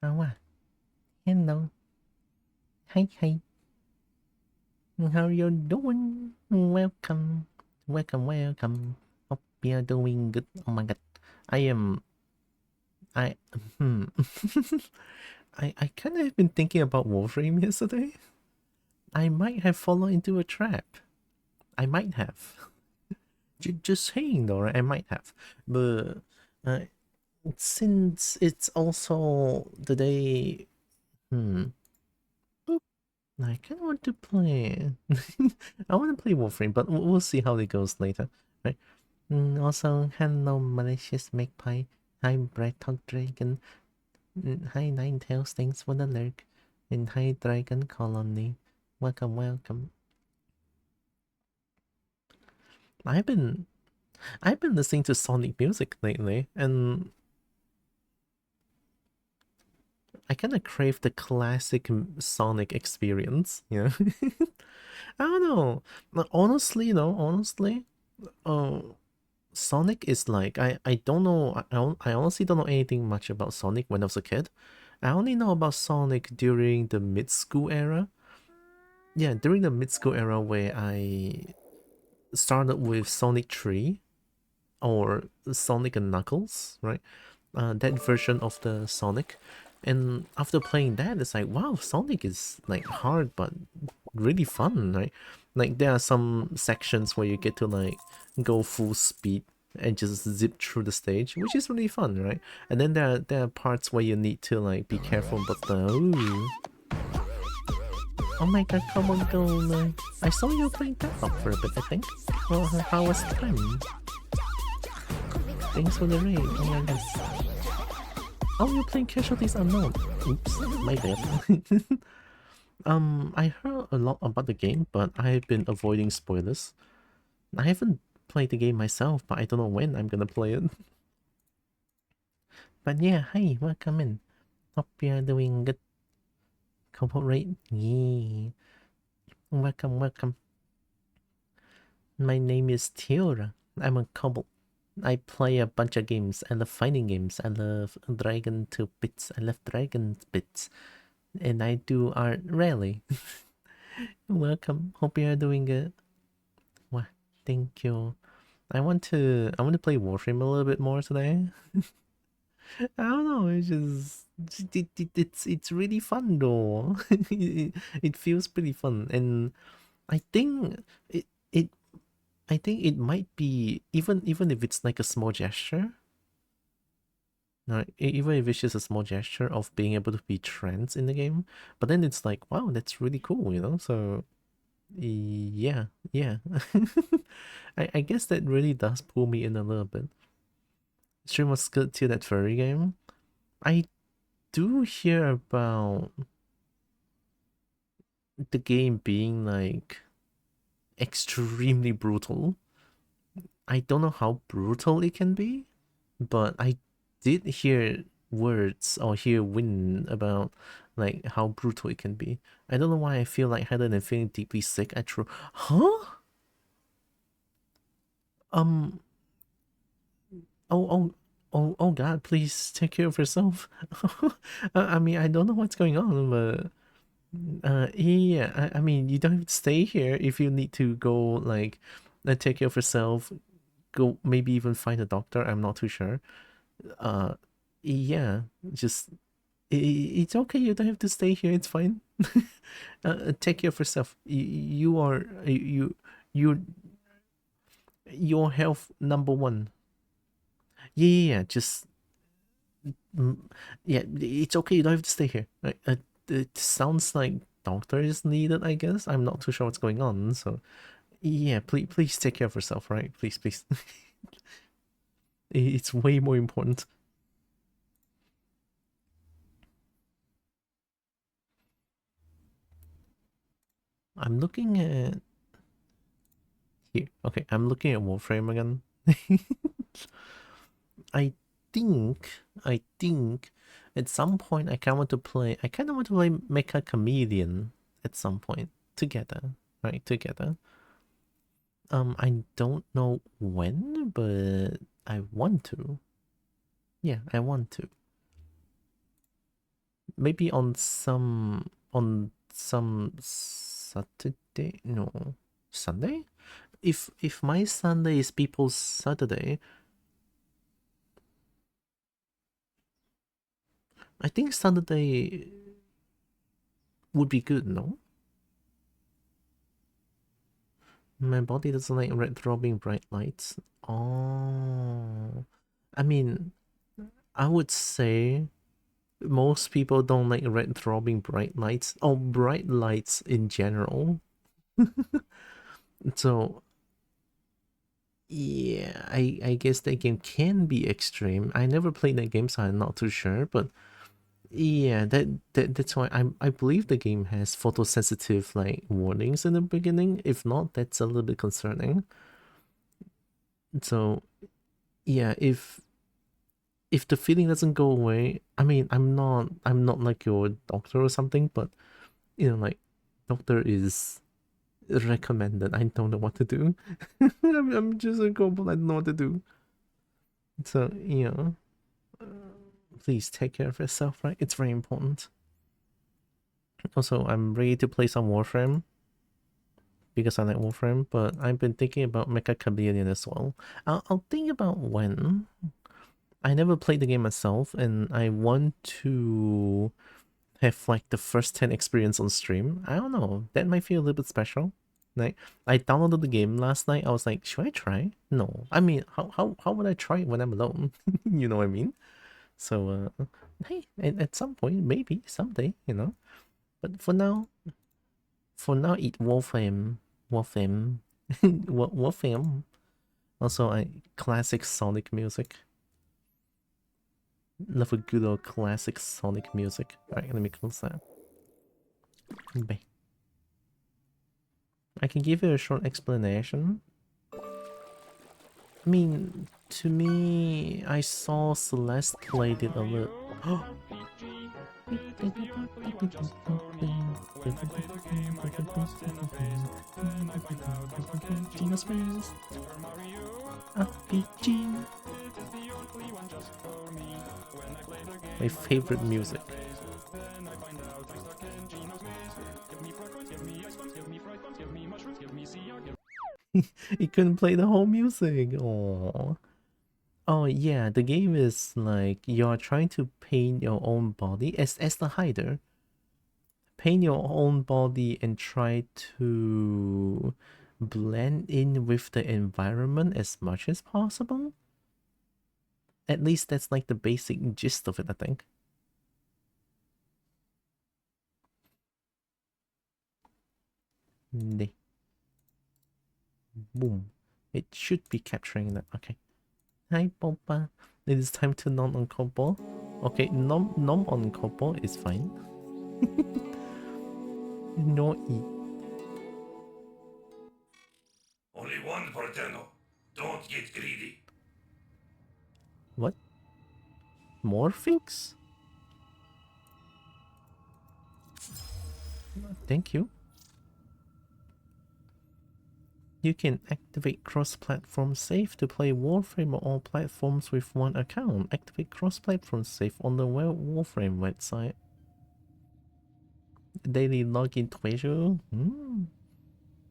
what? Hello. Hi, hi. How you doing? Welcome. Welcome, welcome. Hope you're doing good. Oh my god. I am... I... Hmm. I kind of have been thinking about Warframe yesterday. I might have fallen into a trap. I might have. Just saying though, right? I might have. But... Uh, since it's also the day... Boop. I kind of want to play... I want to play Warframe, but we'll see how it goes later, right? Also, hello, malicious magpie. Hi, Bright Talk Dragon. Hi, Ninetales. Thanks for the lurk. And hi, Dragon Colony. Welcome, welcome. I've been listening to Sonic music lately, and I kind of crave the classic Sonic experience. You know, I don't know. Honestly, honestly, uh, Sonic is like I don't know. I honestly don't know anything much about Sonic when I was a kid. I only know about Sonic during the mid school era. Yeah, during the mid school era where I started with Sonic 3 or Sonic and Knuckles, right? That version of the Sonic. And after playing that, it's like, wow, Sonic is like hard but really fun, right? Like there are some sections where you get to like go full speed and just zip through the stage, which is really fun, right? And then there are parts where you need to like be careful about the ooh. Oh my god, come on, go! I saw you playing Deadlock for a bit, I think. Well, how was the time? Thanks for the raid. Oh my god. Oh, you're playing Casualties Unknown. Oops, my bad. I heard a lot about the game, but I've been avoiding spoilers. I haven't played the game myself, but I don't know when I'm gonna play it. But yeah, hi, welcome in. Hope you're doing good. Kobo raid? Yeah. Welcome, welcome. My name is Theora. I'm a Kobo. I play a bunch of games. I love fighting games. I love Dragon 2 bits. I love Dragon bits. And I do art rarely. Welcome. Hope you're doing good. Well, thank you. I want to play Warframe a little bit more today. I don't know, it's just it's really fun though. it feels pretty fun, and I think it I think it might be even if it's like a small gesture, right? Even if it's just a small gesture of being able to be trans in the game, but then it's like, wow, that's really cool, you know? So yeah, yeah. I guess that really does pull me in a little bit. Stream was good to that furry game. I do hear about the game being like extremely brutal. I don't know how brutal it can be, but I did hear words or hear wind about like how brutal it can be. I don't know why I feel like rather than feeling deeply sick, I throw, huh? Um, oh God, please take care of yourself. I mean, I don't know what's going on, but yeah, I mean, you don't have to stay here if you need to go like take care of yourself. Go maybe even find a doctor. I'm not too sure. Uh, yeah, just it's okay. You don't have to stay here. It's fine. Take care of yourself. You are you your health number one. Yeah. Just mm, yeah. It's okay. You don't have to stay here. It sounds like doctor is needed. I guess I'm not too sure what's going on. So yeah, please take care of yourself. Right? Please. It's way more important. I'm looking at here. Okay, I'm looking at Warframe again. I I think at some point I kind of want to play Mecha Chameleon at some point together, right? Together. I don't know when, but I want to. Yeah, I want to. maybe on some Saturday, no, Sunday. If my Sunday is people's Saturday, I think Saturday would be good, no? My body doesn't like red throbbing bright lights. Oh, I mean, I would say most people don't like red throbbing bright lights or bright lights in general. So yeah, I guess that game can be extreme. I never played that game, so I'm not too sure. But yeah, that's why I believe the game has photosensitive like warnings in the beginning. If not, that's a little bit concerning. So yeah, if the feeling doesn't go away, I mean, I'm not like your doctor or something, but you know, like doctor is recommended. I don't know what to do. I'm just a kobold. I don't know what to do. So yeah, please take care of yourself, right? It's very important. Also, I'm ready to play some Warframe because I like Warframe, but I've been thinking about Mecha Chameleon as well. I'll think about when. I never played the game myself, and I want to have like the first 10 experience on stream. I don't know, that might feel a little bit special. Like, I downloaded the game last night. I was like, should I try? No, I mean, how would I try it when I'm alone? You know what I mean? So hey, at some point, maybe someday, you know. But for now, eat Wolfam. Wolfam. Also, I classic Sonic music. Love a good old classic Sonic music. Alright, let me close that. Bye. I can give you a short explanation. I mean, to me, I saw Celeste played it a little. My favorite music. He couldn't play the whole music. Oh. Oh yeah, the game is like you're trying to paint your own body as the hider. Paint your own body and try to blend in with the environment as much as possible. At least that's like the basic gist of it, I think. Boom. It should be capturing that. Okay. Hi, Boba. It is time to nom on Kobo. Okay, nom on Kobo is fine. No eat. Only one for tenno. Don't get greedy. What? More fix? Thank you. You can activate cross-platform save to play Warframe on all platforms with one account. Activate cross-platform save on the Warframe website. Daily login treasure.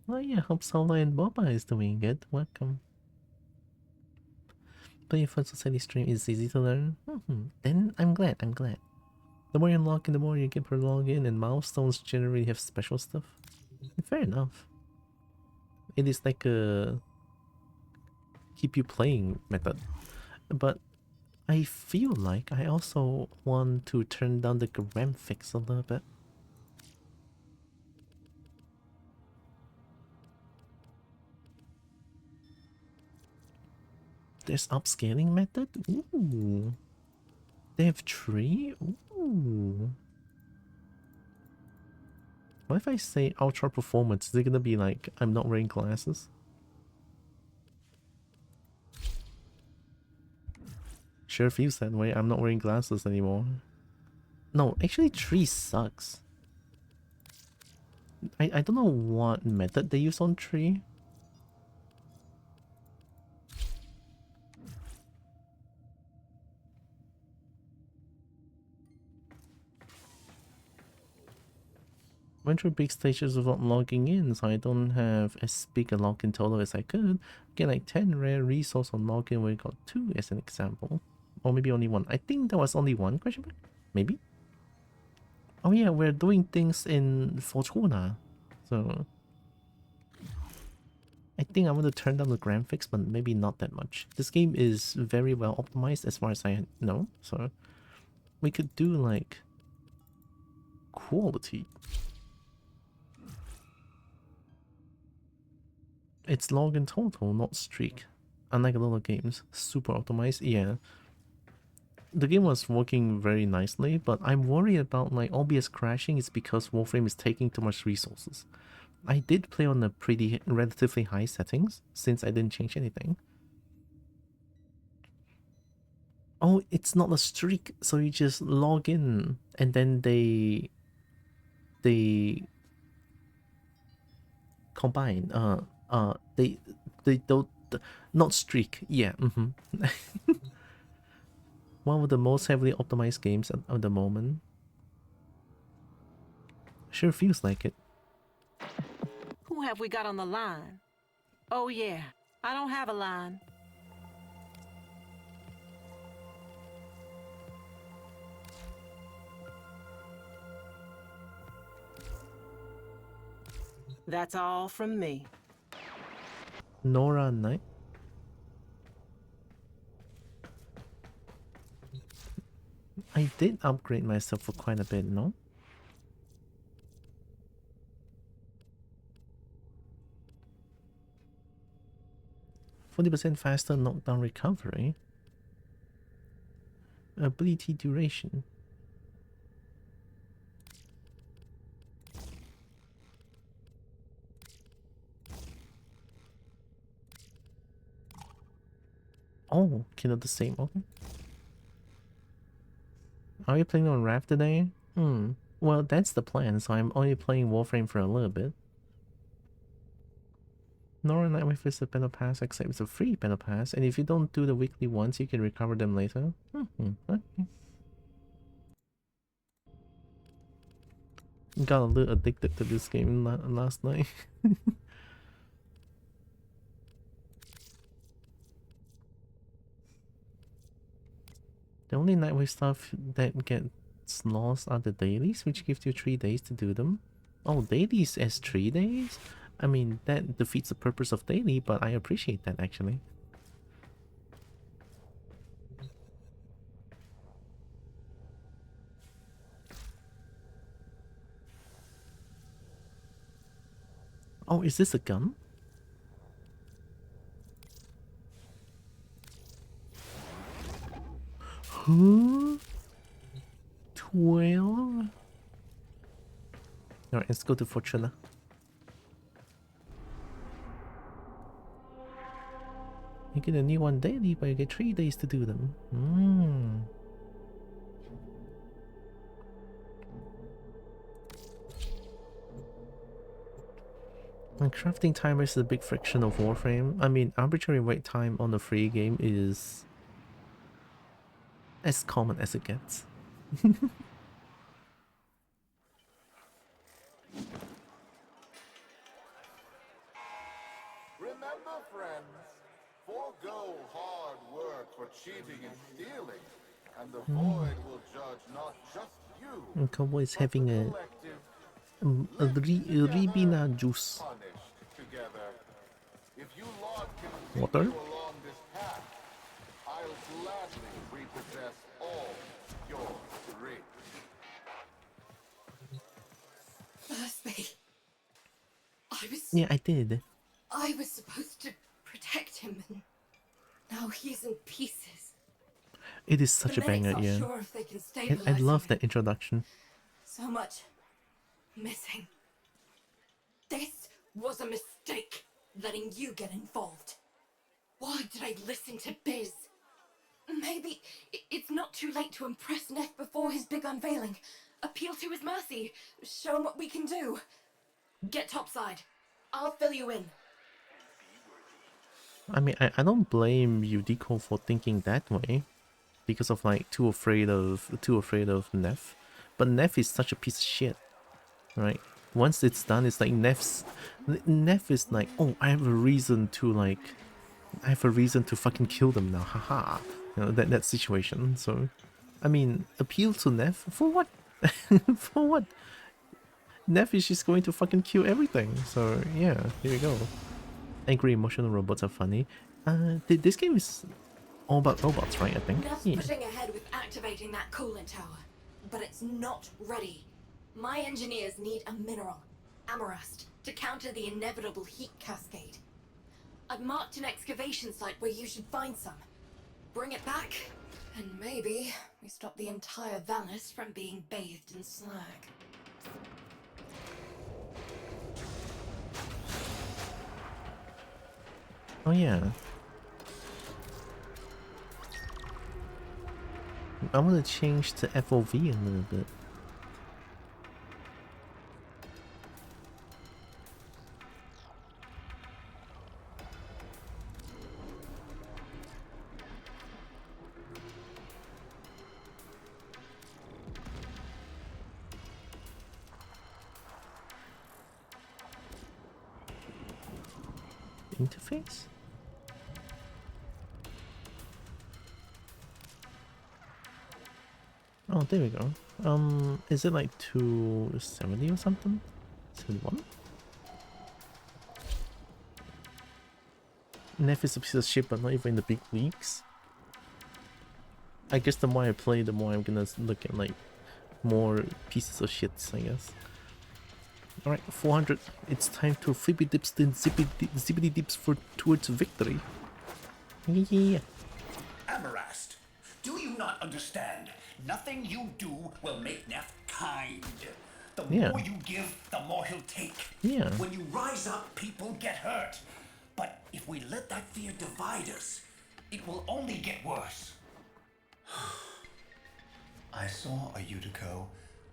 Oh yeah, hope Sola and Boba is doing good. Welcome. Playing Fun Society stream is easy to learn. Then I'm glad. The more you log in, the more you get per login, and milestones generally have special stuff. Fair enough. It is like a keep you playing method. But I feel like I also want to turn down the graphics a little bit. There's upscaling method? Ooh. They have 3? Ooh. What if I say ultra performance? Is it gonna be like I'm not wearing glasses? Sure feels that way. I'm not wearing glasses anymore. No, actually 3 sucks. I don't know what method they use on 3. went through big stages without logging in, so I don't have as big a login total as I could. Get like 10 rare resource on login where I got 2 as an example. Or maybe only 1. I think there was only 1 question mark? Maybe? Oh yeah, we're doing things in Fortuna. So I think I'm going to turn down the graphics, but maybe not that much. This game is very well optimized as far as I know, so we could do like quality. It's login total, not streak. Unlike a lot of games, super optimized. Yeah, the game was working very nicely, but I'm worried about like OBS crashing is because Warframe is taking too much resources. I did play on a pretty relatively high settings since I didn't change anything. Oh, it's not a streak, so you just log in and then they combine. They don't, not streak. Yeah. One of the most heavily optimized games at the moment. Sure feels like it. Who have we got on the line? Oh yeah, I don't have a line. That's all from me. Nora Knight. I did upgrade myself for quite a bit, no? %40 faster knockdown recovery. Ability duration. Oh, kind of the same. Okay. Are you playing on Raft today? Well, that's the plan, so I'm only playing Warframe for a little bit. Nora Nightwave is a battle pass, except it's a free battle pass, and if you don't do the weekly ones, you can recover them later. Okay. Got a little addicted to this game last night. The only Nightwave stuff that gets lost are the dailies, which gives you 3 days to do them. Oh, dailies as 3 days? I mean, that defeats the purpose of daily, but I appreciate that actually. Oh, is this a gun? Huh? 12? Alright, let's go to Fortuna. You get a new one daily, but you get 3 days to do them. And crafting timer is a big friction of Warframe. I mean, arbitrary wait time on the free game is as common as it gets. Remember, friends, forego hard work for cheating and stealing, and the void will judge not just you, And Kobo is having a collective Ribena juice. punished together. If you lot Water? continue along this path, I'll gladly repossess all your riches. Thursday. Yeah, I did. I was supposed to protect him, and now he's in pieces. It is such a The medics banger, aren't yeah. sure if they can I stabilize love him. that introduction. So much missing. This was a mistake, letting you get involved. Why did I listen to Biz? Maybe it's not too late to impress Neff before his big unveiling. Appeal to his mercy. Show him what we can do. Get topside. I'll fill you in. I mean, I don't blame Yudiko for thinking that way, because of like too afraid of Neff. But Neff is such a piece of shit, right? once it's done, it's like Neff is like, oh, I have a reason to fucking kill them now, haha. You know, that situation. So, I mean, appeal to Neff for what? For what? Neff is just going to fucking kill everything. So yeah, here we go. Angry emotional robots are funny. This game is all about robots, right? I think. Neff's Yeah. pushing ahead with activating that coolant tower, but it's not ready. My engineers need a mineral, amarast, to counter the inevitable heat cascade. I've marked an excavation site where you should find some. Bring it back, and maybe we stop the entire Valis from being bathed in slag. Oh yeah. I want to change to FOV a little bit. Interface? Oh, there we go. Is it like 270 or something? 71? Neff is a piece of shit, but not even in the big leagues. I guess the more I play, the more I'm gonna look at like more pieces of shits, I guess. Alright, 400. It's time to flippy dips then zippity dips towards victory. Yeah. Amarast, do you not understand? Nothing you do will make Neff kind. The more you give, the more he'll take. Yeah. When you rise up, people get hurt. But if we let that fear divide us, it will only get worse. I saw a Utico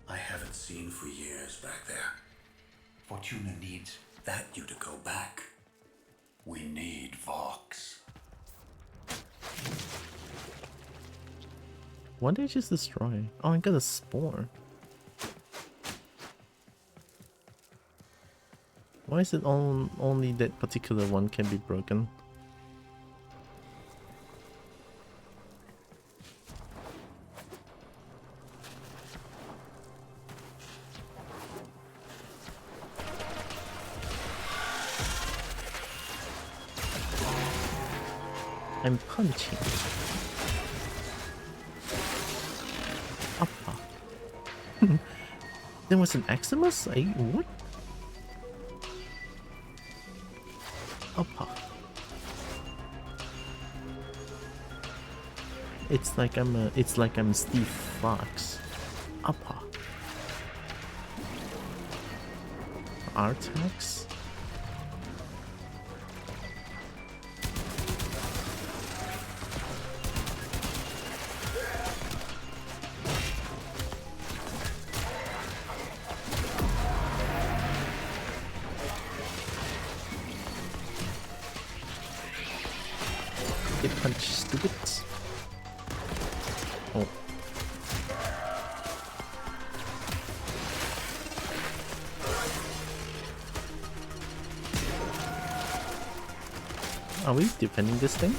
I haven't seen for years back there. Fortuna needs that Utico back. We need Vox. What did I just destroy? Oh, I got a spore. Why is it only that particular one can be broken? I'm punching. Uppa. There was an Eximus? What? Uppa. It's like I'm Steve Fox. Uppa. Artax? Get punched, stupid. Oh. Are we defending this thing?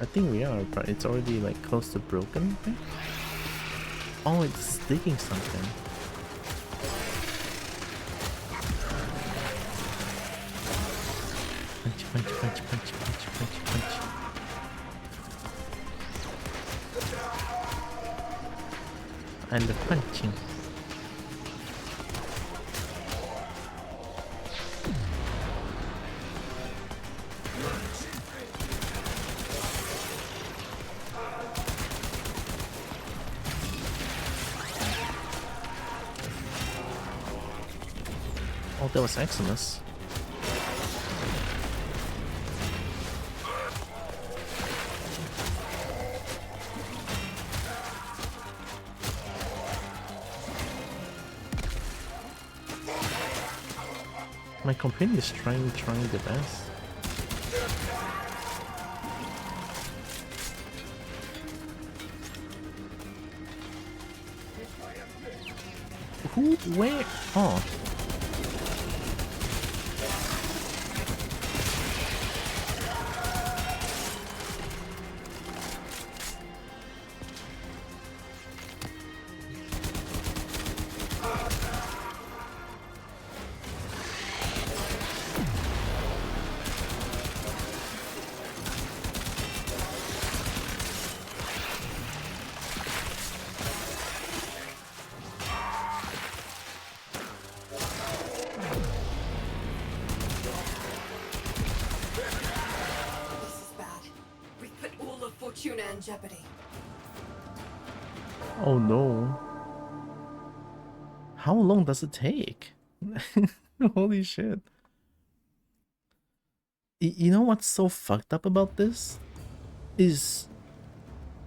I think we are, but it's already like close to broken, I think. Oh, it's digging something. Punch, punch, punch, punch, punch, punch, punch. And the punching. Oh, that was Eximus. My companion is trying the best. Who? Where? Oh. This is bad. We put all of Fortuna in jeopardy. Oh no. How long does it take? Holy shit. You know what's so fucked up about this? Is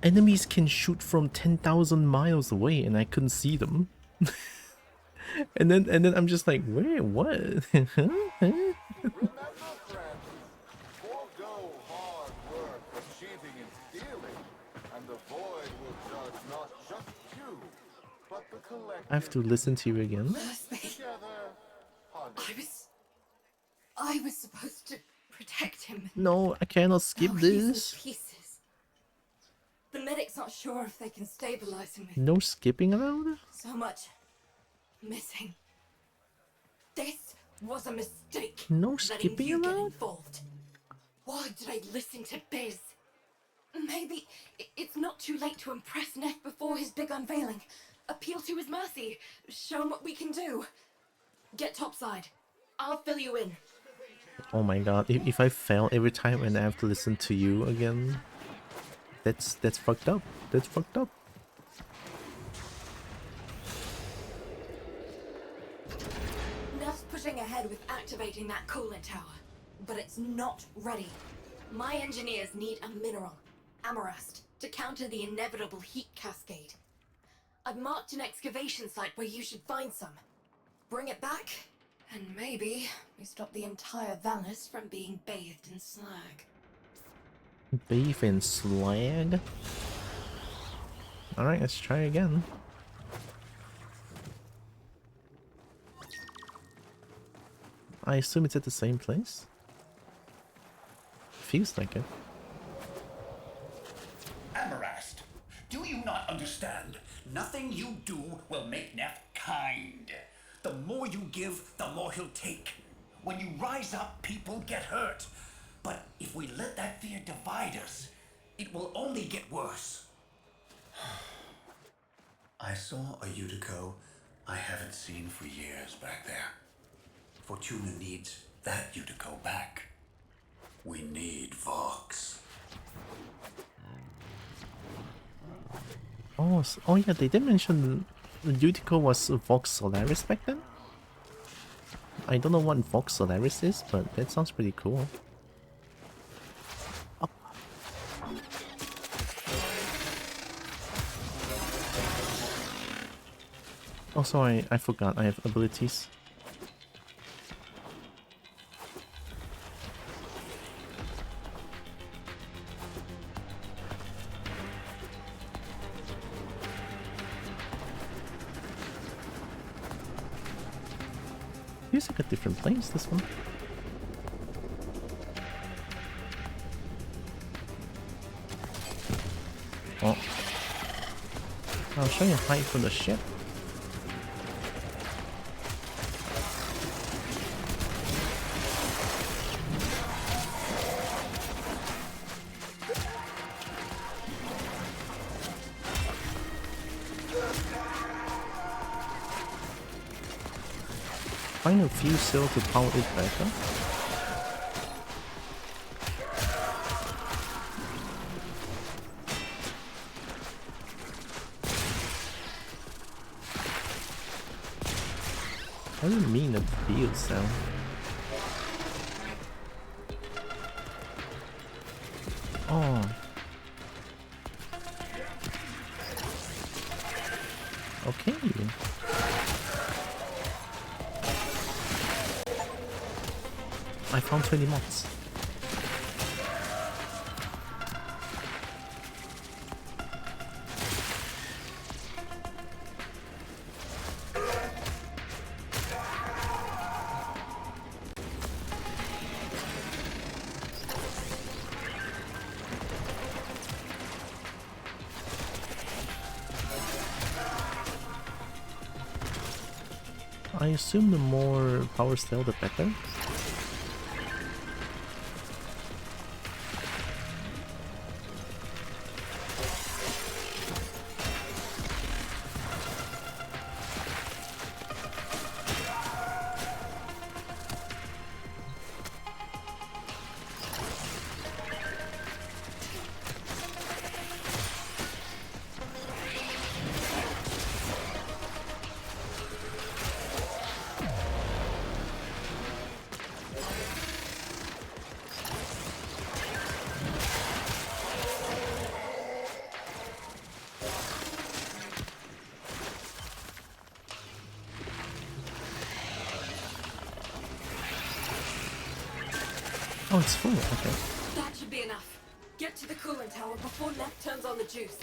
enemies can shoot from 10,000 miles away and I couldn't see them. and then I'm just like, where? What? Remember, friends, forego hard work for cheating and stealing, and the void will judge not just you, but the collective. I have to listen to you again. Mercy. Together, honey. I was supposed to protect him. No, I cannot skip Now he's in this. pieces. The medic's not sure if they can stabilize him with No skipping allowed? so much missing. This was a mistake. No letting skipping you get allowed? involved. Why did I listen to Biz? Maybe it's not too late to impress Neff before his big unveiling. Appeal to his mercy. Show him what we can do. Get topside. I'll fill you in. Oh my god, if I fail every time and I have to listen to you again, that's fucked up. That's fucked up. Neff's pushing ahead with activating that coolant tower, but it's not ready. My engineers need a mineral, amarast, to counter the inevitable heat cascade. I've marked an excavation site where you should find some. Bring it back, and maybe we stop the entire Valis from being bathed in slag. Beef and slag? Alright, let's try again. I assume it's at the same place? Feels like it. Amarast, do you not understand? Nothing you do will make Neff kind. The more you give, the more he'll take. When you rise up, people get hurt. But if we let that fear divide us, it will only get worse. I saw a Yutiko I haven't seen for years back there. Fortuna needs that Yutiko back. We need Vox. Oh, oh yeah, they did mention Yutiko was Vox Solaris back then? I don't know what Vox Solaris is, but that sounds pretty cool. Up. Oh, sorry, I forgot I have abilities. Feels like a different place, this one. Oh. I'll show you height from the ship. Find a few cells to power it back up. What do you mean a field cell? Oh. Okay. I found 20 mods. I assume the more power cell, the better. Oh, it's full, okay. That should be enough. Get to the coolant tower before Neff turns on the juice.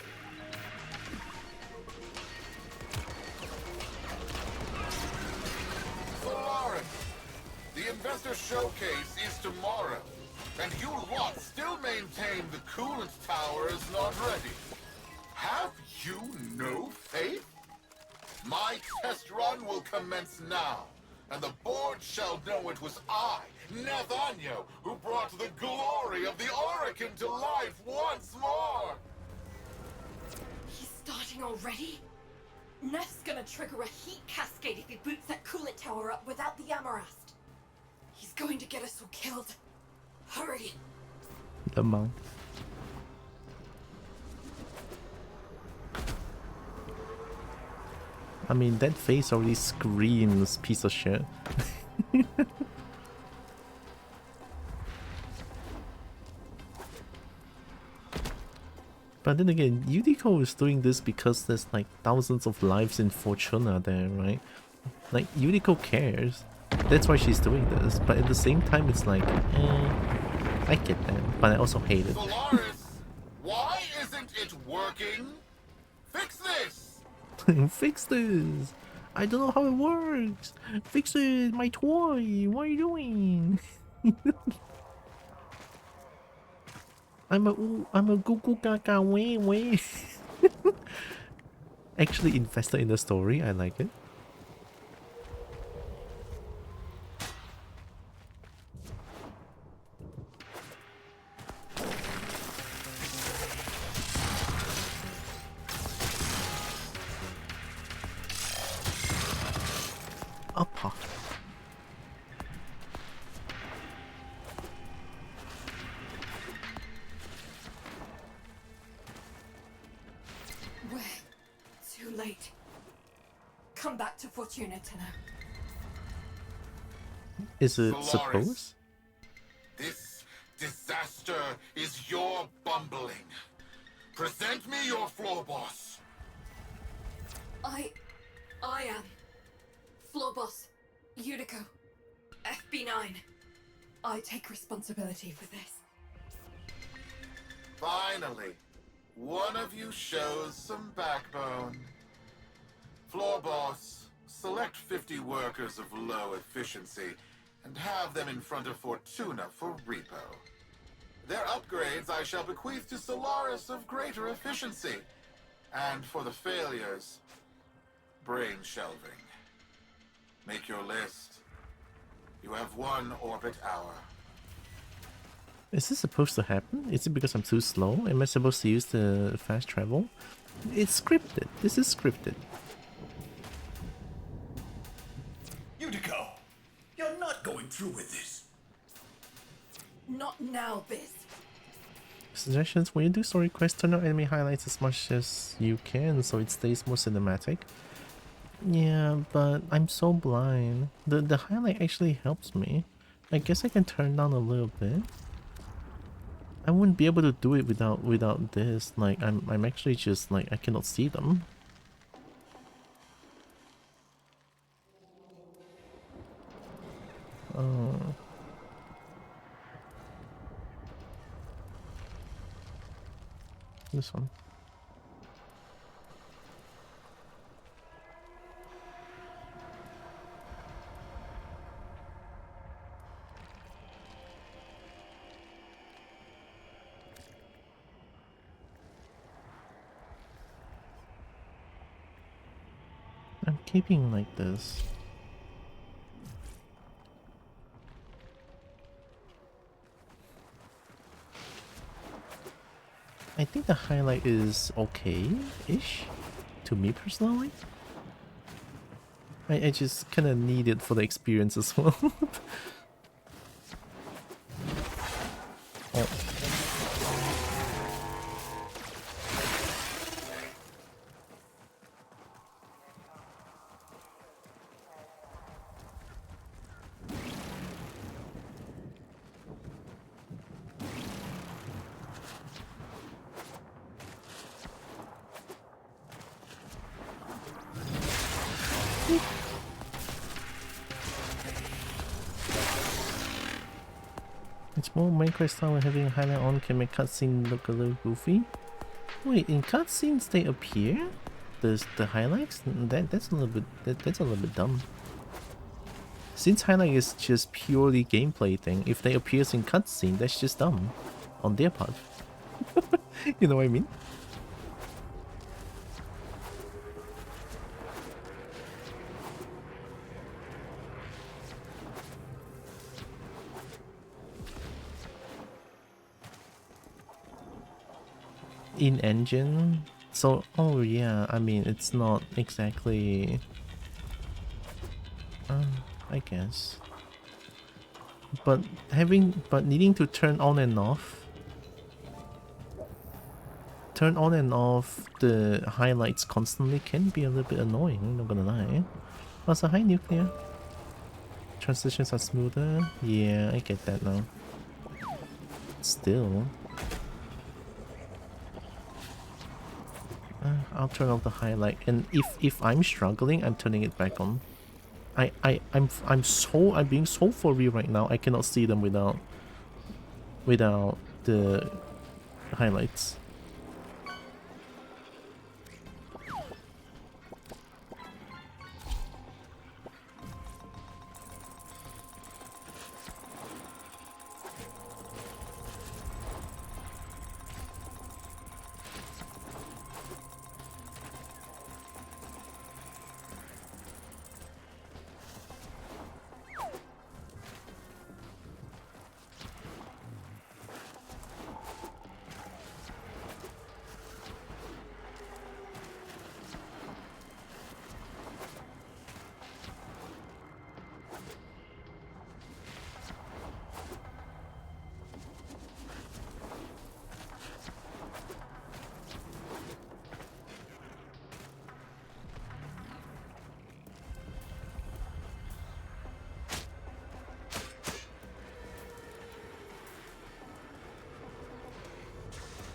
Solaris, the investor showcase is tomorrow, and you lot still maintain the coolant tower is not ready. Have you no faith? My test run will commence now, and the board shall know it was I, Nathaniel, who brought the glory of the Hecckin to life once more! He's starting already? Neff's gonna trigger a heat cascade if he boots that coolant tower up without the Amarast. He's going to get us all killed. Hurry! The mount. I mean, that face already screams piece of shit. But then again, Yuriko is doing this because there's like thousands of lives in Fortuna there, right? Like, Yuriko cares. That's why she's doing this. But at the same time, it's like, I get that. But I also hate it. Solaris, why isn't it working? Fix this! Fix this! I don't know how it works! Fix it! My toy! What are you doing? I'm a goo goo gaga way. Actually invested in the story, I like it. Upper. We're too late. Come back to Fortuna, Tenno. Is it Solaris. supposed? This disaster is your bumbling. Present me your floor boss. I am. Floor boss. Yuriko. FB9. I take responsibility for this. Finally, one of you shows some backbone. Floor boss, select 50 workers of low efficiency and have them in front of Fortuna for repo. Their upgrades I shall bequeath to Solaris of greater efficiency. And for the failures, brain shelving. Make your list. You have 1 orbit hour. Is this supposed to happen? Is it because I'm too slow? Am I supposed to use the fast travel? It's scripted. This is scripted. Yuriko, you're not going through with this. Not now, Biz. Suggestions: when you do story quests, turn on enemy highlights as much as you can so it stays more cinematic. Yeah, but I'm so blind. The highlight actually helps me. I guess I can turn down a little bit. I wouldn't be able to do it without this. Like, I'm actually just like, I cannot see them. Oh. This one. I'm keeping like this. I think the highlight is okay-ish to me personally. I just kind of need it for the experience as well. Oh. It's more Minecraft style and having a highlight on can make cutscene look a little goofy. Wait, in cutscenes they appear? The highlights? That's a little bit that's a little bit dumb. Since highlight is just purely gameplay thing, if they appears in cutscene, that's just dumb on their part. You know what I mean? In engine, so oh yeah, I mean it's not exactly I guess, but needing to turn on and off the highlights constantly can be a little bit annoying, not gonna lie. Also, hi Nuclear. Transitions are smoother. Yeah, I get that now. Still, I'll turn off the highlight, and if I'm struggling, I'm turning it back on. I'm being so for real right now. I cannot see them without the highlights.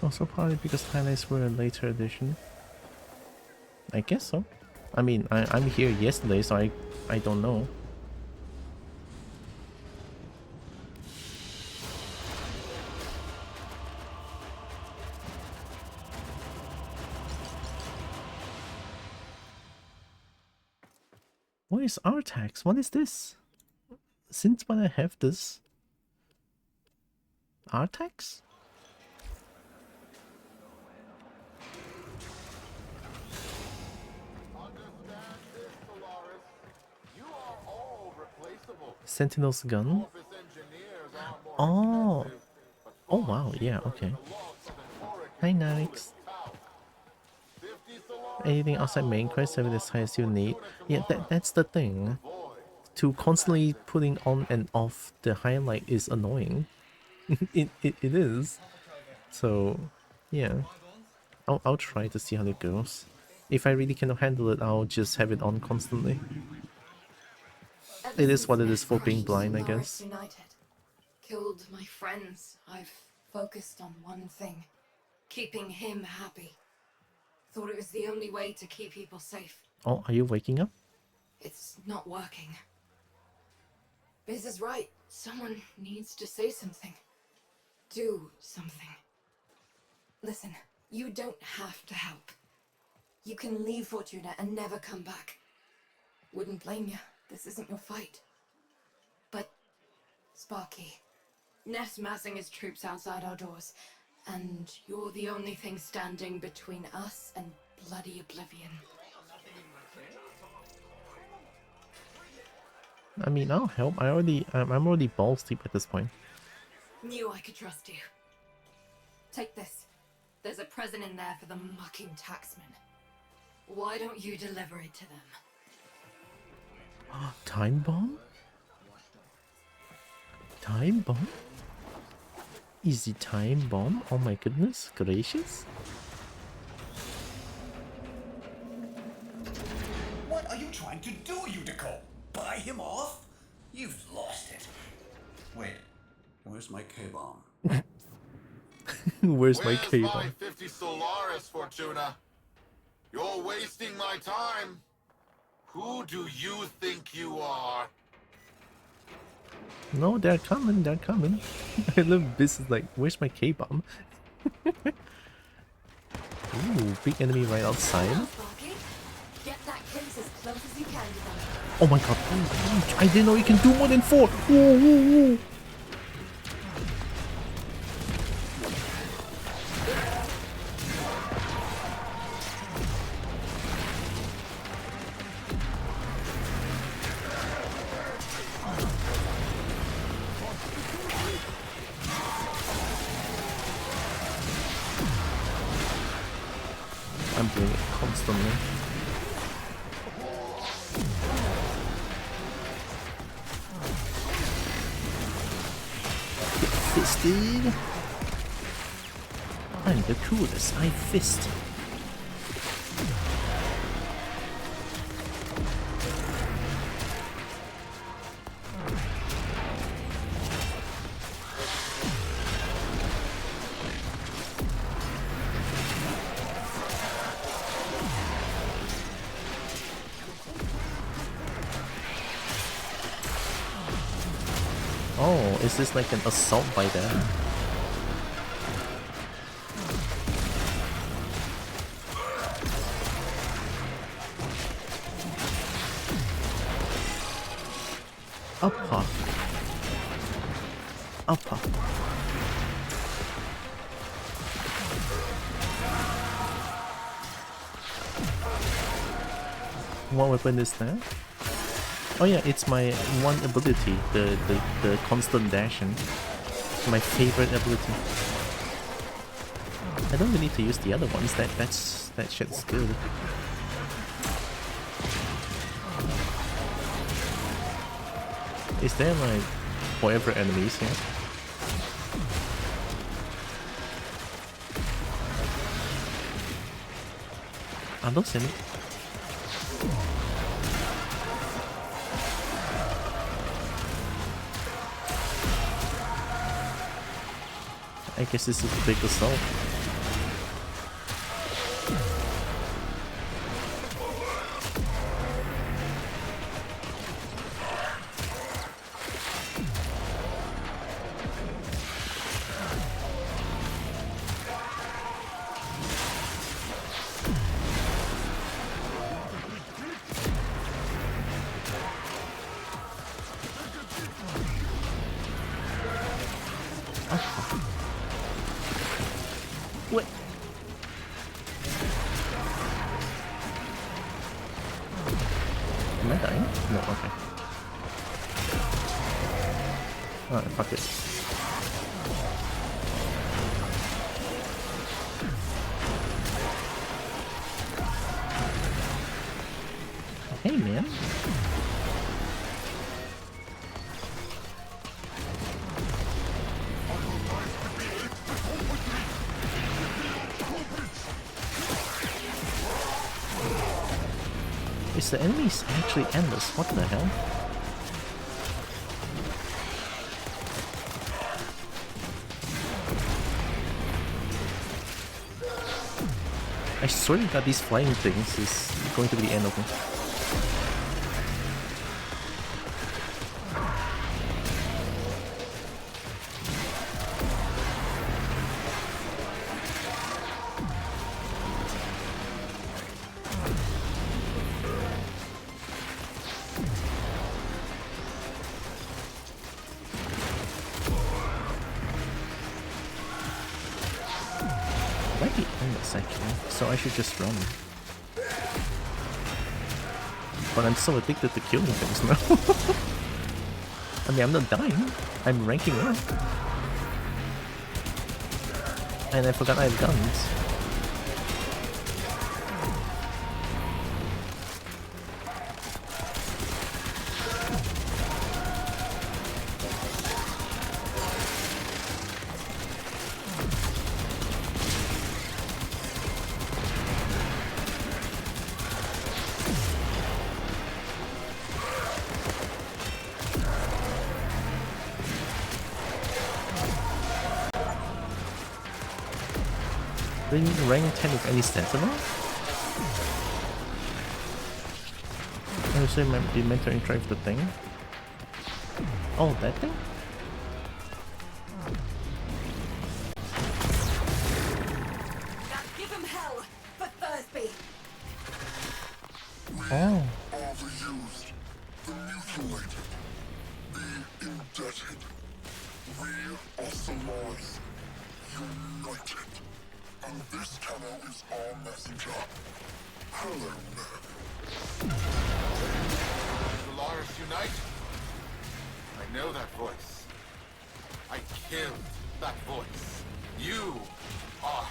Also probably because highlights were a later edition. I guess so. I mean, I'm here yesterday, so I don't know. What is Artax? What is this? Since when I have this? Artax? Sentinel's gun? Oh! Oh wow, yeah, okay. Hi Nix. Anything outside main quest, having as high as you need. Yeah, that's the thing. To constantly putting on and off the highlight is annoying. it is. So, yeah. I'll try to see how it goes. If I really cannot handle it, I'll just have it on constantly. It is what it is for being blind, I guess. United. Killed my friends. I've focused on one thing. Keeping him happy. Thought it was the only way to keep people safe. Oh, are you waking up? It's not working. Biz is right. Someone needs to say something. Do something. Listen, you don't have to help. You can leave Fortuna and never come back. Wouldn't blame you. This isn't your fight. But, Sparky, Neff's massing his troops outside our doors, and you're the only thing standing between us and bloody oblivion. I mean, I'll help. I'm already balls deep at this point. Knew I could trust you. Take this. There's a present in there for the mucking taxman. Why don't you deliver it to them? Time bomb? Time bomb? Easy time bomb? Oh my goodness gracious. What are you trying to do, Yudiko? Buy him off? You've lost it. Wait, where's my K-bomb? Where's my Where's cable? my 50 Solaris, Fortuna? You're wasting my time. Who do you think you are? No, they're coming, they're coming. I love this is like, where's my K-bomb? Ooh, big enemy right outside. Get that case as close as you can to them. Oh my god, I didn't know you can do more than 4. Whoa, whoa, whoa. I'm doing it constantly. Get fisted. I'm the coolest. I fist. Oh, is this like an assault by them? Upper. Upper. What weapon is that? Oh yeah, it's my one ability, the constant dashing. My favorite ability. I don't really need to use the other ones. That shit's good. Is there like forever enemies here? Are those any? I guess this is a big assault. What? Am I dying? No, okay. Alright, fuck it. Hey, man. Is the enemies actually endless? What the hell? I swear to God, these flying things is going to be the end of me. Might be endless actually, so I should just run. But I'm so addicted to killing things now. I mean, I'm not dying. I'm ranking up. And I forgot I have guns. Bring rank 10 with any sentinel? I assume you meant to interact with the thing. Oh, that thing? Now give him hell for Thursby. Oh. Overused, the mutilated, the indebted. We are Solaris, united. And this tenno is our messenger. Hello, Ned. Solaris unite? I know that voice. I killed that voice. You are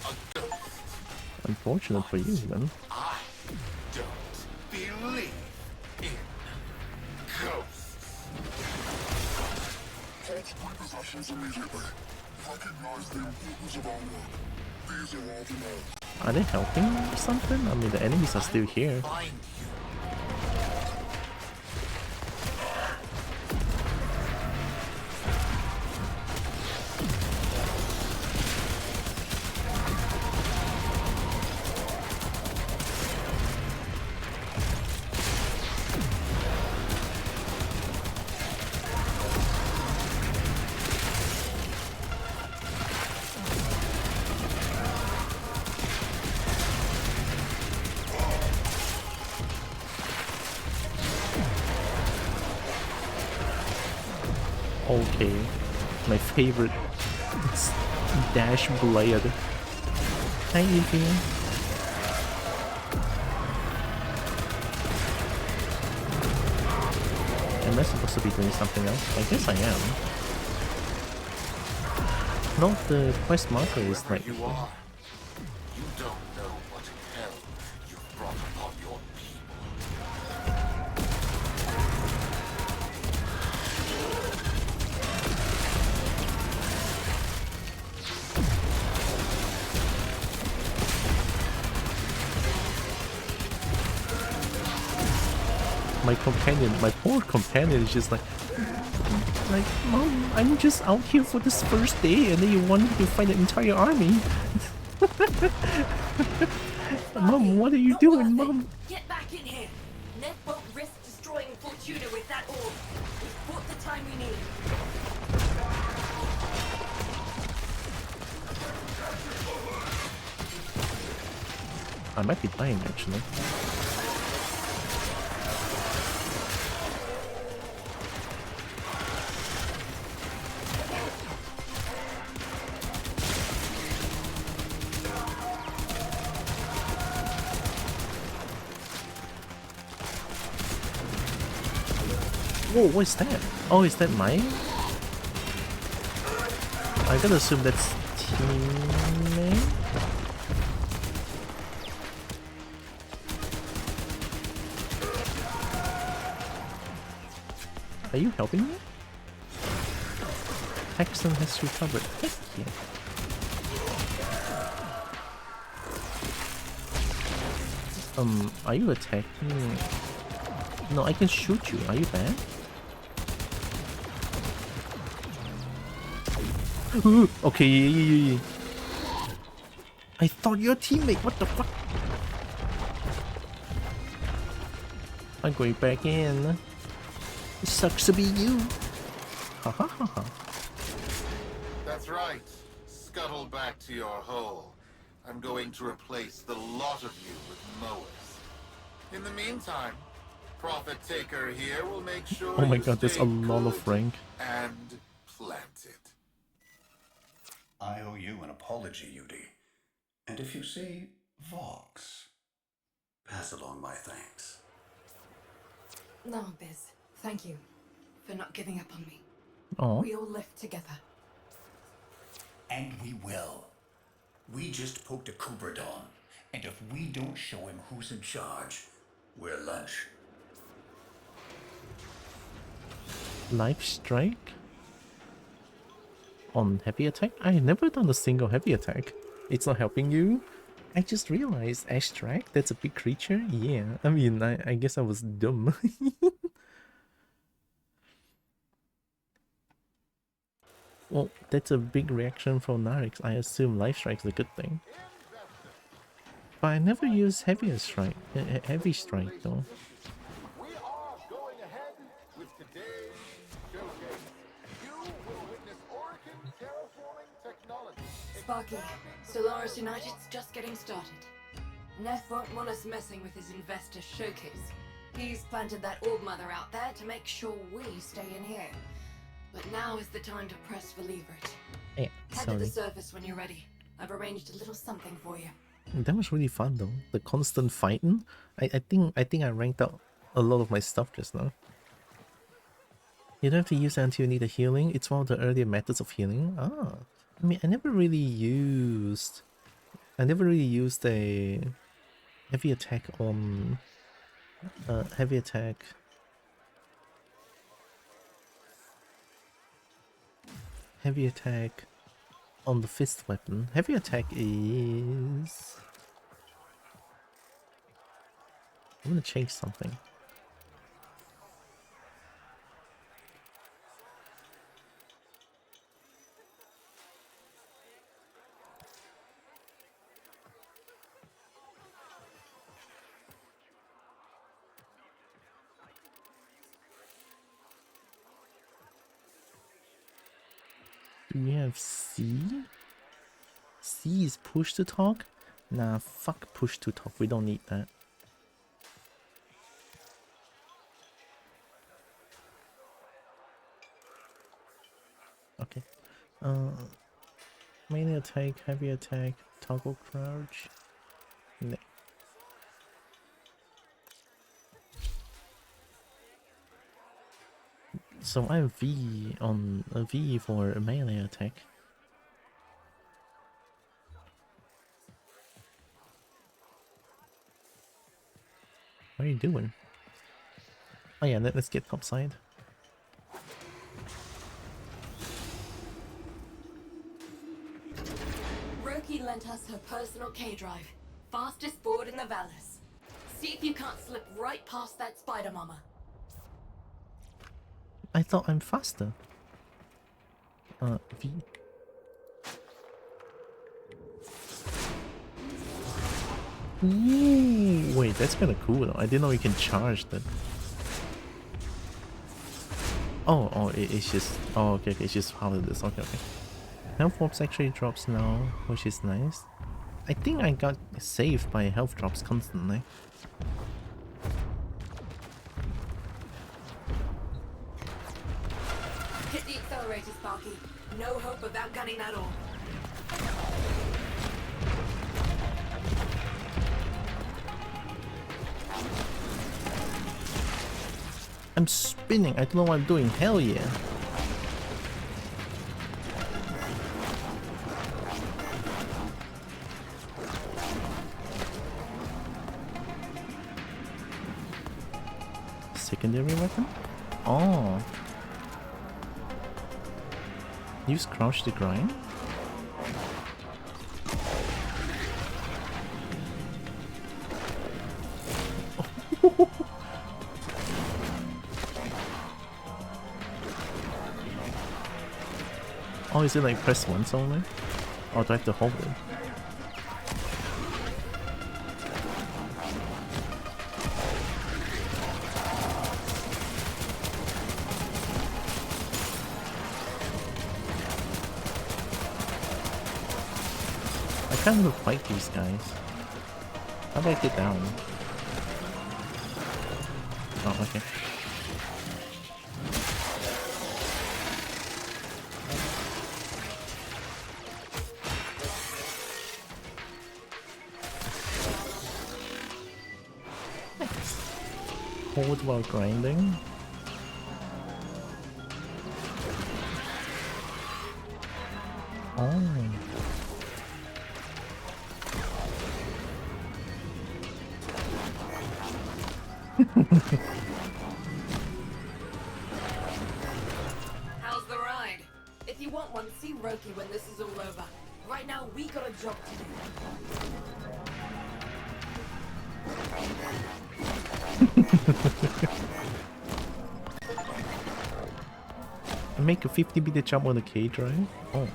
a ghost. Unfortunate for you, then. I don't believe in ghosts. Halt repossessions immediately. Recognize the importance of our work. These are our demands. Are they helping or something? I mean, the enemies are still here. Find you. Okay, my favorite. It's Dash Blade. Hi, Evie. Am I supposed to be doing something else? I guess I am. No, the quest marker is like. You are. You don't know what hell you've brought upon your people. My companion, my poor companion is just like, Mom, I'm just out here for this first day and then you want me to fight an entire army. Mom, what are you Not doing, worth it. Mom? Get back in here. Ned won't risk destroying Fortuna with that orb. We've bought the time we need. I might be dying actually. Whoa, what's that? Oh, is that mine? I gotta assume that's teammate? Are you helping me? Hecckin has recovered. Heck yeah. Are you attacking? No, I can shoot you. Are you bad? Okay, yeah. I thought you're a teammate. What the fuck? I'm going back in. It sucks to be you. Ha ha ha ha. That's right. Scuttle back to your hole. I'm going to replace the lot of you with mowers. In the meantime, Prophet Taker here will make sure Oh my you god, there's stay a lot of good rank. and planted. I owe you an apology, Yudi. And if you see Vox, pass along my thanks. No, Biz. Thank you for not giving up on me. Oh, We all live together. And we will. We just poked a Cooper Dawn, and if we don't show him who's in charge, we're lunch. life strike on heavy attack. I never done a single heavy attack. It's not helping you. I just realized extract. That's a big creature. Yeah, I mean, I guess I was dumb. Well, that's a big reaction from Narix. I assume Life Strike's a good thing. But I never use Heavy Strike. Heavy Strike though. We are going ahead with today's showcase. You will witness Orkin terraforming technology. Sparky, Solaris United's just getting started. Neff won't want us messing with his investor showcase. He's planted that orb mother out there to make sure we stay in here. But now is the time to press for leverage. Yeah, Head to the sorry. surface when you're ready. I've arranged a little something for you. That was really fun though. The constant fighting. I think I ranked out a lot of my stuff just now. You don't have to use it until you need a healing. It's one of the earlier methods of healing. Ah, I mean, I never really used a heavy attack on heavy attack. Heavy attack on the fist weapon. Heavy attack is... I'm gonna change something. Do we have C? C is push to talk? Nah, fuck push to talk. We don't need that. Okay. Melee attack, heavy attack, toggle crouch. No. So I'm V on a V for a melee attack. What are you doing? Oh yeah, let's get topside. Roki lent us her personal K-Drive. Fastest board in the Vallis. See if you can't slip right past that spider mama. I thought I'm faster. V. Ooh, wait, that's kind of cool though. I didn't know you can charge that. Oh, it's just... Oh, okay, it's just how it is. Okay. Health orbs actually drops now, which is nice. I think I got saved by health drops constantly. Hit the accelerator, Sparky. No hope of outgunning that all. I'm spinning. I don't know what I'm doing. Hell yeah. Secondary weapon? Oh. Use crouch to grind? Oh, is it like press once only? Or do I have to hold it? I can't even fight these guys. How do I get down? Oh, okay. Hold while grinding. Oh. How's the ride? If you want one, see Roki when this is all over. Right now, we got a job to do. make a 50-meter jump on the cage, right? Oh.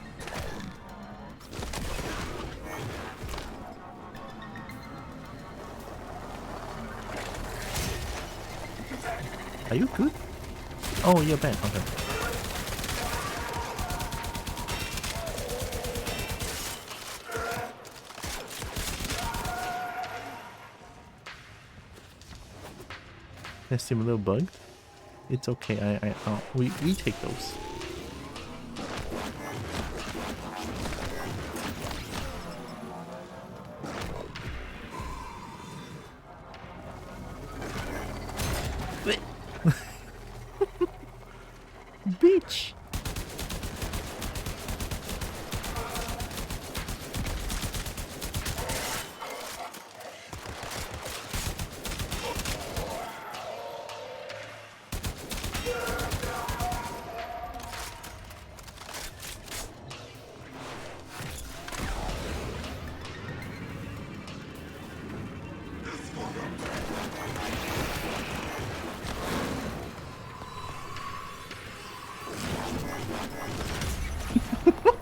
Are you good? Oh, you're back. Okay. That seemed a little bugged. It's okay. We take those. Bitch.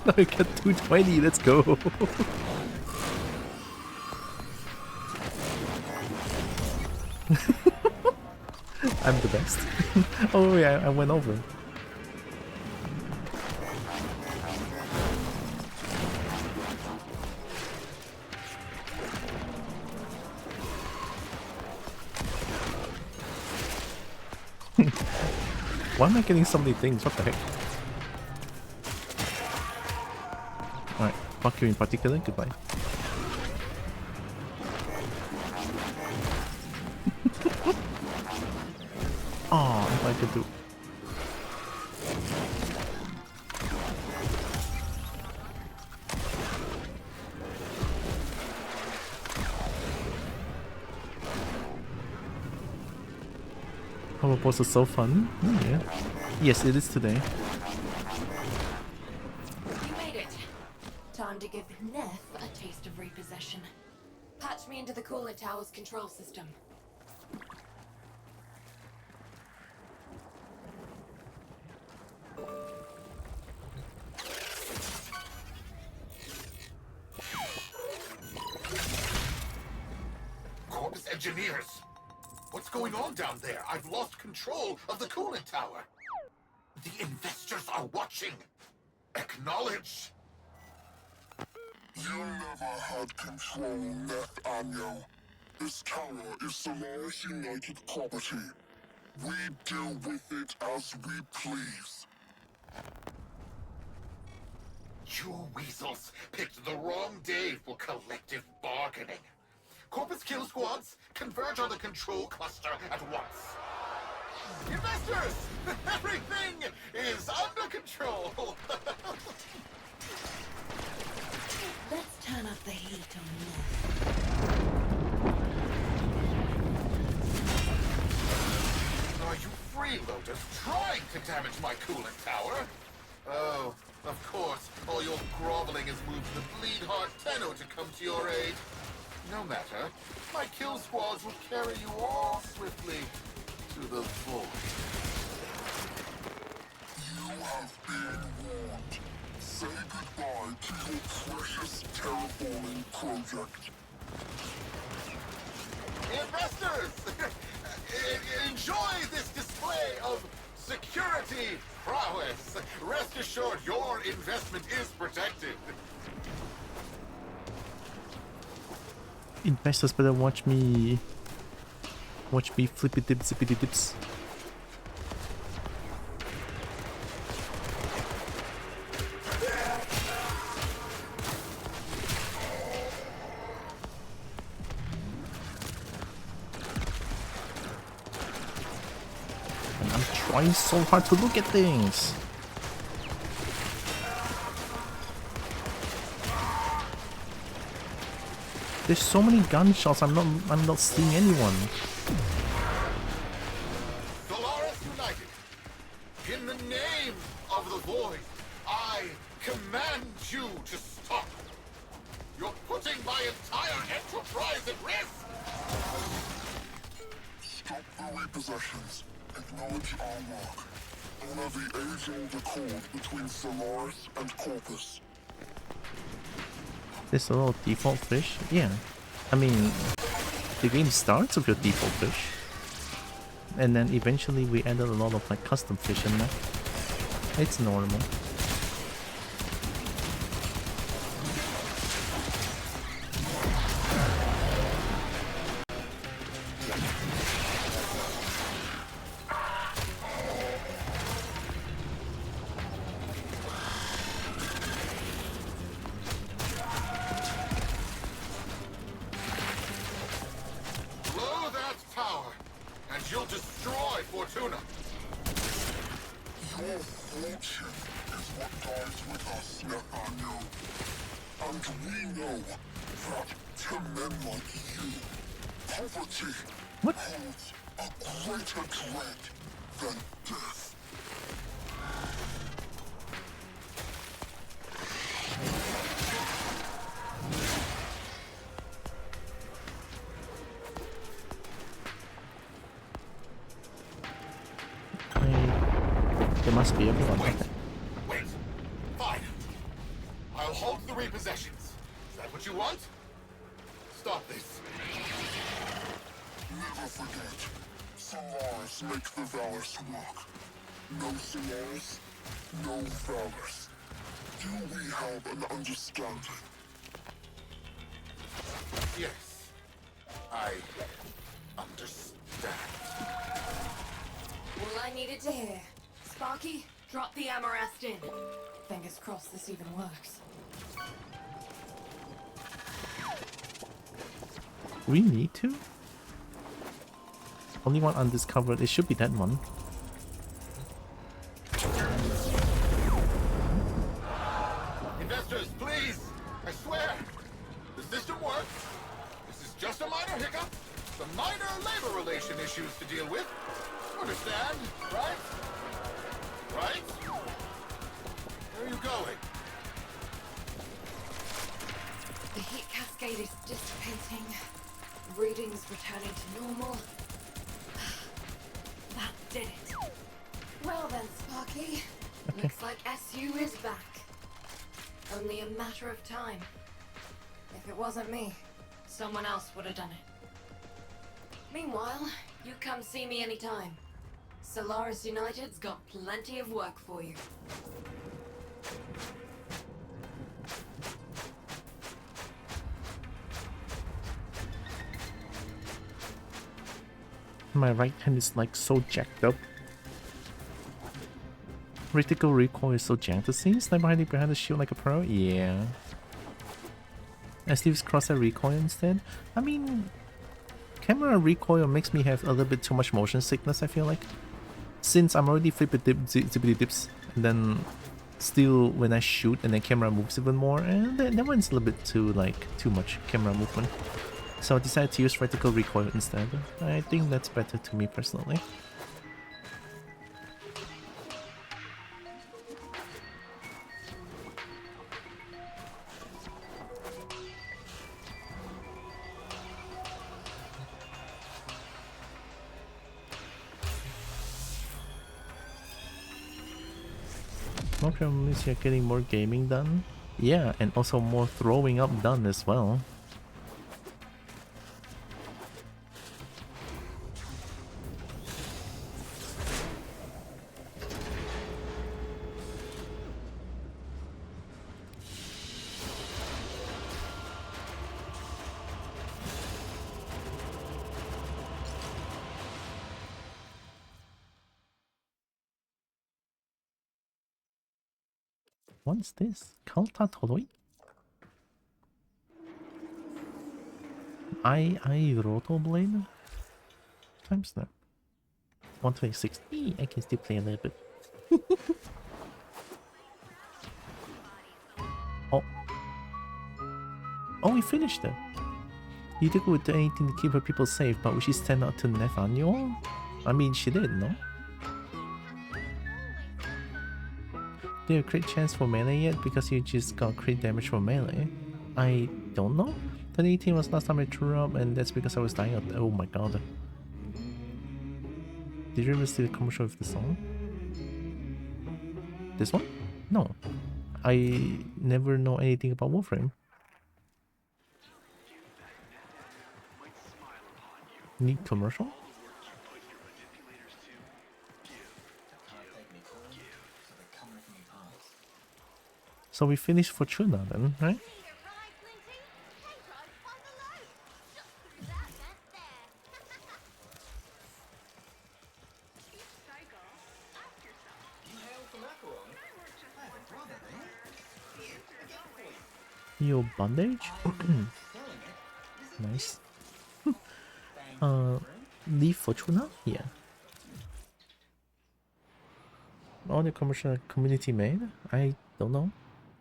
I got 220, let's go. I'm the best. Oh yeah, I went over. Why am I getting so many things? What the heck? Alright, fuck you in particular, goodbye. Oh, if I could do. Kobo boss is so fun. Yeah. Yes, it is today. You made it. Time to give Neff a taste of repossession. Patch me into the cooler tower's control system. Corpus engineers! What's going on down there? I've lost control of the coolant tower. The investors are watching. Acknowledge. You never had control, Neff Anyo. This tower is Solaris United property. We deal with it as we please. You weasels picked the wrong day for collective bargaining. Corpus kill squads, converge on the control cluster at once. Investors! Everything is under control! Let's turn up the heat on Neff. Are you freeloaders trying to damage my coolant tower? Oh, of course, all your groveling has moved the bleed-heart Tenno to come to your aid. No matter, my kill squads will carry you all swiftly to the void. You have been warned. Say goodbye to your precious terraforming project. Investors! Enjoy this display of security prowess. Rest assured your investment is protected. Investors better watch me flippy dip zippity dips. And I'm trying so hard to look at things. There's so many gunshots, I'm not seeing anyone. Solaris United, in the name of the Void, I command you to stop. You're putting my entire enterprise at risk. Stop the repossessions. Acknowledge our work. Honor the age-old accord between Solaris and Corpus. There's a little default fish. Yeah. I mean, the game starts with your default fish. And then eventually we added a lot of like custom fish in there. It's normal. Blow that tower, and you'll destroy Fortuna. Your fortune is what dies with us, Nathaniel. And we know that to men like you, poverty holds a greater dread than death. There must be everyone. Wait. Fine. I'll halt the repossessions. Is that what you want? Stop this. Never forget, Solaris make the Valors work. No Solaris, no Valors. Do we have an understanding? Yes. I understand. All I needed to hear. Sparky, drop the Amarest in. Fingers crossed this even works. We need to? Only one undiscovered. It should be that one. Investors, please! I swear! The system works. This is just a minor hiccup. Some minor labor relation issues to deal with. Understand, right? Right? Where are you going? The heat cascade is dissipating. Readings returning to normal. That did it. Well then, Sparky. Looks like SU is back. Only a matter of time. If it wasn't me, someone else would have done it. Meanwhile, you come see me anytime. Solaris United's got plenty of work for you. My right hand is like so jacked up. Critical recoil is so jacked. To see sniper hiding behind the shield like a pro? Yeah. I still use crosshair recoil instead. I mean, camera recoil makes me have a little bit too much motion sickness, I feel like. Since I'm already flippity dip, zippity dips, and then still when I shoot and then camera moves even more, and that one's a little bit too much camera movement. So I decided to use vertical recoil instead. I think that's better to me personally. No problem is you're getting more gaming done. Yeah, and also more throwing up done as well. What's this? Kalta Todoi? I Roto Blade? Time snap. 126. I can still play a little bit. Oh. Oh, we finished it. You did would do anything to keep her people safe, but would she stand up to Nathaniel? I mean, she did, no? Do you have a crit chance for melee yet? Because you just got crit damage for melee. I don't know. 2018 was last time I threw up, and that's because I was dying of. Oh my god. Did you ever see the commercial with the song? This one? No. I never know anything about Warframe. Neat commercial? So we finished Fortuna then, right? Your bandage? Nice. Leave Fortuna? Yeah. All the commercial community made? I don't know.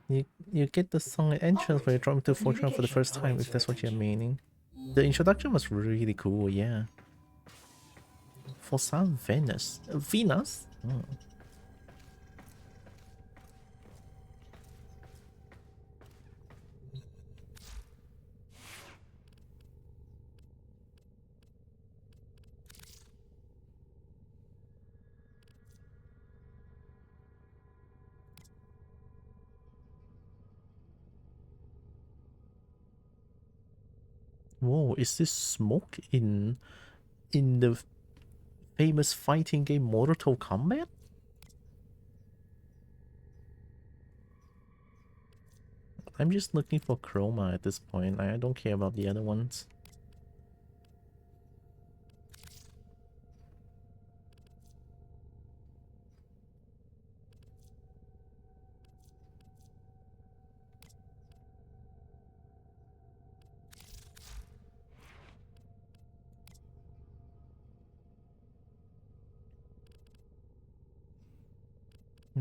You get the song at entrance when you drop into Fortuna for the first time, if that's what you're meaning. The introduction was really cool, yeah. For some Venus. Venus? Oh. Whoa, is this smoke in the famous fighting game Mortal Kombat? I'm just looking for chroma at this point. I don't care about the other ones.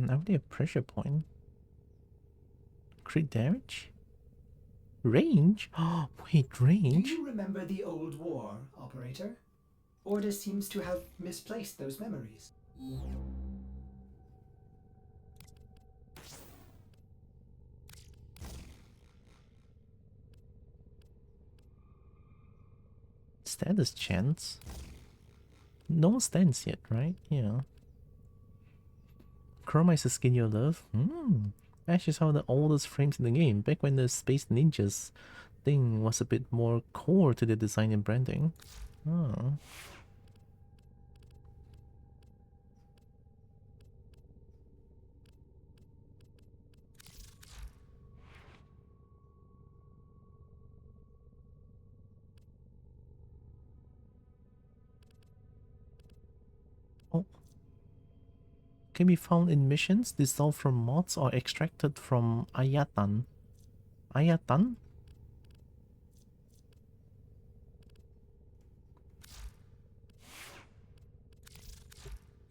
Only a pressure point. Crit damage? Range? Oh, wait, range? Do you remember the old war, Operator? Order seems to have misplaced those memories. Status chance? No stance yet, right? Yeah. Chroma is the skin you love? Ash is one of the oldest frames in the game, back when the Space Ninjas thing was a bit more core to the design and branding. Oh. Oh. Can be found in missions dissolved from mods or extracted from Ayatan. Ayatan?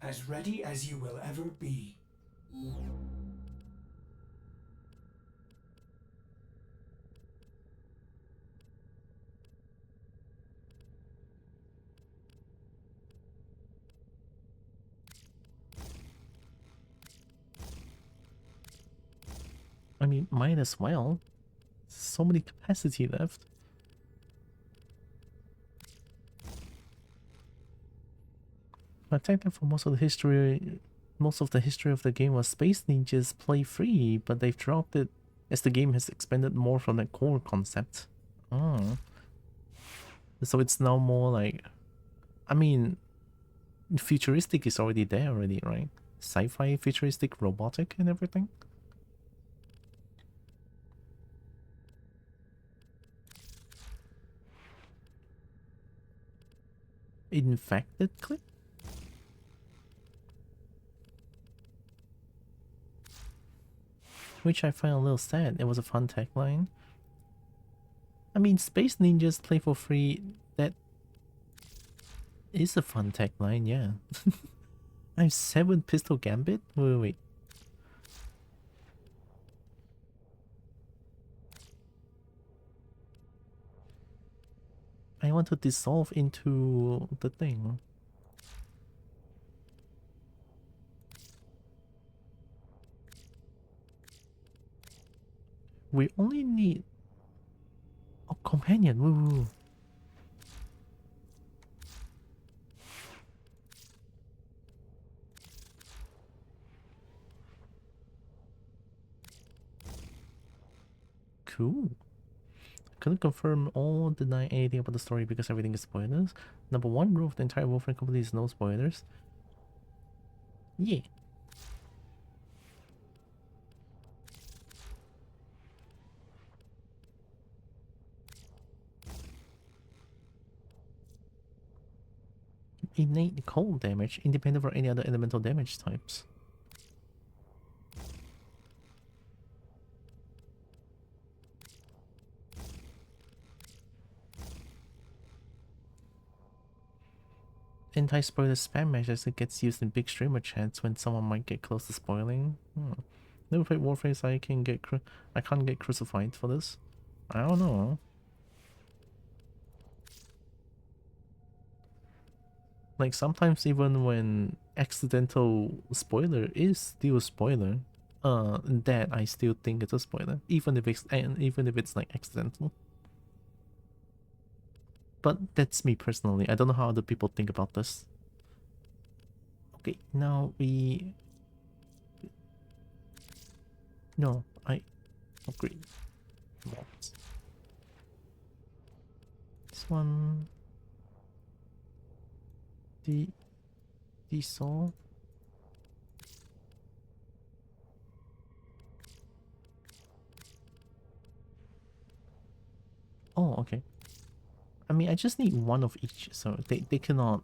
As ready as you will ever be. I mean, might as well. So many capacity left. But technically for most of the history of the game was Space Ninjas play free, but they've dropped it as the game has expanded more from the core concept. Oh. So it's now more like, I mean, futuristic is already there already, right? Sci-fi, futuristic, robotic and everything. Infected clip? Which I find a little sad. It was a fun tagline. I mean, Space Ninjas play for free. That is a fun tagline, yeah. I have 7 pistol gambit? Wait. I want to dissolve into the thing. We only need a companion. Woo. Cool. Couldn't confirm or deny anything about the story because everything is spoilers. Number 1 rule of the entire Wolfenstein company is no spoilers. Yeah. Innate cold damage, independent of any other elemental damage types. Anti-spoiler spam measures that gets used in big streamer chats when someone might get close to spoiling. Never played Warframe, so I can't get crucified for this. I don't know. Like sometimes even when accidental spoiler is still a spoiler, that I still think it's a spoiler, even if it's like accidental. But that's me personally. I don't know how other people think about this. Okay, now we... No, I agree. This one... Diesel. Oh, okay. I mean, I just need one of each, so they cannot...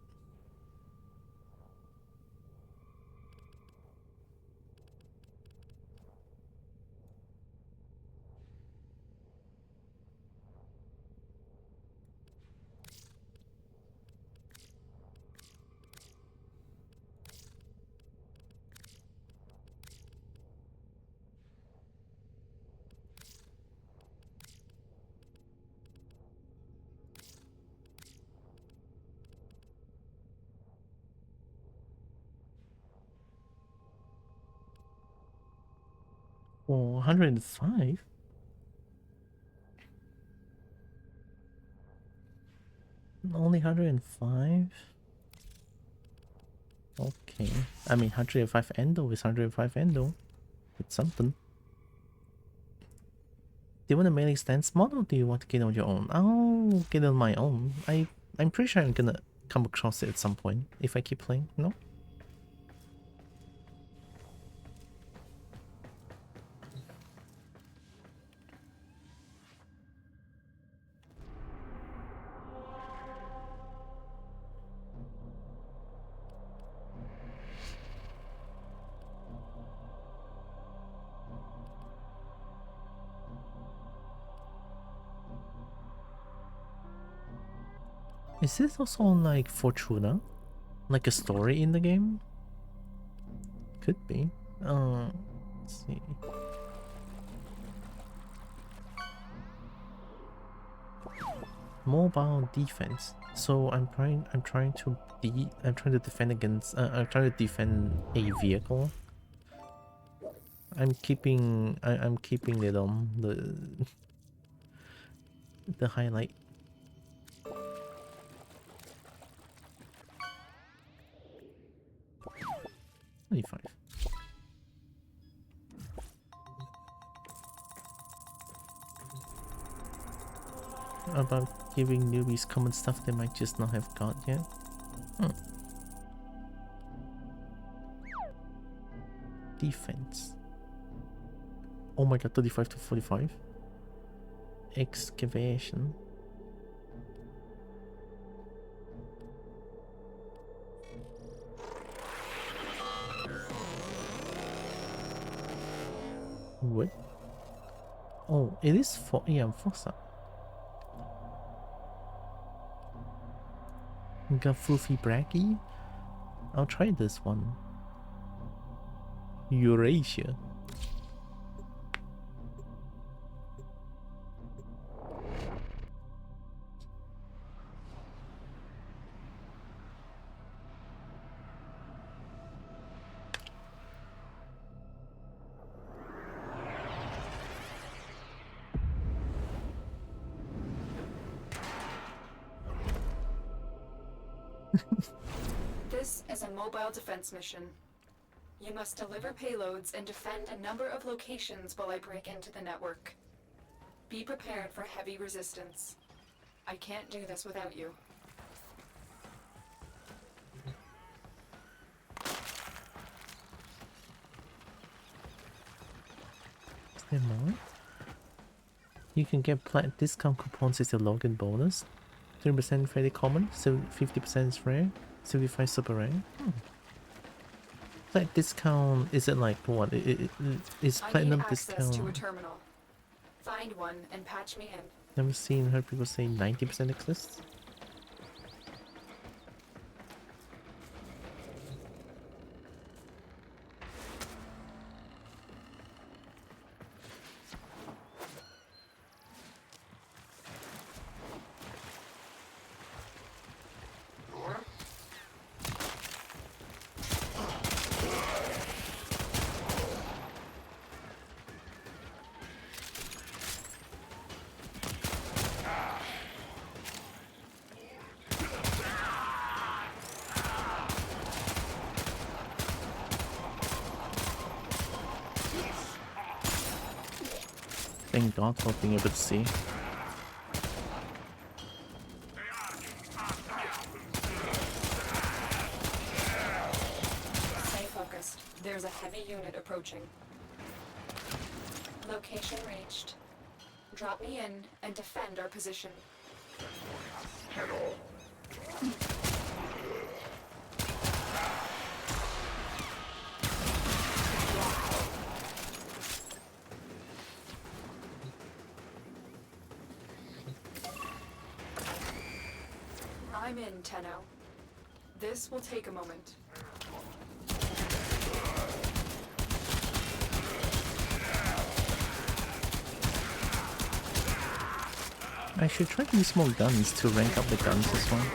Oh, 105? Only 105? Okay. I mean, 105 endo is 105 endo. It's something. Do you want a melee stance mod or do you want to get on your own? I'll get on my own. I'm pretty sure I'm gonna come across it at some point if I keep playing, no? Is this also on like Fortuna? Like a story in the game? Could be. Let's see. Mobile defense. So I'm trying to defend against I'm trying to defend a vehicle. I'm keeping it on the highlight. 25. About giving newbies common stuff they might just not have got yet. Defense. Oh my god, 35 to 45. Excavation. What? Oh, it is for Forza. Got Floofy Braggy? I'll try this one. Eurasia. This is a mobile defense mission. You must deliver payloads and defend a number of locations while I break into the network. Be prepared for heavy resistance. I can't do this without you. Is there more? You can get discount coupons as a login bonus. 30% fairly common, so 50% is rare, 75 super rare. Plat discount, is it like what? Is platinum I need access discount? to a terminal. Find one and patch me in. Never seen heard people say 90% exists. Thank God for being able to see. Stay focused. There's a heavy unit approaching. Location reached. Drop me in and defend our position. I'm in, Tenno. This will take a moment. I should try to use more guns to rank up the guns as well.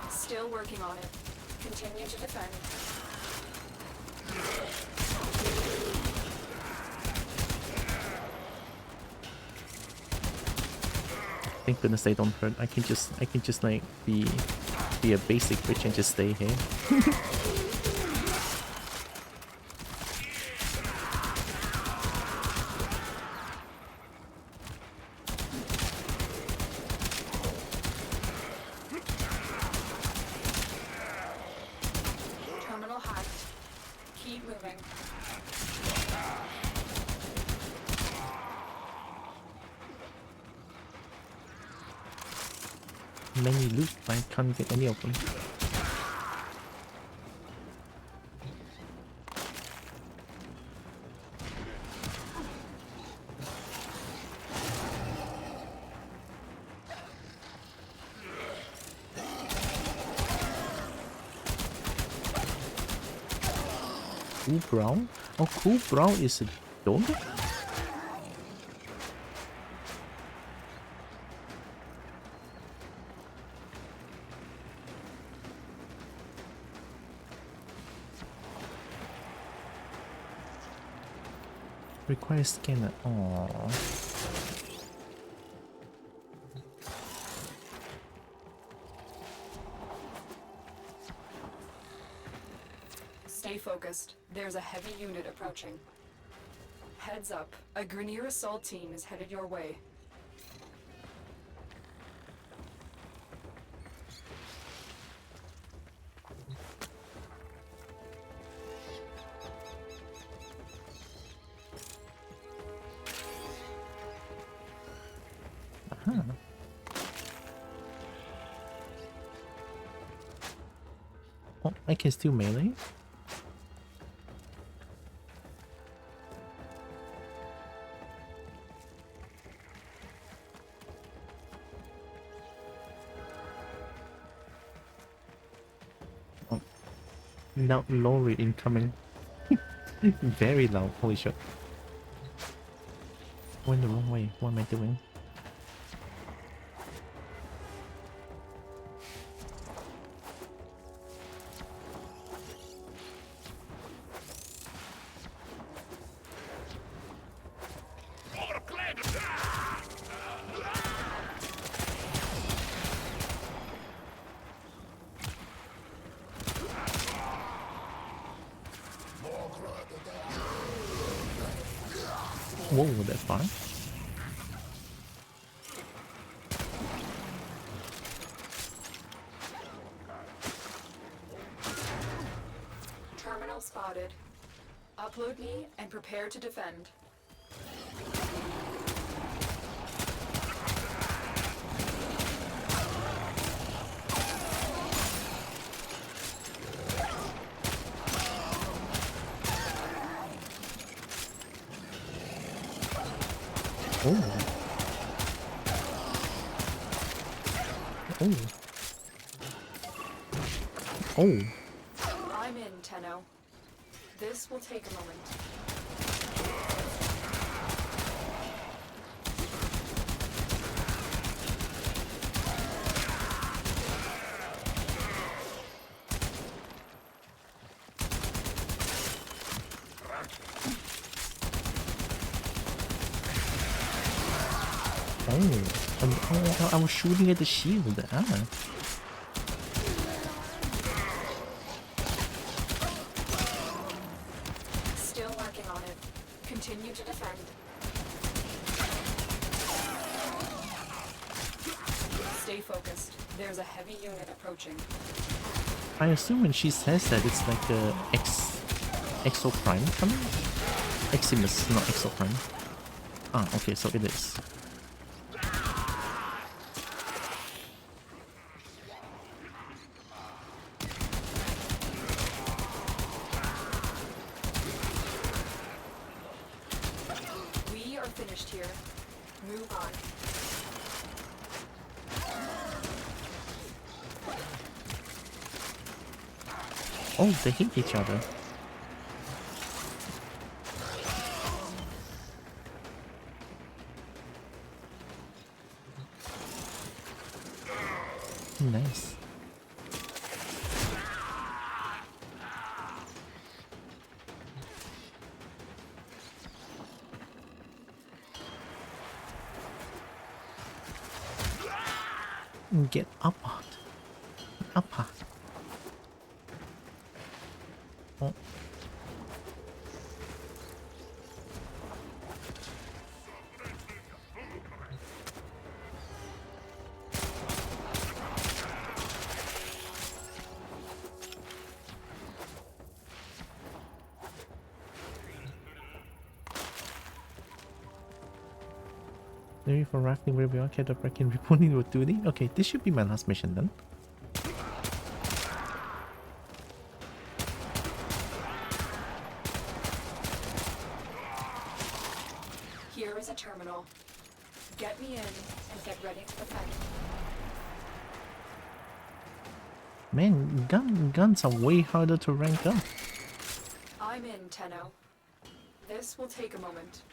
Still working on it. Continue to defend. Thank goodness they don't hurt. I can just like be a basic bitch and just stay here. Terminal hacked. Keep moving. Many loot, but I can't get any of them. Cool Brown? Oh, Cool Brown is a dog? Requires scanner. Aww. Stay focused. There's a heavy unit approaching. Heads up. A Grineer assault team is headed your way. Aha. Oh, I can still melee? Oh. Now low rate incoming. Very loud, holy shit. Went the wrong way, what am I doing? whoa, that far. Terminal spotted. Upload me and prepare to defend. Oh. Oh. Oh. I'm in, Tenno. This will take a moment. Oh, I was shooting at the shield. Ah. Still working on it. Continue to defend. Stay focused. There's a heavy unit approaching. I assume when she says that it's like a Exo Prime coming? Eximus, not Exo Prime. Ah, okay, so it is. We are finished here. Move on. Oh, they hate each other. Nice. Get up hot. Up hot. Oh. Maybe for rafting where we are, catch up wrecking reporting with duty. Okay, this should be my last mission then. Here is a terminal. Get me in and get ready to defend. Man, guns are way harder to rank up. I'm in, Tenno. This will take a moment.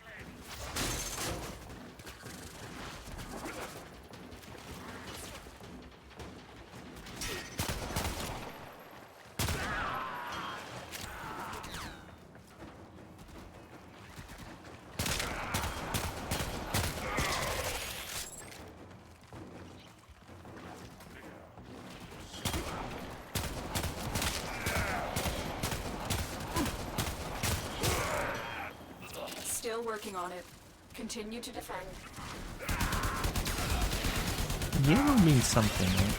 Still working on it. Continue to defend. Yellow means something, right?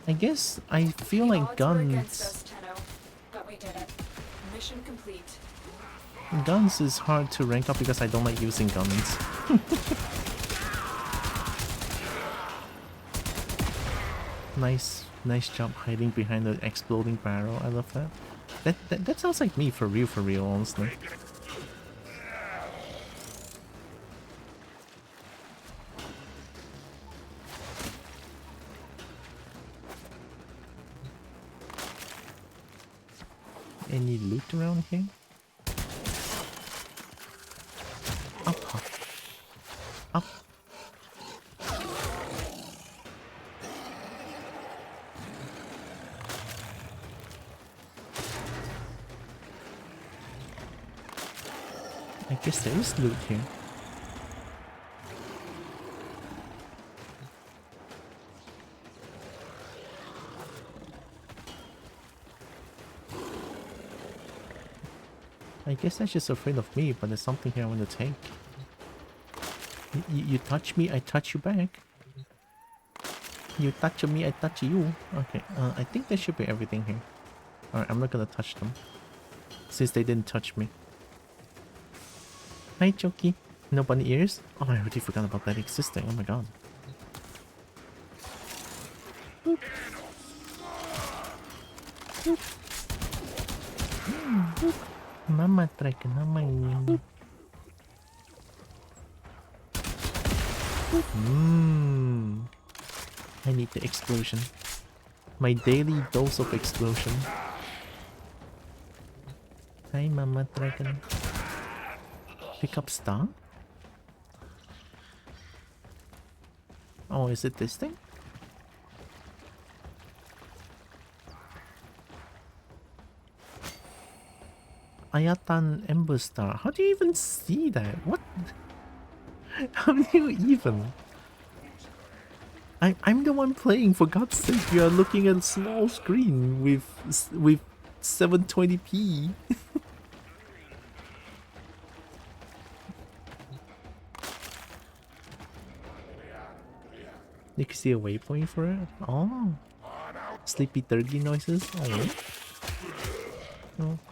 I guess I feel The like odds were against guns. us, Tenno, but we did it. Mission complete. Guns is hard to rank up because I don't like using guns. Nice job hiding behind the exploding barrel. I love that. That sounds like me for real, honestly. Any loot around here? Up. Up. I guess there is loot here. I guess that's just afraid of me, but there's something here I want to take. You touch me, I touch you back. You touch me, I touch you. Okay, I think that should be everything here. Alright, I'm not gonna touch them, since they didn't touch me. Hi, Choki. No bunny ears? Oh, I already forgot about that existing. Oh my god. Boop. Boop. Boop. Mama track, mama. I need the explosion. My daily dose of explosion. Hi, Mama Dragon. Pick up star? Oh, is it this thing? Ayatan Ember Star. How do you even see that? What? How do you even? I'm the one playing, for God's sake. You are looking at a small screen with 720p. You can see a waypoint for it? Oh. Sleepy turkey noises?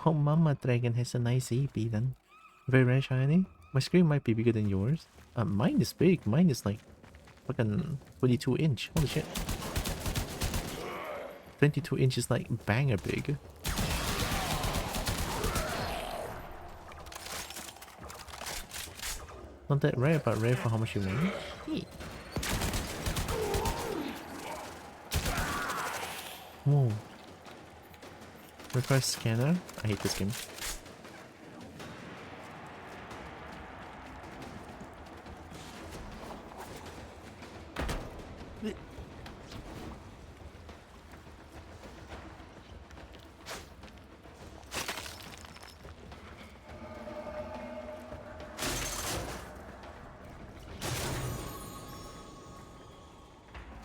Oh, Mama Dragon has a nice AP then. Very, very shiny. My screen might be bigger than yours. Mine is big. Mine is like fucking 22 inch. Holy shit. 22 inches like banger big. Not that rare, but rare for how much you want. Hey. Whoa. Reverse scanner. I hate this game.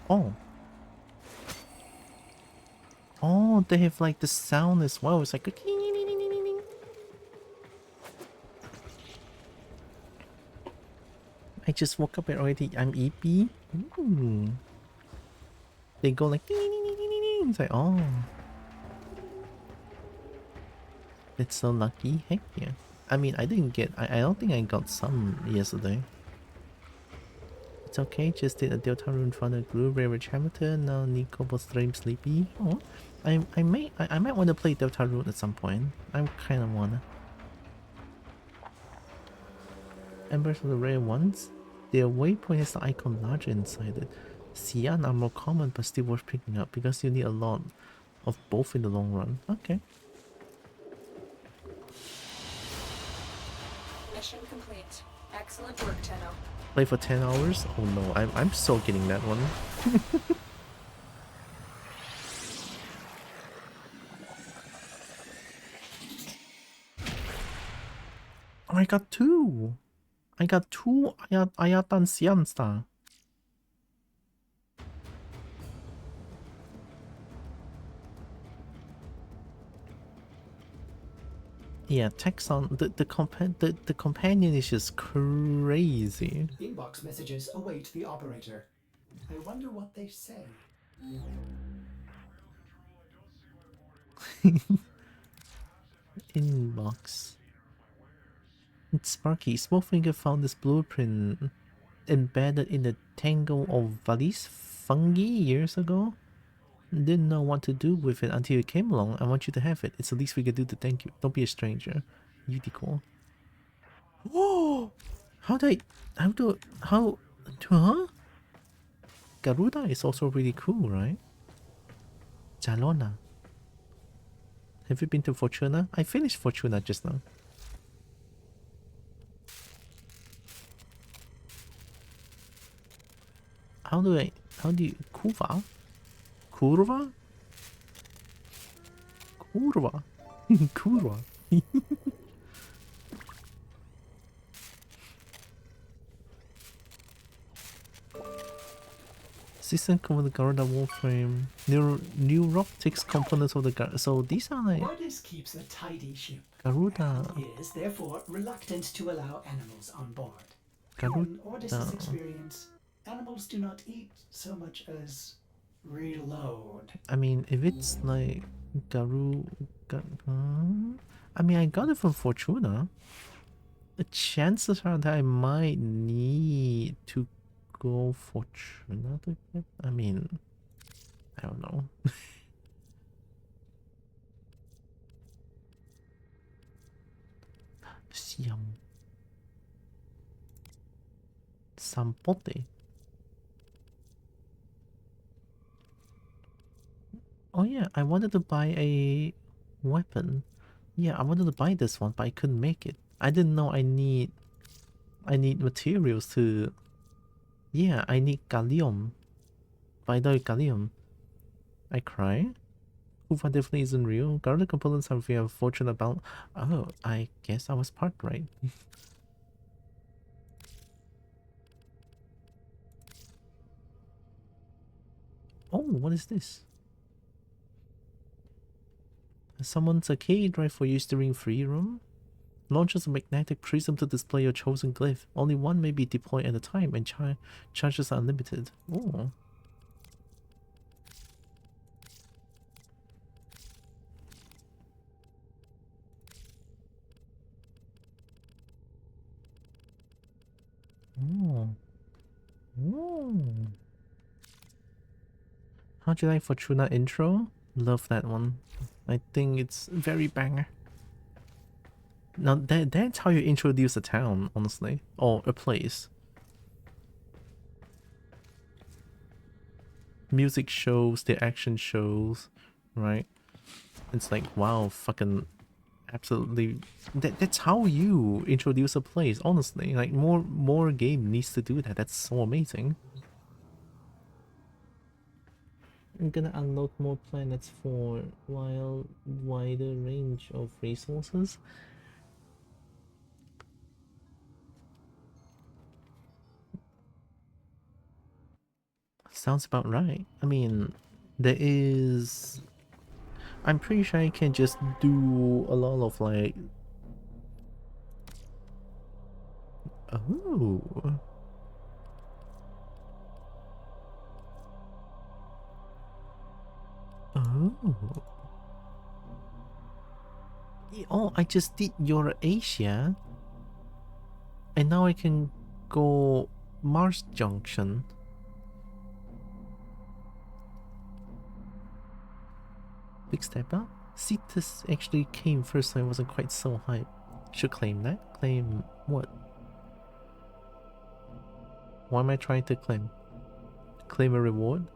Oh. Oh, they have like the sound as well. It's like a I just woke up and already I'm EP. Ooh. They go like it's like, oh. It's so lucky. Heck yeah. I mean, I didn't get I don't think I got some yesterday. It's okay, just did a Deltarune Thunder Glue, Ravage Hamilton, now need Kobo Stream Sleepy. Oh, I might want to play Deltarune at some point. I kind of wanna. Embers of the rare ones. Their waypoint has the icon larger inside it. Cyan are more common but still worth picking up because you need a lot of both in the long run. Okay. Mission complete. Excellent work, Tenno. Play for 10 hours? Oh no, I'm so getting that one. Oh, I got two! I got two Ayatan Cyan Star. Yeah, Texon, the companion is just crazy. Inbox messages await the operator. I wonder what they say. Inbox. It's Sparky. Smallfinger found this blueprint embedded in the tangle of Valise fungi years ago. Didn't know what to do with it until you came along. I want you to have it. It's the least we can do to thank you. Don't be a stranger. Unicorn. Whoa! Huh? Garuda is also really cool, right? Jalona. Have you been to Fortuna? I finished Fortuna just now. How do you... Kuva? Kurva? Kurva? Kurva? System component Garuda Warframe. Neuroptics components of the so these are like Ordis keeps a tidy ship. Garuda. And is therefore reluctant to allow animals on board. Garuda. In Ordis' experience, animals do not eat so much as reload. I mean, if it's like I mean, I got it from Fortuna. The chances are that I might need to go Fortuna to get. I mean, I don't know. Siam. Sampote. Oh yeah, I wanted to buy a weapon. Yeah, I wanted to buy this one, but I couldn't make it. I didn't know I need materials to. Yeah, I need gallium. Vital gallium. I cry. Kufa definitely isn't real. Garlic components have a fortune about. Oh, I guess I was part right. Oh, what is this? Summons a key drive for use during free room. Launches a magnetic prism to display your chosen glyph. Only one may be deployed at a time, and charges are unlimited. Oh. Oh. Oh. How'd you like Fortuna intro? Love that one. I think it's very banger. Now that's how you introduce a town, honestly. Or a place. Music shows, the action shows, right? It's like, wow, fucking absolutely that's how you introduce a place, honestly. Like more game needs to do that. That's so amazing. I'm gonna unlock more planets for while wider range of resources. Sounds about right. I mean, there is. I'm pretty sure I can just do a lot of like. Oh. Oh. Oh, I just did Eurasia. And now I can go Mars Junction. Big step up. Cetus actually came first, so I wasn't quite so hyped. Should claim that. Claim what? Why am I trying to claim? Claim a reward?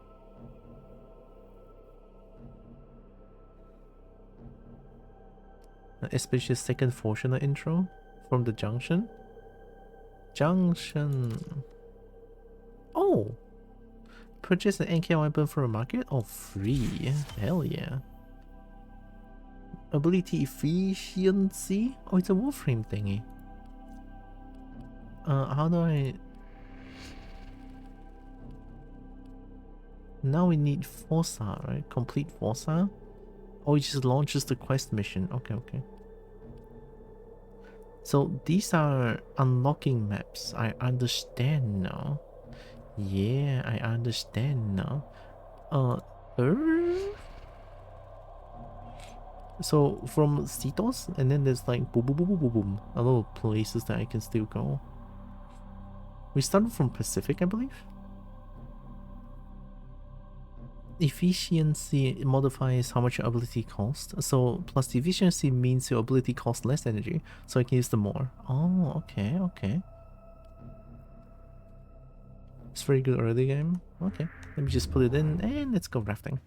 Especially second Fortuna intro from the junction. Junction. Oh! Purchase an NK weapon from a market? Oh, free. Hell yeah. Ability efficiency? Oh, it's a Warframe thingy. How do I... Now we need Forza, right? Complete Forza? Oh, it just launches the quest mission. Okay, okay. So these are unlocking maps. I understand now. Yeah, I understand now. So from Citos, and then there's like boom, boom, boom, boom, boom, boom. A lot of places that I can still go. We started from Pacific, I believe. Efficiency modifies how much your ability costs. So plus efficiency means your ability costs less energy, so I can use them more. Oh, okay, okay. It's very good early game. Okay, let me just put it in and let's go rafting.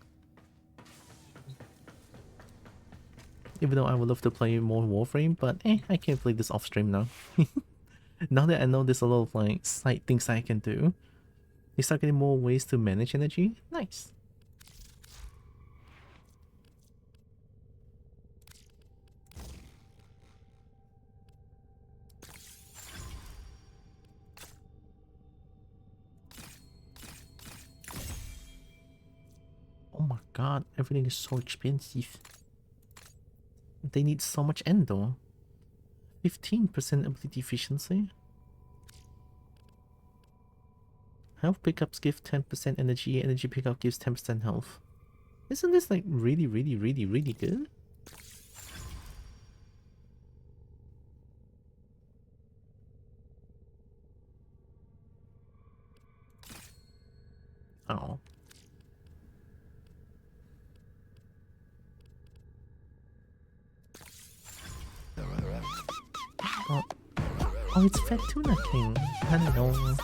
Even though I would love to play more Warframe, but I can't play this off stream now. Now that I know there's a lot of like side things I can do, you start getting more ways to manage energy. Nice. god, everything is so expensive. They need so much endo. 15% ability efficiency. Health pickups give 10% energy. Energy pickup gives 10% health. Isn't this like really, really, really, really good? Oh. Oh, oh, it's Fat Tuna King. I don't know.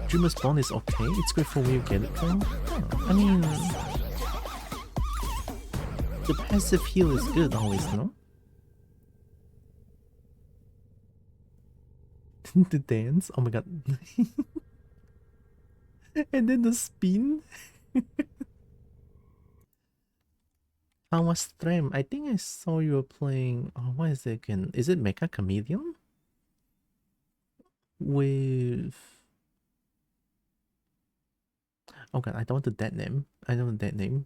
Dreamer's Bond is okay. It's great for where you get it from. Oh, I mean, the passive heal is good always, no? The dance? Oh my god. And then the spin? How was stream? I think I saw you were playing. Oh, what is it again? Is it Mecha Chameleon? With. Oh god, I don't want the dead name. I don't want that name.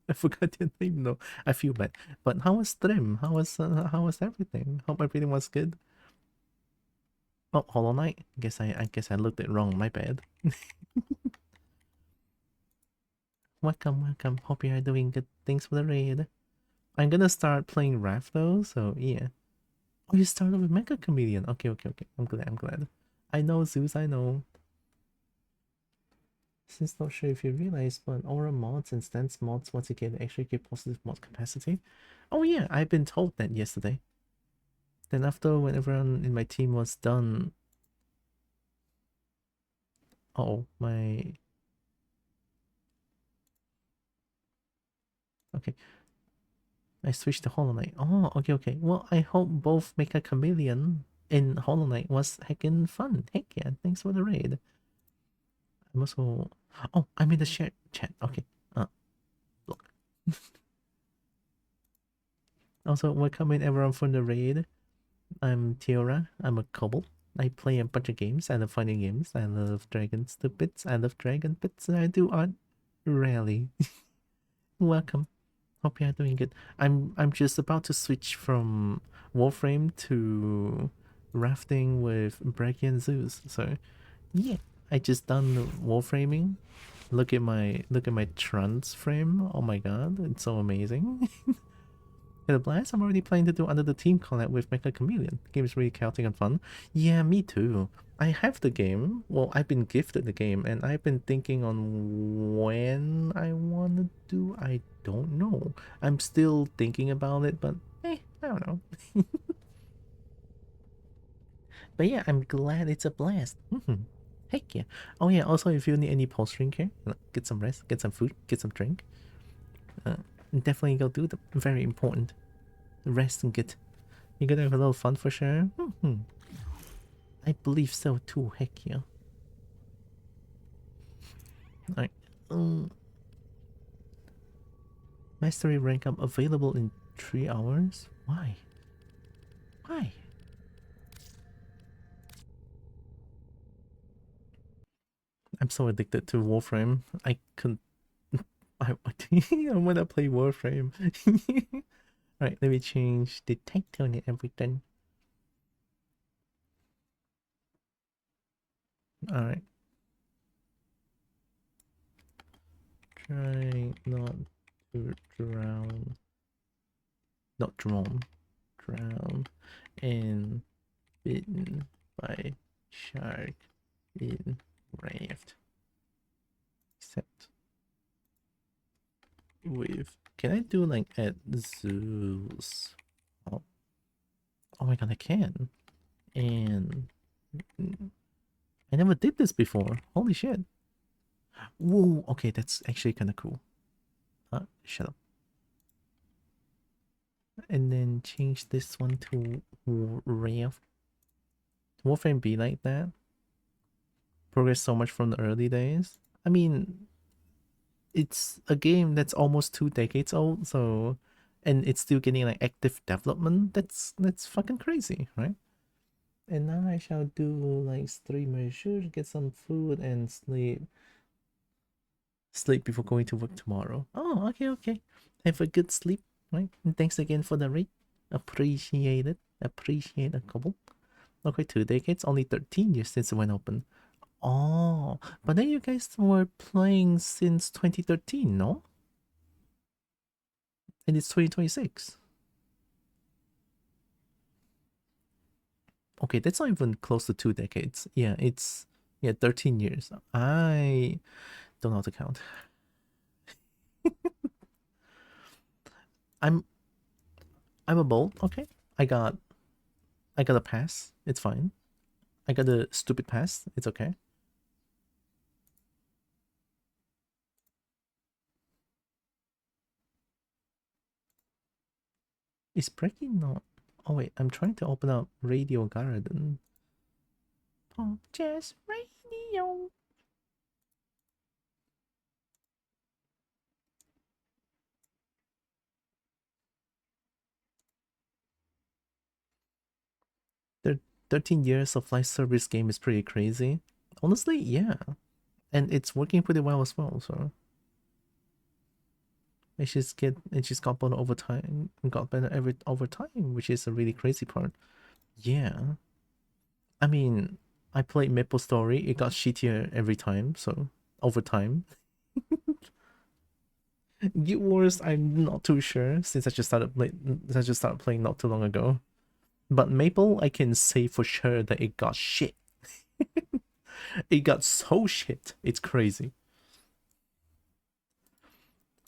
I forgot your name. No, I feel bad. But how was stream? How was everything? Hope everything was good. Oh, Hollow Knight. I guess I looked it wrong. My bad. Welcome, welcome. Hope you are doing good. Thanks for the raid. I'm gonna start playing Raph though, so yeah. Oh, you started with Mecha Chameleon. Okay, okay, okay. I'm glad. I know Zeus, I know. Since not sure if you realize, but aura mods and stance mods once again actually give positive mod capacity. Oh yeah, I've been told that yesterday. Then after when everyone in my team was done. Oh, my. Okay. I switched to Hollow Knight. Oh, okay, okay. Well, I hope both Mecha Chameleon and Hollow Knight was heckin' fun. Heck yeah, thanks for the raid. I'm also... Oh, I'm in the shared chat. Okay. Look. Also, welcome in everyone from the raid. I'm Tiora. I'm a Kobo. I play a bunch of games. I love fighting games. I love Dragon Stupids. I love Dragon Bits. And I do art rarely. Welcome. Hope you are doing good. I'm just about to switch from Warframe to rafting with Bragi and Zeus. So yeah, I just done Warframing. Look at my trans frame. Oh my god, it's so amazing. At a blast, I'm already planning to do another team collab with Mecha Chameleon. The game is really chaotic and fun. Yeah, me too. I have the game. Well, I've been gifted the game, and I've been thinking on when I want to do. I don't know. I'm still thinking about it, but I don't know. But yeah, I'm glad it's a blast. Heck yeah. Oh yeah, also if you need any post-stream care, get some rest, get some food, get some drink. Definitely go do them. Very important. Rest and get. You're gonna have a little fun for sure. I believe so too. Heck yeah. Alright. Mastery rank up available in 3 hours. Why? Why? I'm so addicted to Warframe. I couldn't. I wanna play Warframe. Alright, let me change the title and everything. Alright. Try not to drown. Not drown. Drown and bitten by shark in raft. Except with. Can I do like at Zeus? Oh my god, I can. And I never did this before. Holy shit. Whoa, okay, that's actually kind of cool. Shut up. And then change this one to Raft. Warframe be like that? Progress so much from the early days. I mean, it's a game that's almost 2 decades old, so and it's still getting like active development. That's fucking crazy, right? And now I shall do like stream measures, get some food and sleep. Sleep before going to work tomorrow. Oh, okay, okay. Have a good sleep, right? And thanks again for the rate. Appreciate it. Appreciate a couple. Okay, 2 decades, only 13 years since it went open. Oh, but then you guys were playing since 2013, no? And it's 2026. Okay, that's not even close to 2 decades. Yeah, it's 13 years. I don't know how to count. I'm a bolt. Okay, I got a pass. It's fine. I got a stupid pass. It's okay. Is breaking not? Oh wait, I'm trying to open up Radio Garden. Oh, just radio. The 13 years of live service game is pretty crazy. Honestly, yeah. And it's working pretty well as well, so she's got better over time, got better over time, which is a really crazy part. Yeah. I mean, I played Maple Story, it got shittier every time, so over time. Guild Wars, I'm not too sure since I just started playing not too long ago. But Maple, I can say for sure that it got shit. It got so shit. It's crazy.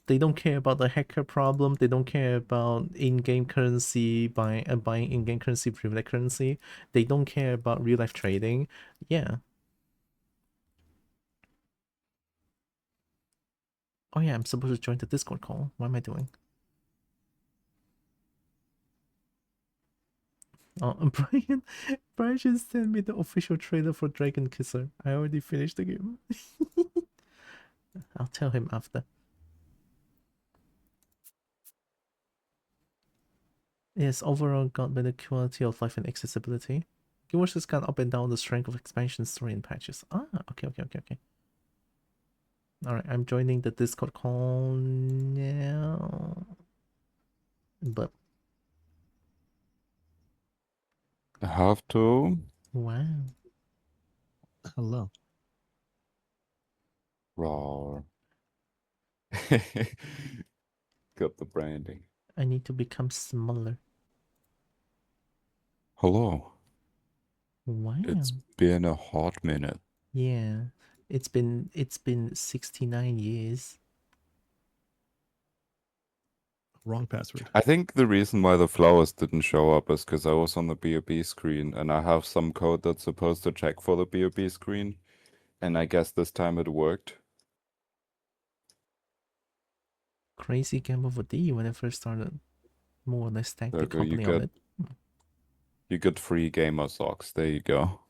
They don't care about the hacker problem. They don't care about in-game currency, buying in-game currency, privilege currency. They don't care about real-life trading. Yeah. Oh yeah, I'm supposed to join the Discord call. What am I doing? Oh, Brian just sent me the official trailer for Dragon Kisser. I already finished the game. I'll tell him after. Yes, overall got better quality of life and accessibility. Guild Wars has gone up and down the strength of expansion story and patches. Ah, okay. Alright, I'm joining the Discord call now. But I have to. wow. Hello. Raw. Got the branding. I need to become smaller. Hello. Wow. It's been a hot minute. Yeah. It's been 69 years. Wrong password. I think the reason why the flowers didn't show up is because I was on the BOB screen and I have some code that's supposed to check for the BOB screen. And I guess this time it worked. Crazy game of a D when I first started. More or less stacked the Logo, company on it. You get free gamer socks. There you go.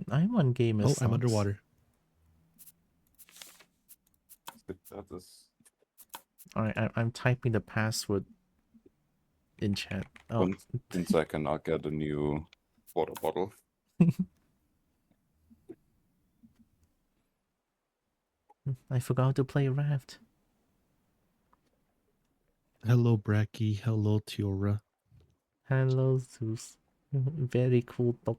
I'm on gamer Oh, socks. I'm underwater. Alright, I'm typing the password in chat. Oh. One second, I'll get a new water bottle. I forgot to play Raft. Hello, Bracky. Hello, Tiora. Hello, Zeus. Very cool dog.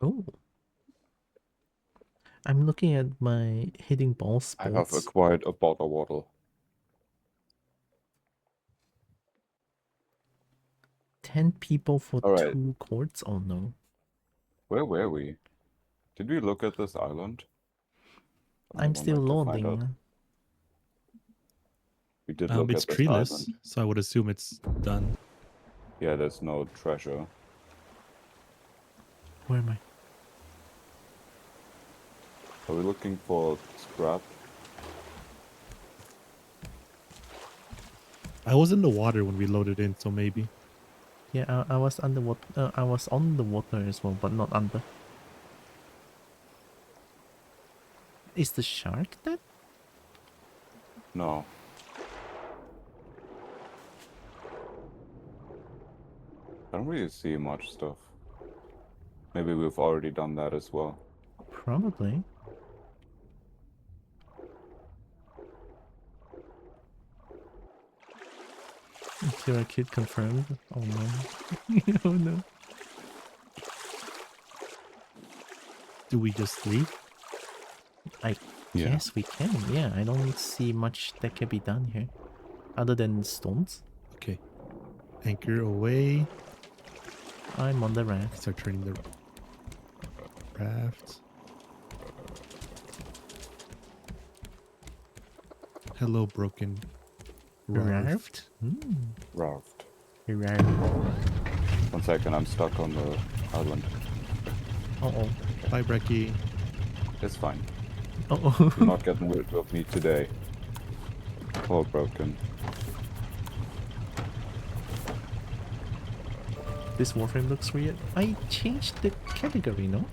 Oh. I'm looking at my hitting ball sports. I have acquired a bottle water. 10 people for Alright. 2 courts? Oh no. Where were we? Did we look at this island? I'm still loading. We did look It's at this treeless, island. so I would assume it's done. Yeah, there's no treasure. Where am I? Are we looking for scrap? I was in the water when we loaded in, so maybe. Yeah, I was underwater. I was on the water as well, but not under. Is the shark dead? No. I don't really see much stuff. Maybe we've already done that as well. Probably. Kira Kid confirmed. Oh no. Oh no. Do we just leave? I guess we can. Yeah, I don't see much that can be done here. Other than stones. Okay. Anchor away. I'm on the raft. Start turning the raft. Hello, broken Raft? Raft. Raft. 1 second, I'm stuck on the island. Uh-oh. Bye, Brecky. It's fine. Uh-oh. You're not getting rid of me today. All broken. This warframe looks weird. I changed the category, no?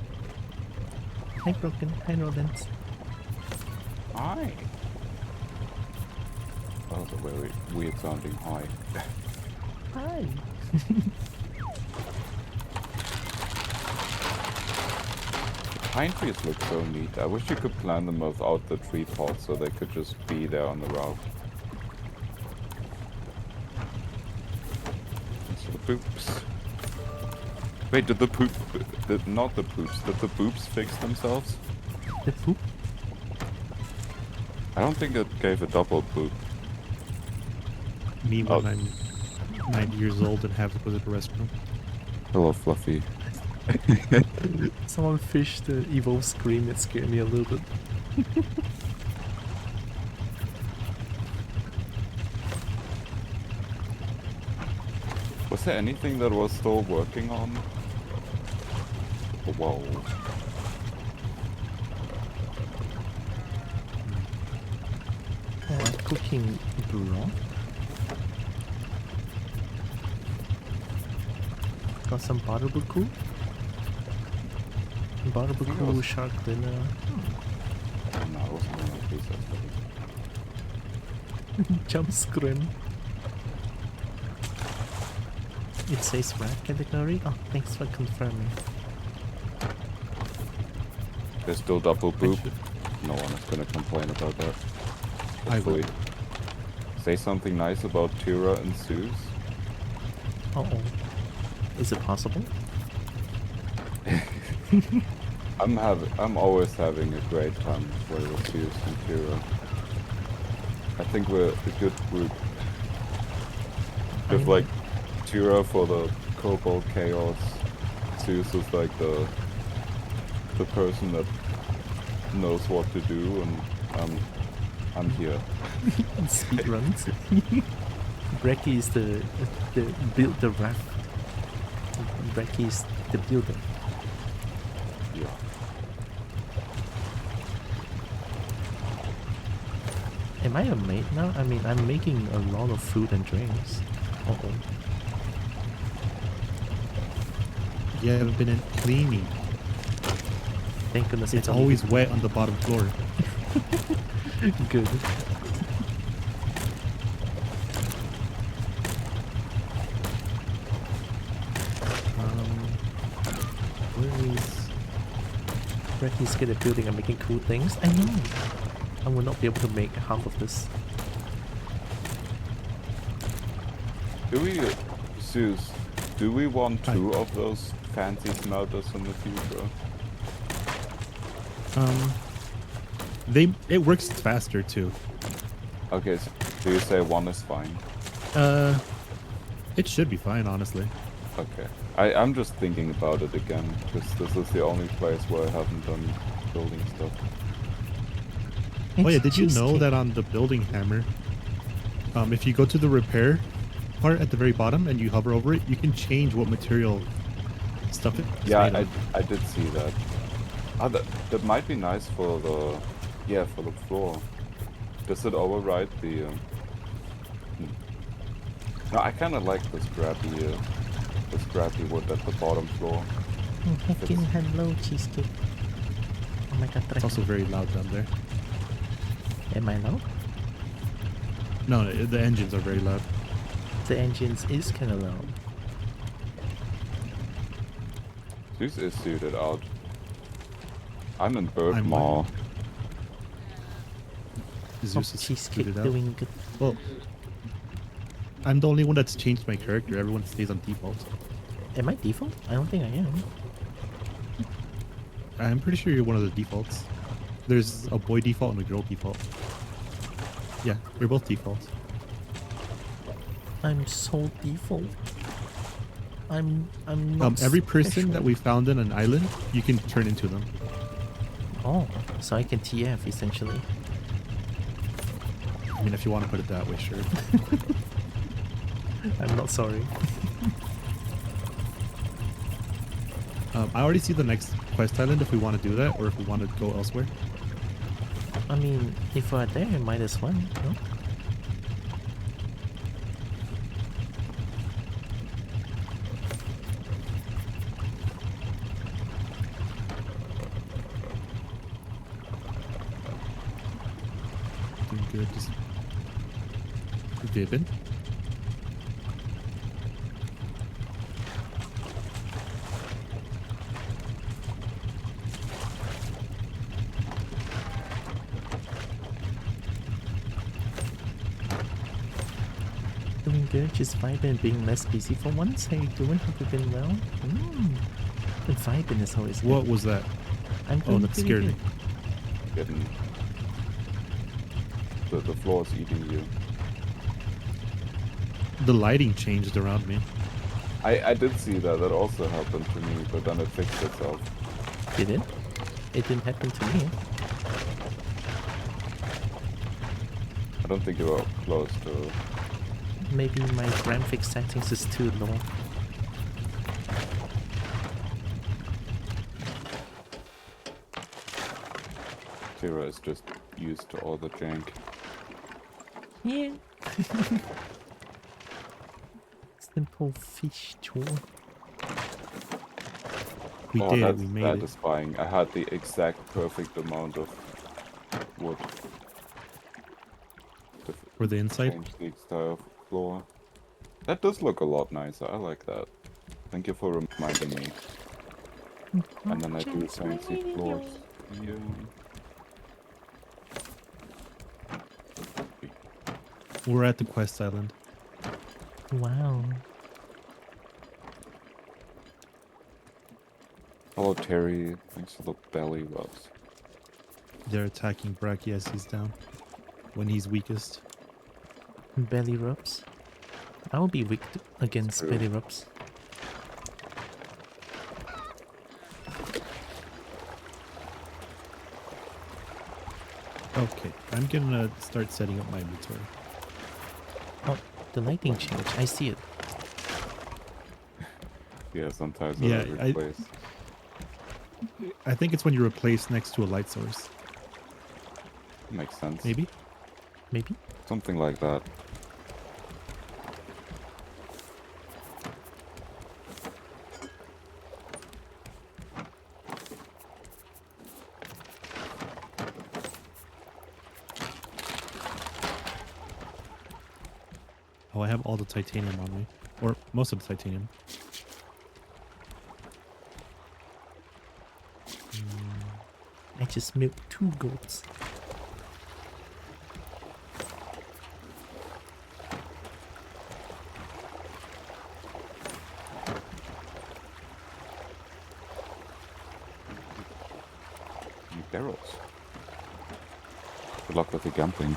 Hi, broken. Hi, rodents. Hi. That was a very weird sounding hi. Hi. Pine trees look so neat. I wish you could plant them without the tree pot so they could just be there on the route. So the poops. Wait, did the poop... not the poops. Did the poops fix themselves? The poop? I don't think it gave a double poop. Me when I'm 90 years old and have to go to the restroom. Hello, Fluffy. Someone fished the evil scream. It scared me a little bit. Was there anything that was still working on? Oh, whoa. Cooking broth. Got some barbecue. Barbecue shark dinner. Oh, no, it wasn't one of these. Jump scream. It says rat category. Oh, thanks for confirming. There's still double poop. No one is gonna complain about that. Hopefully. Say something nice about Tira and Zeus. Uh-oh. Is it possible? I'm always having a great time with Zeus and Tira. I think we're a good group. With like Tira for the Kobo chaos, Zeus is like the person that knows what to do, and I'm here. Speed runs. Brecky is the build the raft. Brecky is the builder. Yeah. Am I a maid now? I mean, I'm making a lot of food and drinks. Uh-oh. You haven't been in cleaning. Thank goodness. It's always wet on the bottom floor. Good. Where is... Brecky's good at building and making cool things. I know. I will not be able to make half of this. Do we, Zeus, do we want 2 of those fancy smelters in the future? It works faster too. Okay, so do you say 1 is fine? It should be fine, honestly. Okay. I'm just thinking about it again, because this is the only place where I haven't done building stuff. Oh yeah, did you know that on the building hammer, if you go to the repair part at the very bottom and you hover over it, you can change what material stuff it is made of. I did see that. Ah, that might be nice for the, for the floor. Does it override the, No, I kind of like the scrappy wood at the bottom floor. Oh, hecckin, hello, cheesecake. Oh my god, It's also very loud down there. am I loud? No, the engines are very loud. The engines is kind of loud. Zeus is suited out. I'm in I'm Bergmar. Zeus is Cheesecake suited out. doing good. Well, I'm the only one that's changed my character. Everyone stays on default. Am I default? I don't think I am. I'm pretty sure you're one of the defaults. There's a boy default and a girl default. Yeah, we're both default. I'm so default. I'm not Every person special. that we found in an island, you can turn into them. Oh, so I can TF essentially. I mean, if you want to put it that way, sure. I'm not sorry. I already see the next quest island if we want to do that, or if we want to go elsewhere. I mean, if we're there, might as well, no? Doing good. Just Vivid. Doing good, just vibing and being less busy for once. How you doing? Have you been well? And vibing is always good. What was that? I'm Oh, doing that pretty scared good. me. Getting the floor is eating you. The lighting changed around me. I did see that. That also happened to me, but then it fixed itself. Did it? It didn't happen to me. I don't think you were close to. Maybe my graphics settings is too low. Tira is just used to all the jank. Yeah. Simple fish tour. We Oh, did. that's We made it. satisfying. I had the exact perfect amount of wood. To For the inside. change the entire floor. That does look a lot nicer. I like that. Thank you for reminding me. And then I do fancy floors. Yeah. We're at the quest island. Wow. Hello, Terry. Thanks for the belly rubs. They're attacking Bracky as he's down. When he's weakest. Belly rubs. I'll be weak against True. belly rubs. Okay, I'm gonna start setting up my inventory. Oh, the lighting changed. I see it. Yeah, sometimes Yeah, I replace. I think it's when you replace next to a light source. Makes sense. Maybe? Maybe? Something like that. Oh, I have all the titanium on me. Or most of the titanium. I just milked 2 goats. New barrels. Good luck with the gambling.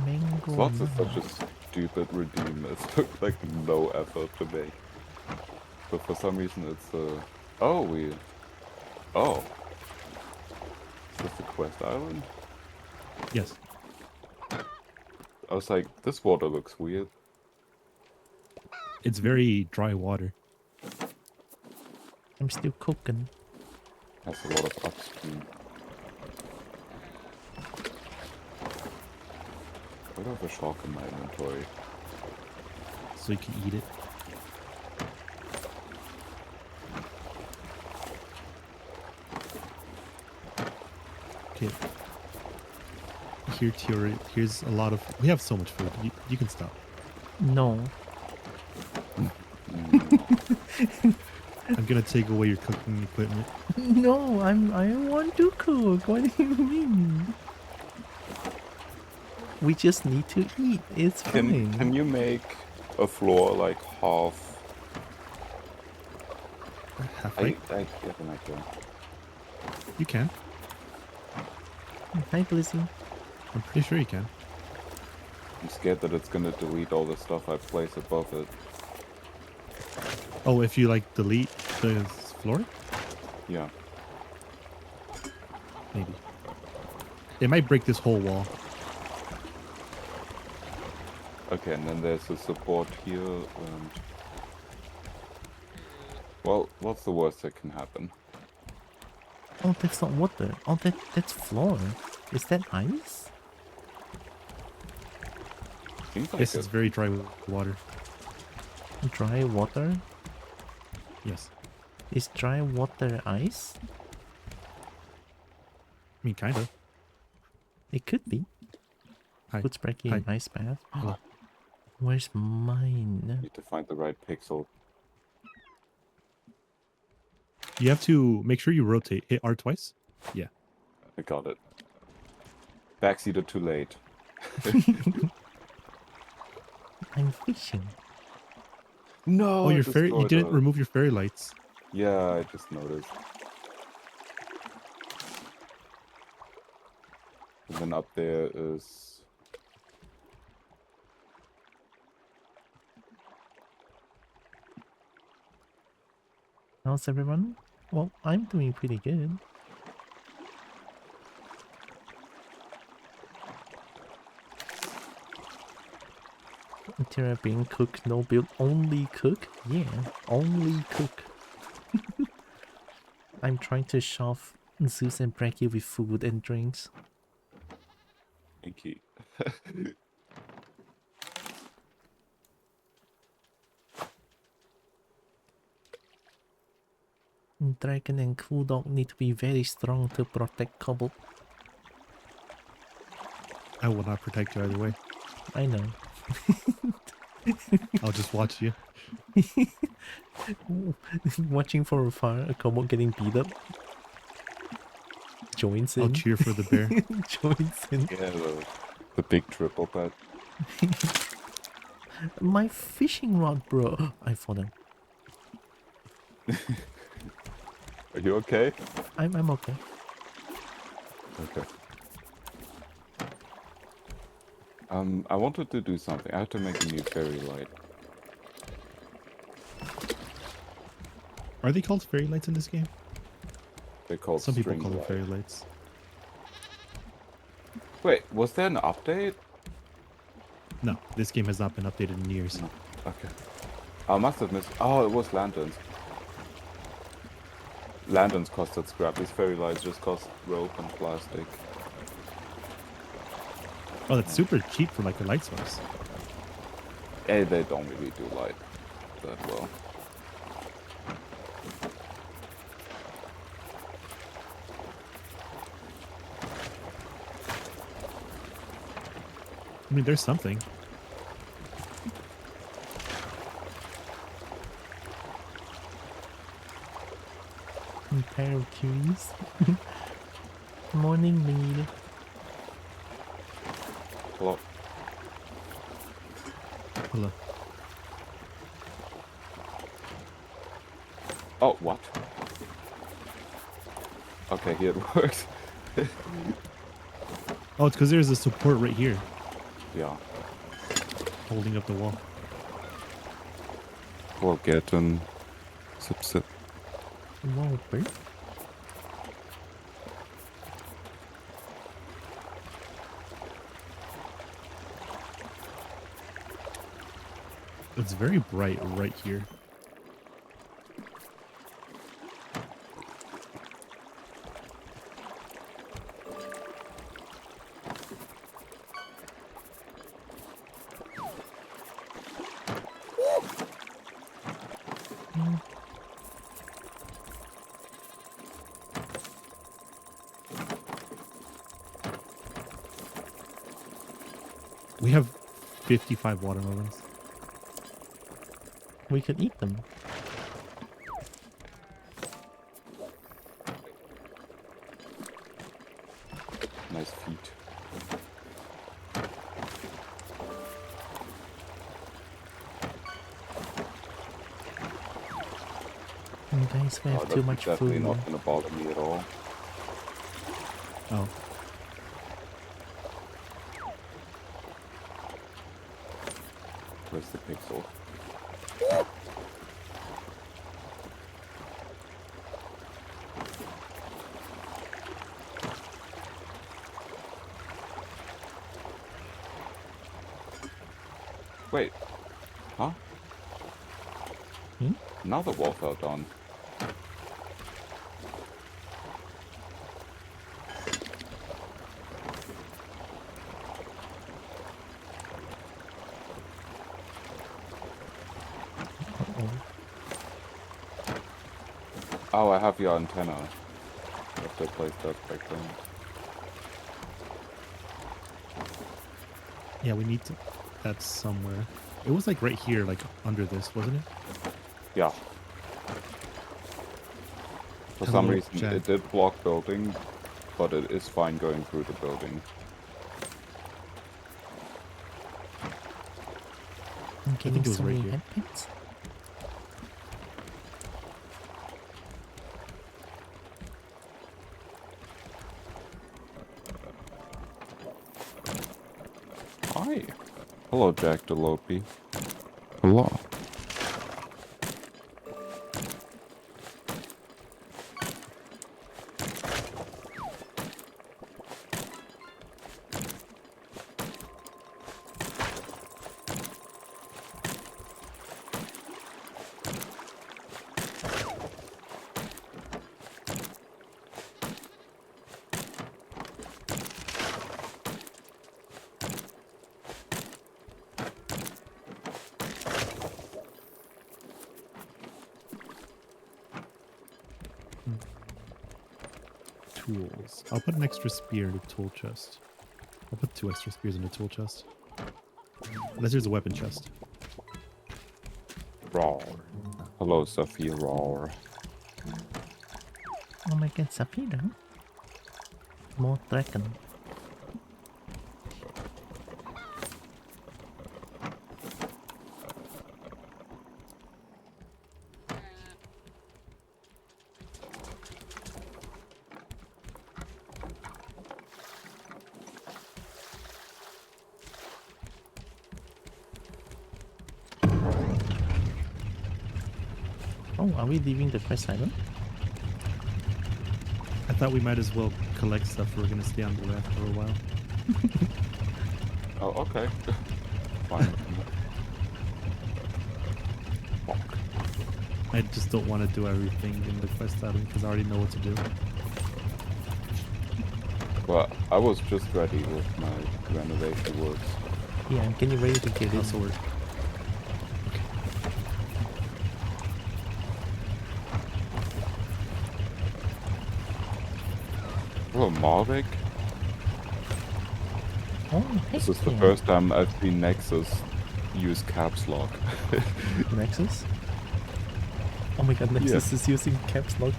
Mango. Slots is nut. such a stupid redeem. It took like no effort to make. But for some reason it's oh we oh. Is this the quest island? Yes. I was like, this water looks weird. It's very dry water. I'm still cooking. Has a lot of upstream. I do have a shark in my inventory. So you can eat it. Okay. Here, Tiora, here's a lot of... We have so much food. You can stop. No. I'm gonna take away your cooking equipment. No, I want to cook. What do you mean? We just need to eat. It's fine. Can you make a floor like half? Half I right? get an idea. You can. Hi, Blizzy. I'm pretty sure you can. I'm scared that it's gonna delete all the stuff I place above it. Oh, if you like delete the floor? Yeah. Maybe. It might break this whole wall. Okay, and then there's a support here, and... Well, what's the worst that can happen? Oh, that's not water. Oh, that's floor. Is that ice? Seems like Yes, it's very dry water. Dry water? Yes. Is dry water ice? I mean, kind of. It could be. Hi. Puts Brecky in Hi. ice bath. Hello. Where's mine? Need to find the right pixel. You have to make sure you rotate. Hit R twice. Yeah. I got it. Backseated too late. I'm fishing. No! Oh, I your fairy. You destroyed didn't a- remove your fairy lights. Yeah, I just noticed. And then up there is... How's everyone? Well, I'm doing pretty good. Interior being cook, no build, only cook? Yeah, only cook. I'm trying to shove Zeus and Brecky with food and drinks. Thank you. Dragon and Cool Dog need to be very strong to protect Kobo. I will not protect you either way. I know. I'll just watch you. Watching from afar, a Kobo getting beat up. Joins in. I'll cheer for the bear. Joins in. Yeah, the big triple bet. My fishing rod, bro. I fall down. Are you okay? I'm okay. Okay. I wanted to do something. I had to make a new fairy light. Are they called fairy lights in this game? They're called Some people string call them light. fairy lights. Wait, was there an update? No, this game has not been updated in years. No. Okay. I must have missed... Oh, it was lanterns. Lanterns costed scrap. These fairy lights just cost rope and plastic. Oh, that's super cheap for like a light source. Hey, they don't really do light that well. I mean, there's something. Pair of cuties. Morning meal. Hello. Hello. Oh, what? Okay, here it works. Oh, it's because there's a support right here Yeah. holding up the wall. We'll get an... Sip, sip. Wow, bird. It's very bright right here. We have 55 watermelons. We could eat them. Nice feet. You guys, we have too That's much definitely food. not gonna bother me at all. Oh. Where's the pixel? Wait. Huh? Hmm? Now the wall fell down. Oh, I have your antenna. I have to place that back down. Yeah, we need to... That's somewhere. It was like right here, like under this, wasn't it? Yeah. For some reason, it did block building, but it is fine going through the building. I'm getting it was so right many here. headpins. Hi. Hello, Jack Delopi. Hello. Tools. I'll put an extra spear in the tool chest. I'll put 2 extra spears in the tool chest. Unless there's a weapon chest. Roar. Hello, Sophia. Roar. Oh my god, Sapphire. More dragon. Oh, are we leaving the quest island? I thought we might as well collect stuff. We're gonna stay on the raft for a while. Oh, okay. Fine. I just don't want to do everything in the quest island because I already know what to do. Well, I was just ready with my renovation works. Yeah, I'm getting ready to get in. Sword. Hello, Marvick. Oh, This is the heck first time I've seen Nexus use caps lock. Nexus? Oh my god, Nexus is using caps lock.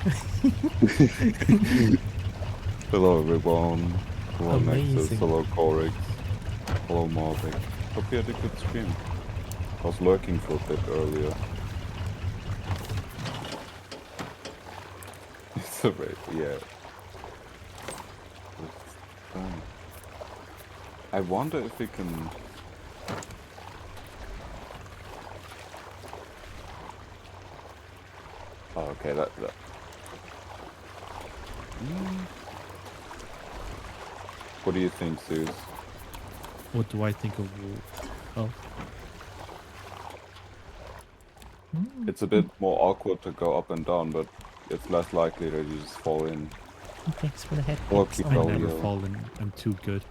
Hello, everyone. Hello, Nexus. Amazing. Hello, Corix. Hello, Marvick. Hope you had a good stream. I was lurking for a bit earlier. It's a bit, yeah. I wonder if we can... Oh, okay, that... What do you think, Zeus? What do I think of? Oh, It's a bit more awkward to go up and down, but it's less likely that you just fall in. Thanks for the head. Or keep I going. never fall in. I'm too good.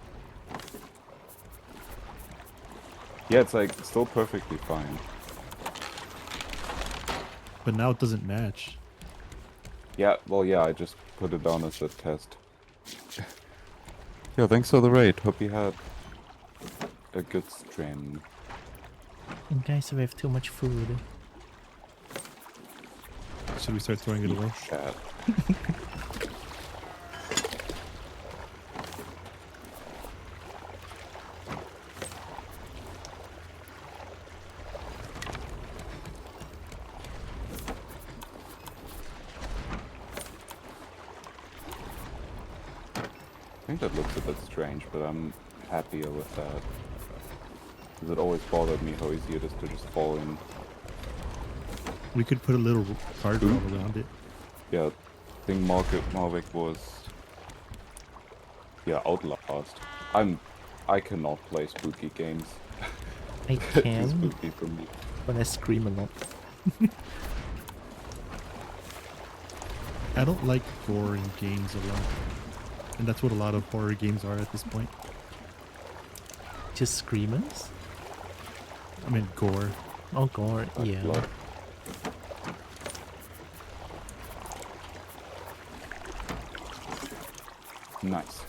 Yeah, it's like still perfectly fine. but now it doesn't match. Yeah, well, yeah, I just put it down as a test. Yeah, thanks for the raid. Hope you had a good stream. And guys, we have too much food. Should we start throwing it away? Chat. I think that looks a bit strange, but I'm happier with that. Because it always bothered me how easy it is to just fall in. We could put a little guardrail around it. Yeah, I think Marvick was... Yeah, Outlast. I cannot play spooky games. I Too can, spooky for me. but I scream a lot. I don't like gore in games a lot. And that's what a lot of horror games are at this point. Just screamers? I mean gore. Oh, gore, Like yeah. blood. Nice.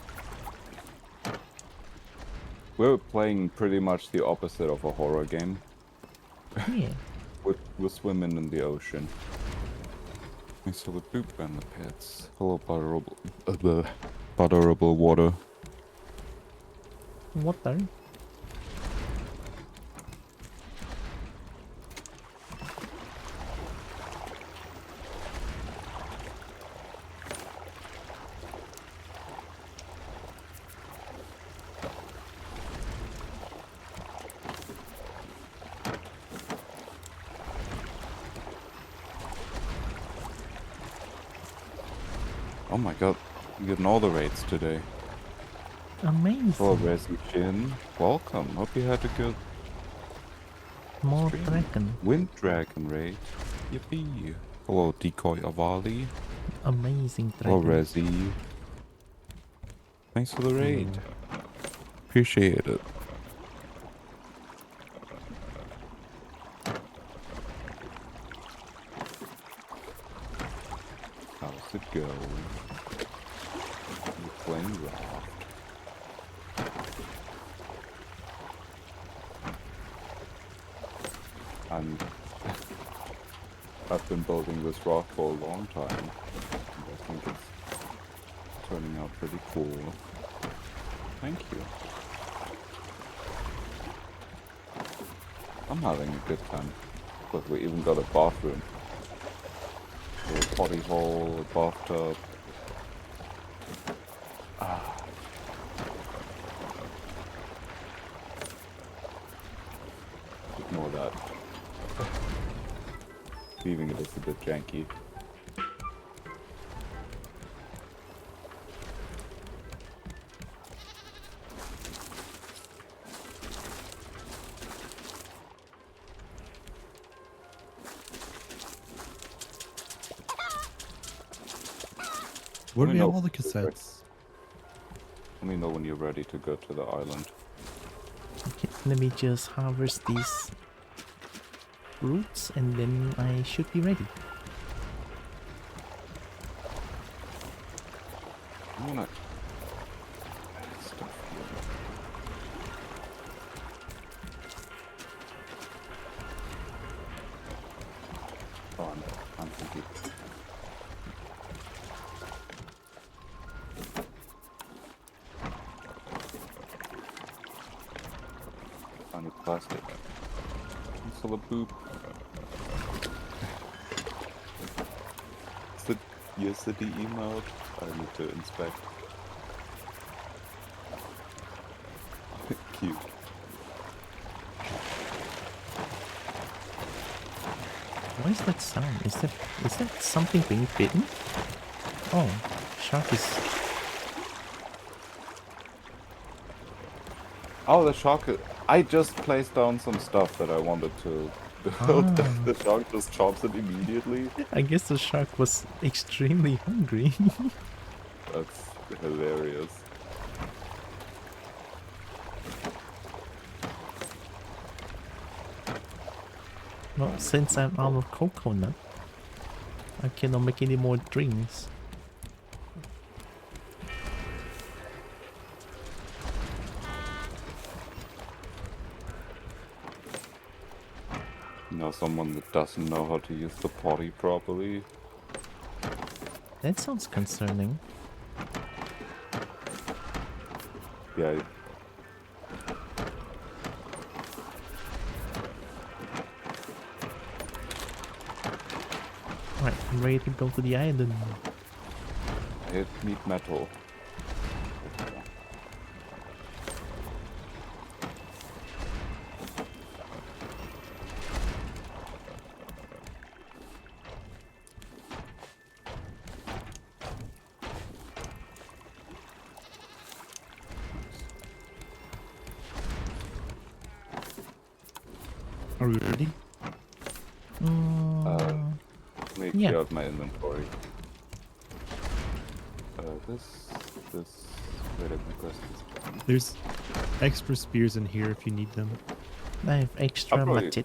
We're playing pretty much the opposite of a horror game. Yeah. We're swimming in the ocean. I saw the poop and the pits. Hello, butterable water. Water? Oh my god, you're getting all the raids today. Amazing. Hello, Resi Jin. Welcome. Hope you had a good More stream. dragon. Wind Dragon raid. Yippee. Hello, Decoy Avali. Amazing Hello, dragon. Resi. Thanks for the raid. Appreciate it. How's it go? You're playing raft. And I've been building this raft for a long time. And I think it's turning out pretty cool. Thank you. I'm having a good time. Look, we even got a bathroom. A little potty hole, a bathtub. Ignore that. Leaving it is a bit janky. Where do we Let have me all the know. cassettes? Let me know when you're ready to go to the island. Okay, let me just harvest these fruits and then I should be ready. I wanna stuff here. Oh, I'm thinking. I need plastic. Cancel a boop. Is it yesterday emailed? I need to inspect. Cute. What is that sound? Is that something being bitten? Oh, shark is... Oh, the shark. I just placed down some stuff that I wanted to build. Ah. The shark just chops it immediately. I guess the shark was extremely hungry. That's hilarious. Well, since I'm out of coconut, I cannot make any more drinks. You know, someone that doesn't know how to use the potty properly. That sounds concerning. Yeah. Alright, I'm ready to go to the island. I need metal. Are we ready? Let me Yeah. clear out my inventory. This. Wait, let me press this. There's extra spears in here if you need them. I have extra machete.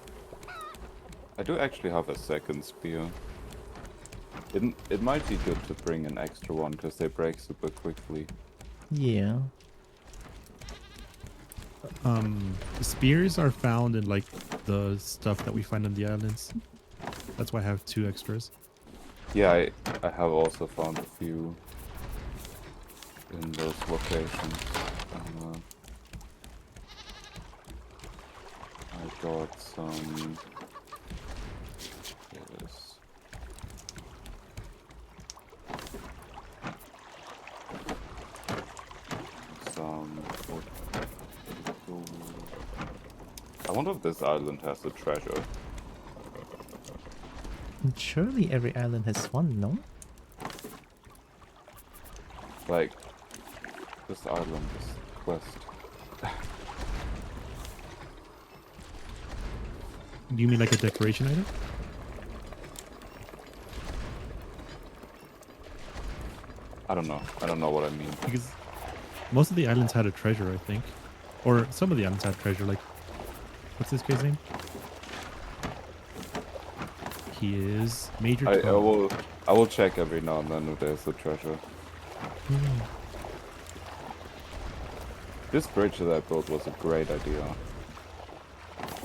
I do actually have a second spear. It might be good to bring an extra one because they break super quickly. Yeah. The spears are found in like the stuff that we find on the islands. That's why I have 2 extras. Yeah, I have also found a few in those locations. I got some. Yes. Some. I wonder if this island has a treasure. Surely every island has one, no? Like, this island is quest. Do you mean like a decoration item? I don't know. I don't know what I mean. Because most of the islands had a treasure, I think. Or some of the islands had treasure, like... What's this guy's name? He is Major Tom. I will check every now and then if there's a treasure. This bridge that I built was a great idea.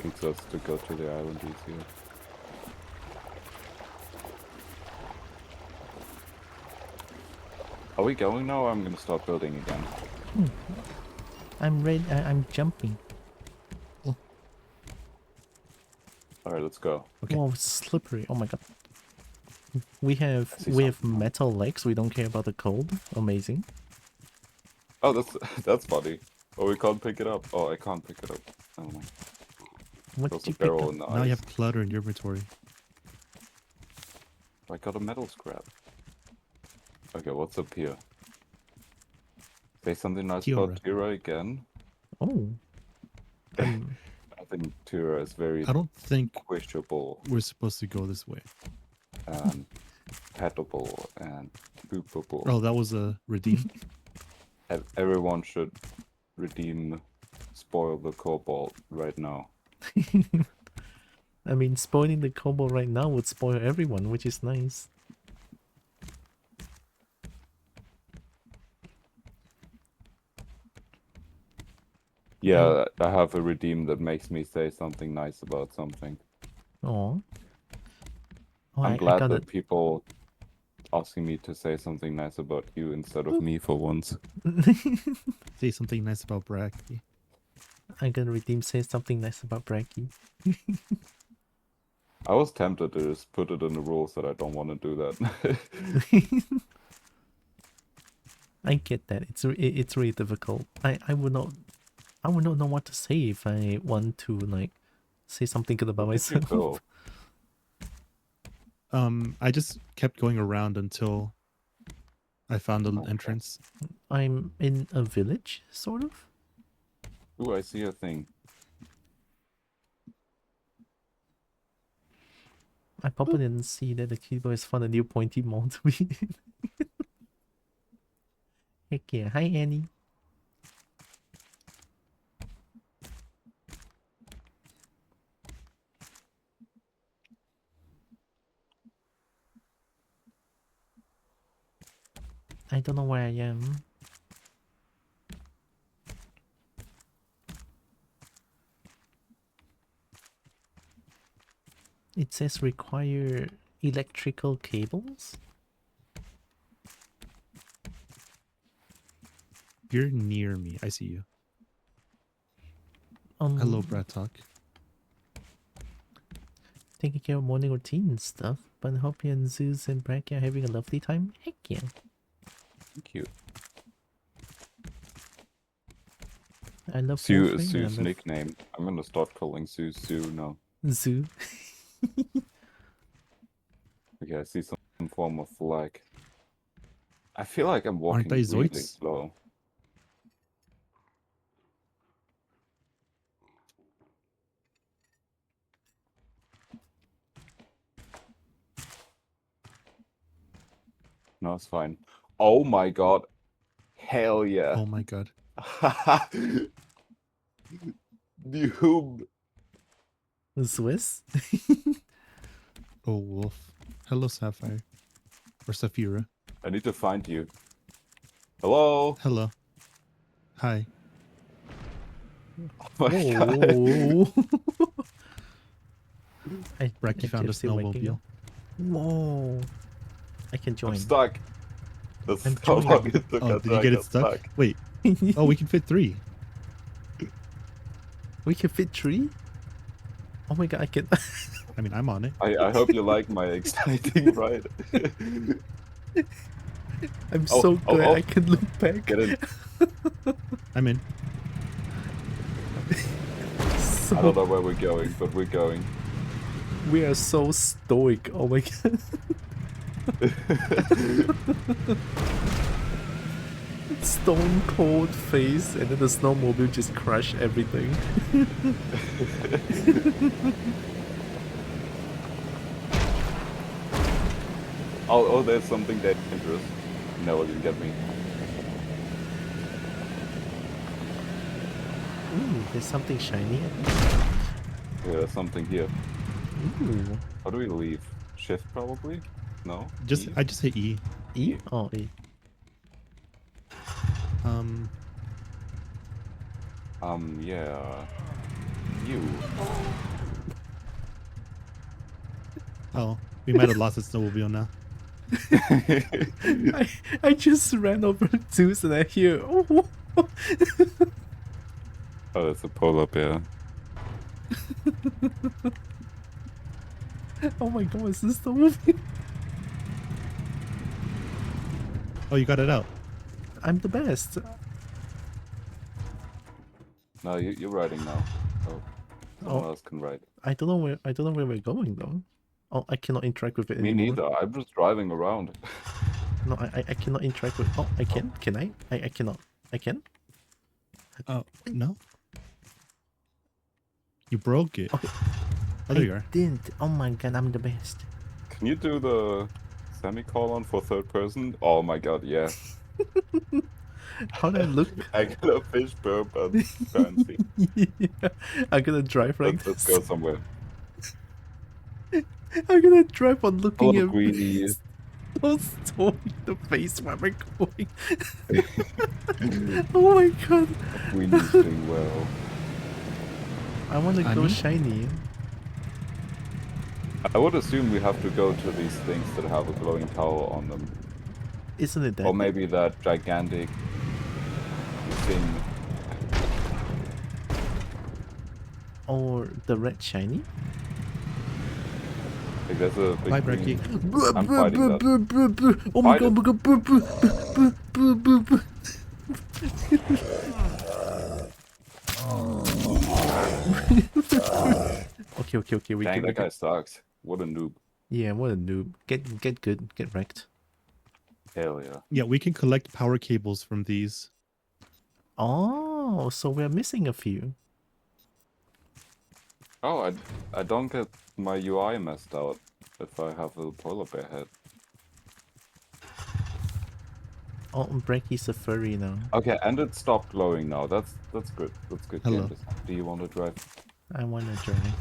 Leads us to go to the island easier. Are we going now or I'm gonna start building again? I'm ready. I'm jumping. Alright, let's go. Okay. Oh, it's slippery. Oh my god. We have metal legs. We don't care about the cold. Amazing. Oh, that's funny. Oh, we can't pick it up. Oh, I can't pick it up. Never mind. What There's did you a pick barrel up? in the Now you ice. have clutter in your inventory. I got a metal scrap. Okay, what's up here? Say something nice about Tira again. Oh. I think Tira is very I don't think quishable we're supposed to go this way. and petable and boopable. Oh, that was a redeem? Everyone should redeem spoil the cobalt right now. I mean, spoiling the Kobo right now would spoil everyone, which is nice. Yeah, I have a redeem that makes me say something nice about something. Oh, I'm glad that people asking me to say something nice about you instead of me for once. Say something nice about Bracky. I'm gonna redeem say something nice about Bracky. I was tempted to just put it in the rules that I don't want to do that. I get that. It's really difficult. I would not know what to say if I want to like say something good about myself. I just kept going around until I found an entrance. I'm in a village, sort of. Ooh, I see a thing. I probably didn't see that the keyboard found a new pointy mod to be in. Heck yeah. Hi, Annie. I don't know where I am. It says require electrical cables. You're near me. I see you. Hello, Brad Talk. Taking care of morning routine and stuff, but I hope you and Zeus and Bracky are having a lovely time. Heck yeah. Thank you. I love Sue's golfing, I love nickname. I'm gonna start calling Sue now. Zoo. Okay, I see some form of flag. I feel like I'm walking they really Zoids? slow. No, it's fine. Oh my god. Hell yeah. Oh my god. Noob. Swiss? Oh, Wolf. Hello, Sapphire. Or Saphira. I need to find you. Hello? Hello. Hi. Oh my god. Whoa. Bracky found a still waking snowmobile. up. Whoa. I can join. I'm stuck. That's I'm how long joining. it took Oh, us did you to get get it stuck? Wait. Oh, we can fit 3. We can fit 3? Oh my god, I can... I mean, I'm on it. I hope you like my exciting ride. I'm so glad I can look back. Get in. I'm in. I don't know where we're going, but we're going. We are so stoic. Oh my god. Stone cold face, and then the snowmobile just crush everything. Oh, there's something dangerous. No, you get me. Ooh, there's something shiny. Yeah, there's something here. Ooh. How do we leave? Shift probably? No? Just E? I just hit E. E? Oh, E. Yeah. You. Oh, we might have lost the snowmobile now. I just ran over Zeus and I hear, oh. Oh, that's a polar bear. Oh my god, is this the movie? Oh, you got it out. I'm the best. No, you're riding now. Oh, someone else can ride. I don't know where we're going though. Oh, I cannot interact with it Me anymore. neither. I'm just driving around. No, I cannot interact with. Oh, I can. Can I? I cannot. I can. Oh no. You broke it. Okay. Oh, there you are. Didn't. Oh my god, I'm the best. Can you do the semicolon for third person? Oh my god, yeah. How do I look? I got a fish burp and fancy. Yeah, I'm gonna drive like Let's this. go somewhere. I'm gonna drive on looking Hello, at Greenie. so stoic the face where we're going. Oh my god. Greenie's doing well. I want to go Annie? shiny. I would assume we have to go to these things that have a glowing tower on them. Isn't it that? Or maybe that gigantic thing. Or the red shiny? Like there's a big Bye, green... Bracky. I'm fighting that. Oh my Fight god, Okay, we Dang, can. that guy sucks. What a noob. Yeah, what a noob. Get good, get wrecked. Hell yeah. Yeah, we can collect power cables from these. Oh, so we're missing a few. Oh, I don't get my UI messed out if I have a polar bear head. Oh, Bracky's a furry now. Okay, and it stopped glowing now. That's good. That's good. Hello. Candace. Do you want to drive? I wanna drive.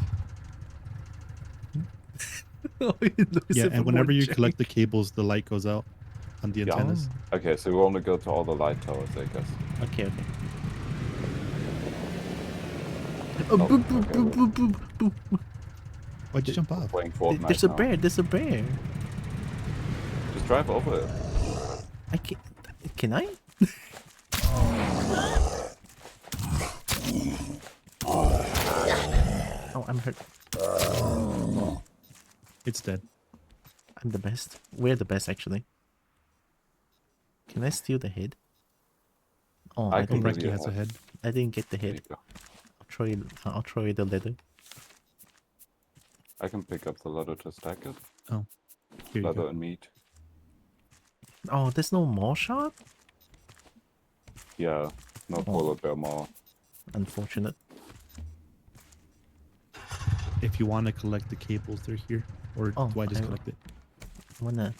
Oh, it looks Yeah, even and whenever more you jank. collect the cables, the light goes out on the Yeah. antennas. Okay, so we want to go to all the light towers, I guess. Okay, okay. Oh, boop, boop, okay, boop, well. boop, boop, boop. Why'd you jump off? Playing Fortnite There's a now. bear, there's a bear. Just drive over it. I can't. Can I? Oh, I'm hurt. It's dead. I'm the best. We're the best, actually. Can I steal the head? Oh, I I can didn't. give you has a head. I didn't get the There head. you go. I'll throw you the leather. I can pick up the leather to stack it. Oh, here you Leather go. and meat. Oh, there's no more shot? Yeah, no polar bear more. Unfortunate. If you want to collect the cables, they're here. Or Oh, do I just I- collect it? I wanna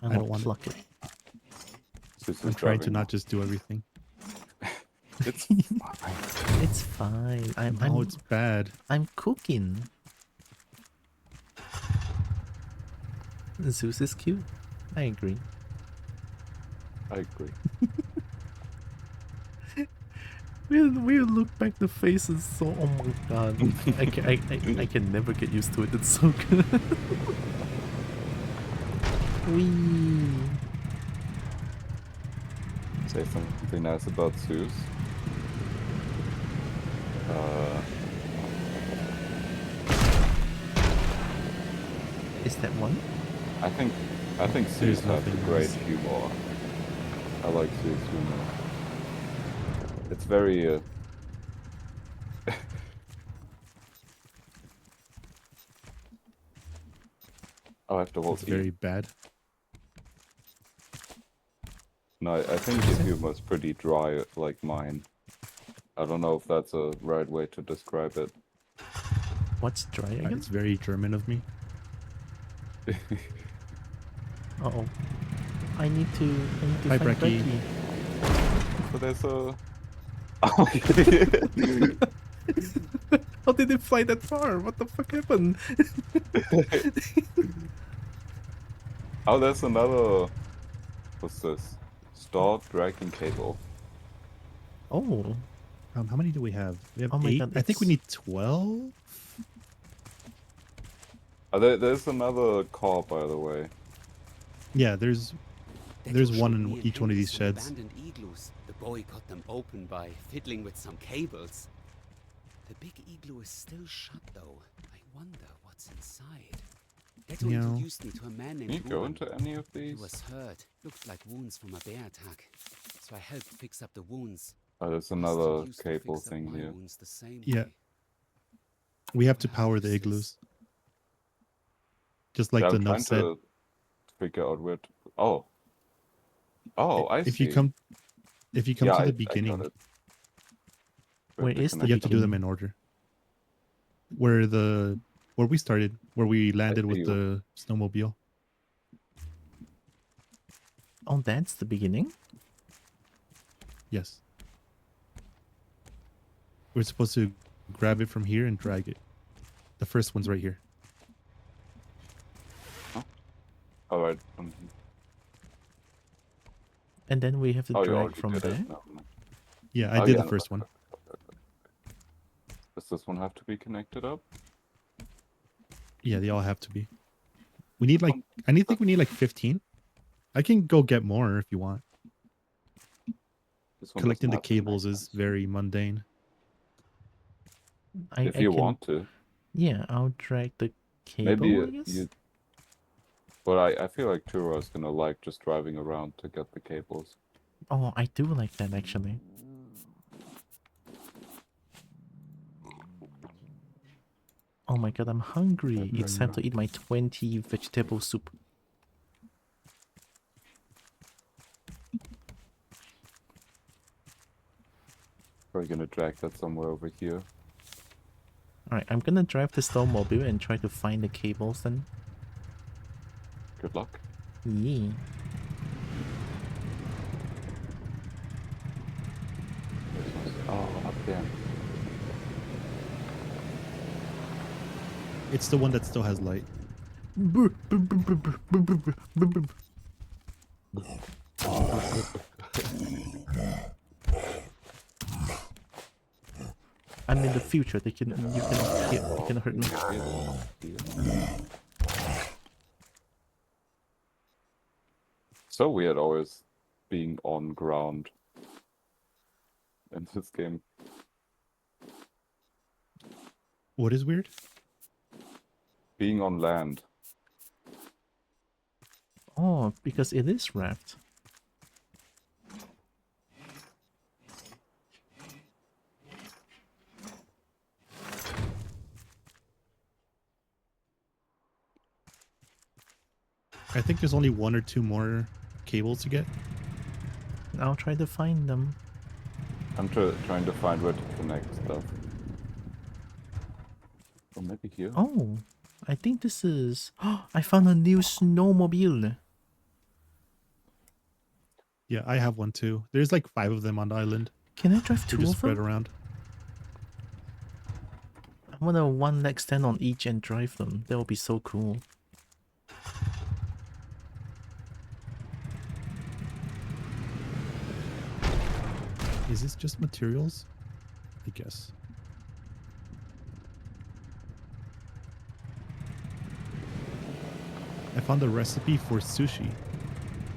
don't want it. pluck it. This is I'm trying to driving. not just do everything. It's fine. It's fine. No, it's bad. I'm cooking. Zeus is cute. I agree. I agree. We look back the faces so. Oh my god! I can never get used to it. It's so good. Wee. Say something nice about Zeus. Is that one? I think Zeus has nothing a great nice. humor. I like Zeus humor. It's very Oh, I have to hold It's E. very bad. No, I think his humor is pretty dry, like mine. I don't know if that's a right way to describe it. What's dry again? It's very German of me. Uh-oh. I need to Hi, find Brecky. Brecky. So there's a... How did it fly that far? What the fuck happened? Oh, there's another... What's this? Stored dragging cable. Oh. How many do we have? We have Oh my 8. God, I think we it's- need 12. Oh, there's another car, by the way. Yeah, there's one in each one of these sheds. Abandoned igloos. The boy got them open by fiddling with some cables. The big igloo is still shut, though. I wonder what's inside. Detto Yeah. introduced me to a man named Can you go Ruben. into any of He these? was hurt. Looked like wounds from a bear attack. So I helped fix up the wounds. Oh, there's I another still used to cable fix up thing my here. wounds the same Yeah. way. We have to power the igloos. Just like Yeah, the I'm note trying said. to figure out where to... Oh. Oh, I see. If you come Yeah, to the I got beginning, it. Where is the you have to do beginning? them in order. Where we started, where we landed with see. the snowmobile. Oh, that's the beginning? Yes. We're supposed to grab it from here and drag it. The first one's right here. Alright. And then we have to Oh, you drag already from did there? it. No. Yeah, I Oh, did yeah, the first one. Does this one have to be connected up? Yeah, they all have to be. We need like, I think we need like 15. I can go get more if you want. This one Collecting the doesn't have to connect cables is very mundane. If you want to. Yeah, I'll drag the cable, Maybe I guess? you... But I feel like Turo is gonna like just driving around to get the cables. Oh, I do like that, actually. Oh my god, I'm hungry. It's time to eat my 20 vegetable soup. We're gonna drag that somewhere over here. Alright, I'm gonna drive the snowmobile and try to find the cables then. Good luck. Yeah. Oh, up there. It's the one that still has light. I'm in the future. You can hurt me. So weird always being on ground in this game. What is weird? Being on land. Oh, because it is raft. I think there's only 1 or 2 more cables to get. I'll try to find them. I'm trying to find where to connect stuff. Or maybe here? Oh, I think this is... Oh, I found a new snowmobile. Yeah, I have one too. There's like 5 of them on the island. Can I drive They're 2 just of spread them? around. I want a one leg stand on each and drive them. That would be so cool. Is this just materials? I guess. I found a recipe for sushi.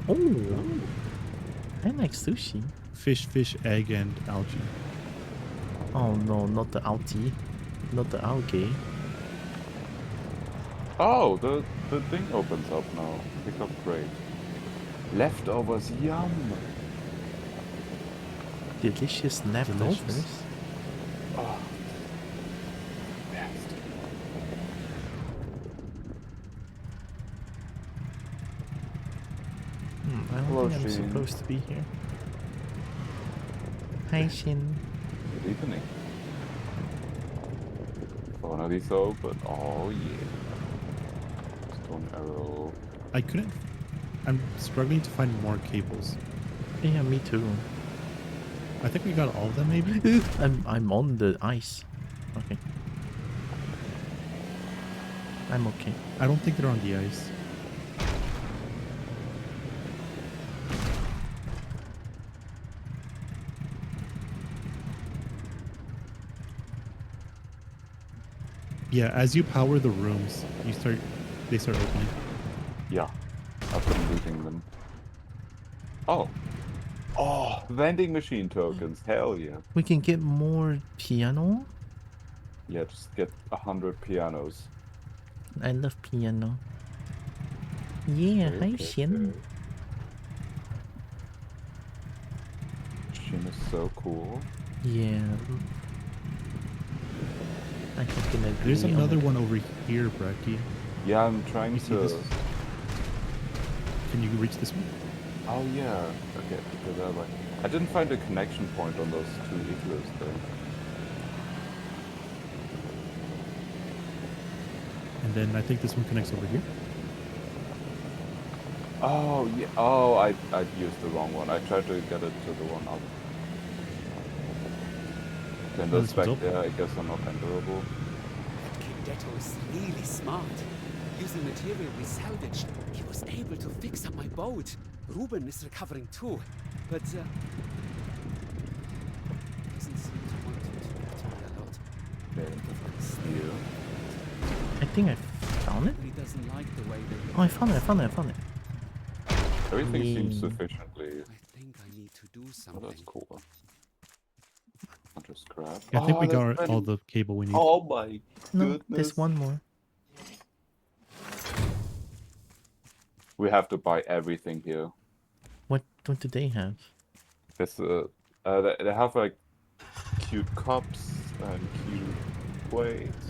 Oh, I like sushi. Fish, egg, and algae. Oh no, not the algae. Not the algae. Oh, the thing opens up now. Pick up crate. Leftovers, yum! Delicious leftovers. Delicious. Oh. Best. I don't Hello, think I'm Shin. supposed to be here. Hi, Shin. Good evening. One of these open. Oh yeah. Stone arrow. I couldn't. I'm struggling to find more cables. Yeah, me too. I think we got all of them, maybe. I'm on the ice. Okay. I'm okay. I don't think they're on the ice. Yeah, as you power the rooms, they start opening. Yeah. I've been looting them. Oh. Oh, vending machine tokens. Hell yeah. We can get more piano. Yeah, just get 100 pianos. I love piano. Yeah, hi Shin. Shin is so cool. Yeah. I can agree. There's on another it. one over here, Bracky. Yeah, I'm trying You see to... this? Can you reach this one? Oh yeah. Okay, because I didn't find a connection point on those 2 igloos though. And then I think this one connects over here. Oh yeah. Oh, I used the wrong one. I tried to get it to the one up. Then those back there, I guess, are not enterable. Detto is really smart. Using material we salvaged, he was able to fix up my boat. Ruben is recovering too, but doesn't seem to want to talk to me a lot. Steel. I think I found it. He doesn't like the way they... Oh, I found it. Everything seems Yay. sufficiently... I think I need to do something. Oh, that's cool. I'll just grab... I think we there's got all the cable we need. Oh my No, goodness. there's one more. We have to buy everything here. What do they have? There's they have like cute cups and cute plates.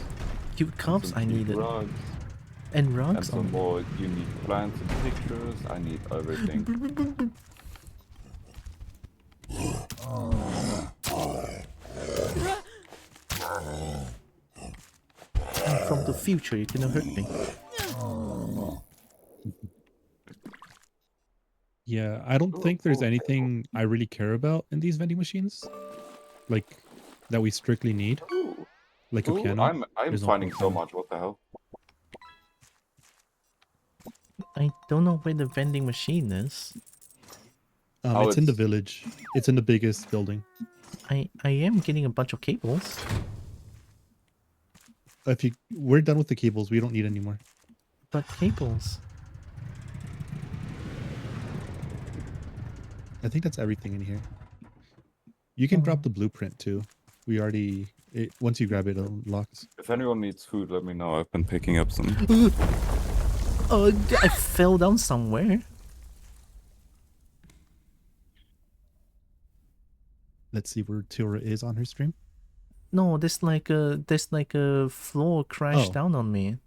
Cute cups? Some I cute need it. rugs. And And rugs? some more unique plants and pictures. I need everything. I'm from the future, you cannot hurt me. Yeah, I don't think there's anything I really care about in these vending machines. Like, that we strictly need. Like a Ooh, piano. I'm There's no finding point so in- much. What the hell? I don't know where the vending machine is. Oh, It's in the village. It's in the biggest building. I am getting a bunch of cables. We're done with the cables, we don't need any more. But cables. I think that's everything in here. You can drop the blueprint too. We already once you grab it, it unlocks. If anyone needs food, let me know. I've been picking up some. Oh, I fell down somewhere. Let's see where Tura is on her stream. No, there's like a floor crashed down on me.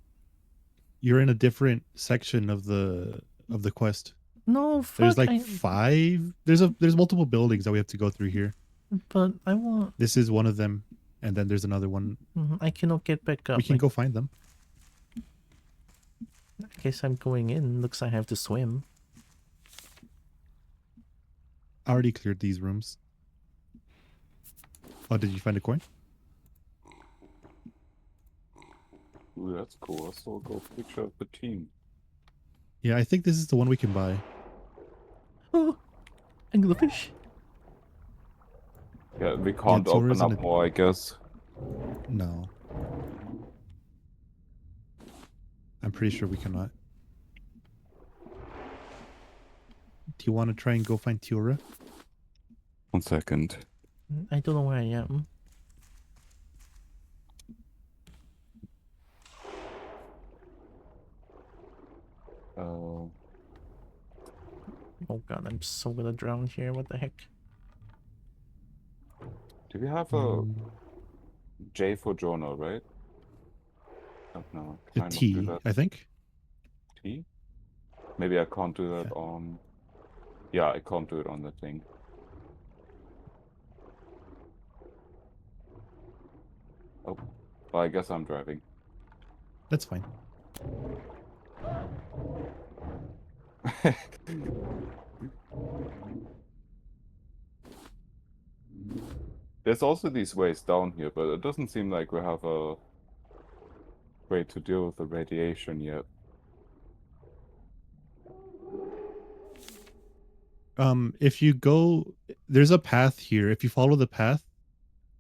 You're in a different section of the quest. No, fuck. There's like 5. There's multiple buildings that we have to go through here. But I want. This is one of them, and then there's another one. I cannot get back up. We can go find them. I guess I'm going in. Looks like I have to swim. I already cleared these rooms. Oh, did you find a coin? Ooh, that's cool. I saw a gold picture of the team. Yeah, I think this is the one we can buy. Oh, anglerfish. Yeah, we can't open up more, I guess. No. I'm pretty sure we cannot. Do you want to try and go find Tura? 1 second. I don't know where I am. Oh god, I'm so gonna drown here. What the heck? Do we have a J for Jonah, right? Oh, no. A T, I think. T? Maybe I can't do that on... Yeah, I can't do it on the thing. Oh, well, I guess I'm driving. That's fine. There's also these ways down here, but it doesn't seem like we have a way to deal with the radiation yet. If you go, there's a path here. If you follow the path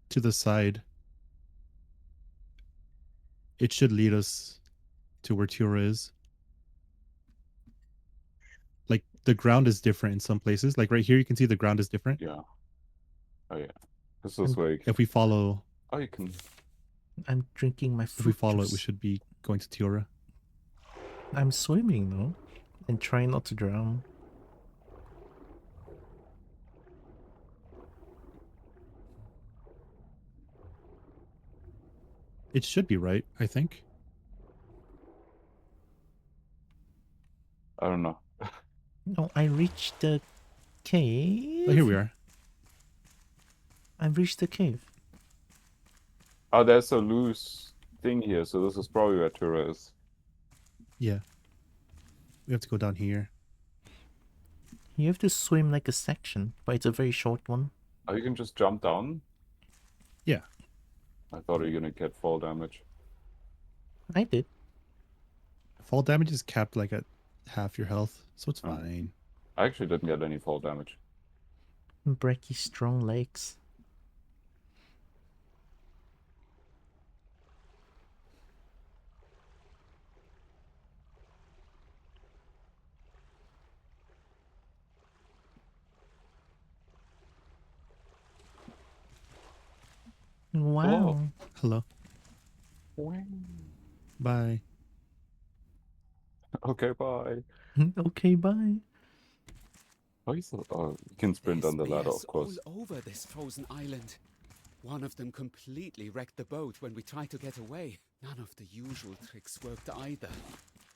to the side, it should lead us to where Tura is. Like, the ground is different in some places. Like, right here, you can see the ground is different. Yeah. Oh, yeah. This is like... If we follow... Oh, you can... I'm drinking my fruit If we follow juice. it, we should be going to Tura. I'm swimming, though. And trying not to drown. It should be right, I think. I don't know. No, I reached the cave. Oh, here we are. I reached the cave. Oh, there's a loose thing here, so this is probably where Tura is. Yeah. We have to go down here. You have to swim like a section, but it's a very short one. Oh, you can just jump down? Yeah. I thought you were gonna get fall damage. I did. Fall damage is capped like at half your health, so it's fine. I actually didn't get any fall damage. Breaky strong legs. Wow. Hello. Bye. Okay, bye. Okay, bye. Oh, you can sprint on the ladder, Bears of course. all over this frozen island. One of them completely wrecked the boat when we tried to get away. None of the usual tricks worked either.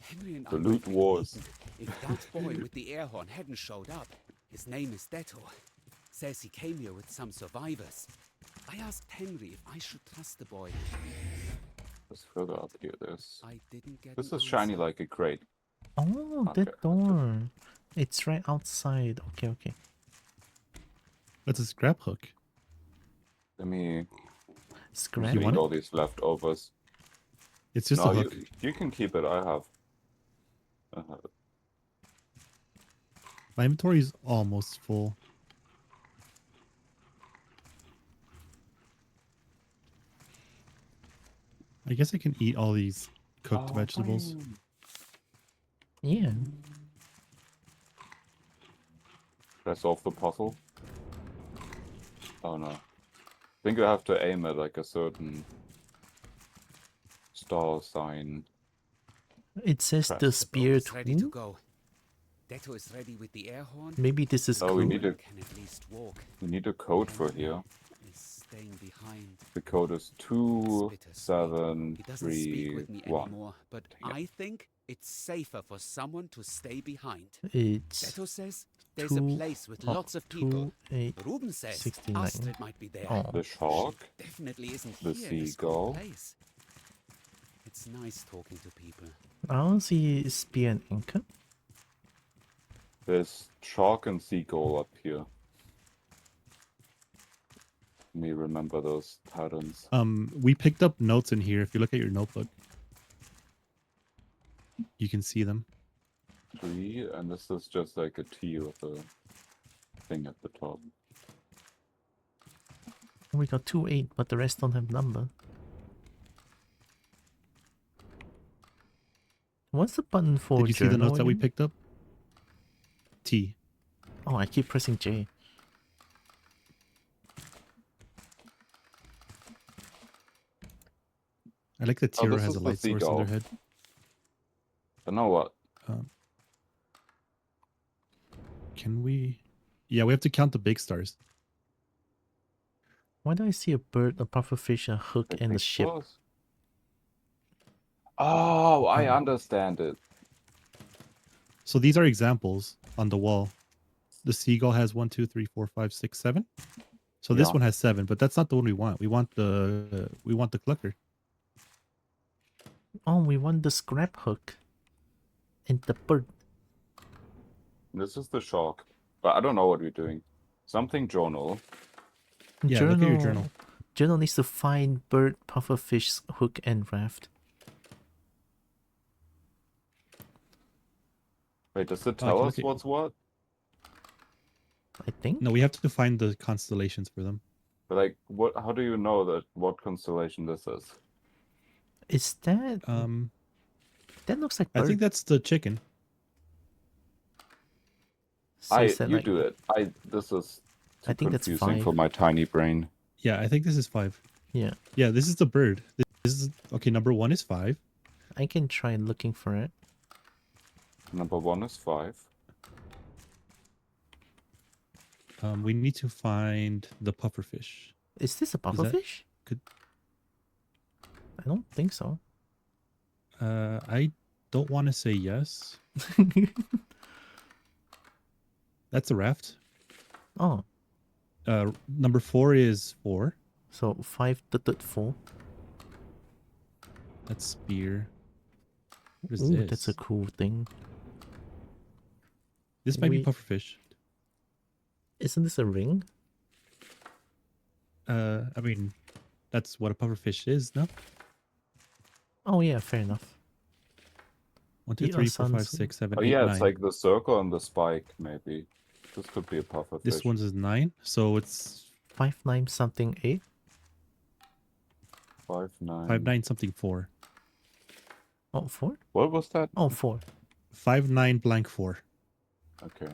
Henry and The I loot were wars. thinking, if that boy with the air horn hadn't showed up, his name is Detto. Says he came here with some survivors. I asked Henry if I should trust the boy. Let's further up here. I didn't get This an is shiny answer. like a crate. Oh, Okay, that door. It's right outside. Okay, okay. That's a scrap hook. Let me Scrap. delete all these leftovers. It's just No, a hook. you can keep it. I have it. My inventory is almost full. I guess I can eat all these cooked vegetables. Yeah. Should I solve the puzzle? Oh no. I think you have to aim at like a certain star sign. It says Press the the spear Is ready to tool. go. Detto is ready with the air horn. Maybe this is Oh, we cool. need a Can at least walk. code for here. Is staying behind. The code is It's bittersweet. He doesn't speak with me 2731. anymore, but I think it's safer for someone to stay behind. It's Detto says there's a place with lots of people. Ruben says 69. Astrid might be there. Oh. The shark, She definitely isn't the here in this cold seagull. place. It's nice talking to people. I don't see spear and anchor. There's shark and seagull up here. Let me remember those patterns. We picked up notes in here. If you look at your notebook, you can see them. 3, and this is just like a T with a thing at the top. We got 2-8, but the rest don't have number. What's the button for Did you see the journal notes that we again? picked up? T. Oh, I keep pressing J. I like that Tiro this has is a the light source in seagull. their head. But now what? Can we? Yeah, we have to count the big stars. Why do I see a bird, a pufferfish, a hook, The and a big ship? stars? Oh, I understand it. So these are examples on the wall. The seagull has 1, 2, 3, 4, 5, 6, 7. So this Yeah. one has 7, but that's not the one we want. We want the clucker. Oh, we want the scrap hook. And the bird. This is the shark. But I don't know what we're doing. Something journal. Yeah, look at your journal. Journal needs to find bird, pufferfish, hook, and raft. Wait, does it Oh, I tell can us look at- what's what? I think. No, we have to find the constellations for them. But like, what? How do you know that what constellation this is? Is that... that looks like bird. I think that's the chicken. So is that You like... do it. This is too I think that's confusing 5. for my tiny brain. Yeah, I think this is 5. Yeah. Yeah, this is the bird. This is okay. Number 1 is 5. I can try looking for it. Number 1 is 5. We need to find the pufferfish. Is this a pufferfish? Could I don't think so. I don't want to say yes. That's a raft. Oh. Number 4 is 4. So 5, 4. That's spear. What is Ooh, this? that's a cool thing. This might be pufferfish. Isn't this a ring? I mean, that's what a pufferfish is, no? Oh yeah, fair enough. 1, 2, 3, 4, 5, 6, 7, Oh 8, yeah, 9. it's like the circle and the spike, maybe. This could be a pufferfish. This one's is 9, so it's 5, 9, something 8. 5, 9. 5, 9, something 4. Oh, 4? What was that? Oh, 4. 5, 9, blank 4. Okay.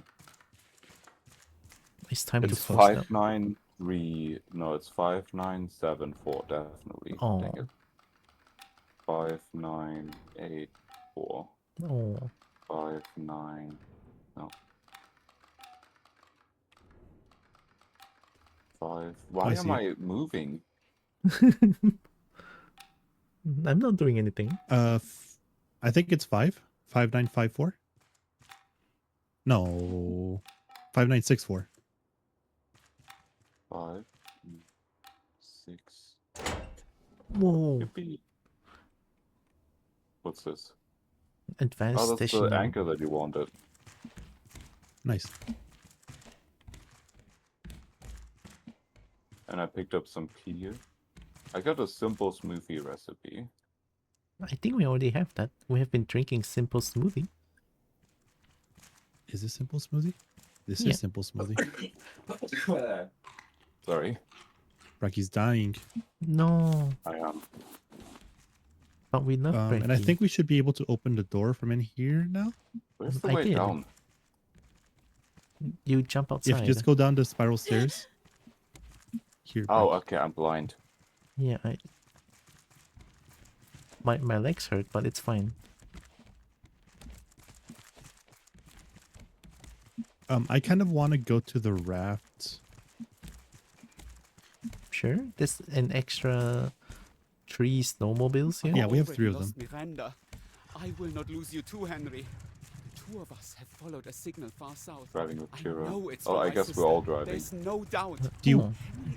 It's time It's to close 5, up. 9, 3. No, it's 5, 9, 7, 4. Definitely. Oh. Dang it. 5, 9, 8, 4. Oh. 5, 9. No. 5. Why am I moving? I'm not doing anything. I think it's 5. 5, 9, 5, 4. No. 5, 9, 6, 4. 5, 6. Whoa. Yippee. What's this? Advanced Oh, that's the station. anchor that you wanted. Nice. And I picked up some pea. I got a simple smoothie recipe. I think we already have that. We have been drinking simple smoothie. Is this simple smoothie? This Yeah. is simple smoothie. Sorry. Rocky's dying. No, I am. but we love Becky. And I think we should be able to open the door from in here now. Where's the I way did. down? You jump outside. If you just go down the spiral stairs. Here. Oh, Becky. okay, I'm blind. Yeah, my legs hurt, but it's fine. I kind of want to go to the raft. Sure, there's an extra 3 snowmobiles here. Yeah, we have Already 3 of lost them. Miranda. I will not lose you too, Henry. The 2 of us have followed a signal far south. Driving with I Kira. know it's Oh, for I my guess sister. we're all driving. There's no doubt. Do you? Oh.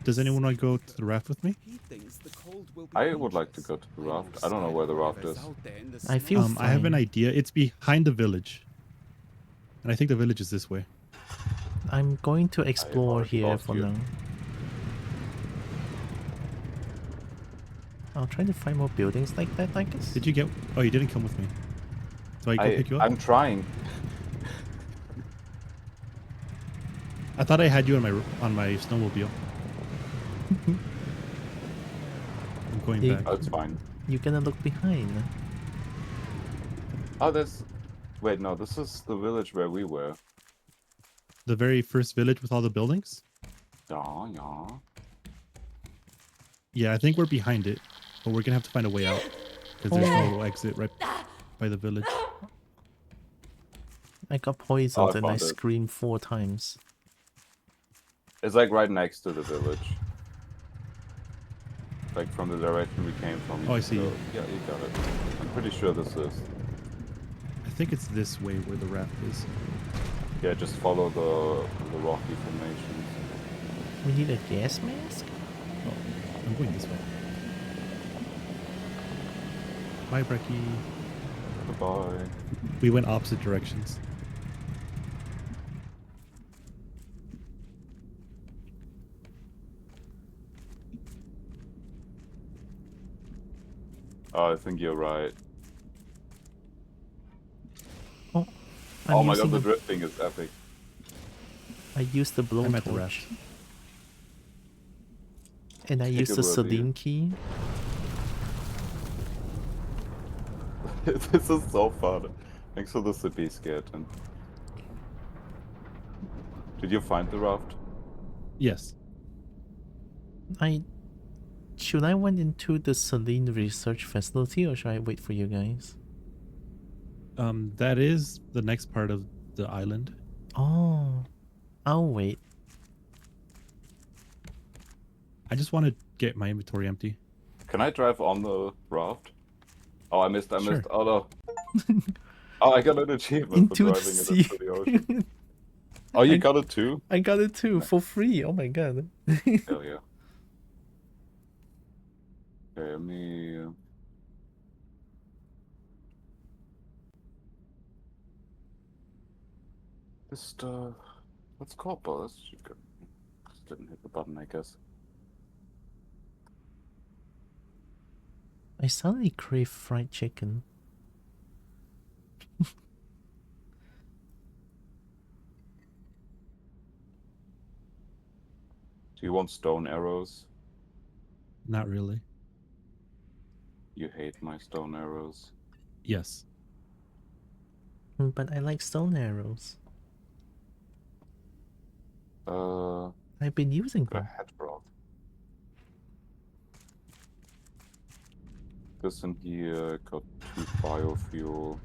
Does anyone want to go to the raft with me? He thinks the cold will be I would like to dangerous. go to the raft. I don't know where the raft is. Out there in the I snow. feel I have an fine. idea. It's behind the village. And I think the village is this way. I'm going to explore already here lost for you. now. I'll try to find more buildings like that, I guess. Did you get... Oh, you didn't come with me. So I go pick you up? I'm trying. I thought I had you on my snowmobile. I'm going You- back. Oh, it's fine. You're gonna look behind. Oh, there's... Wait, no, this is the village where we were. The very first village with all the buildings? Yeah, yeah. Yeah, I think we're behind it. But we're going to have to find a way out. Because there's no exit right by the village. I got poisoned and I found it. screamed 4 times. It's like right next to the village. Like from the direction we came from. Oh, I see. Yeah, you got it. I'm pretty sure this is. I think it's this way where the raft is. Yeah, just follow the rocky formations. We need a gas mask? Oh, I'm going this way. Bye, Brecky. Goodbye. We went opposite directions. Oh, I think you're right. Oh, Oh my god, using the a- drifting is epic. I used the I'm at the blowtorch. raft. And I Take used it the with you. sardine key. This is so fun. Thanks for the sippy skeleton. Did you find the raft? Yes. Should I went into the Saline research facility or should I wait for you guys? That is the next part of the island. Oh, I'll wait. I just want to get my inventory empty. Can I drive on the raft? Oh, I missed. Sure. Oh no. Oh, I got an achievement Into for the driving it sea. into the ocean. Oh, you got it too? I got it too for free. Oh my god. Hell yeah. Okay, let me... Just, let's Kobo. Let's just go. Just didn't hit the button, I guess. I suddenly crave fried chicken. Do you want stone arrows? Not really. You hate my stone arrows. Yes. But I like stone arrows. I've been using Got a them. head broth. This in here, got 2 biofuel.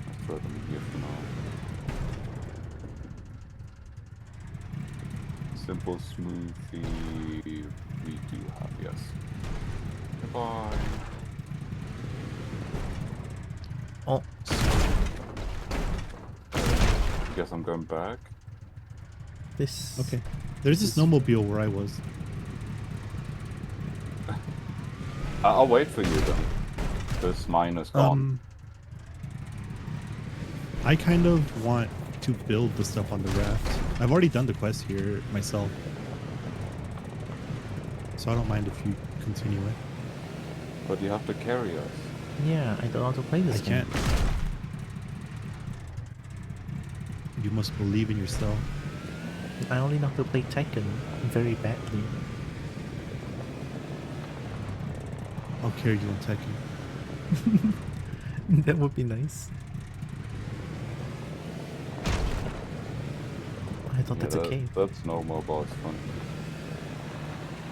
I'll throw them in here for now. Simple smoothie, we do have, yes. Goodbye. Oh, Guess I'm going back. this. Okay. There's a snowmobile where I was. I'll wait for you then. This mine is gone. I kind of want to build the stuff on the raft. I've already done the quest here myself. So I don't mind if you continue it. But you have to carry us. Yeah, I don't know how to play this I game. can't. You must believe in yourself. I only know how to play Tekken very badly. I'll carry you on Tekken. That would be nice. I thought that's a cave. That's no more boss fun.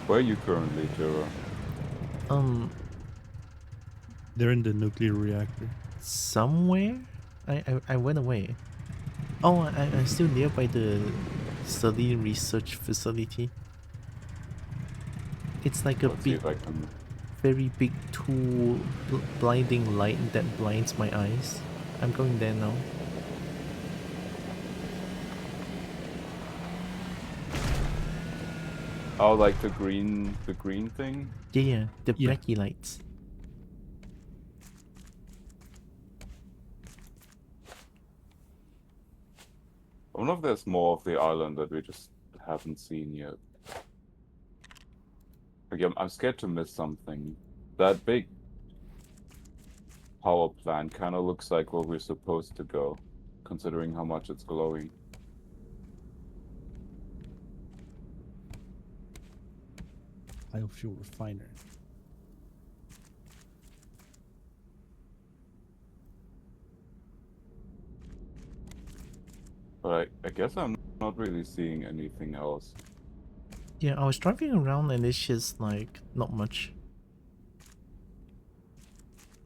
Where are you currently, Jira? They're in the nuclear reactor. Somewhere? I went away. Oh, I'm still nearby the study research facility. It's like a big, very big tool, blinding light that blinds my eyes. I'm going there now. Oh, like the green thing? Yeah, the blacky lights. I wonder if there's more of the island that we just haven't seen yet. Again, I'm scared to miss something. That big power plant kind of looks like where we're supposed to go, considering how much it's glowing. Biofuel refiner. But I guess I'm not really seeing anything else. Yeah, I was driving around and it's just like not much.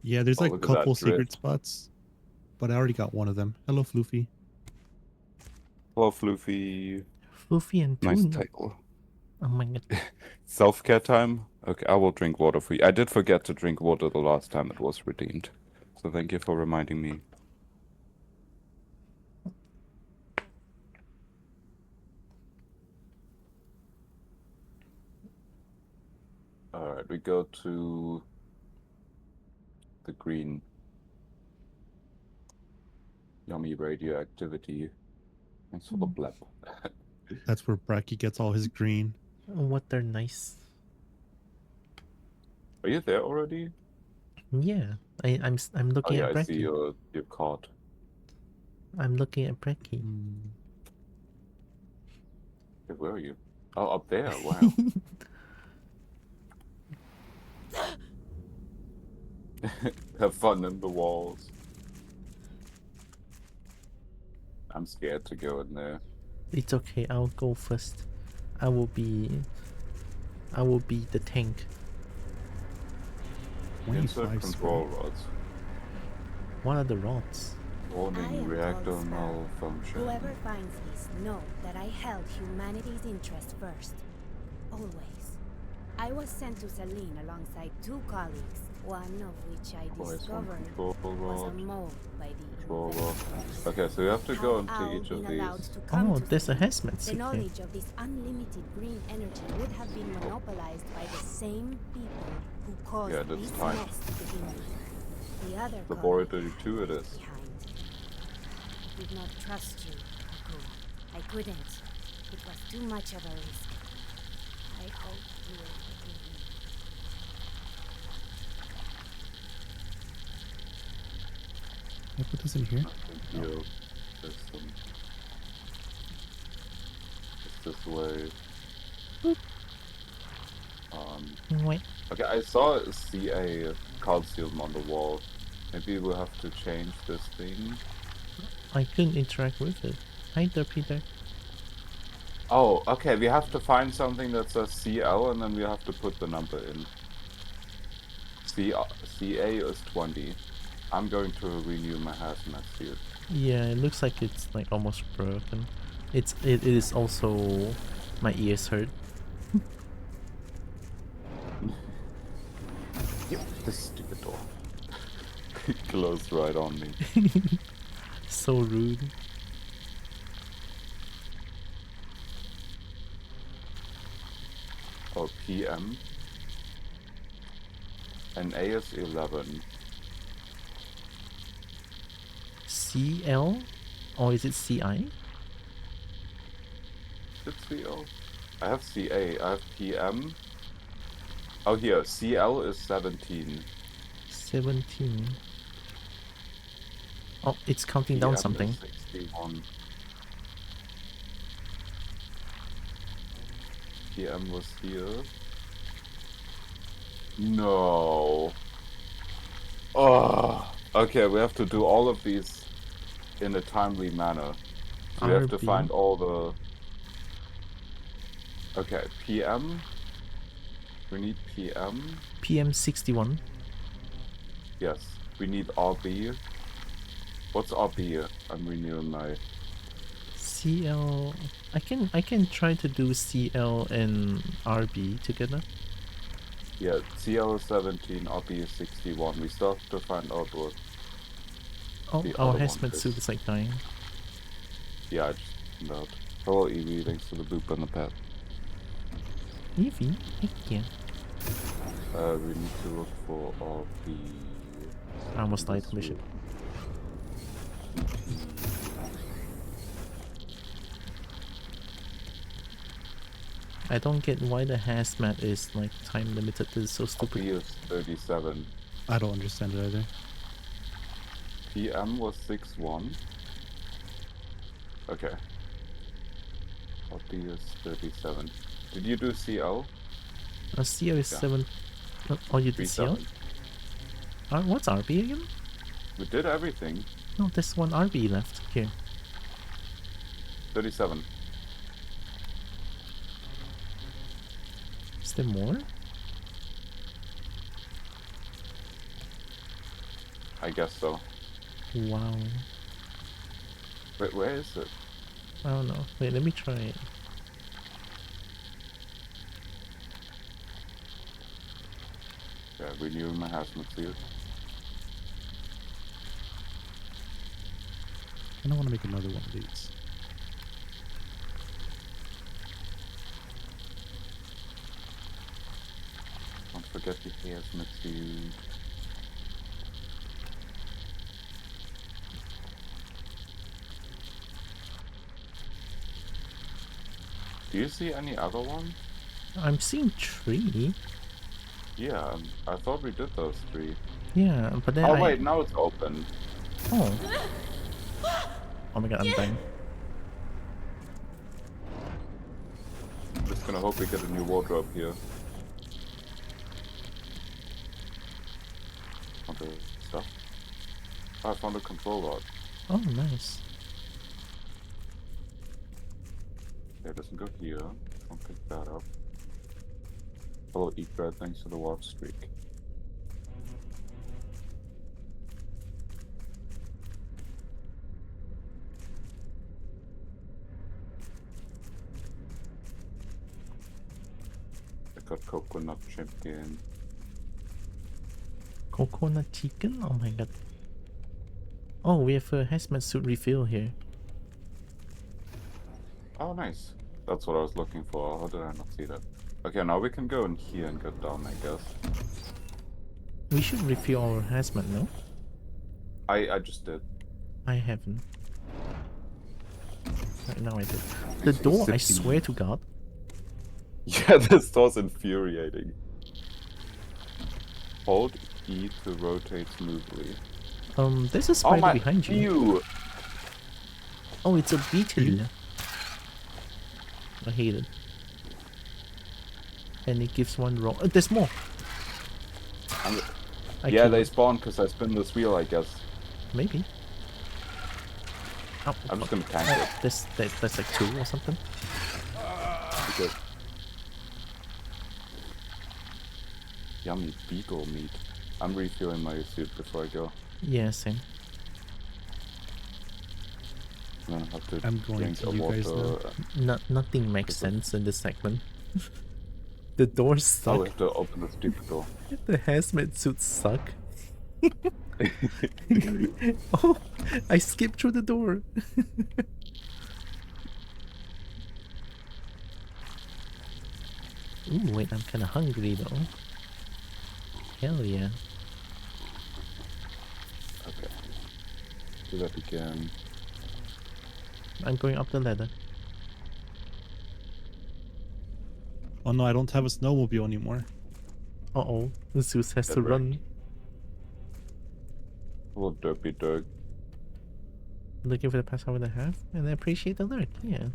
Yeah, there's like a look at couple that secret drift. spots, but I already got one of them. Hello, Floofy. Hello, Floofy. Floofy and Nice Toon. title. Oh my god. Self-care time? Okay, I will drink water for you. I did forget to drink water the last time it was redeemed. So thank you for reminding me. Alright, we go to the green. Yummy radioactivity. Thanks for the blep. That's where Bracky gets all his green. What they're nice. Are you there already? Yeah, I'm looking at I see Bracky. your card. I'm looking at Bracky. Hey, where are you? Oh, up there. Wow. Have fun in the walls. I'm scared to go in there. It's okay, I'll go first. I will be the tank. Insert control rods. What are the rods? Warning, reactor malfunction. Whoever finds these know that I held humanity's interest first. Always. I was sent to Celine alongside 2 colleagues, one of which I discovered was a mole by the Okay, so you have to go into each of these. Oh, there's a hazmat The suit there. knowledge of this unlimited green energy would have been monopolized by the same people who caused Yeah, that's this time. mess to begin with. The other Laboratory 2 it is. I did not trust you, Kobo. I couldn't. It was too much of a risk. I hope you will forgive me. Can I put this in here? Here, there's some. It's this way. Wait. Okay, I saw a CA calcium on the wall. Maybe we'll have to change this thing. I couldn't interact with it. Hi there, Peter. Oh, okay, we have to find something that says CL and then we have to put the number in. CA is 20. I'm going to renew my hazmat suit. Yeah, it looks like it's like almost broken. It is also my ears hurt. Yep, this stupid door. It closed right on me. So rude. Or PM. And A is 11. CL? Or is it CI? It's CL. I have CA, I have PM. Oh, here, CL is 17. 17. Oh, it's counting down PM something. is 61. PM was here. No. Oh. Okay, we have to do all of these in a timely manner. So we have to RB. find all the... Okay, PM. We need PM. PM 61. Yes. We need RB. What's RB? I'm renewing my... CL. I can try to do CL and RB together. Yeah, CL is 17, RB is 61. We still have to find out what Oh, the our other one hazmat is. suit is like dying. Yeah, I just found out. Hello, Evie. Thanks for the boop on the pad. Evie? Heck We need to look for RB. I almost died on the ship. I don't get why the hazmat is like time limited. This is so stupid. RB is 37. I don't understand it either. PM was 6-1. Okay. RB is 37. Did you do CL? CL is Yeah. 7. Oh, you did CL? 37. What's RB again? We did everything. No, there's one RB left here. 37. Is there more? I guess so. Wow. Wait, where is it? I don't know. Wait, let me try it. Yeah, renewing my hazmat suit. I don't want to make another one of these. Don't forget the hazmat suit. Do you see any other one? I'm seeing 3. Yeah, I thought we did those 3. Yeah, but then Oh wait, now it's open. Oh. Oh my god, I'm dying. I'm just gonna hope we get a new wardrobe here. Found the stuff. Oh, I found a control rod. Oh, nice. Okay, it doesn't go here. Don't pick that up. Hello, Eat Bread, thanks for the warp streak. I got coconut chicken. Coconut chicken? Oh my god. Oh, we have a hazmat suit refill here. Oh, nice. That's what I was looking for. How did I not see that? Okay, now we can go in here and get down, I guess. We should refill our hazmat, no? I just did. I haven't. Right now I did. The door, I swear to god. Yeah, this door's infuriating. Hold E to rotate smoothly. There's a spider behind you. Ew. Oh, it's a beetle. I hate it. And it gives one roll. There's more. Yeah, they spawn because I spin this wheel, I guess. Maybe. Oh, I'm just gonna tank it. That's like 2 or something. Okay. Yummy beagle meat. I'm refueling my suit before I go. Yeah, same. I'm gonna have to I'm going drink to a you guys water. Nothing makes sense in this segment. The doors suck. Oh, we have to open the stupid door. The hazmat suits suck. Oh, I skipped through the door. Ooh, wait, I'm kind of hungry though. Hell yeah. Okay. Do that again. I'm going up the ladder. Oh no, I don't have a snowmobile anymore. Uh-oh, the Zeus has to run. Little derpy dog. Looking for the past hour and a half, and I appreciate the alert, yeah.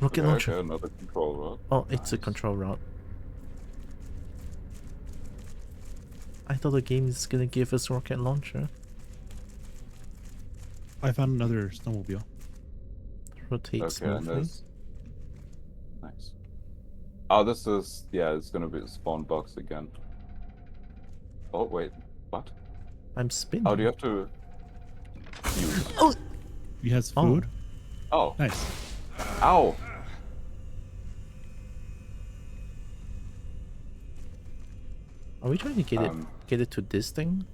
Rocket Okay, launcher. okay, another control rod. Oh, it's a control rod. I thought the game is gonna give us rocket launcher. I found another snowmobile. Rotate Okay, and smoothly. there's... Nice. Oh, this is... Yeah, it's gonna be a spawn box again. Oh, wait. What? I'm spinning. Oh, do you have to... use... Oh! He has food? Oh. Nice. Ow! Are we trying to get it to this thing?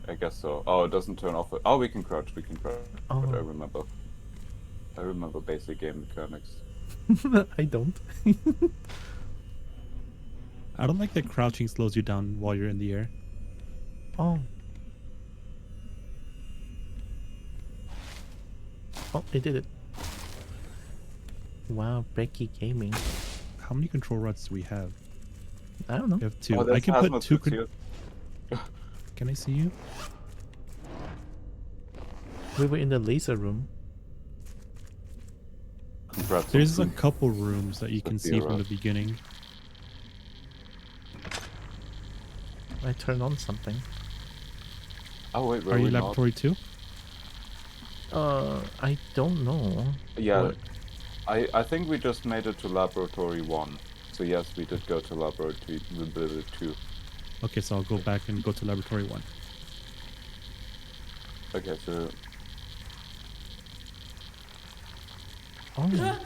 I guess so. Oh, it doesn't turn off. Oh, we can crouch. We can crouch. Oh. But I remember basic game mechanics. I don't. I don't like that crouching slows you down while you're in the air. Oh. Oh, it did it. Wow, Becky Gaming. How many control rods do we have? I don't know. We have 2. Oh, I can that's put 2. here. Can I see you? We were in the laser room. Congrats. There's a couple rooms that you can see from the Zero. beginning. I turned on something. Oh wait, were Are you we not? laboratory 2? I don't know. Yeah, What? I think we just made it to laboratory 1. So yes, we did go to laboratory 2. Okay, so I'll go back and go to laboratory 1. Okay, so Oh.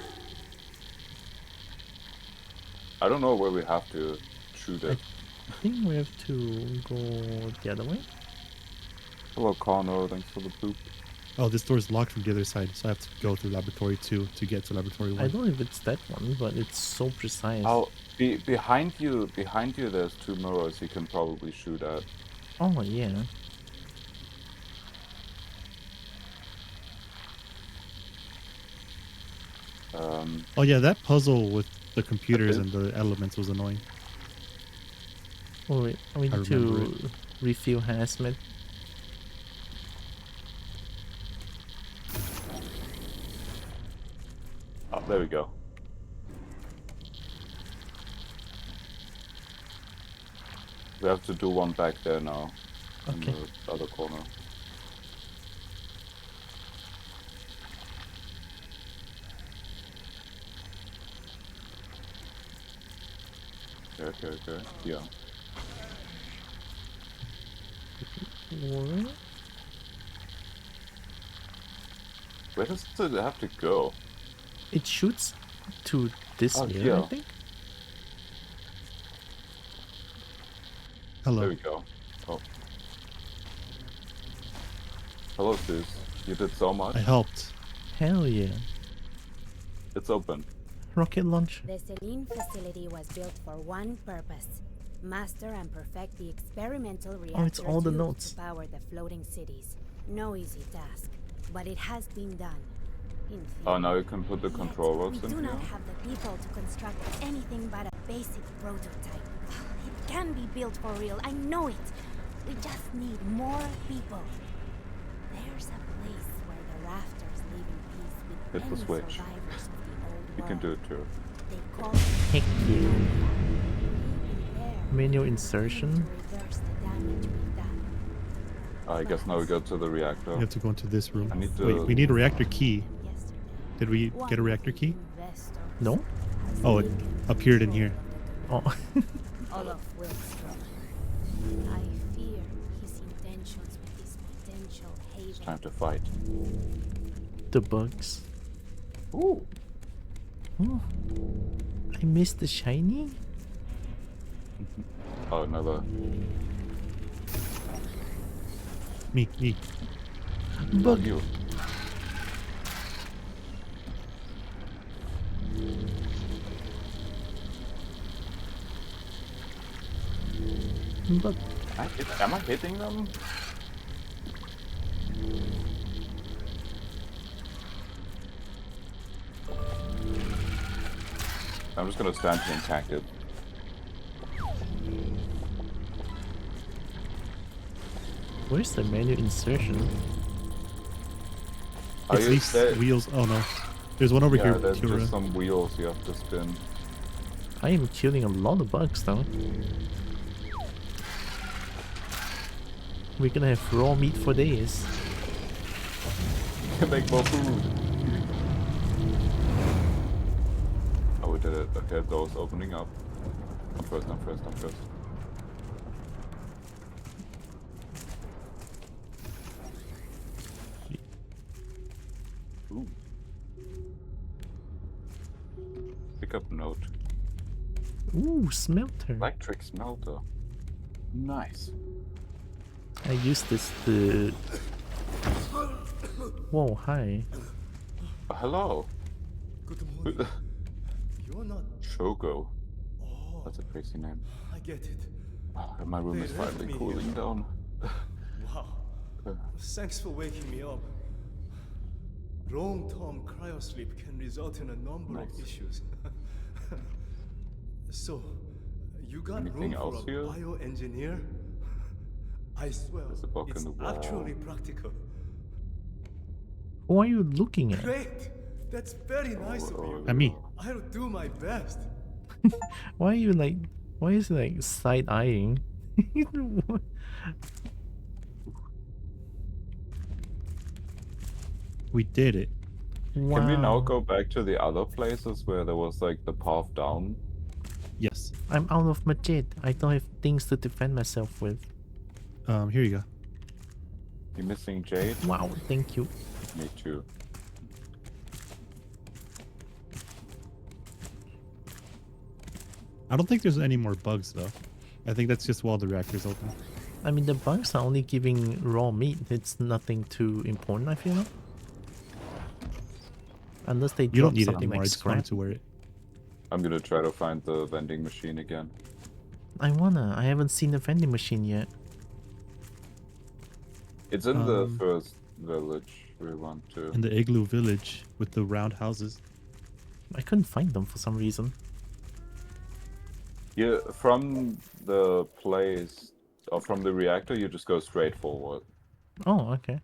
I don't know where we have to shoot it. I think we have to go the other way. Hello, Connor. Thanks for the poop. Oh, this door is locked from the other side, so I have to go through laboratory 2 to get to laboratory 1. I don't know if it's that one, but it's so precise. Oh, behind you, there's 2 mirrors you can probably shoot at. Oh, yeah. Oh yeah, that puzzle with the computers and the elements was annoying. Oh, wait. We I need remember to refill hazmat. Oh, there we go. We have to do one back there now. Okay. In the other corner. Okay. Yeah. What? Where does it have to go? It shoots to this Oh, mirror, I yeah. think. Hello. There we go. Oh. Hello, Zeus. You did so much. I helped. Hell yeah. It's open. Rocket launch. The Selene facility was built for one purpose. Master and perfect the experimental reactor it's all the used notes. to power the floating cities. No easy task, but it has been done. In Oh, theory. now you can put the control We rods in do here. not have the people to construct anything but a basic prototype. It can be built for real, I know it. We just need more people. There's a place where the rafters live in peace with Hit the any switch. survivors of the old You can world. do it too. They call it Heck yeah. Even there, Manual we insertion. need to reverse the damage we've done. I guess now we go to the reactor. We have to go into this room. I need to... Wait, we need a reactor key. Yesterday, Did we get a reactor key? investors No? has Oh, it taken appeared in here. Oh. Olaf Wilstrom. I fear his intentions with this potential haven. Time to fight. The bugs. Ooh. Oh. I missed the shiny? Oh, another. Me. Bug. You. Bug. Am I hitting them? I'm just gonna stand here and tank it. Where's the manual insertion? Are It's you these there? wheels. Oh no. There's one over here, there's Kira. just some wheels you have to spin. I am killing a lot of bugs though. We're gonna have raw meat for days. Can make more food. Oh, we did it. Okay, doors opening up. I'm first. Ooh. Pick up note. Ooh, smelter. Electric smelter. Nice. I use this to... Whoa, hi. Hello. Good morning. You're not... Shogo. Oh, That's a crazy name. I get it. Oh, my room They is left finally me cooling here. down. Wow. Thanks for waking me up. Long-term cryosleep can result in a number of issues. So, you got Anything room else for a here? bioengineer? I swear, There's a book it's in the wall. actually practical. Who are you looking at? Great! That's very nice of you. At me. I'll do my best. Why are you like... Why is it like side-eyeing? We did it. Wow. Can we now go back to the other places where there was like the path down? Yes. I'm out of magit. I don't have things to defend myself with. Here you go. You missing Jade? Wow, thank you. Me too. I don't think there's any more bugs though. I think that's just while the reactor's open. I mean, the bugs are only giving raw meat. It's nothing too important, I feel. Unless they You drop don't need it something anymore. like I just wanted scrap. to wear it. I'm gonna try to find the vending machine again. I wanna. I haven't seen the vending machine yet. It's in the first village we went to. In the igloo village with the round houses. I couldn't find them for some reason. Yeah, from the place or from the reactor, you just go straight forward. Oh, okay.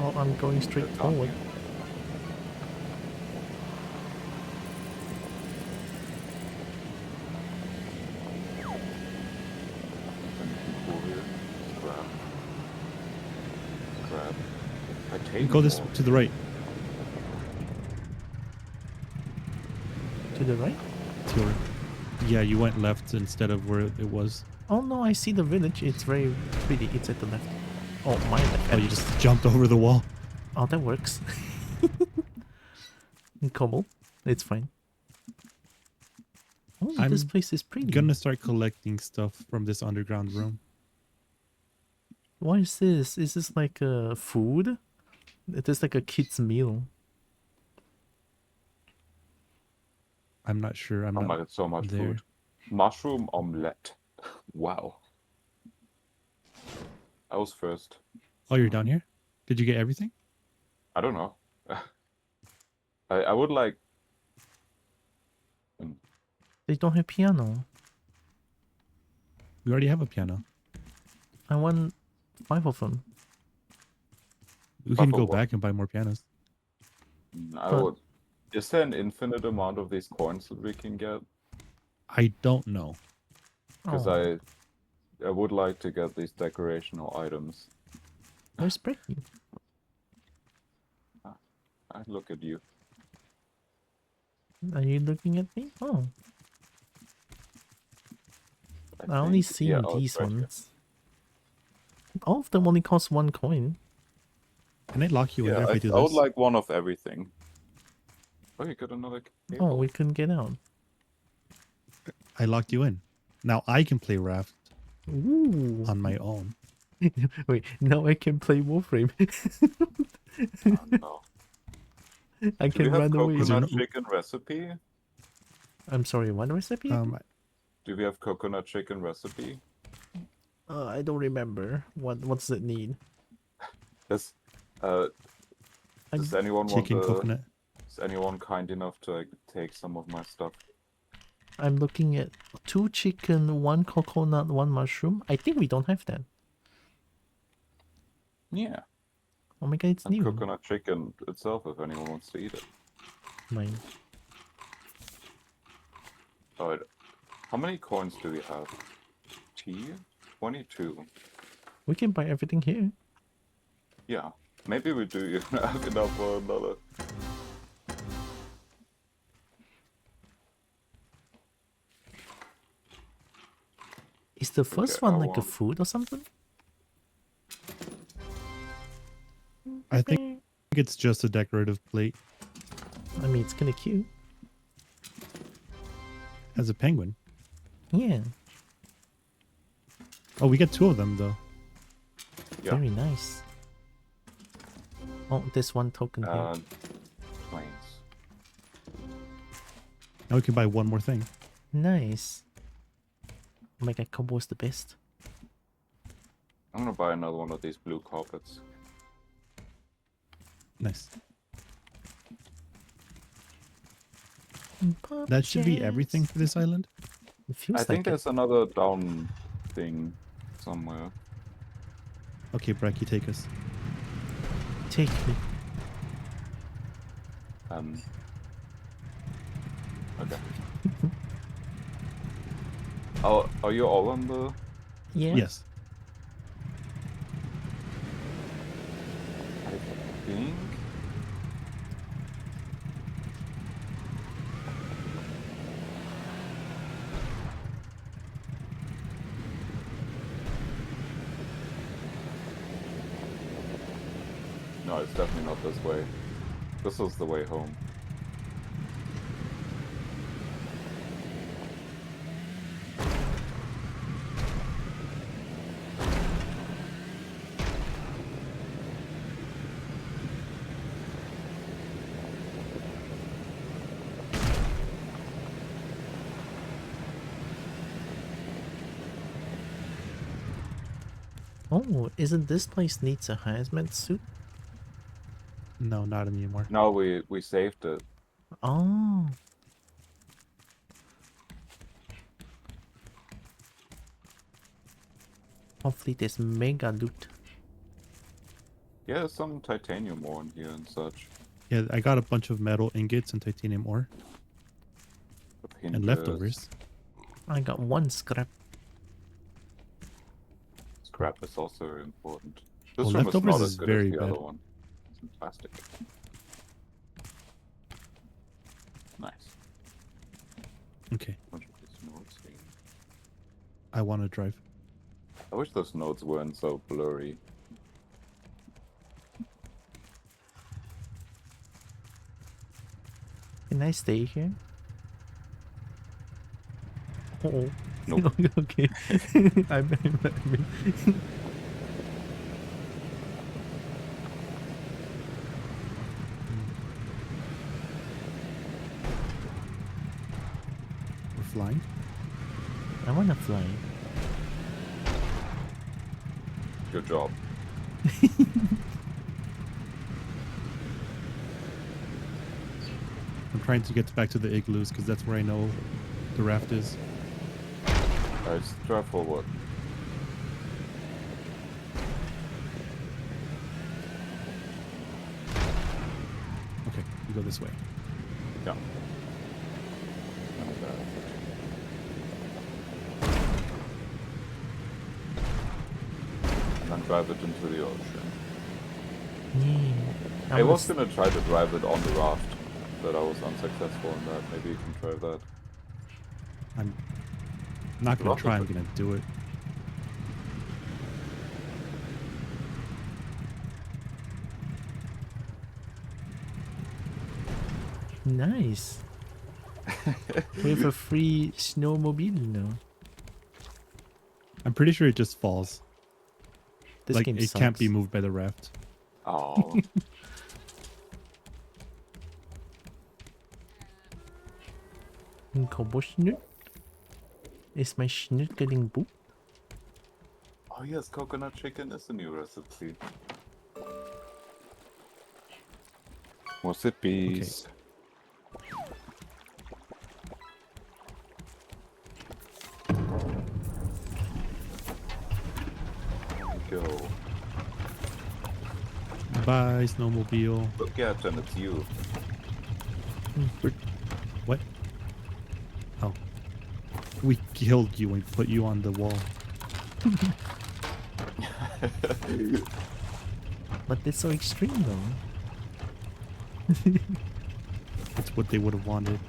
Oh, I'm going straight forward. Crab. Go this to the right. To the right? To your, yeah, you went left instead of where it was. Oh no, I see the village. It's very pretty. It's at the left. Oh, my left. Oh, you just jumped over the wall. Oh, that works. Kobo. It's fine. Oh, this place is pretty. I'm gonna start collecting stuff from this underground room. What is this? Is this like food? It is like a kid's meal. I'm not sure. I'm Oh not my god, so much there. food. Mushroom omelette. Wow. I was first. Oh, you're down here? Did you get everything? I don't know. I would like... They don't have piano. We already have a piano. I want 5 of them. We can But go what? back and buy more pianos. I would... Is there an infinite amount of these coins that we can get? I don't know. Because Oh. I would like to get these decorational items. Where's Bricky? I look at you. Are you looking at me? Oh. I only think- see yeah, oh, it's these right here. ones. All of them only cost 1 coin. Can I lock you in Yeah, there if I, I do I would this? like one of everything. Oh, you got another cable. Oh, we couldn't get out. I locked you in. Now I can play Raft Ooh. on my own. Wait, now I can play Warframe. No. I Do we can have run away. coconut chicken recipe? I'm sorry, what recipe? Do we have coconut chicken recipe? I don't remember. What does it need? Does anyone Chicken want to, coconut. Is anyone kind enough to take some of my stuff? I'm looking at 2 chicken, 1 coconut, 1 mushroom. I think we don't have that. Yeah. Oh my god, it's And new. coconut chicken itself, if anyone wants to eat it. Mine. Alright. How many coins do we have? 22. We can buy everything here. Yeah. Maybe we do even have enough for another. Is the first one like a food or something? I think it's just a decorative plate. I mean, it's kind of cute. As a penguin. Yeah. Oh, we get 2 of them though. Yeah. Very nice. Oh, this one token here. Planes. Now we can buy one more thing. Nice. Oh my god, Kobo is the best. I'm gonna buy another one of these blue carpets. Nice. That should be everything for this island. I think there's another down thing somewhere. Okay, Bracky, take us. Take me. Okay. Oh, are you all on the... Yeah. Yes. I think... No, it's definitely not this way. This is the way home. Oh, isn't this place needs a hazmat suit? No, not anymore. No, we saved it. Oh. Hopefully there's mega loot. Yeah, there's some titanium ore in here and such. Yeah, I got a bunch of metal ingots and titanium ore. And leftovers. I got 1 scrap. Scrap is also very important. Oh, This room is leftovers not is as good very as the bad. other one. It's in plastic. Nice. Okay. Bunch of these nodes here. I want to drive. I wish those nodes weren't so blurry. Can I stay here? Oh. Nope. Okay. I mean. We're flying. I wanna fly. Good job. I'm trying to get back to the igloos because that's where I know the raft is. Alright, just drive forward. Okay, we go this way. Yeah. And then drive it into the ocean. Yeah. I was gonna try to drive it on the raft, but I was unsuccessful in that. Maybe you can try that. I'm not gonna try, I'm gonna do it. Nice. We have a free snowmobile now. I'm pretty sure it just falls. This like game it can't be sucks. moved by the raft. Oh. Kobo Schnut? Is my Schnut getting boop? Oh yes, coconut chicken is a new recipe. More sippies. There we go. Goodbye, snowmobile. Look, Captain, it's you. What? Oh. We killed you and put you on the wall. But it's so extreme though. That's what they would have wanted.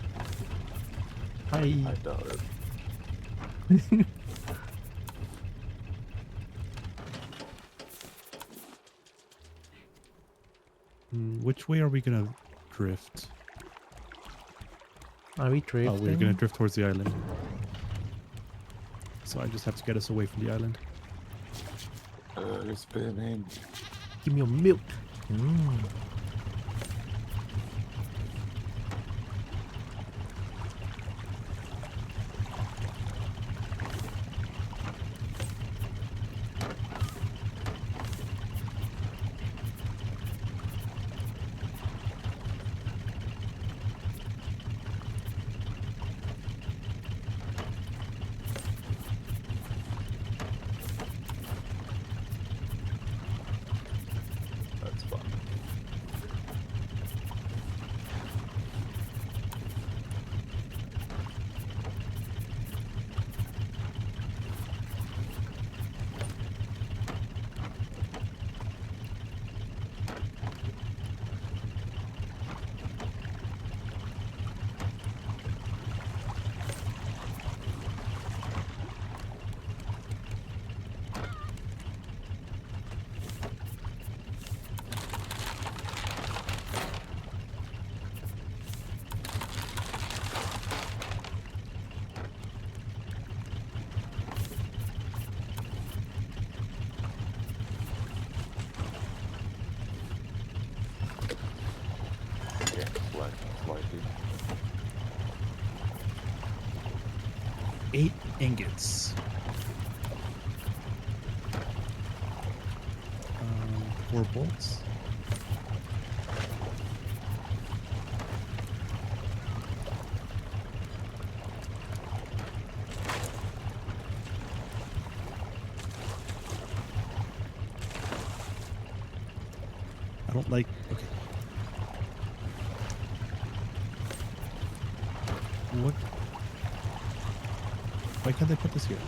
Hi. I doubt it. Which way are we gonna drift? Are we drifting? Oh, we're gonna drift towards the island. So I just have to get us away from the island. It's spinning. Give me your milk. That's fun. Yeah, slightly. 8 ingots. 4 bolts. I don't like. Okay. What? Why can't they put this here?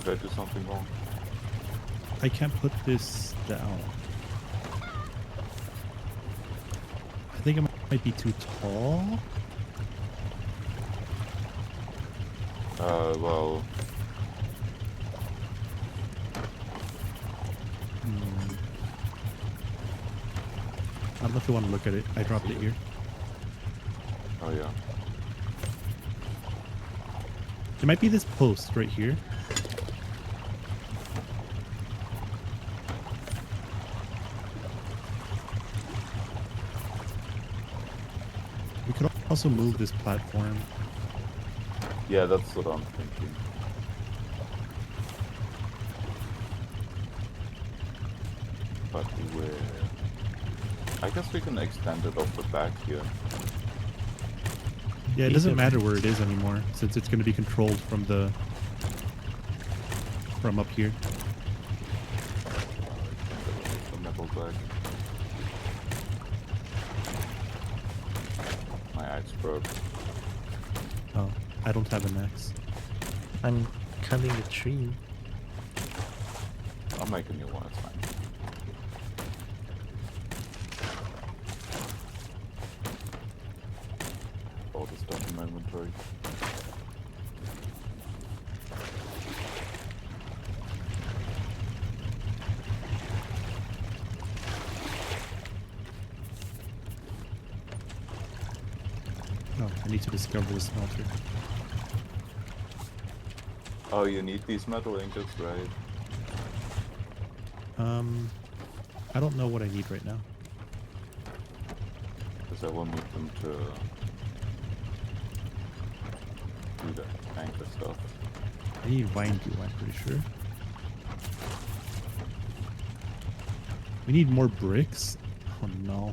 Did I do something wrong? I can't put this down. I think it might be too tall. Well. I don't know if you want to look at it. I dropped it here. Oh yeah. It might be this post right here. We could also move this platform. Yeah, that's what I'm thinking. But where? I guess we can extend it off the back here. Yeah, it doesn't matter where it is anymore, since it's going to be controlled from up here. The metal back. My axe broke. Oh, I don't have an axe. I'm cutting the tree. I'll make a new one, it's fine. All the stuff in my inventory. Oh, I need to discover the smelter. Oh, you need these metal ingots, right? I don't know what I need right now. Because I will need them to do the anchor stuff. I need vine glue, I'm pretty sure. We need more bricks? Oh no.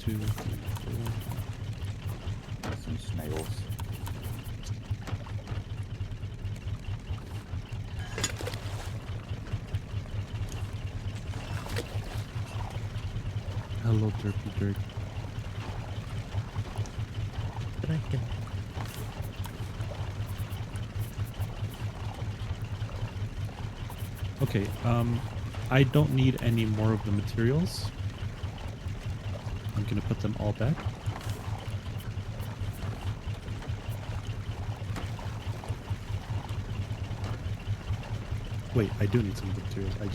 2, 3, 4. Some snails. Hello, Derpy Dirt. Dragon. Okay, I don't need any more of the materials. I'm gonna put them all back. Wait, I do need some of the materials. I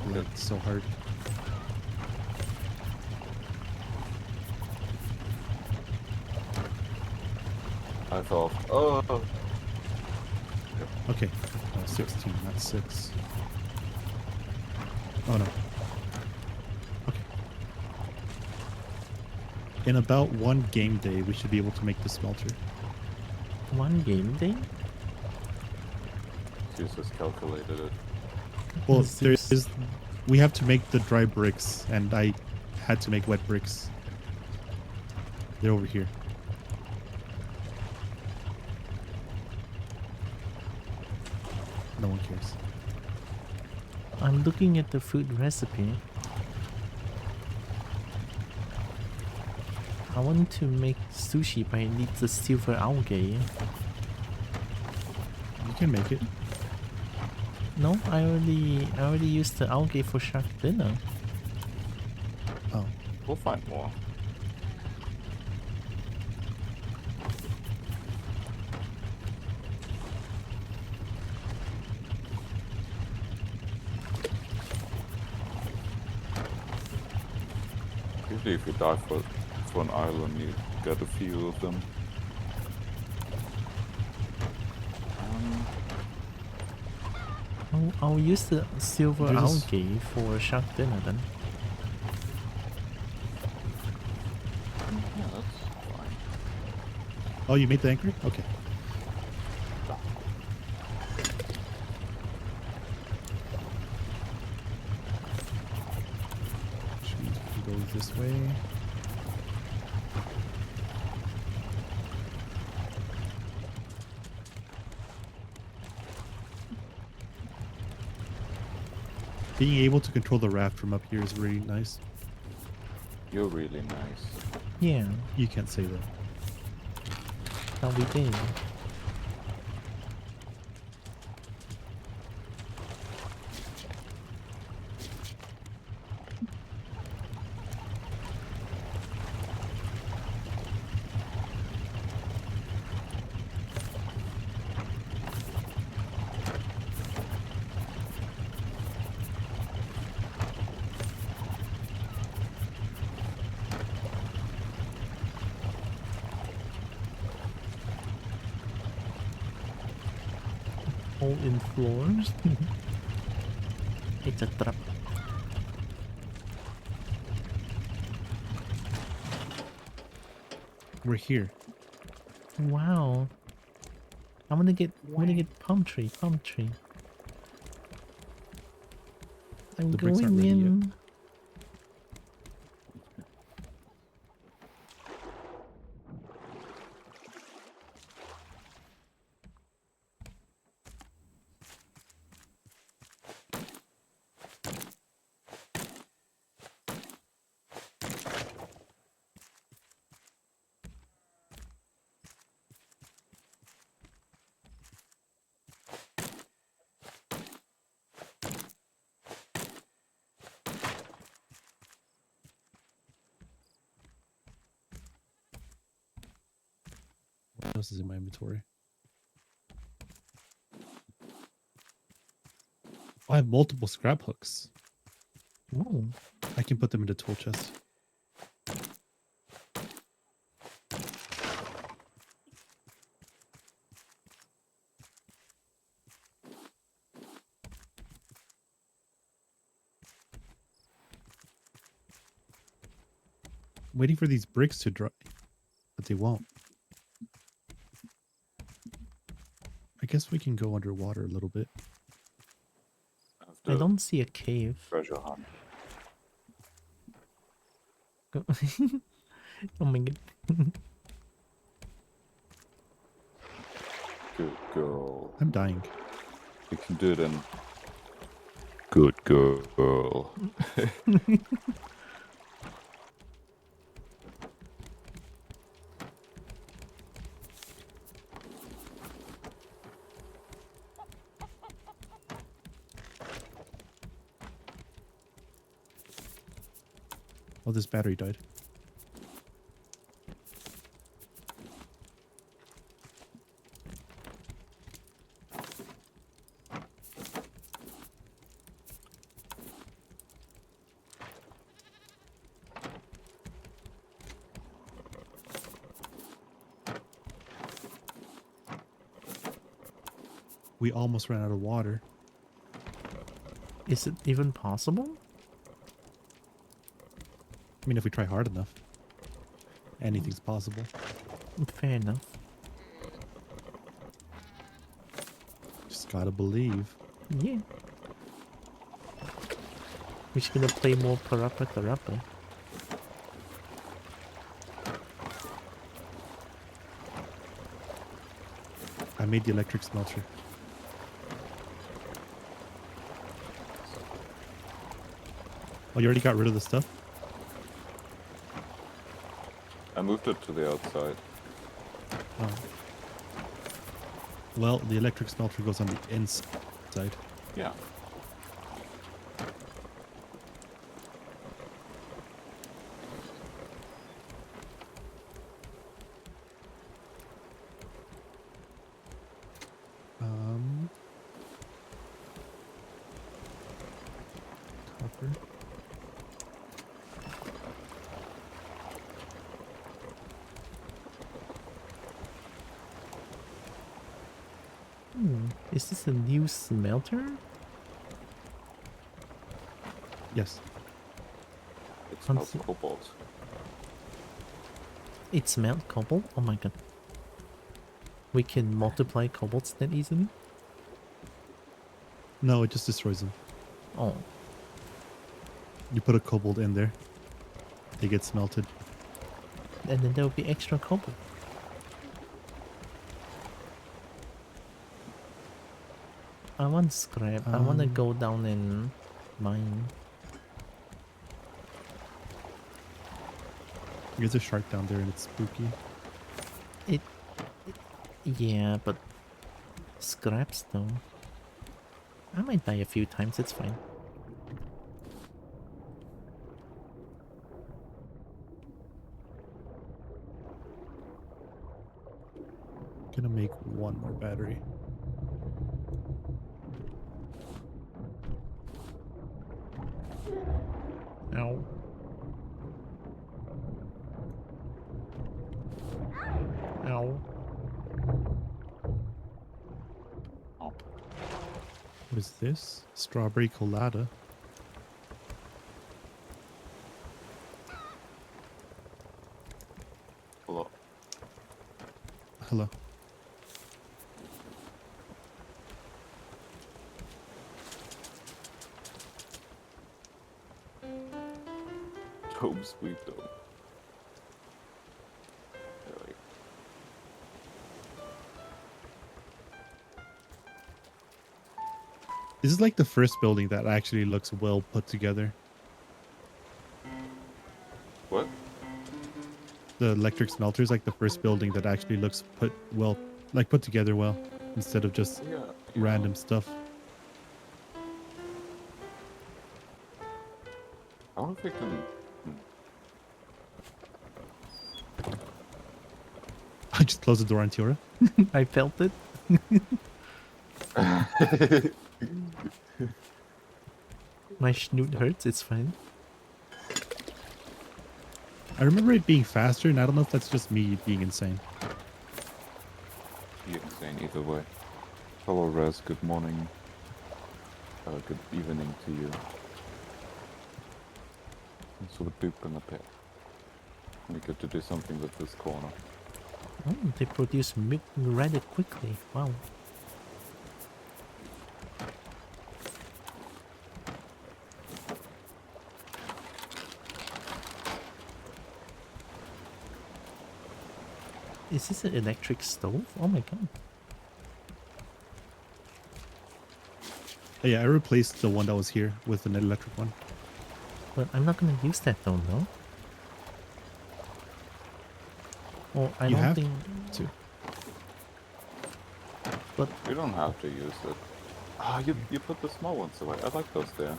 worked so hard. I thought, oh. Okay, 16, not 6. Oh no. Okay. In about one game day, we should be able to make the smelter. One game day? Jesus calculated it. Well, there is. We have to make the dry bricks, and I had to make wet bricks. They're over here. No one cares. I'm looking at the food recipe. I want to make sushi, but I need the silver algae. You can make it. No, I already used the algae for shark dinner. Oh. We'll find more. Usually if you dive for an island, you get a few of them. I'll use the silver There's algae for shark dinner then. Yeah, that's fine. Oh, you made the anchor? Okay. Which means we can go this way. Being able to control the raft from up here is really nice. You're really nice. Yeah, You can't say that. that we did. Hole in floors. It's a trap. We're here. Wow. I'm gonna get palm tree. I'm The bricks aren't going ready yet. in. What else is in my inventory? I have multiple scrap hooks. Ooh. I can put them into tool chests. I'm waiting for these bricks to dry, but they won't. I guess we can go underwater a little bit. I don't see a cave. Treasure hunt. Oh my god. Good girl. I'm dying. You can do it in. Good girl. Oh, this battery died. We almost ran out of water. Is it even possible? I mean, if we try hard enough, anything's possible. Fair enough. Just gotta believe. Yeah. We're just gonna play more parappa. I made the electric smelter. Oh, you already got rid of the stuff? I moved it to the outside. Oh. Well, the electric smelter goes on the inside. Yeah. Copper. Is this a new smelter? Yes. It smells cobalt. It smelled cobalt? Oh my god. We can multiply cobalts that easily? No, it just destroys them. Oh. You put a cobalt in there, they get smelted. And then there will be extra cobalt. I want scrap. I want to go down and mine. There's a shark down there and it's spooky. Yeah, but scraps though. I might die a few times, it's fine. Gonna make one more battery. Ow. Ow. What is this? Strawberry colada. Hello. Hello. Home sweet home. This is like the first building that actually looks well put together. What? The electric smelter is like the first building that actually looks put together well, instead of just random stuff. I wonder if we can. I just closed the door on Tiora. I felt it. My snoot hurts, it's fine. I remember it being faster, and I don't know if that's just me being insane. You're insane either way. Hello, Res. Good morning. Good evening to you. Thanks for the poop and the pet. We get to do something with this corner. Oh, they produce milk rather quickly. Wow. Is this an electric stove? Oh my god. Yeah, I replaced the one that was here with an electric one. But I'm not gonna use that though, no? Or I You don't have think... to. But... You don't have to use it. Ah, you put the small ones away. I like those there.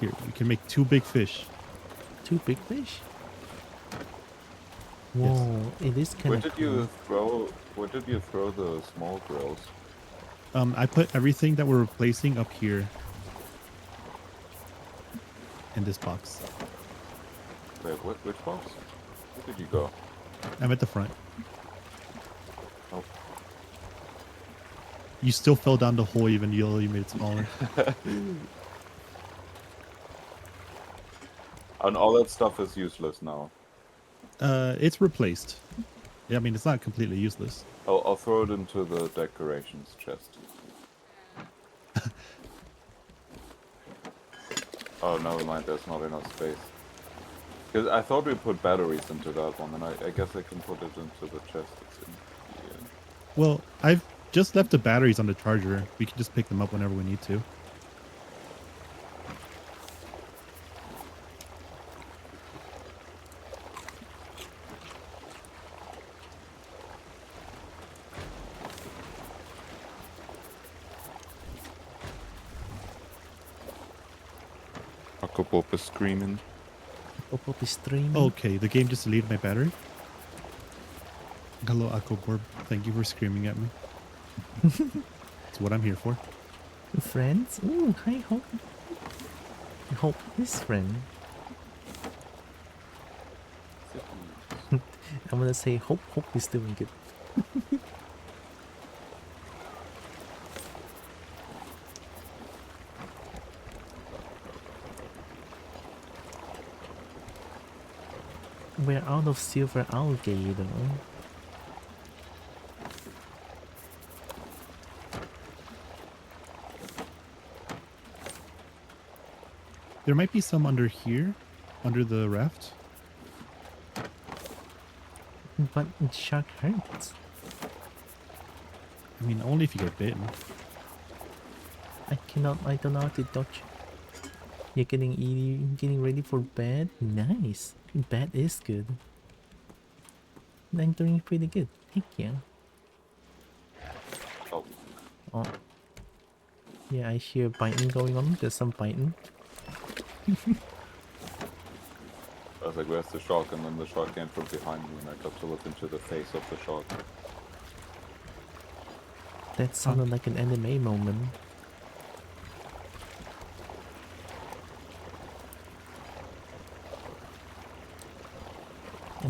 Here, you can make 2 big fish. 2 big fish? Whoa, it is kind of cool. Where did you throw the small grills? I put everything that we're replacing up here. In this box. Wait, which box? Where did you go? I'm at the front. Oh. You still fell down the hole even though you made it smaller. And all that stuff is useless now. It's replaced. Yeah, I mean, it's not completely useless. I'll throw it into the decorations chest. Oh, never mind, there's not enough space. Because I thought we put batteries into that one, and I guess I can put it into the chest it's in here. Well, I've just left the batteries on the charger. We can just pick them up whenever we need to. Kobo is screaming. Kobo is streaming. Okay, the game just deleted my battery. Hello, Aquaborb. Thank you for screaming at me. That's what I'm here for. Friends? Ooh, hi, Hope. Hope is friend. I'm gonna say Hope is doing good. We're out of silver algae though. There might be some under here, under the raft. But shark hurts. I mean, only if you get bitten. I don't know how to dodge. You're getting ready for bed? Nice. Bed is good. I'm doing pretty good. Thank you. Oh. Oh. Yeah, I hear biting going on. There's some biting. I was like, where's the shark? And then the shark came from behind me, and I got to look into the face of the shark. That sounded like an anime moment.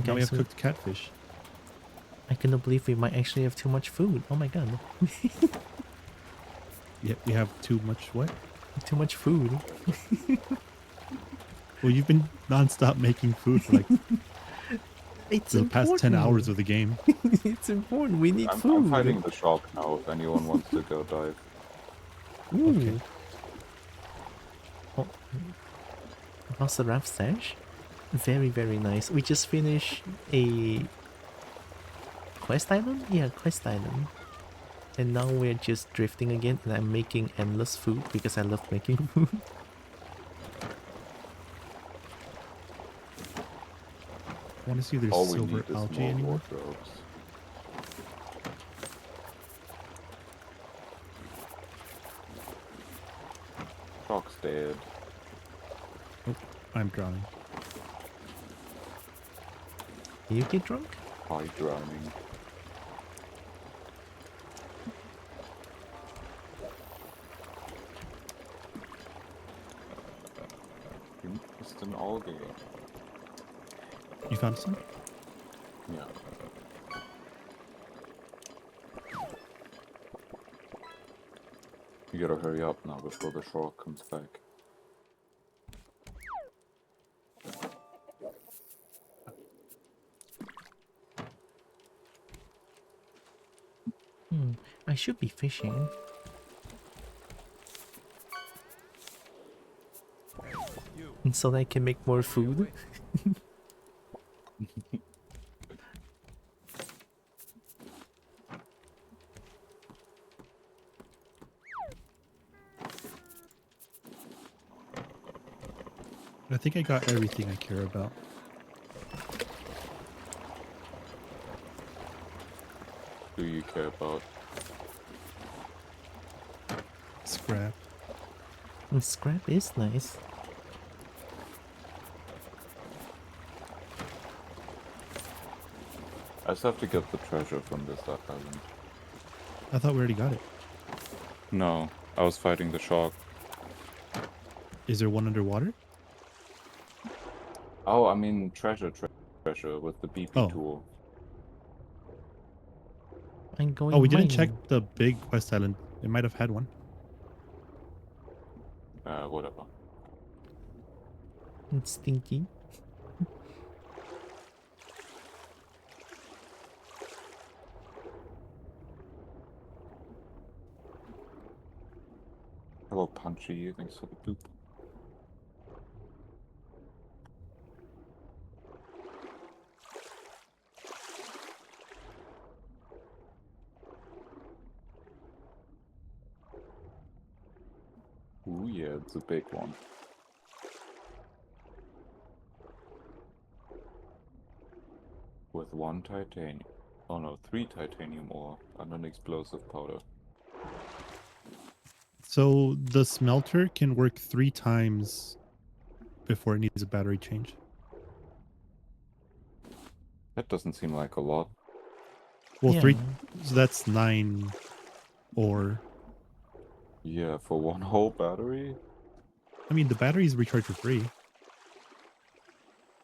Now we have cooked catfish. I cannot believe we might actually have too much food. Oh my god. Yep, we have too much what? Too much food. Well, you've been non-stop making food for like the past 10 hours of the game. It's important. We need food. I'm fighting the shark now if anyone wants to go dive. Ooh. Okay. Oh. How's the raft stash? Very, very nice. We just finished a quest island? Yeah, quest island. And now we're just drifting again, and I'm making endless food because I love making food. I want to see if there's All we silver need is algae more anymore. wardrobes. Shark's dead. Oh, I'm drowning. You get drunk? Hi, drowning. You missed an algae. You found some? Yeah. You gotta hurry up now before the shark comes back. I should be fishing. So that I can make more food. I think I got everything I care about. Do you care about? Scrap. And scrap is nice. I just have to get the treasure from this island. I thought we already got it. No, I was fighting the shark. Is there one underwater? Oh, I mean treasure with the BP tool. I'm going. Oh, we didn't mining. check the big quest island. It might have had one. Whatever. It's stinky. Hello, Punchy. Thanks for the poop. Ooh, yeah, it's a big one. With 1 titanium. Oh no, 3 titanium ore and an explosive powder. So the smelter can work 3 times before it needs a battery change. That doesn't seem like a lot. Well, Yeah. 3, so that's 9 ore. Yeah, for 1 whole battery? I mean, the batteries recharge for free.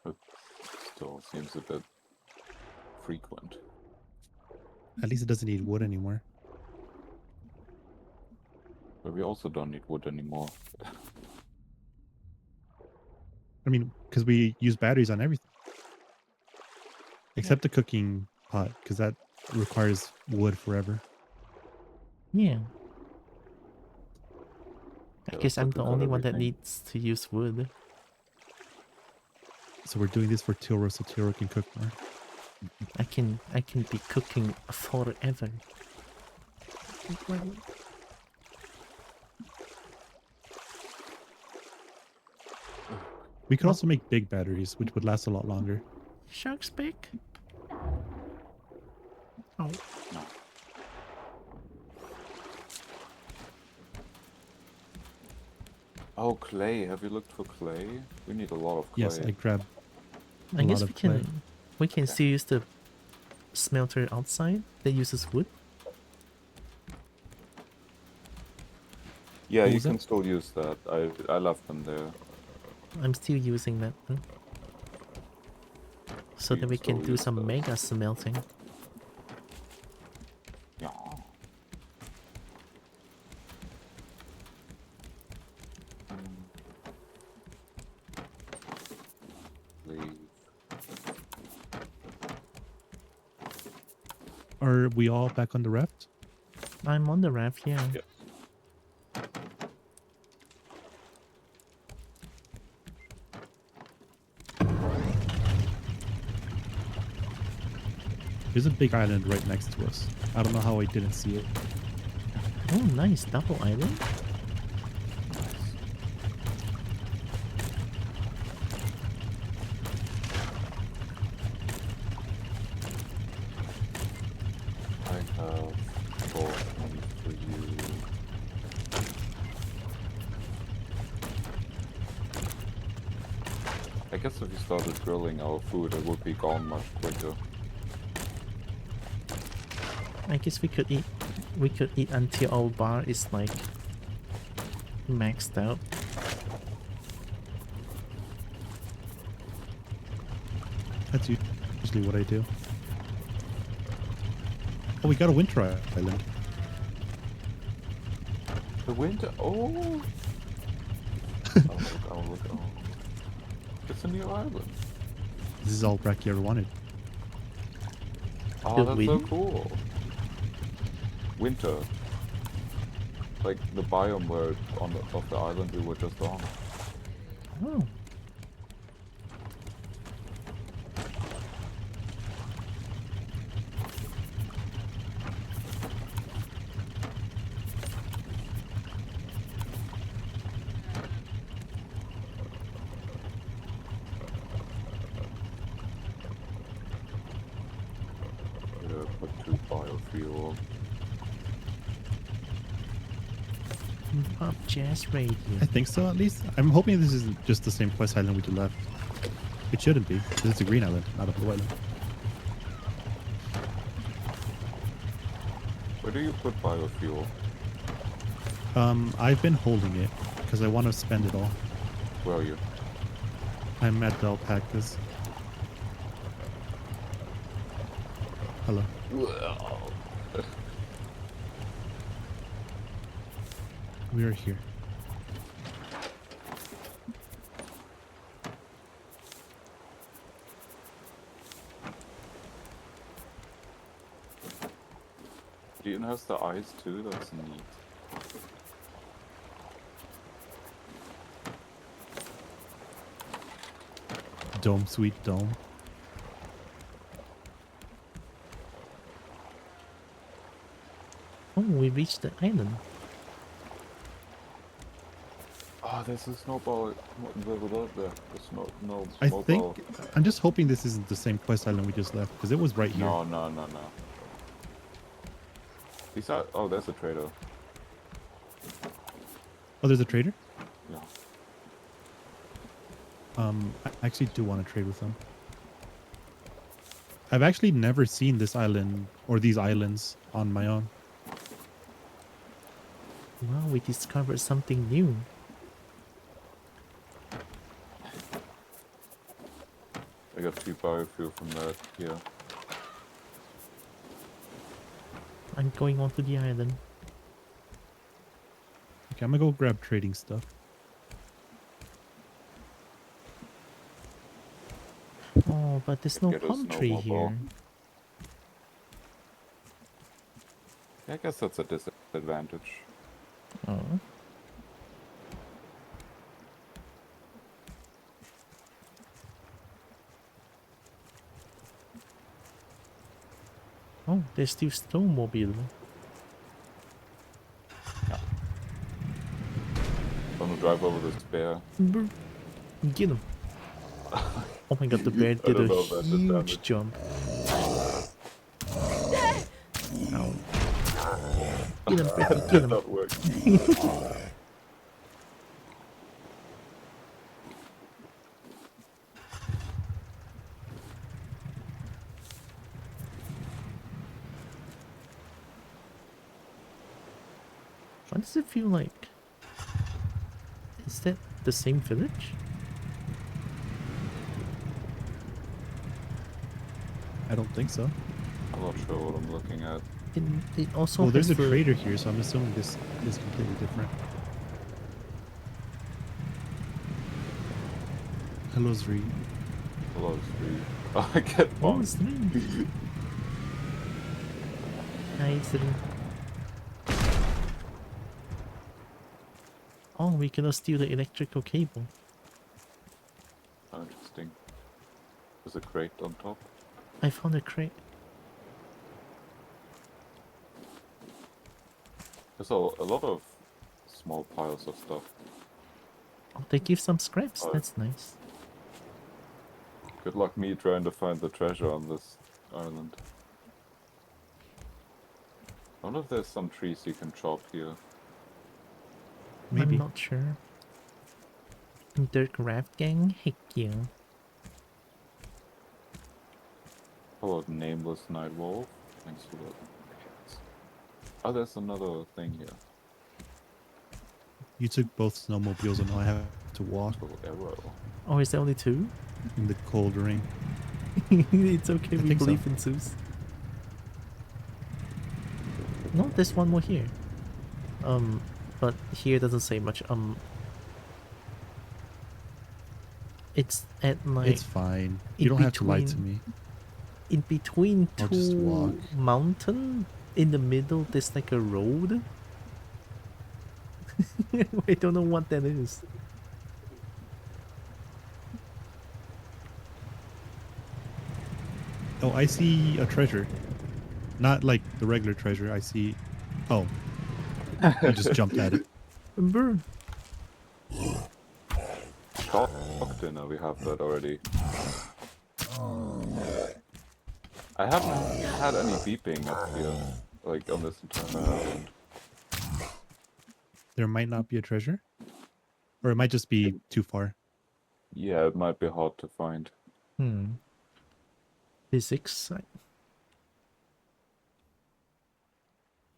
It still seems a bit frequent. At least it doesn't need wood anymore. But we also don't need wood anymore. I mean, because we use batteries on everything. Except the cooking pot, because that requires wood forever. Yeah. I Yeah, guess but I'm we the got only one that everything. needs to use wood. So we're doing this for Tilro so Tilro can cook more. I can be cooking forever. We could also make big batteries, which would last a lot longer. Shark's big? Oh. No. Oh, clay. Have you looked for clay? We need a lot of clay. Yes, I grabbed I a guess lot we of clay. can still use the smelter outside that uses wood. Yeah, What you was can that? still use that. I left them there. I'm still using that one. So You that we still can do use some those. mega smelting. Yeah. Leave. Are we all back on the raft? I'm on the raft, yeah. Yes. There's a big island right next to us. I don't know how I didn't see it. Oh, nice. Double island. I have 4 for you. I guess if we started grilling our food, it would be gone much quicker. I guess we could eat until our bar is like maxed out. That's usually what I do. Oh, we got a winter island. The winter. Oh. Oh. It's a new island. This is all Bracky ever wanted. Oh, Did that's we? so cool. Winter. Like the biome where of the island we were just on. Oh. Pop jazz radio. I think so, at least. I'm hoping this isn't just the same quest island we did left. It shouldn't be. This is a green island, not a blue island. Where do you put biofuel? I've been holding it because I want to spend it all. Where are you? I'm at the alpacas. Hello. We are here. Dean has the eyes too, that's neat. Dome, sweet dome. Oh, we reached the island. Oh, there's a snowball. The snowball. I think I'm just hoping this isn't the same quest island we just left because it was right here. No. These are. Oh, there's a trader. Oh, there's a trader? Yeah. I actually do want to trade with them. I've actually never seen this island or these islands on my own. Wow, we discovered something new. I got 2 biofuel from that here. I'm going onto the island. Okay, I'm gonna go grab trading stuff. Oh, but there's no Get a palm tree snowball. here. Yeah, I guess that's a disadvantage. Oh. Oh, there's still snowmobile. I'm gonna drive over this bear. Get him. Oh my god, the bear I did don't know a about this huge damage. jump. Ow. Get him, Becky, get him. That worked. Why does it feel like... Is that the same village? I don't think so. I'm not sure what I'm looking at. It also Well, there's a has the- trader here, so I'm assuming this is completely different. Hello, Zri. Hello, Street. Oh, I get Oh, one. it's three. Nice. Oh, we cannot steal the electrical cable. Oh, interesting. There's a crate on top. I found a crate. There's a lot of small piles of stuff. Oh, they give some scraps. Oh. That's nice. Good luck me trying to find the treasure on this island. I wonder if there's some trees you can chop here. Maybe. I'm not sure. Dirk Raft Gang? Heck yeah. How about Nameless Nightwolf? Thanks for that. Oh, there's another thing here. You took both snowmobiles and now I have to walk Oh, arrow. Oh, is there only two? in the cold rain. It's okay, I we think so. believe in Zeus. No, there's one more here. But here doesn't say much. It's at like... It's fine. in You don't have to lie to between- me. In between I'll just walk. two mountain, in the middle, there's like a road. I don't know what that is. Oh, I see a treasure. Not like the regular treasure. I see... Oh. You just jumped at it. Bird. Cock dinner, we have that already. I haven't had any beeping up here, like on this entire island. there might not be a treasure, or it might just be too far. Yeah, it might be hard to find. Physics.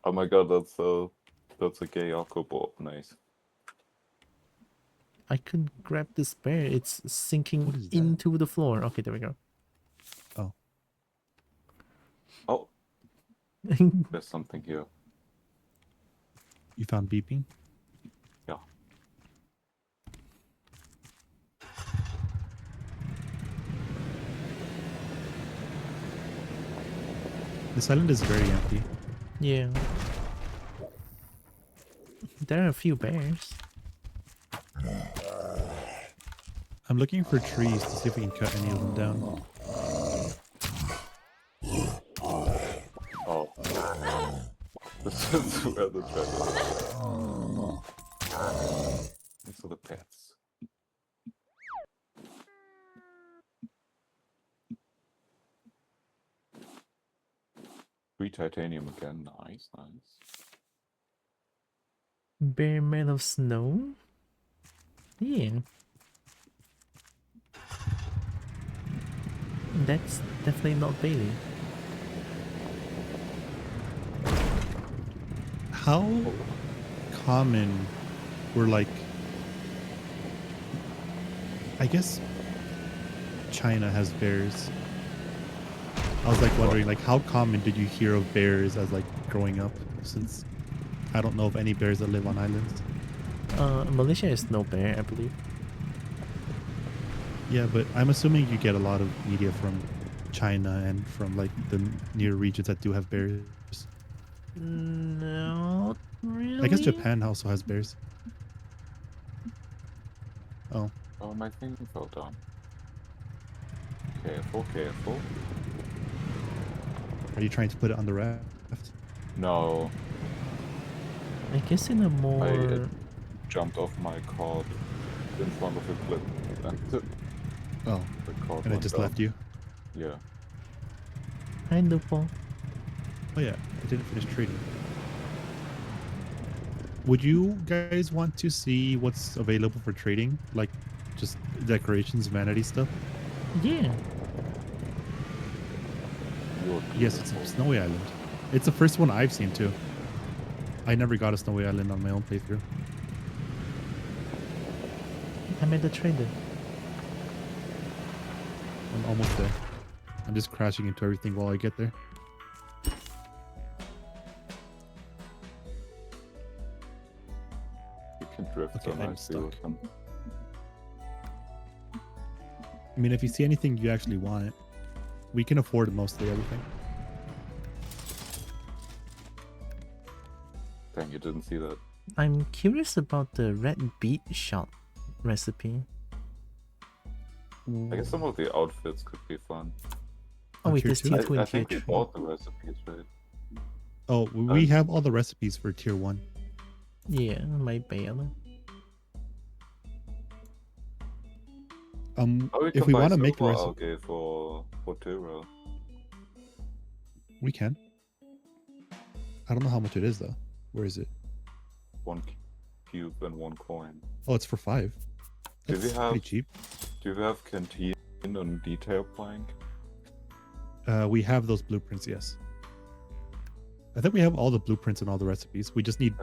Oh my god, that's a gay Kobo. Nice. I could grab this bear. It's sinking into the floor. Okay, there we go. Oh. Oh. There's something here. You found beeping? Yeah. This island is very empty. Yeah. There are a few bears. I'm looking for trees to see if we can cut any of them down. Oh. This is where the treasure is. These are the pets. 3 titanium again. Nice, nice. Bear made of snow? Yeah. That's definitely not Bailey. How common were, like, I guess China has bears. I was like wondering, like, how common did you hear of bears as like growing up? Since I don't know of any bears that live on islands. Malaysia is no bear, I believe. Yeah, but I'm assuming you get a lot of media from China and from like the near regions that do have bears. No, really. I guess Japan also has bears. Oh. Oh, my thing fell down. Careful, careful. Are you trying to put it on the raft? No. I guess in a more... I jumped off my cart in front of a cliff. Oh. And it just down. left you? Yeah. Hi, Lupo. Oh yeah, I didn't finish trading. Would you guys want to see what's available for trading? Like, just decorations, vanity stuff? Yeah. Yes, it's a snowy island. It's the first one I've seen too. I never got a snowy island on my own playthrough. I made a trader. I'm almost there. I'm just crashing into everything while I get there. You can drift Okay, so I'm nicely with stuck. them. I mean, if you see anything you actually want, we can afford mostly everything. Dang, you didn't see that. I'm curious about the red beet shot recipe. I guess some of the outfits could be fun. Oh wait, there's tier 2 I and tier think we 3. bought the recipes, right? Oh, we have all the recipes for tier 1. Yeah, my bad. If we want to make the recipe, okay, for Turo. we can. I don't know how much it is though. Where is it? 1 cube and 1 coin. Oh, it's for 5. Do we have pretty cheap. Do we have canteen and detail plank? We have those blueprints, yes. I think we have all the blueprints and all the recipes. We just need.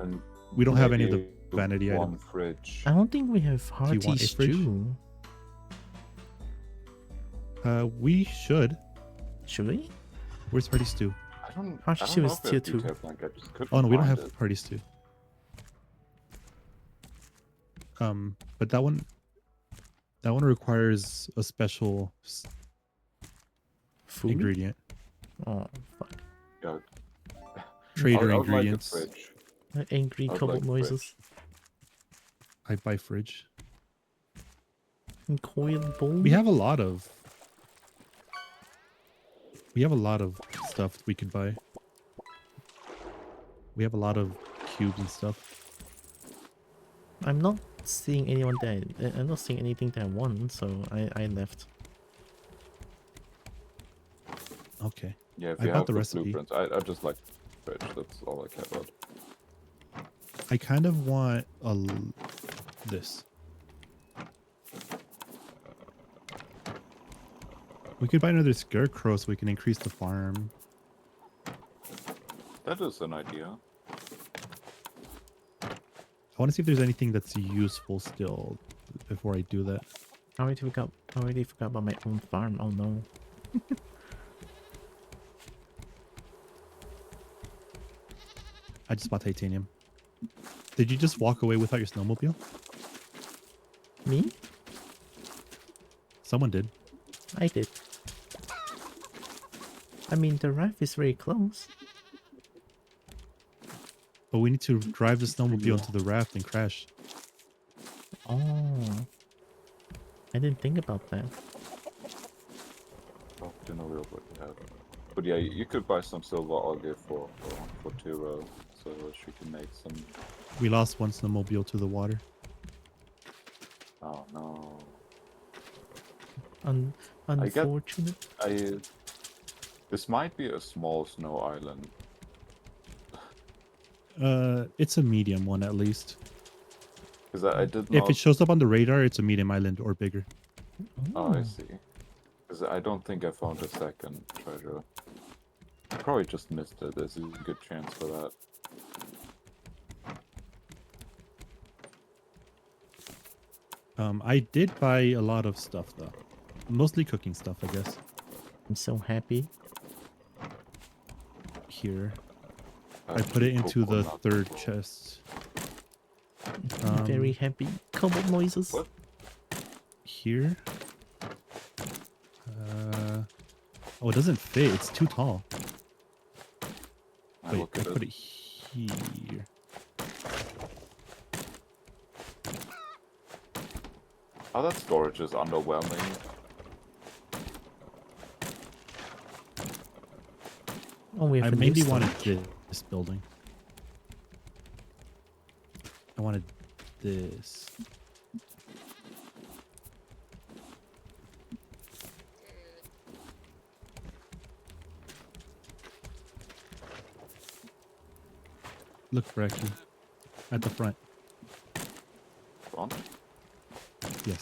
We don't have any of the vanity items. Fridge. I don't think we have Do hearty you want a fridge? stew. We should. Should we? Where's hearty stew? I don't. Hearty I don't stew know is if we tier have 2. detail plank. I just couldn't Oh no, we don't find have it. hearty stew. But that one requires a special Food? ingredient. Oh fuck. Yeah. Trader I would like a ingredients. fridge. Angry I would cobalt like a noises. I buy fridge. And coil bowl. We have a lot of. We have a lot of stuff we could buy. We have a lot of cubes and stuff. I'm not seeing anyone that I'm not seeing anything that I want, so I left. Okay. Yeah, if I you bought have the the recipe. blueprints, I just like fridge. That's all I care about. I kind of want this. We could buy another scarecrow so we can increase the farm. That is an idea. I want to see if there's anything that's useful still before I do that. I already forgot about my own farm. Oh no. I just bought titanium. Did you just walk away without your snowmobile? Me? Someone did. I did. I mean, the raft is very close. But we need to drive the snowmobile into the raft and crash. Oh. I didn't think about that. Oh, didn't know we already had. But yeah, you could buy some silver algae for Tiro, so she can make some. We lost one snowmobile to the water. Oh no. Unfortunate. This might be a small snow island. It's a medium one at least. Because I did not... If it shows up on the radar, it's a medium island or bigger. Oh, I see. Because I don't think I found a second treasure. I probably just missed it. There's a good chance for that. I did buy a lot of stuff though. Mostly cooking stuff, I guess. I'm so happy. Here. I put it into the third chest. I'm very happy. Kobo noises. What? Here. Oh, it doesn't fit. It's too tall. Wait, I put it here. Oh, that storage is underwhelming. Oh, we have I mainly wanted this building. I wanted this. Look, Bracky. At the front. Front? Yes.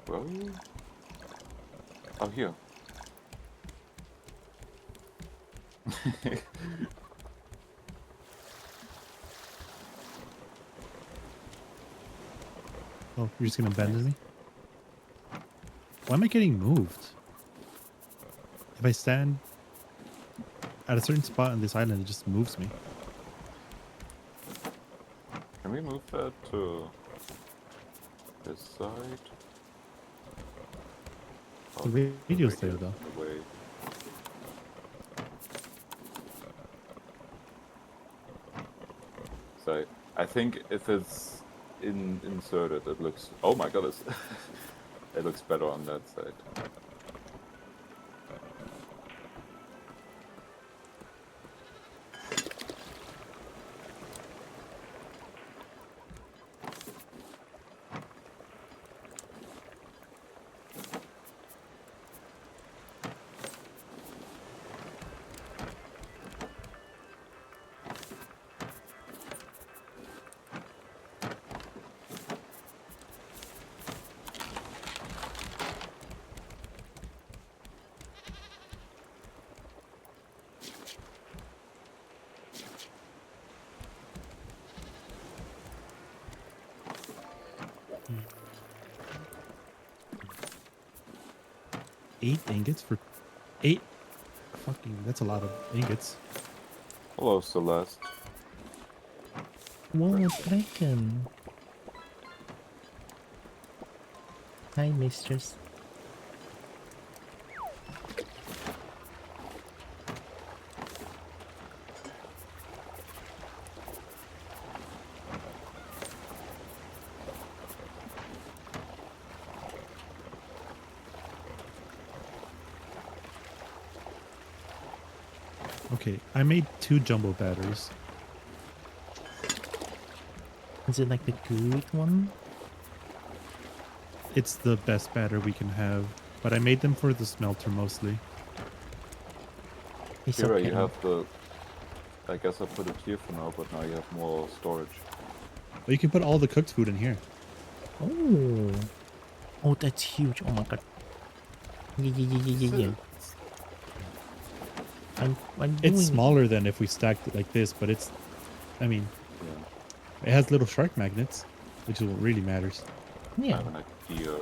Where are you? Oh, here. Oh, you're just gonna abandon me? Why am I getting moved? If I stand at a certain spot on this island, it just moves me. Can we move that to this side? Oh, The radio's there though. Away. So I think if it's inserted, it looks. Oh my god, it looks better on that side. Eight ingots for 8? Fucking, that's a lot of ingots. Hello, Celeste. Whoa, Draken. Hi, mistress. Okay, I made 2 jumbo batteries. Is it like the good one? It's the best batter we can have, but I made them for the smelter mostly. It's Kira, okay. you have the... I guess I put it here for now, but now you have more storage. Well, you can put all the cooked food in here. Oh. Oh, that's huge. Oh my god. Yeah. I'm doing... It's smaller than if we stacked it like this, but it's... I mean... Yeah. It has little shark magnets, which is what really matters. Yeah. I have an idea.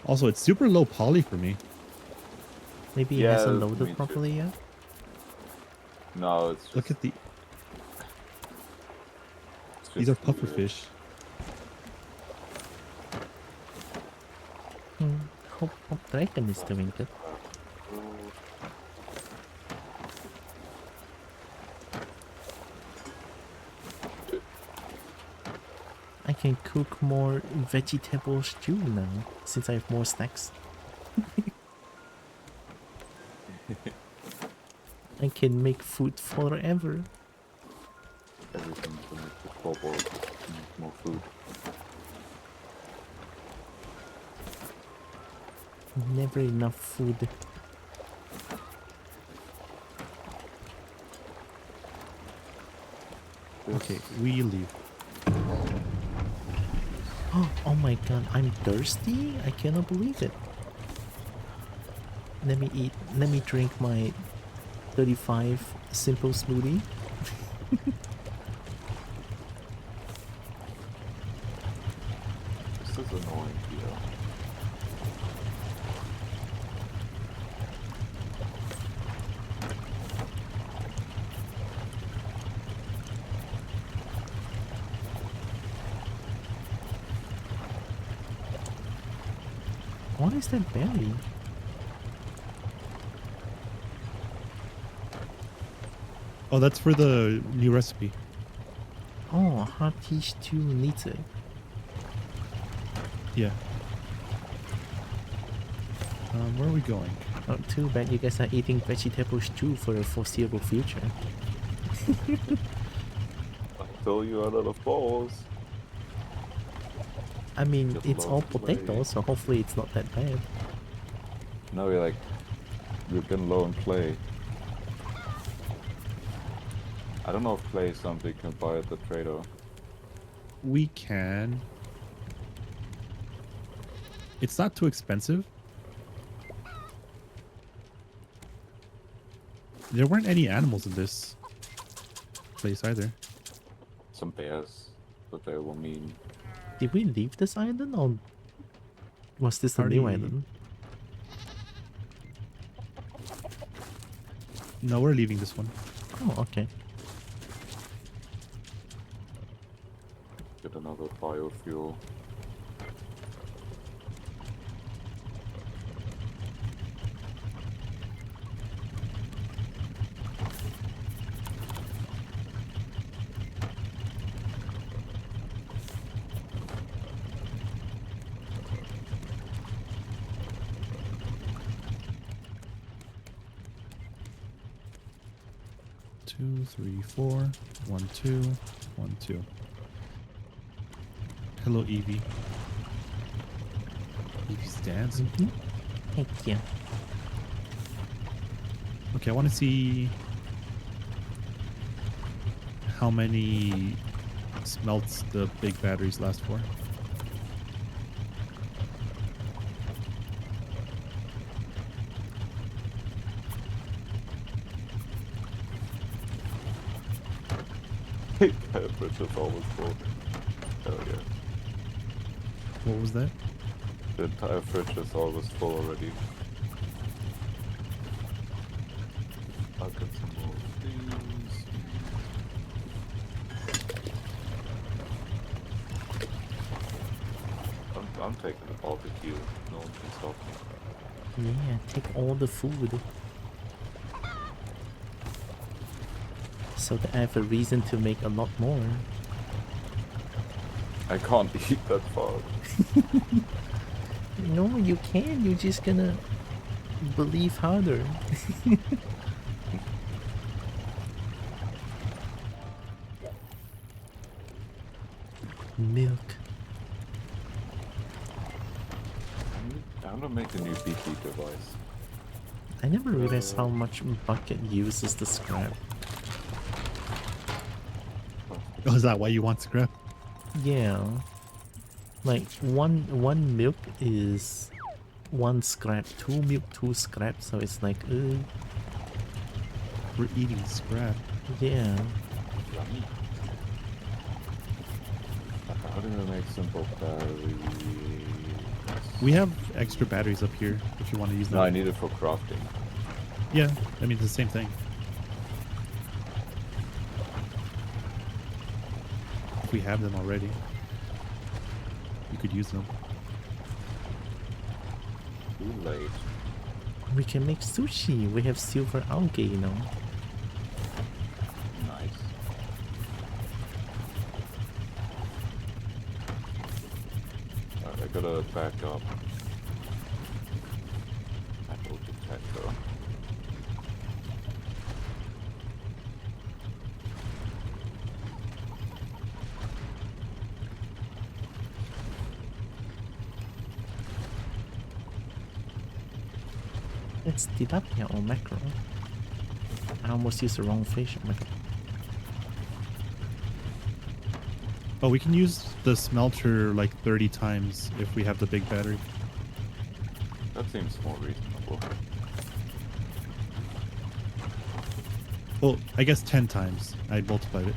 Also, it's super low poly for me. Maybe it hasn't loaded properly yet? No, it's just... Look at the... These are puffer fish. Hope Dragon is doing good. I can cook more vegetable stew now, since I have more snacks. I can make food forever. Everything to make the Kobo more food. Never enough food. Okay, we leave. Oh my god, I'm thirsty? I cannot believe it. Let me drink my 35 simple smoothie. This is annoying here. What is that berry? Oh, that's for the new recipe. Oh, hearty stew needs it. Yeah. Where are we going? Oh, too bad you guys are eating vegetable stew for the foreseeable future. Until you run out of balls. I mean, Just it's love all the potato, way. so hopefully it's not that bad. No, we've been low on clay. I don't know if clay is something you can buy at the trader. We can. It's not too expensive. There weren't any animals in this place either. Some bears, but they were mean. Did we leave this island, or was this a new island? No, we're leaving this one. Oh, okay. Get another biofuel. Two, 3, 4. 1, 2, 1, 2. Hello, Evie. Evie's dancing. Thank you. Okay, I want to see how many smelts the big batteries last for. The fridge is always full. Hell yeah. What was that? The entire fridge is always full already. I'll get some more of these. I'm taking the barbecue. No one can stop me. Yeah, take all the food. So that I have a reason to make a lot more. I can't eat that far. No, you can. You're just gonna believe harder. Milk. I'm gonna make a new BT device. I never realized how much bucket uses the scrap. Oh, is that why you want scrap? Yeah. Like one milk is one scrap, 2 milk, 2 scrap, so it's like we're eating scrap. Yeah. Yummy. How do we make simple batteries? We have extra batteries up here if you want to use them. No, I need it for crafting. Yeah, I mean, it's the same thing. If we have them already, you could use them. Too late. We can make sushi. We have silver algae, you know. Nice. I gotta back up. Metal detector. It's tilapia or mackerel. I almost used the wrong fish. Oh my god. Oh, we can use the smelter like 30 times if we have the big battery. That seems more reasonable. Well, I guess 10 times. I multiplied it.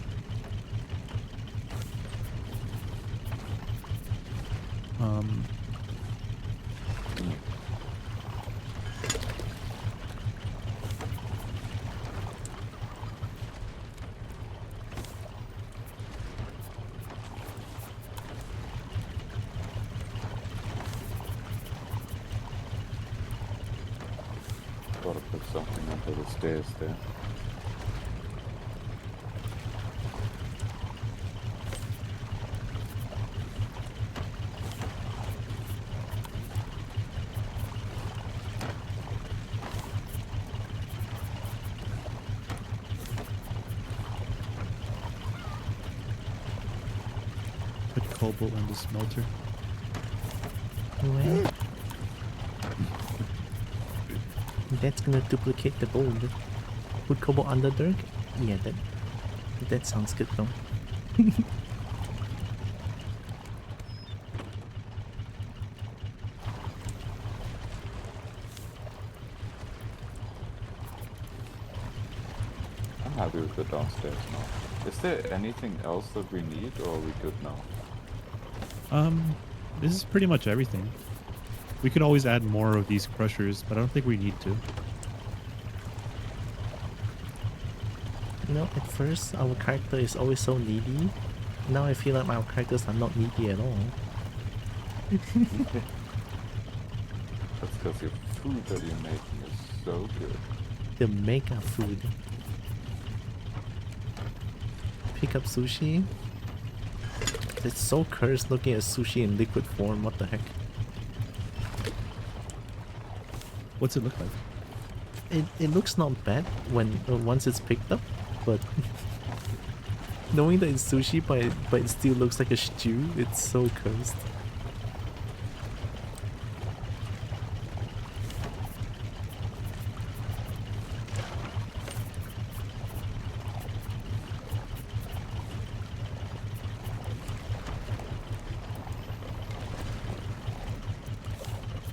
Gotta put something under the stairs there. Put Kobo in the smelter. Well, that's gonna duplicate the gold. Put Kobo under Dirk? Yeah, that sounds good though. I'm happy with the downstairs now. Is there anything else that we need, or are we good now? This is pretty much everything. We could always add more of these crushers, but I don't think we need to. You know, at first our character is always so needy. Now I feel like our characters are not needy at all. That's because your food that you're making is so good. The mega food. Pick up sushi. It's so cursed looking at sushi in liquid form. What the heck? What's it look like? It looks not bad when once it's picked up, but knowing that it's sushi but it still looks like a stew, it's so cursed.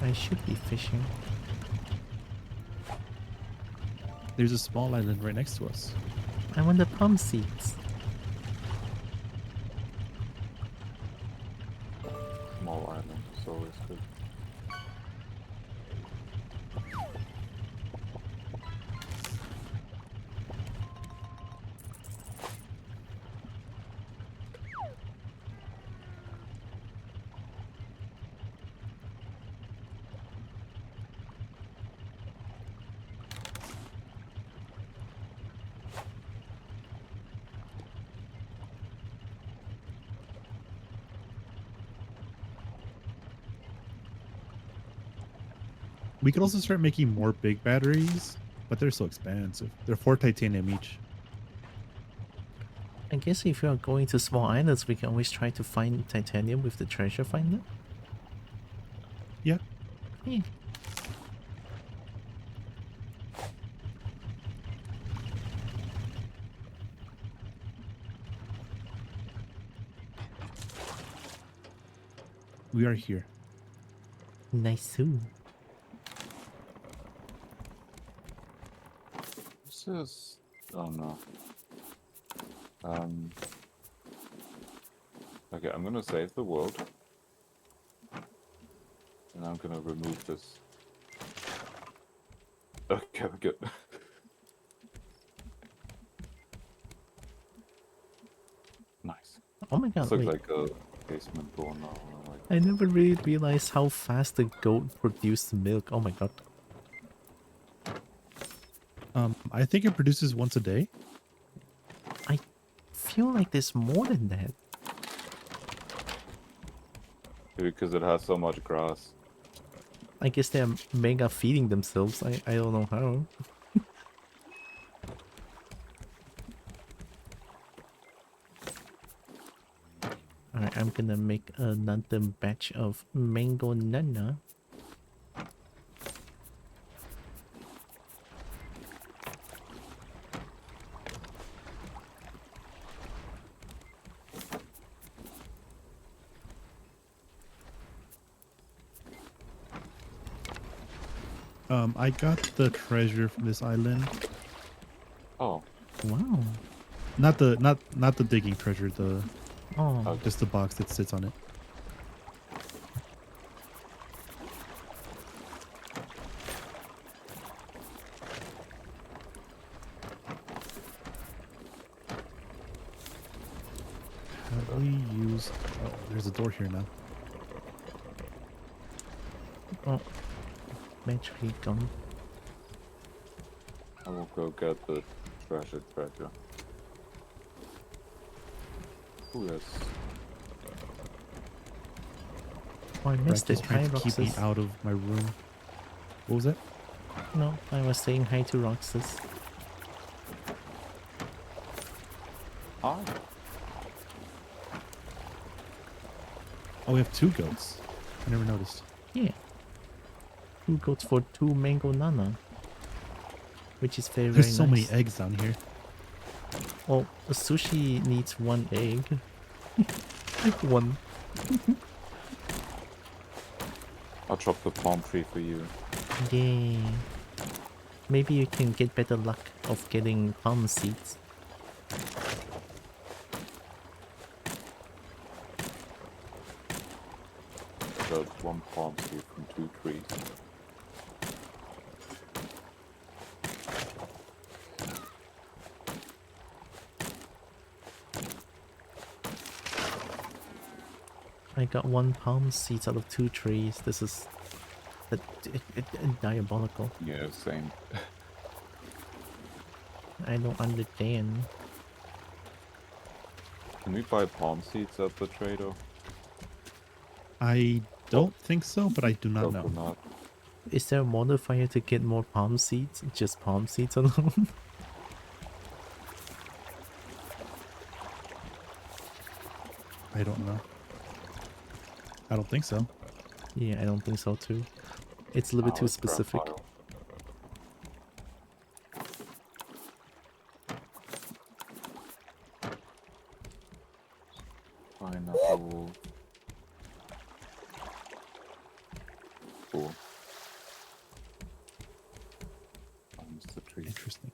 I should be fishing. There's a small island right next to us. I want the palm seeds. Small island is always good. We could also start making more big batteries, but they're so expensive. They're 4 titanium each. I guess if you are going to small islands, we can always try to find titanium with the treasure finder. Yeah. Yeah. We are here. Nice. This is... Oh no. Okay, I'm gonna save the world. And I'm gonna remove this. Okay, we're good. Nice. Oh my god, This looks wait. like a basement door now. Like... I never really realized how fast the goat produced milk. Oh my god. I think it produces once a day. I feel like there's more than that. Because it has so much grass. I guess they're mega feeding themselves. I don't know how. Alright, I'm gonna make another batch of mango nana. I got the treasure from this island. Oh. Wow. Not the digging treasure, the Oh. just the box that sits on it. How do we use... Oh, there's a door here now. Oh. Magically gone. I will go get the treasure. Oh yes. Oh, I missed Brack is it. trying Hi, to keep me Roxas. out of my room. What was that? No, I was saying hi to Roxas. Hi. Oh, we have 2 goats. I never noticed. Yeah. 2 goats for 2 mango nana. Which is very, There's very so nice. many eggs down here. Well, a sushi needs 1 egg. 1. I'll chop the palm tree for you. Yay. Maybe you can get better luck of getting palm seeds. I got 1 palm seed from 2 trees. I got 1 palm seeds out of 2 trees. This is diabolical. Yeah, same. I don't understand. Can we buy palm seeds at the trader? I don't think so, but I do not Probably know. not. Is there a modifier to get more palm seeds? Just palm seeds alone? I don't know. I don't think so. Yeah, I don't think so too. It's a little bit too it's crap specific. pile. Pineapple. Cool. Missed the tree. Interesting.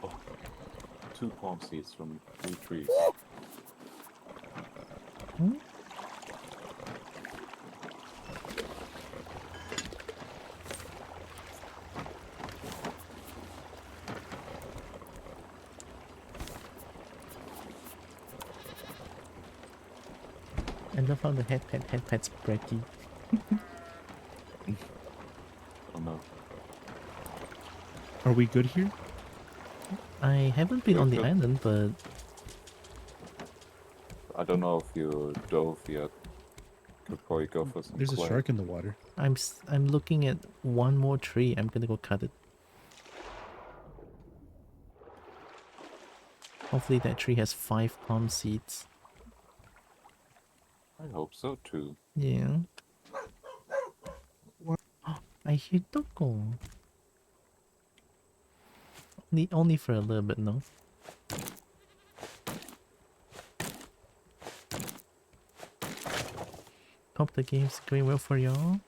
Oh, 2 palm seeds from 3 trees. Hmm? I love how the head pet's breaky. Oh no. Are we good here? I haven't been on the island, but I don't know if you dove yet. Could probably go for some There's a clay. shark in the water. I'm looking at 1 more tree. I'm gonna go cut it. Hopefully that tree has 5 palm seeds. I hope so too. Yeah. I hear Toko. Only for a little bit, no. Hope the game's going well for y'all.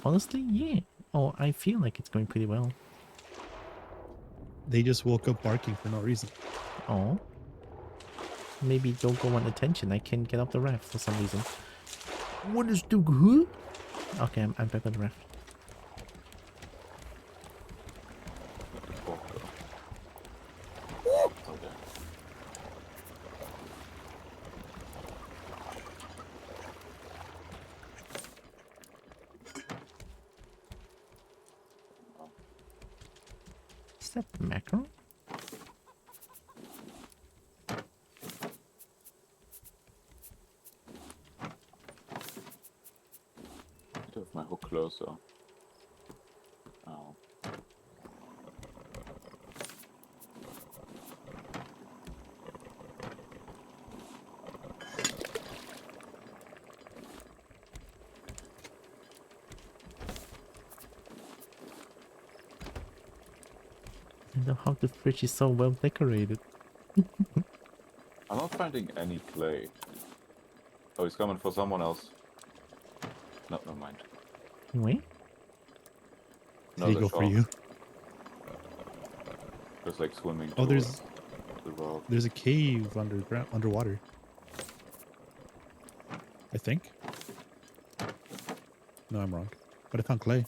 Honestly, yeah. Oh, I feel like it's going pretty well. They just woke up barking for no reason. Oh. Maybe don't go want attention. I can't get up the raft for some reason. What is the good? Okay, I'm back on the raft. Is that mackerel? I have my hook closer. Oh. I know how the fridge is so well decorated. I'm not finding any clay. Oh, he's coming for someone else. No, never mind. Wait. Did he go for you? Just like swimming. Oh, towards the rock. there's a cave underwater. I think. No, I'm wrong. But I found clay.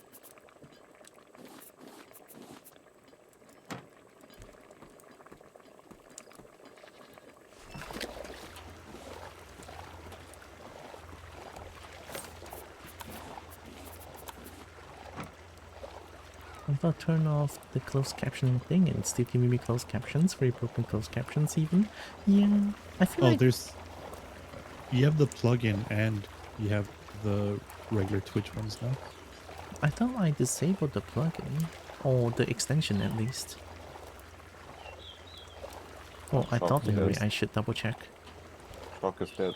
I'll turn off the closed captioning thing and still giving me closed captions, very broken closed captions even. Yeah, I feel like... You have the plugin and you have the regular Twitch ones now. I thought I disabled the plugin, or the extension at least. Oh, I thought anyway, I should double check. Rock is dead.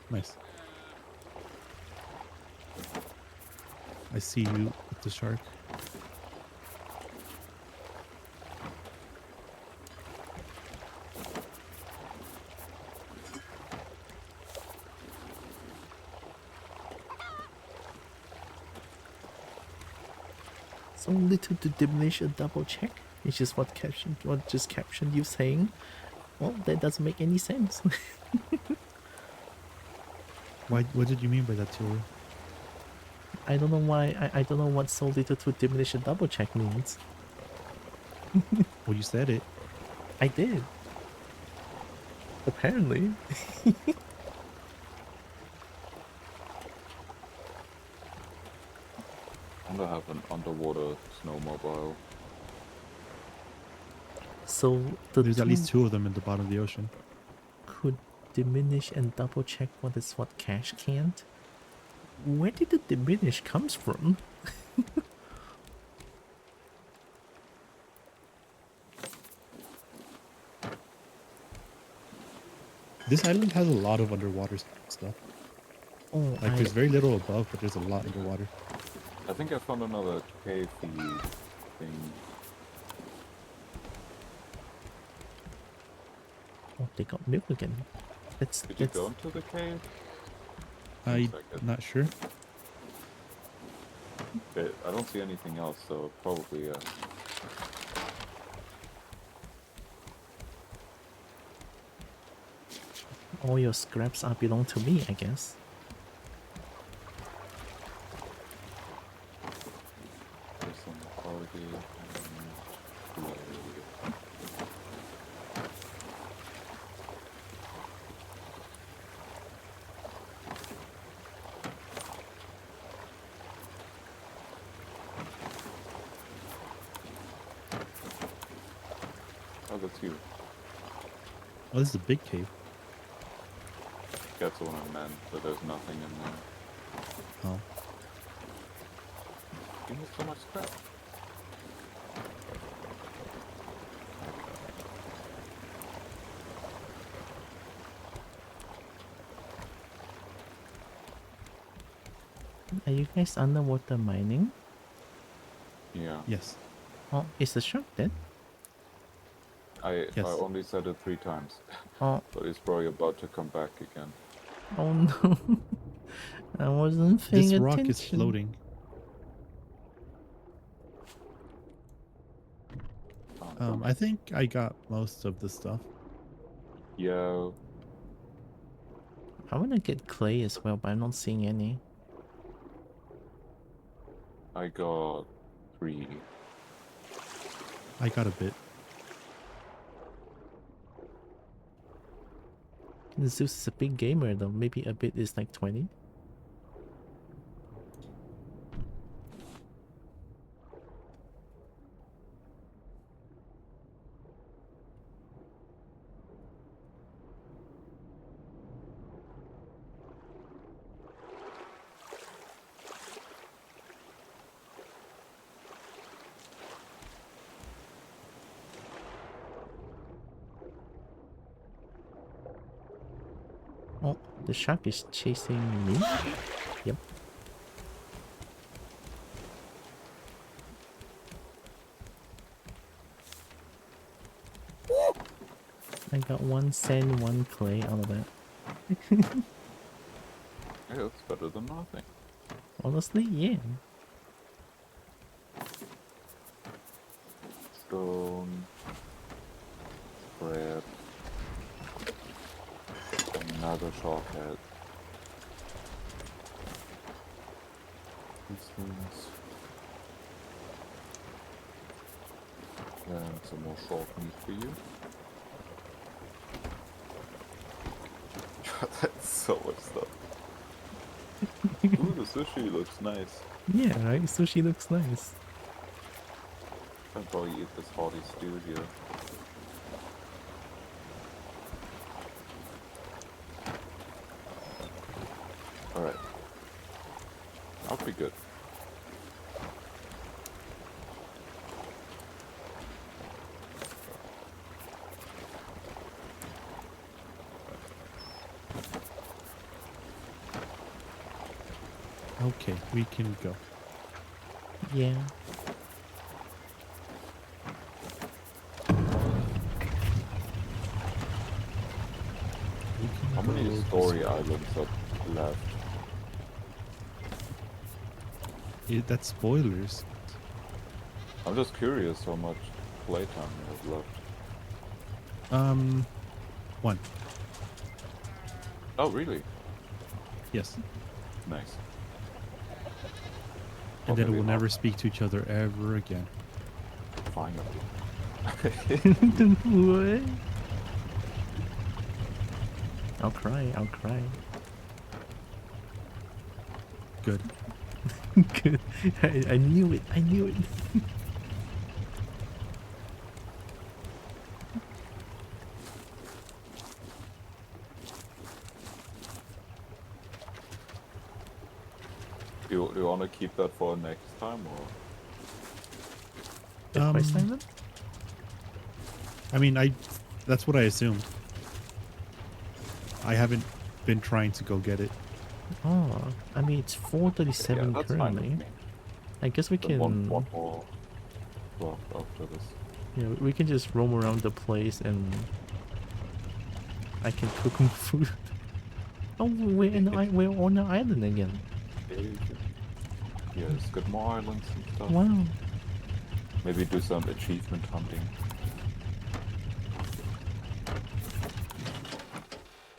Nice. I see you with the shark. So little to diminish a double check. It's just what just captioned you saying. Well, that doesn't make any sense. What did you mean by that, Tio? I don't know why. I don't know what so little to diminish a double check means. Well, you said it. I did. Apparently. I have an underwater snowmobile. So there's at least 2 of them in the bottom of the ocean. Could diminish and double check what is what Cash can't? Where did the diminish comes from? This island has a lot of underwater stuff. Oh, like there's very little above, but there's a lot underwater. I think I found another cave thing. Oh, they got milk again. Did you go into the cave? I'm not sure. I don't see anything else, so probably All your scraps are belong to me, I guess. There's some corrugated and oh, that's you. Oh, this is a big cave. That's the one I meant, but there's nothing in there. Oh. You have so much scrap. Are you guys underwater mining? Yeah. Yes. Oh, is the shark dead? I Yes. only said it 3 times. Oh. But he's probably about to come back again. Oh no. I wasn't paying This attention. rock is floating. I think I got most of the stuff. Yeah. I wanna get clay as well, but I'm not seeing any. I got 3. I got a bit. Zeus is a big gamer though. Maybe a bit is like 20. Oh, the shark is chasing me? Yep. I got 1 sand, 1 clay out of that. Yeah, it's better than nothing. Honestly, yeah. Stone. Bread. Another shark head. These things. And some more shark meat for you. That's so much stuff. Ooh, the sushi looks nice. Yeah, right? Sushi looks nice. I'll probably eat this hearty stew here. Alright. I'll be good. Okay, we can go. Yeah. How many story islands are left? That's spoilers. I'm just curious how much playtime you have left. 1. Oh, really? Yes. Nice. And then maybe we'll not. never speak to each other ever again. Finally. What? I'll cry, I'll cry. Good. Good. I knew it, I knew it. Do you want to keep that for next time, or? The quest island? I mean, that's what I assumed. I haven't been trying to go get it. Oh, I mean it's 4:37 Yeah, that's fine with currently. me. I guess we Then can. one more block after this. Yeah, we can just roam around the place and I can cook more food. Oh, we're on the island again. Yes, get more islands and stuff. Wow. Maybe do some achievement hunting.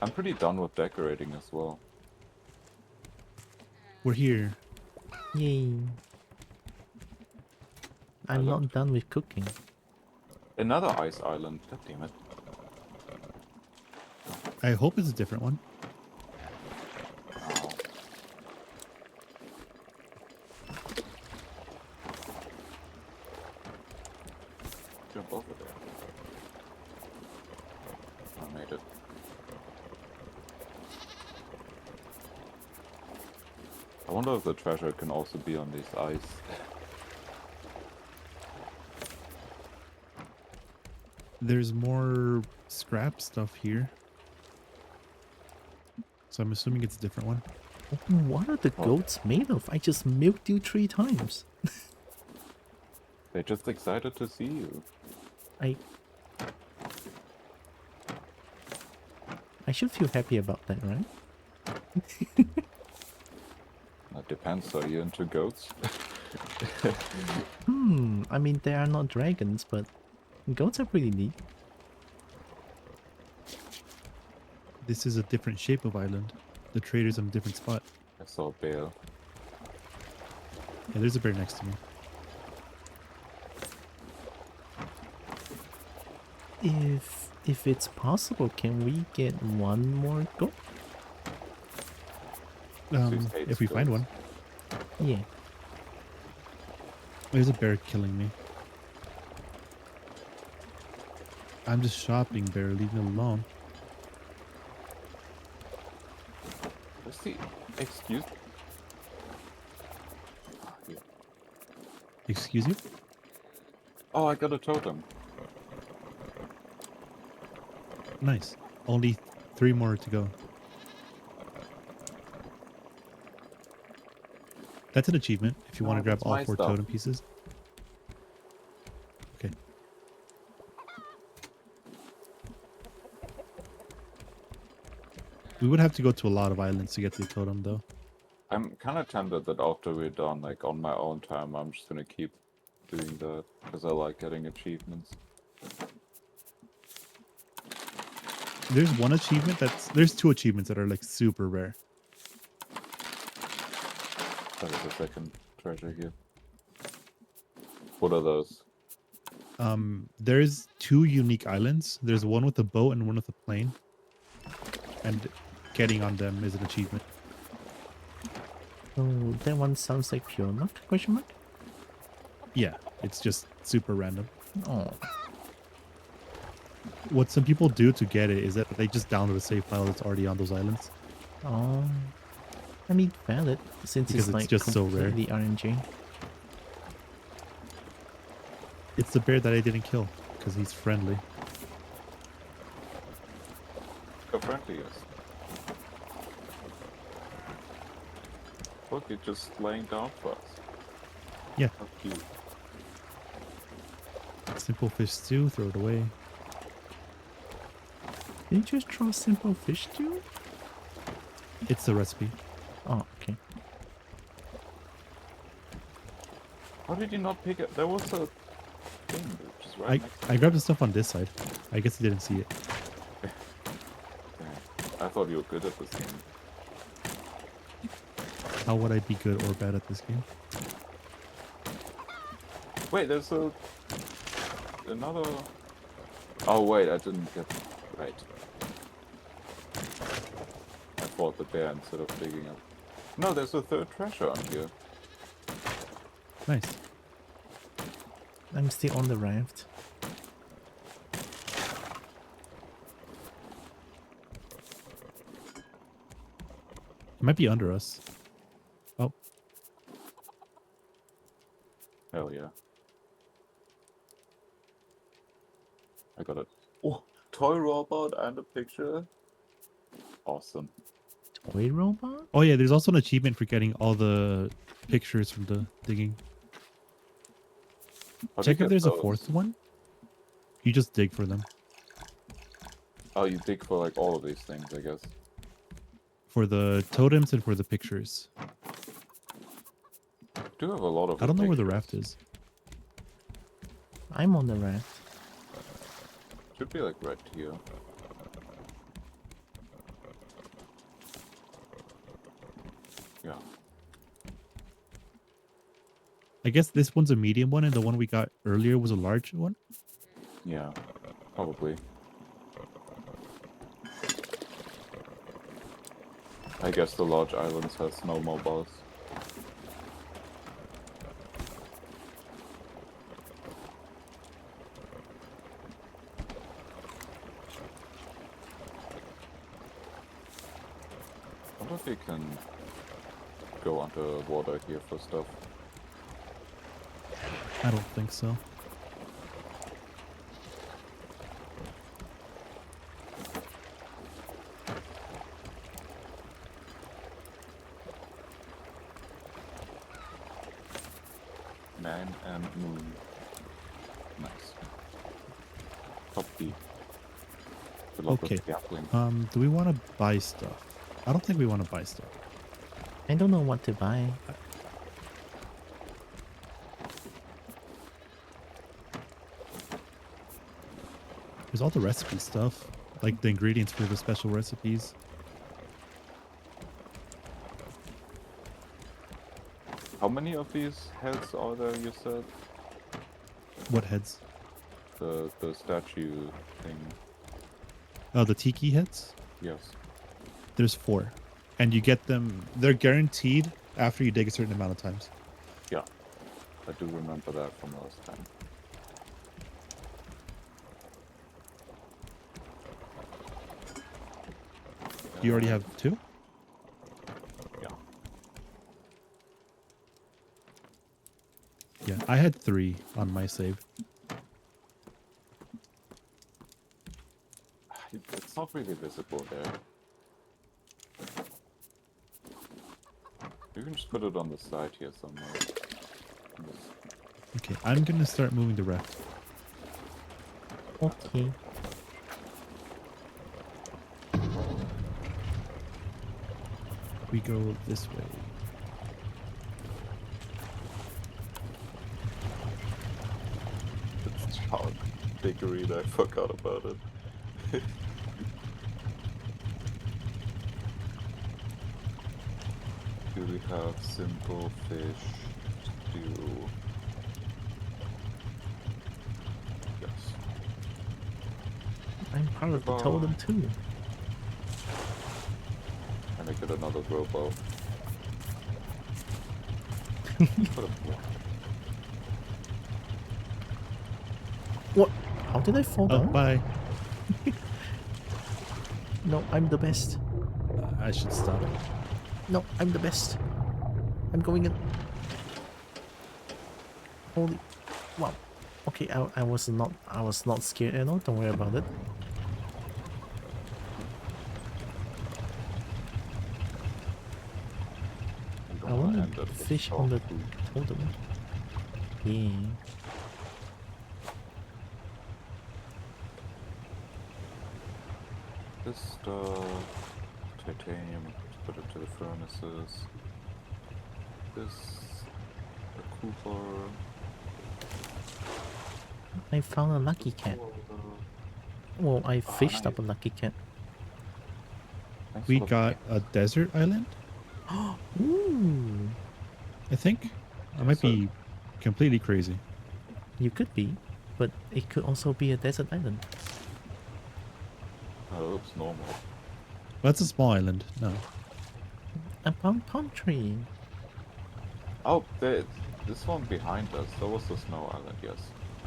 I'm pretty done with decorating as well. We're here. Yay. I'm not done with cooking. Another ice island, god damn it. I hope it's a different one. Jump over there. I made it. I wonder if the treasure can also be on this ice. There's more scrap stuff here. So I'm assuming it's a different one. What are the goats made of? I just milked you 3 times. They're just excited to see you. I should feel happy about that, right? That depends, are you into goats? I mean, they are not dragons, but goats are pretty neat. This is a different shape of island. The trader's in a different spot. I saw a bear. Yeah, there's a bear next to me. If it's possible, can we get one more goat? If we find one. Yeah. There's a bear killing me. I'm just shopping, bear. Leave me alone. Let's see. Excuse. Yeah. Excuse you? Oh, I got a totem. Nice. Only 3 more to go. That's an achievement if you want to grab all 4 totem pieces. Okay. We would have to go to a lot of islands to get the totem, though. I'm kind of tempted that after we're done, like on my own time, I'm just gonna keep doing that because I like getting achievements. There's one achievement there's 2 achievements that are like super rare. That is a second treasure here. What are those? There's 2 unique islands. There's one with a boat and one with a plane. And getting on them is an achievement. Oh, that one sounds like pure luck? Question mark? Yeah, it's just super random. Oh. What some people do to get it is that they just download a save file that's already on those islands. Oh. I mean, valid, since Because it's like just so rare. completely RNG. It's the bear that I didn't kill, because he's friendly. How friendly is. Look, you're just laying down for us. Yeah. How cute. Simple fish stew, throw it away. Did you just throw simple fish stew? It's the recipe. Oh, okay. How did you not pick it? There was a thing just right next I grabbed the stuff on this side. I guess you didn't see it. I thought you were good at this game. How would I be good or bad at this game? Wait, there's another... Oh wait, I didn't get... Right. I fought the bear instead of digging up. No, there's a third treasure on here. Nice. I'm still on the raft. It might be under us. Oh. Hell yeah. I got it. Oh, toy robot and a picture. Awesome. Toy robot? Oh yeah, there's also an achievement for getting all the pictures from the digging. Check if there's a 4th one. You just dig for them. Oh, you dig for like all of these things, I guess. For the totems and for the pictures. I do have a lot of... I don't know where the raft is. I'm on the raft. Should be like right here. Yeah. I guess this one's a medium one and the one we got earlier was a large one? Yeah, probably. I guess the large islands has no mobiles. I wonder if you can go underwater here for stuff. I don't think so. Man and moon. Nice. Top B. With lots of Okay. scaffolding. Do we want to buy stuff? I don't think we want to buy stuff. I don't know what to buy. There's all the recipe stuff, like the ingredients for the special recipes. How many of these heads are there, you said? What heads? The statue thing. Oh, the tiki heads? Yes. There's 4. And you get them, they're guaranteed after you dig a certain amount of times. Yeah. I do remember that from last time. You already have 2? Yeah. Yeah, I had 3 on my save. It's not really visible there. You can just put it on the side here somewhere. Okay, I'm gonna start moving the raft. Okay. We go this way. It's chalk dickery, I forgot about it. Do we have simple fish stew? Yes. I'm part of the totem too. And I get another robo. What? How did I fall Oh, down? bye. No, I'm the best. I should stop. No, I'm the best. I'm going in. Holy, wow. Okay, I was not scared at all. Don't worry about it. I want to fish on the totem. Yeah. This stuff, titanium, put it to the furnaces. This, the Cooper. I found a lucky cat. Well, I fished up a lucky cat. We got a desert island? Ooh. I think. I might be completely crazy. You could be, but it could also be a desert island. That looks normal. That's a small island. No. A palm tree. Oh, this one behind us. That was the snow island, yes.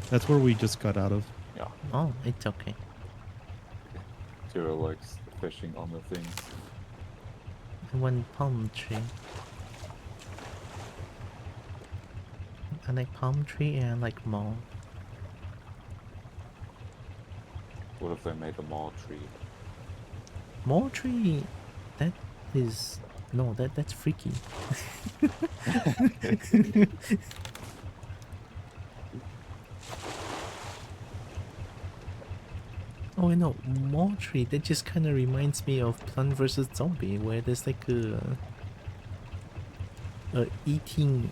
That's where we just got out of. Yeah. Oh, it's okay. Tira likes fishing on the things. One palm tree. I like palm tree and I like mall. What if they made a mall tree? Mall tree? That is... No, that's freaky. Oh, I know. Mall tree, that just kind of reminds me of Plant vs. Zombie, where there's like a eating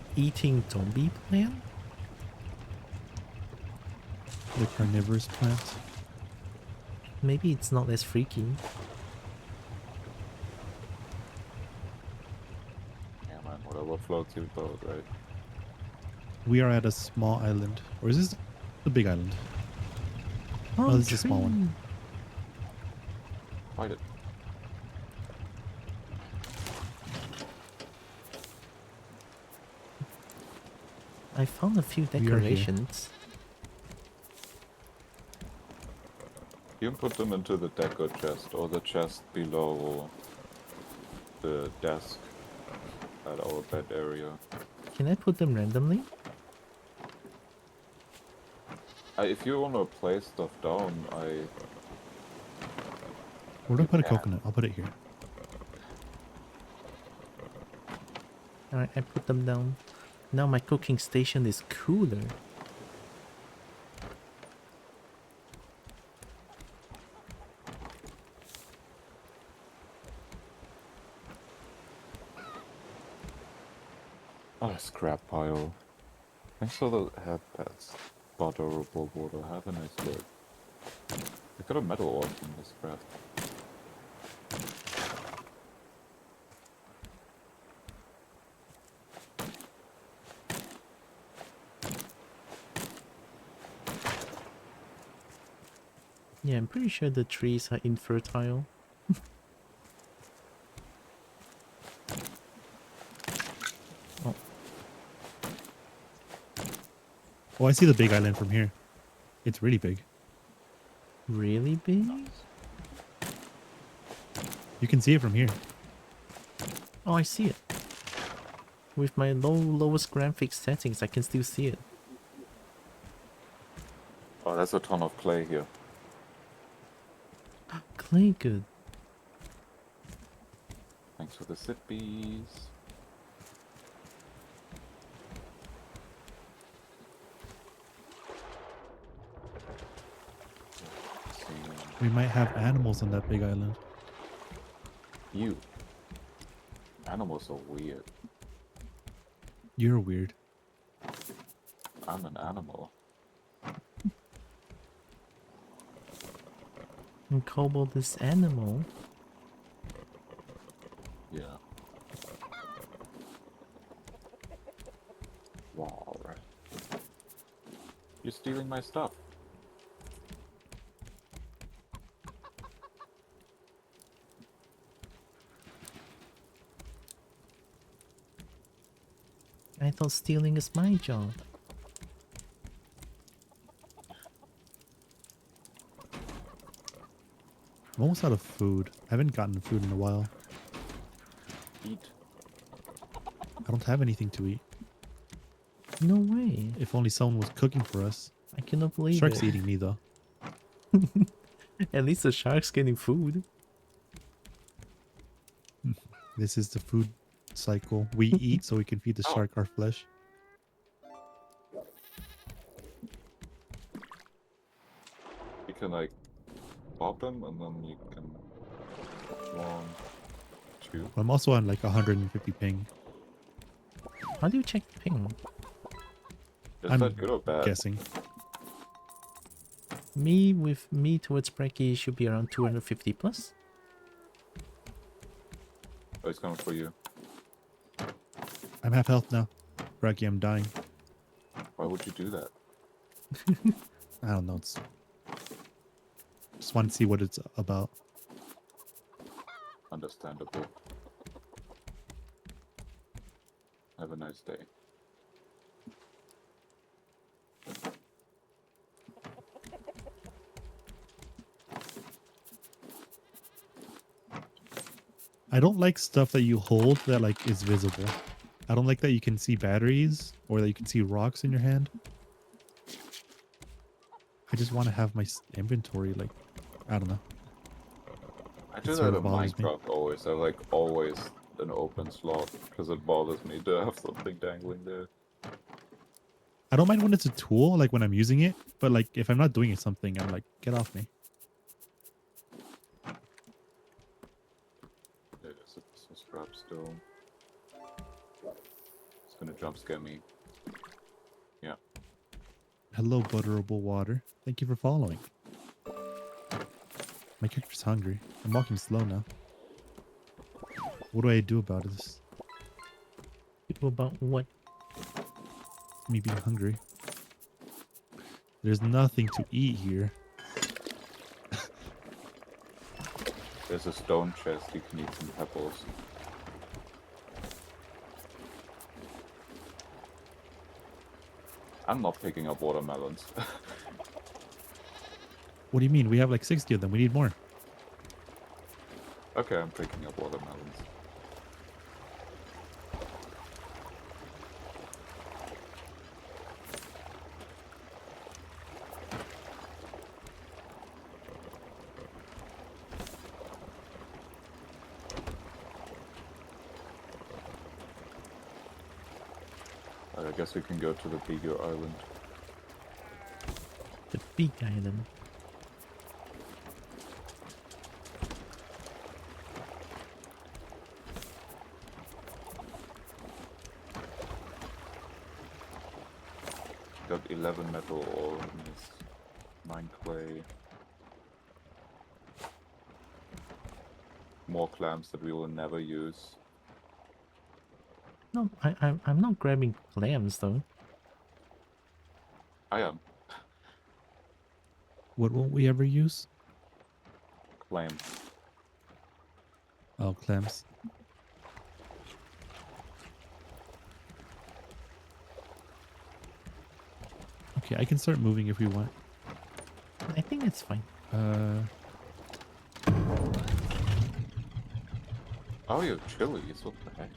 zombie plant. The carnivorous plant. Maybe it's not as freaky. Yeah, man, whatever floats your boat, right? We are at a small island. Or is this the big island? Oh, this is a small one. Fight it. I found a few We are here. decorations. You can put them into the deco chest or the chest below the desk at our bed area. Can I put them randomly? If you want to place stuff down, Where do I put a coconut? I'll put it here. Alright, I put them down. Now my cooking station is cooler. Oh, scrap pile. Thanks for the head pets. Butterable water. Have a nice day. I got a metal ore from this scrap. Yeah, I'm pretty sure the trees are infertile. Oh. Oh, I see the big island from here. It's really big. Really big? You can see it from here. Oh, I see it. With my lowest graphics settings, I can still see it. Oh, there's a ton of clay here. Clay good. Thanks for the sippies. We might have animals on that big island. You. Animals are weird. You're weird. I'm an animal. And Kobo this animal. Yeah. Wow. You're stealing my stuff. I thought stealing is my job. I'm almost out of food. I haven't gotten food in a while. Eat. I don't have anything to eat. No way. If only someone was cooking for us. I cannot believe Shark's it. eating me though. At least the shark's getting food. This is the food cycle. We eat so we can feed the shark our flesh. You can like pop them and then you can 1, 2. I'm also on like 150 ping. How do you check ping? Is I'm that good or bad? guessing. Me towards Brecky should be around 250 plus. Oh, it's coming for you. I'm half health now. Bracky, I'm dying. Why would you do that? I don't know. It's just want to see what it's about. Understandable. Have a nice day. I don't like stuff that you hold that like is visible. I don't like that you can see batteries or that you can see rocks in your hand. I just want to have my inventory like, I don't know. I do that in Minecraft always. I like always an open slot because it bothers me to have something dangling there. I don't mind when it's a tool, like when I'm using it, but like if I'm not doing it something, I'm like, get off me. There's a scrap still. It's gonna jump scare me. Yeah. Hello, butterable water. Thank you for following. My character's hungry. I'm walking slow now. What do I do about this? About what? Me being hungry. There's nothing to eat here. There's a stone chest, you can eat some pebbles. I'm not picking up watermelons. What do you mean? We have like 60 of them. We need more. Okay, I'm picking up watermelons. I guess we can go to the bigger island. The big island. Got 11 metal ore in his 9 clay. More clams that we will never use. No, I'm not grabbing clams though. I am. What won't we ever use? Clams. Oh, clams. Okay, I can start moving if we want. I think it's fine. Oh, you have chilies, what the heck?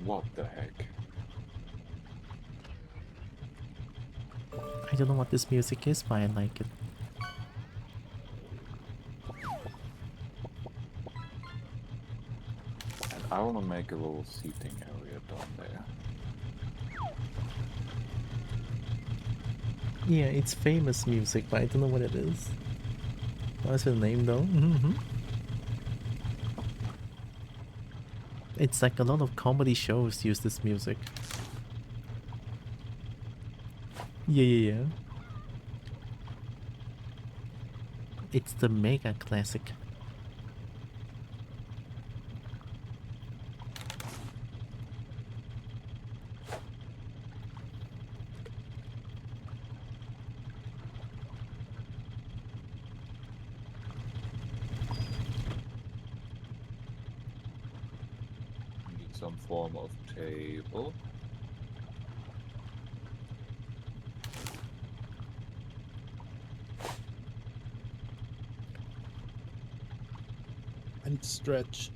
What the heck? I don't know what this music is, but I like it. And I want to make a little seating area down there. Yeah, it's famous music, but I don't know what it is. What's the name though? It's like a lot of comedy shows use this music. Yeah. It's the mega classic. Need some form of table. And stretch.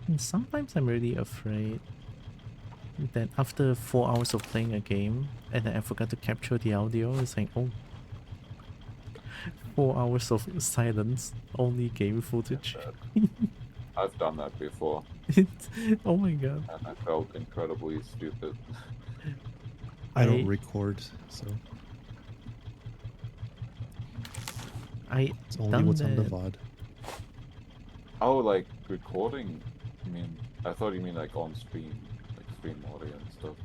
And sometimes I'm really afraid that after 4 hours of playing a game and then I forgot to capture the audio, it's like, oh, 4 hours of silence, only game footage. I've done that before. Oh my god. And I felt incredibly stupid. I don't record, so it's only what's on the VOD. Oh, like recording? I mean, I thought you mean like on stream, like stream audio and stuff.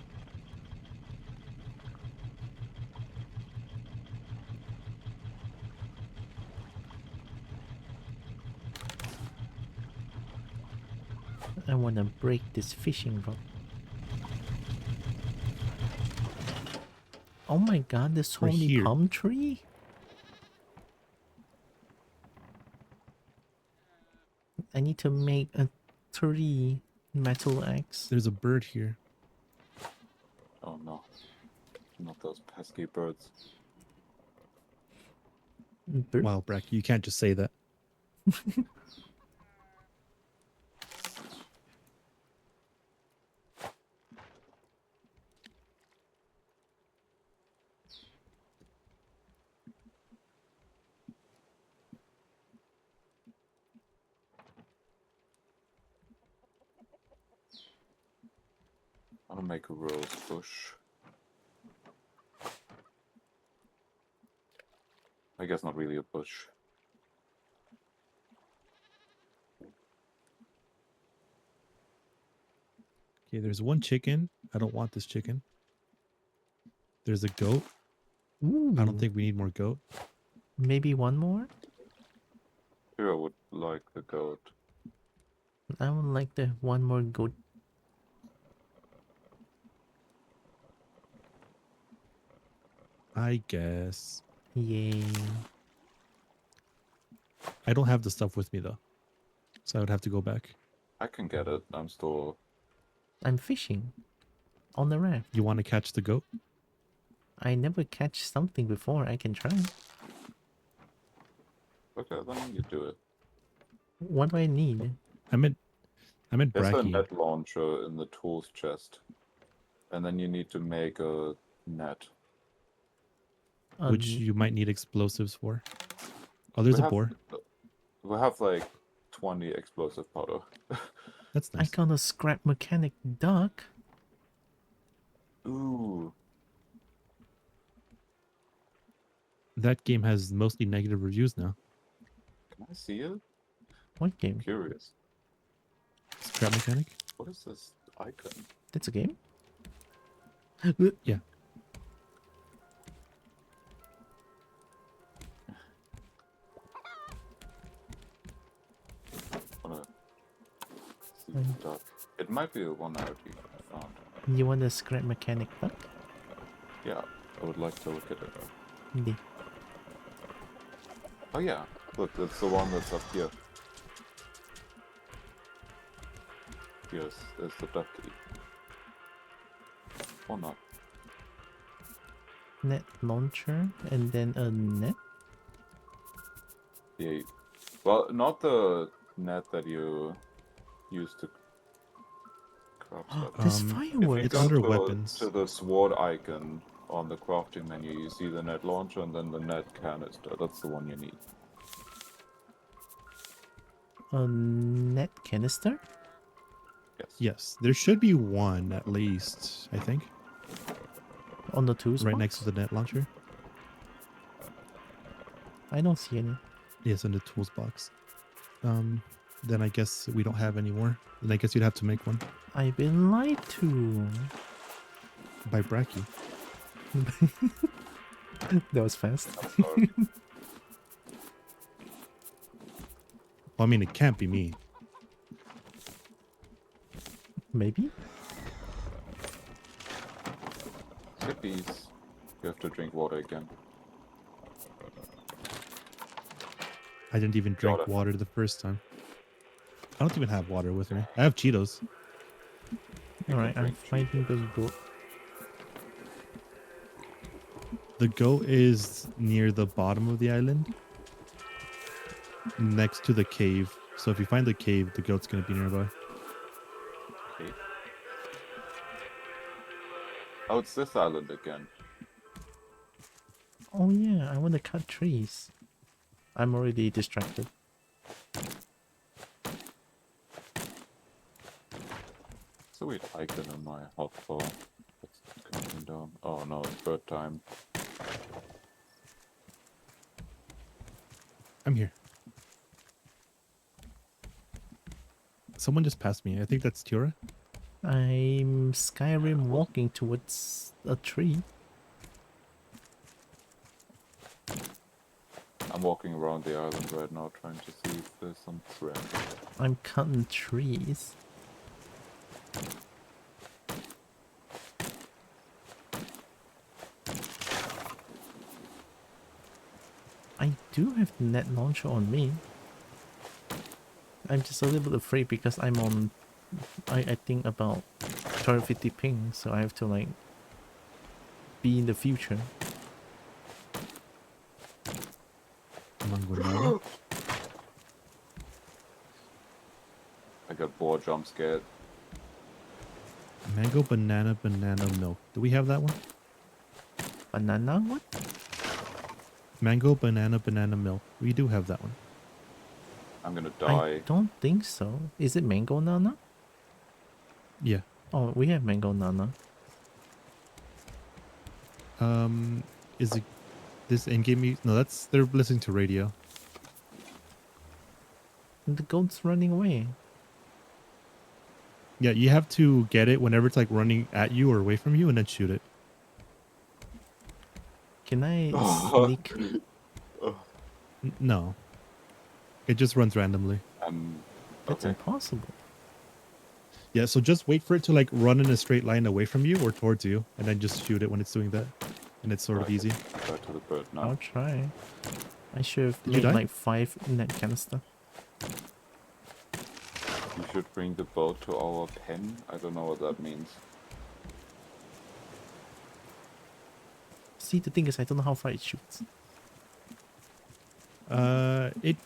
I wanna break this fishing rod. Oh my god, there's so Right many here. palm tree? I need to make a 3 metal axe. There's a bird here. Oh no. Not those pesky birds. Bird? Wow, Brack, you can't just say that. I'm gonna make a rose bush. I guess not really a bush. Okay, there's one chicken. I don't want this chicken. There's a goat. Ooh. I don't think we need more goat. Maybe one more? Here I would like the goat. I would like the one more goat. I guess. Yay. I don't have the stuff with me though. So I would have to go back. I can get it. I'm still... I'm fishing. On the raft. You want to catch the goat? I never catch something before. I can try. Okay, then you do it. What do I need? I'm in There's a Bracky, net launcher in the tools chest. And then you need to make a net. which you might need explosives for. Oh, We there's a have, boar. we have like 20 explosive powder. That's I nice. got a scrap mechanic duck. Ooh. That game has mostly negative reviews now. Can I see it? What game? Curious. Scrap mechanic? What is this icon? That's a game? Yeah. Wanna see that? It might be the one I already found. You want a scrap mechanic duck? Yeah, I would like to look at it. Yeah. Oh yeah, look, that's the one that's up here. Yes, there's the ducky. Or not. Net launcher and then a net? Yeah. Well, not the net that you use to craft stuff. There's If fireworks. you It's go under to, weapons. to the sword icon on the crafting menu, you see the net launcher and then the net canister. That's the one you need. A net canister? Yes. Yes, there should be one at least, I think. On the tools Right box? next to the net launcher. I don't see any. Yes, in the tools box. Then I guess we don't have any more. Then I guess you'd have to make one. I've been lied to. By Bracky. That was fast. Well, I mean, it can't be me. Maybe? Hippies. You have to drink water again. I didn't even drink water the first time. I don't even have water with me. I have Cheetos. Alright, I'm fighting this goat. The goat is near the bottom of the island. Next to the cave. So if you find the cave, the goat's going to be nearby. Okay. Oh, it's this island again. Oh yeah, I want to cut trees. I'm already distracted. Sweet icon in my hotbar. It's coming down. Oh no, it's bird time. I'm here. Someone just passed me. I think that's Tura. I'm Skyrim walking towards a tree. I'm walking around the island right now trying to see if there's some thread. I'm cutting trees. I do have the net launcher on me. I'm just a little bit afraid because I'm on, I think about 1250 ping, so I have to like be in the future. I got bored, jump scared. Mango, banana, banana, milk. Do we have that one? Banana what? Mango, banana, banana, milk. We do have that one. I'm gonna die. I don't think so. Is it mango nana? Yeah. Oh, we have mango nana. Is it this in-game music? No, that's they're listening to radio. The goat's running away. Yeah, you have to get it whenever it's like running at you or away from you, and then shoot it. Can I sneak? No. It just runs randomly. That's impossible. Yeah, so just wait for it to like run in a straight line away from you or towards you, and then just shoot it when it's doing that. And it's sort of easy. Go to the bird now. I'll try. I should have Did you made die? like 5 net canister. You should bring the boat to our pen. I don't know what that means. See, the thing is, I don't know how far it shoots. It.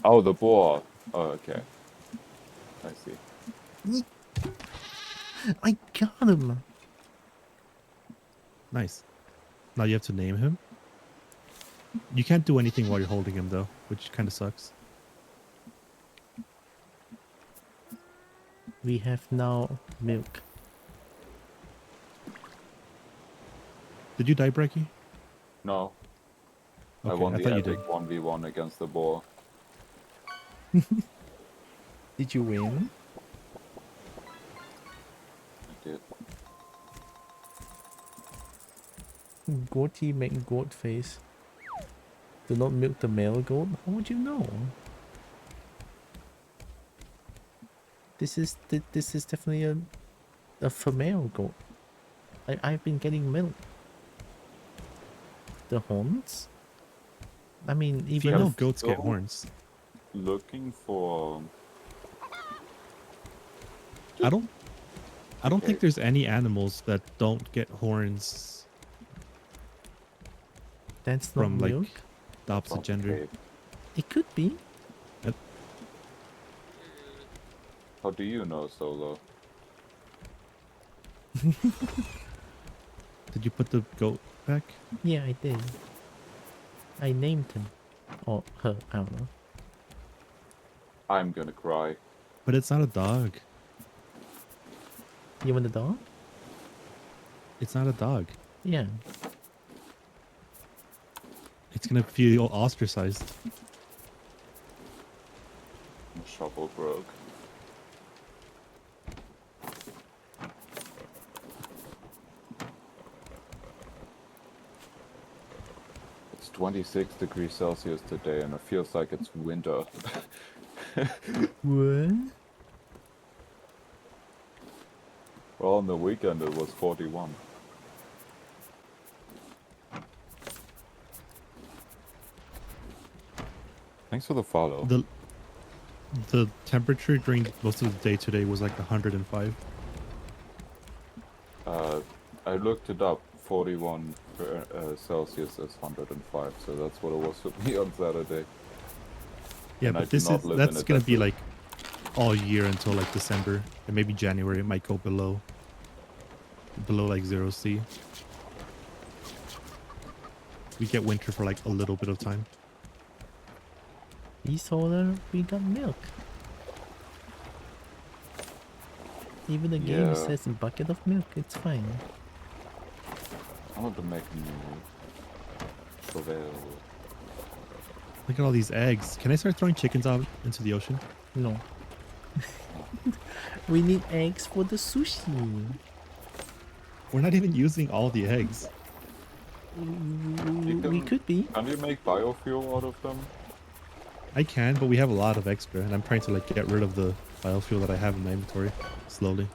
Oh, the boar. Oh, okay. I see. I got him. Nice. Now you have to name him. You can't do anything while you're holding him though, which kind of sucks. We have now milk. Did you die, Brecky? No. I Okay, won I the thought you epic did. 1v1 against the boar. Did you win? I did. Goatee make goat face. Do not milk the male goat? How would you know? This is definitely a female goat. I've been getting milk. The horns? I mean, You even know if goats get horns. Looking for... I don't think there's any animals that don't get horns that's not from like milk. the opposite gender. Okay. It could be. How do you know, Solo? Did you put the goat back? Yeah, I did. I named him. Or her, I don't know. I'm gonna cry. But it's not a dog. You want a dog? It's not a dog. Yeah. It's gonna feel ostracized. My shovel broke. It's 26 degrees Celsius today and it feels like it's winter. What? Well, on the weekend it was 41. Thanks for the follow. The temperature during most of the day today was like 105. I looked it up. 41 Celsius is 105, so that's what it was for me on Saturday. Yeah, And I but do this not is live in that's a gonna be desert. like all year until like December and maybe January. It might go below like 0°C. We get winter for like a little bit of time. Solar, we got milk. Even the game Yeah. says a bucket of milk, it's fine. I want to make new shovel. Look at all these eggs. Can I start throwing chickens out into the ocean? No. We need eggs for the sushi. We're not even using all the eggs. We could be. Can you make biofuel out of them? I can, but we have a lot of extra, and I'm trying to like get rid of the biofuel that I have in my inventory slowly.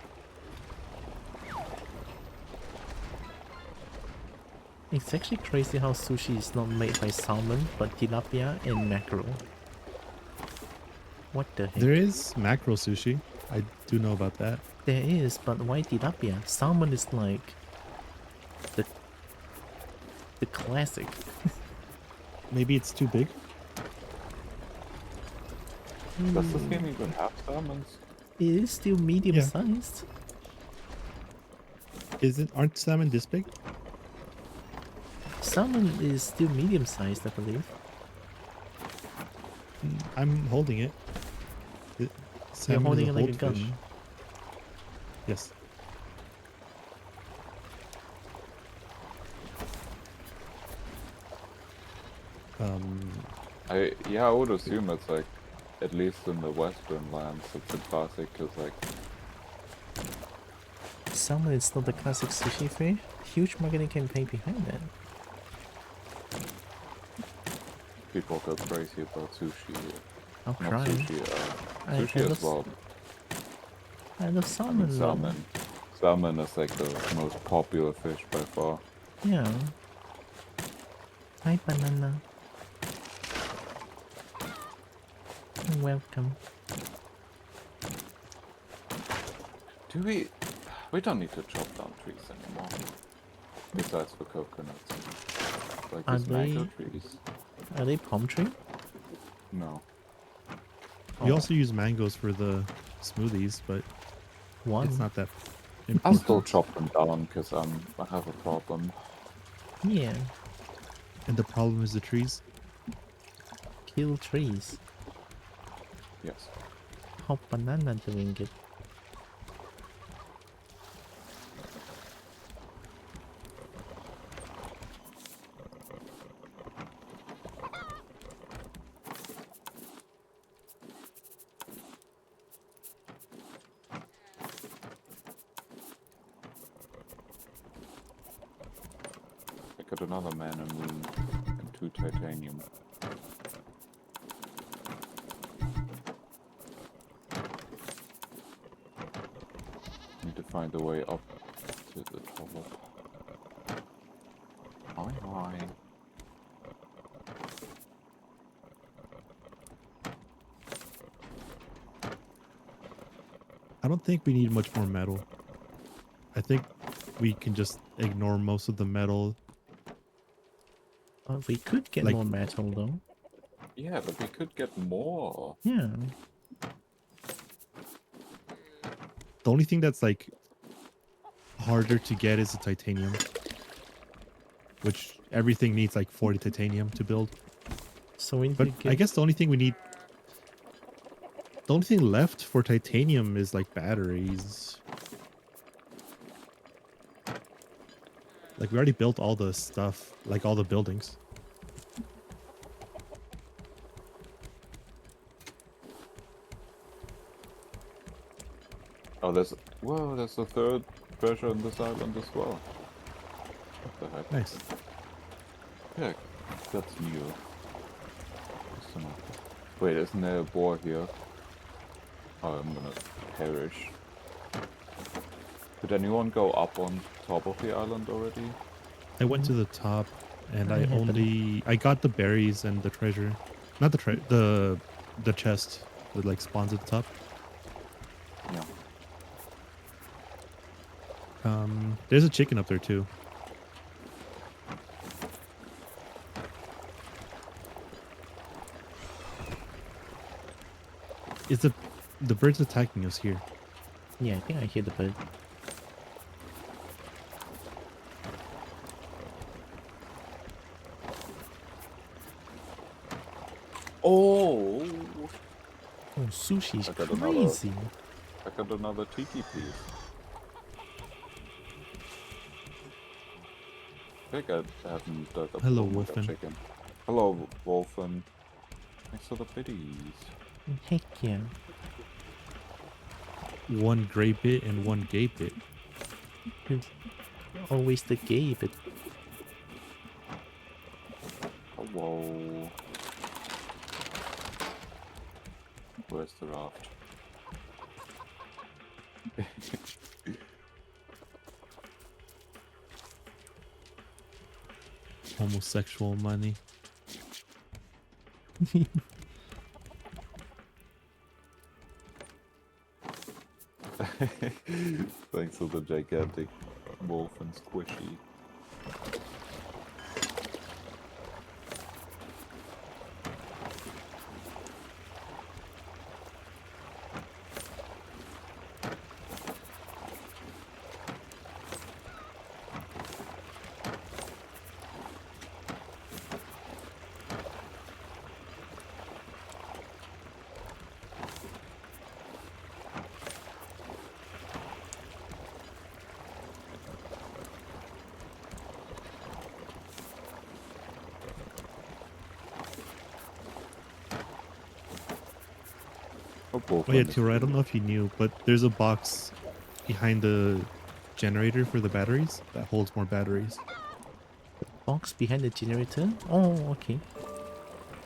It's actually crazy how sushi is not made by salmon, but tilapia and mackerel. What the heck? There is mackerel sushi. I do know about that. There is, but why tilapia? Salmon is like the classic. Maybe it's too big. Does this game even have salmons? It is still medium sized. Aren't salmon this big? Salmon is still medium sized, I believe. I'm holding it. You're Salmon is holding it like a goldfish. gun. Yes. I would assume it's like, at least in the Western lands, it's a classic, cause like, Salmon is not the classic sushi fish. Huge marketing campaign behind that. people go crazy about sushi. I'll Not cry. sushi, I sushi love as well. I love salmon. though. Salmon is like the most popular fish by far. Yeah. Hi, banana. Welcome. Do we don't need to chop down trees anymore. Besides for coconuts. Like Are these mango they- trees. Are they palm tree? No. We also use mangoes for the smoothies, but it's not that I important. still chop them down because I have a problem. Yeah. And the problem is the trees? Kill trees. Yes. How banana doing it? I got another mana moon and 2 titanium. Need to find a way up to the top. Hi. I don't think we need much more metal. I think we can just ignore most of the metal. We could get more metal though. Yeah, but we could get more. Yeah. The only thing that's like harder to get is the titanium, which everything needs like 40 titanium to build. So we but I guess the only thing left for titanium is like batteries. Like we already built all the stuff, like all the buildings. Oh, there's a third treasure on this island as well. What the heck? Nice. Yeah, that's new. Wait, isn't there a boar here? Oh, I'm gonna perish. Did anyone go up on top of the island already? I went to the top and I got the berries and the treasure. Not the chest that like spawns at the top. Yeah. There's a chicken up there too. Is the bird's attacking us here? Yeah, I think I hear the bird. Oh! Oh, sushi's I got crazy. I got another tiki piece. I think I haven't dug up Hello, all my Wolfen. chicken. Hello, Wolfen. Thanks for the biddies. Heck yeah. One gray bit and one gay bit. Always the gay bit. Hello. Where's the raft? Homosexual money. Thanks for the gigantic wolf and squishy. Oh yeah, Tira, I don't know if you knew, but there's a box behind the generator for the batteries that holds more batteries. Box behind the generator? Oh, okay.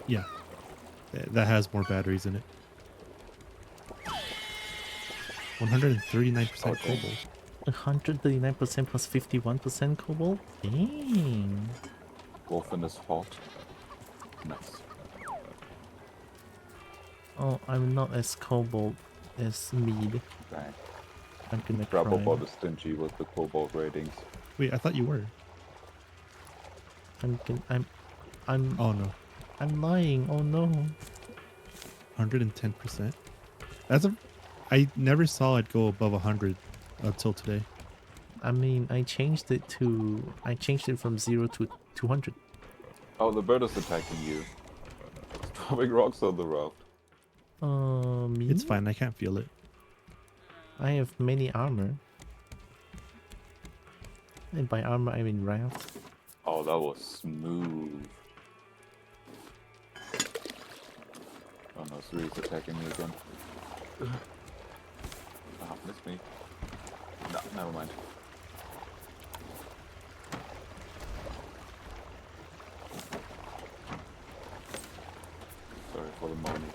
Yeah. That has more batteries in it. 139% cobalt. 139% plus 51% cobalt? Dang. Wolfen is hot. Nice. Oh, I'm not as cobalt as Mead. Okay. I'm gonna Grabobot cry. is stingy with the cobalt ratings. Wait, I thought you were. I'm Oh no. I'm lying. Oh no. 110%. That's a. I never saw it go above 100 until today. I mean, I changed it from 0 to 200. Oh, the bird is attacking you. Throwing rocks on the raft. Me? It's fine. I can't feel it. I have many armor. And by armor, I mean raft. Oh, that was smooth. Oh no, Suri's attacking me again. Ah, missed me. No, never mind. Sorry for the money.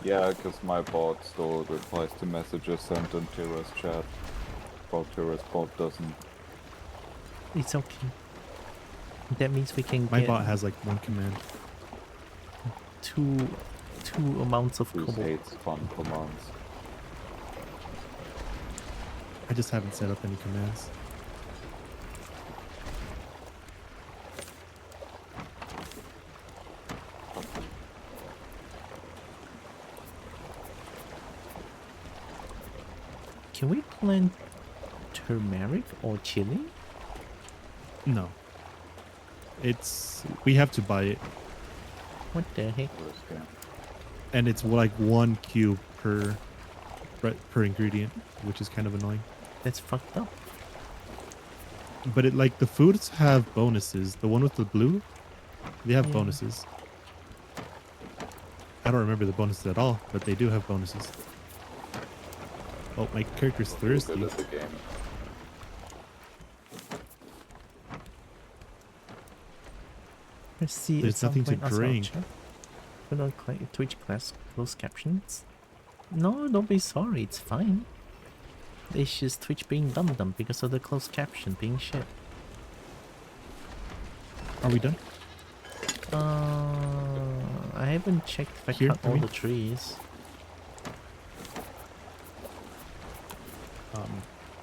Yeah, because my bot still replies to messages sent in Tira's chat. While Tira's bot doesn't. It's okay. That means we can My get bot has like one command. two amounts of Who Kobo. hates fun commands? I just haven't set up any commands. Can we plant turmeric or chili? No. We have to buy it. What the heck? And it's like 1 cube per ingredient, which is kind of annoying. That's fucked up. But the foods have bonuses. The one with the blue, they have bonuses. I don't remember the bonuses at all, but they do have bonuses. Oh, my character's thirsty. Let's see. There's nothing to drink. Put on Twitch class closed captions. No, don't be sorry. It's fine. It's just Twitch being dumb because of the closed caption being shit. Are we done? I haven't checked if I cut all the trees.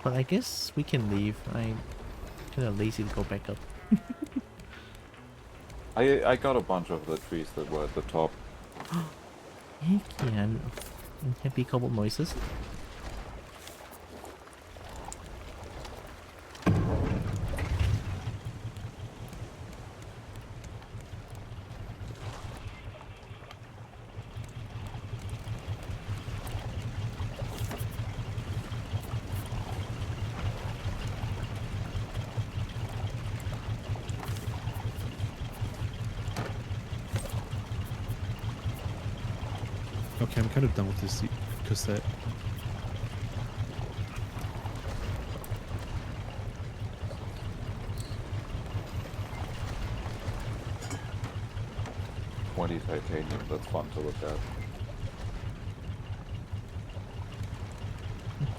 But I guess we can leave. I'm kind of lazy to go back up. I got a bunch of the trees that were at the top. Heck yeah, I'm happy couple noises. Okay, I'm kind of done with this cassette. Titanium, that's fun to look at.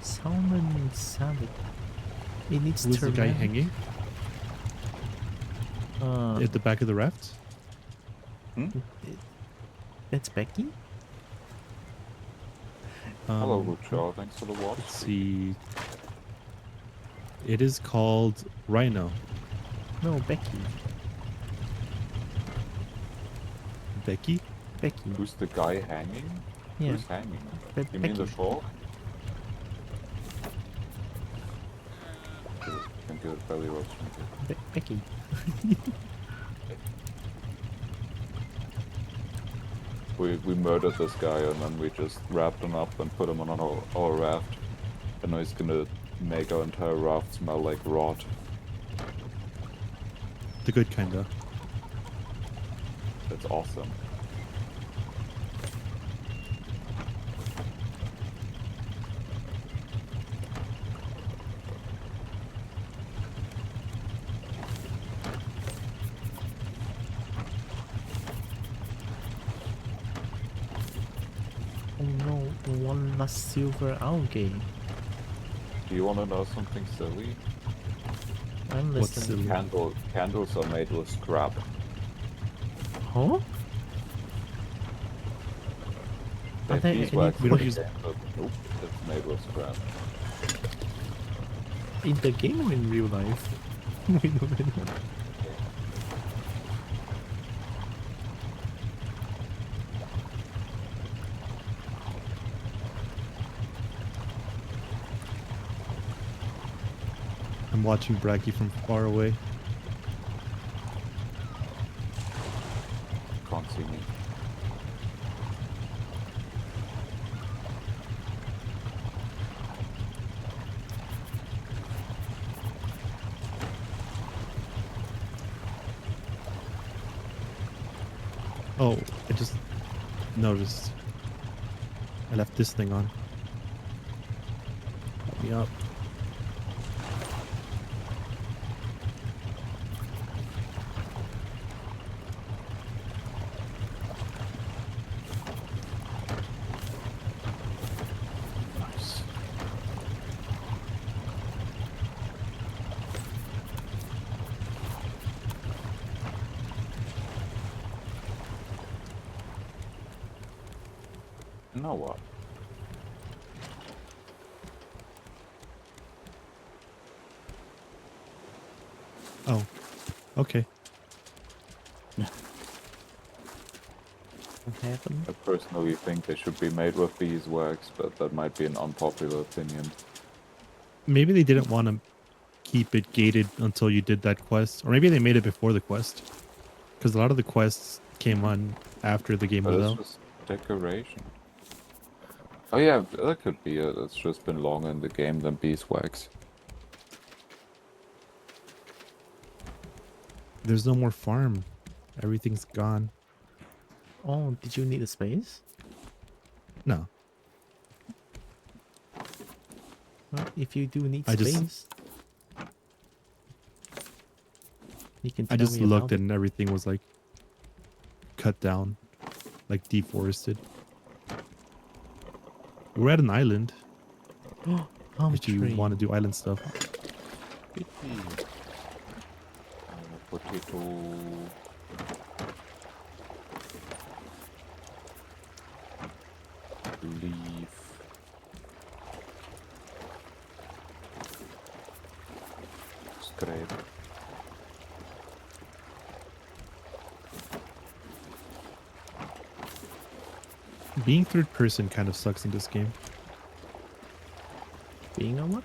Salmon salad. It needs Who's the guy turmeric. hanging? At the back of the raft? That's Becky? Hello, Lucho. Thanks for the watch. Let's see. It is called Rhino. No, Becky. Becky? Becky. Who's the guy hanging? Yeah. Who's hanging? Be You mean the Becky. shark? Thank you, belly roast. Becky. We murdered this guy and then we just wrapped him up and put him on our raft. And now he's gonna make our entire raft smell like rot. The good kind, though. That's awesome. Oh no, one last silver algae. Do you wanna know something silly? I'm listening. Candles are made with scrap. Huh? Are there any beeswax we don't in use- the candle. Nope, it's made with scrap. In the game or in real life? We don't know. I'm watching Bracky from far away. Can't see me. Oh, I just noticed. I left this thing on. Let me up. Nice. Now what? Oh, okay. What happened? I personally think they should be made with beeswax, but that might be an unpopular opinion. Maybe they didn't want to keep it gated until you did that quest. Or maybe they made it before the quest. Because a lot of the quests came on after the game But was it's out. just decoration. Oh yeah, that could be it. It's just been longer in the game than beeswax. There's no more farm. Everything's gone. Oh, did you need a space? No. Well, if you do need I just- space, you can I tell just me looked about it. and everything was like cut down. Like deforested. We're at an island. Palm If you tree. want to do island stuff. Potato. Leaf. Scrape. Being third person kind of sucks in this game. Being a what?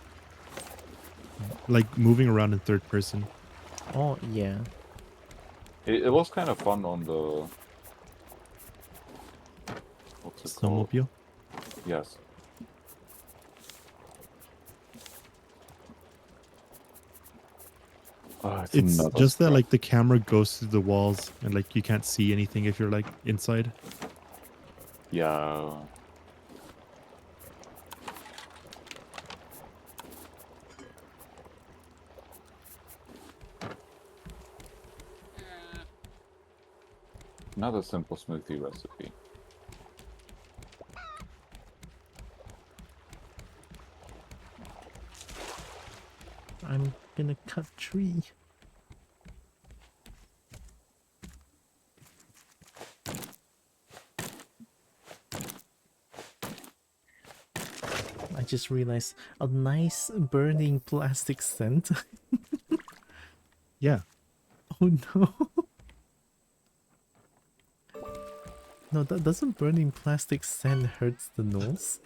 Like moving around in third person. Oh, yeah. It was kind of fun on the... What's it called? Snowmobile. Yes. Oh, It's another just that scrap. like the camera goes through the walls and like you can't see anything if you're like inside. Yeah. Another simple smoothie recipe. I'm gonna cut tree. I just realized a nice burning plastic scent. Yeah. Oh no. No, that doesn't burning plastic sand hurts the nose.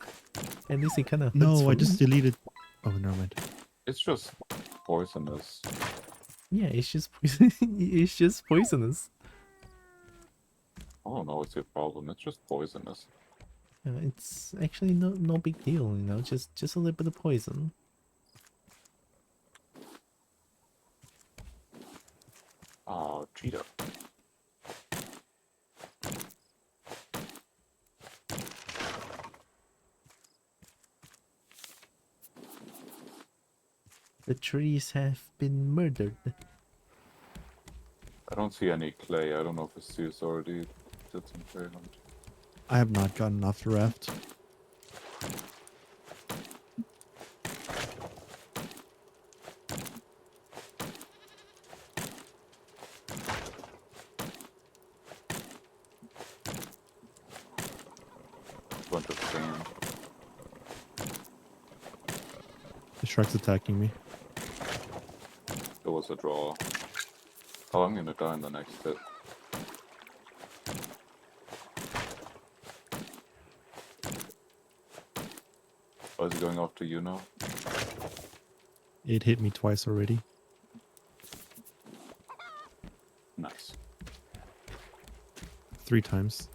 At least it kind of hurts No, for I just me. deleted. Oh, never mind. It's just poisonous. Yeah, it's just poison. It's just poisonous. I don't know what's your problem. It's just poisonous. Yeah, it's actually no big deal, you know. Just a little bit of poison. Oh, cheetah. The trees have been murdered. I don't see any clay. I don't know if Zeus already did some clay hunt. I have not gotten off the raft. Bunch of sand. The shark's attacking me. It was a draw. Oh, I'm gonna die in the next hit. Oh, is it going off to you now? It hit me twice already. Nice. 3 times.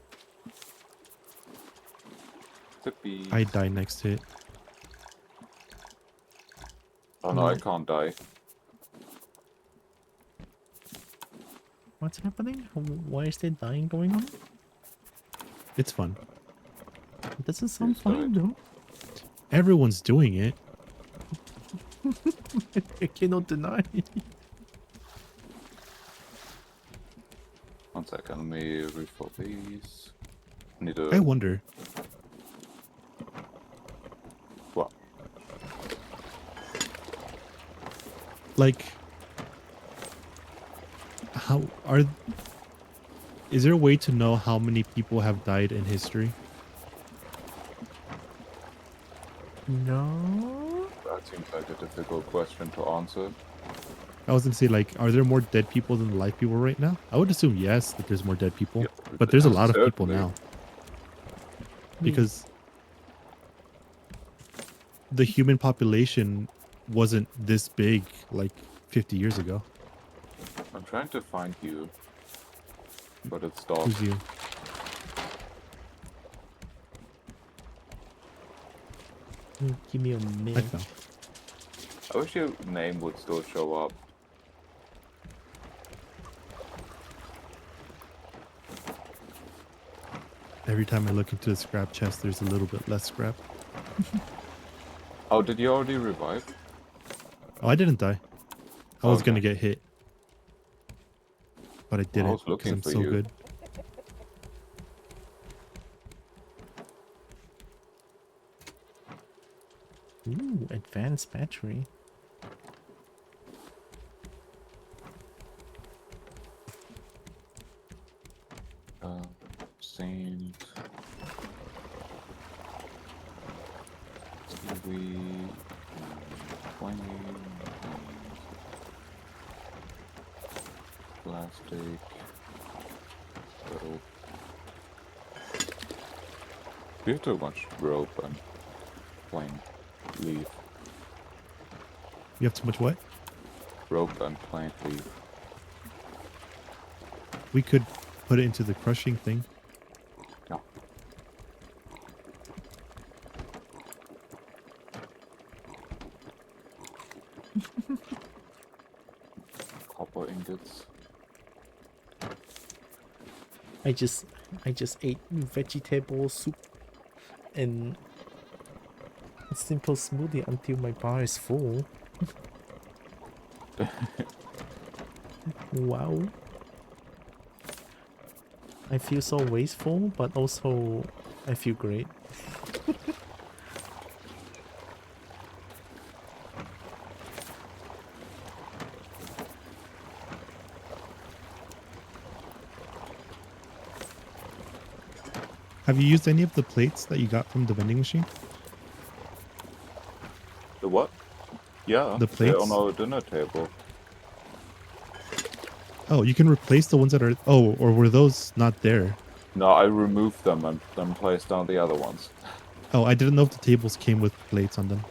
Tippy. I die next hit. Oh no, I can't die. What's happening? Why is there dying going on? It's fun. It doesn't sound fun though. Everyone's doing it. I cannot deny. One second, let me refill these. Need a... I wonder. What? Like, how are... Is there a way to know how many people have died in history? No. That seems like a difficult question to answer. I was gonna say, like, are there more dead people than alive people right now? I would assume yes, that there's more dead people. Yeah, but there's a lot of people certainly. now. Because the human population wasn't this big, like, 50 years ago. I'm trying to find you, but it's stopped. Who's you? Give me a minute. I wish your name would still show up. Every time I look into the scrap chest, there's a little bit less scrap. Oh, did you already revive? Oh, I didn't die. I was Okay. gonna get hit. But I didn't was because looking I'm for so you. good. Ooh, advanced battery. Saint. Kiwi. Flame. Plastic. Rope. You have too much rope and plain leaf. You have too much what? Rope and plant leaf. We could put it into the crushing thing. No. Copper ingots. I just ate vegetable soup and a simple smoothie until my bar is full. Wow. I feel so wasteful, but also I feel great. Have you used any of the plates that you got from the vending machine? The what? Yeah, The they're plates? on our dinner table. Oh, you can replace the ones that are... Oh, or were those not there? No, I removed them and then placed down the other ones. Oh, I didn't know if the tables came with plates on them.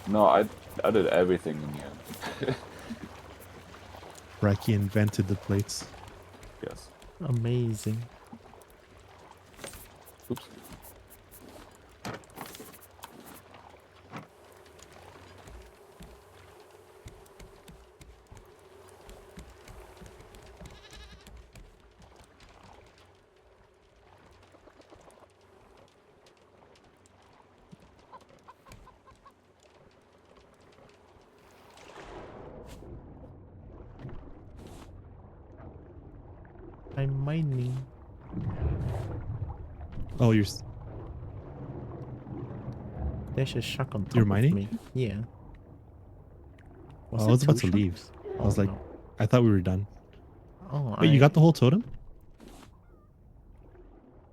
No, I did everything in the end. Bracky invented the plates. Yes. Amazing. Oops. I'm mining. Oh, you're... There's a shark on top You're of mining? me. Yeah. Oh, I it was about two to leave. sharks? I was Oh, like... no. I thought we were done. Oh, Wait, you got the whole totem?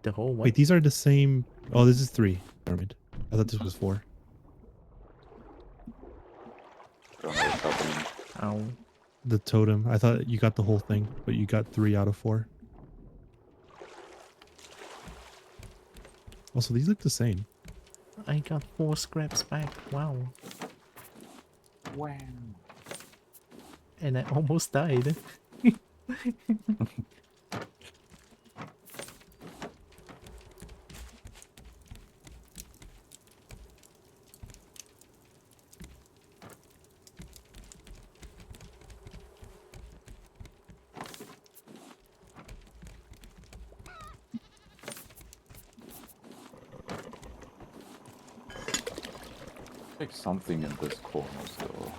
The whole what? Wait, these are the same... Oh, this is 3. Never mind. I thought this was 4. Don't know what's happening. Ow. the totem. I thought you got the whole thing, but you got 3 out of 4. Also, these look the same. I got 4 scraps back. Wow. Wow. And I almost died. Like something in this corner still.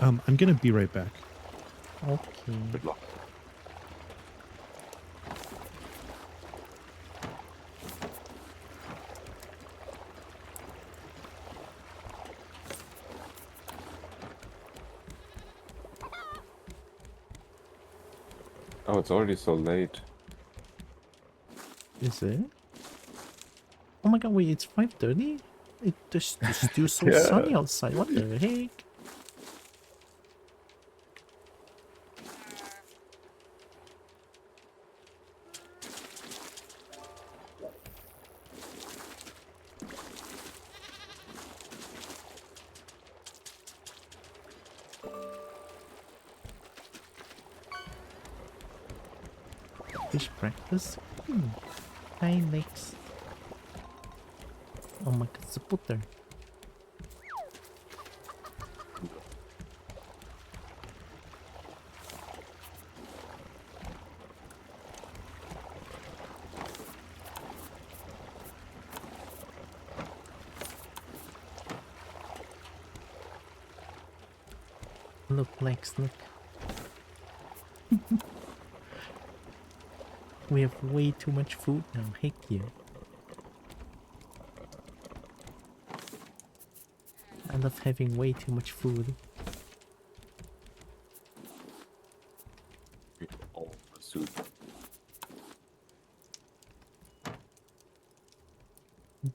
I'm gonna be right back. Okay. Good luck. Oh, it's already so late. Is it? Oh my god, wait, it's 5:30? It's still so Yeah. sunny outside. What the heck? Fish breakfast? Hi, Lex. Oh my god, it's a butter. Look, Lex, look. We have way too much food now. Heck yeah. I love having way too much food. All the soup.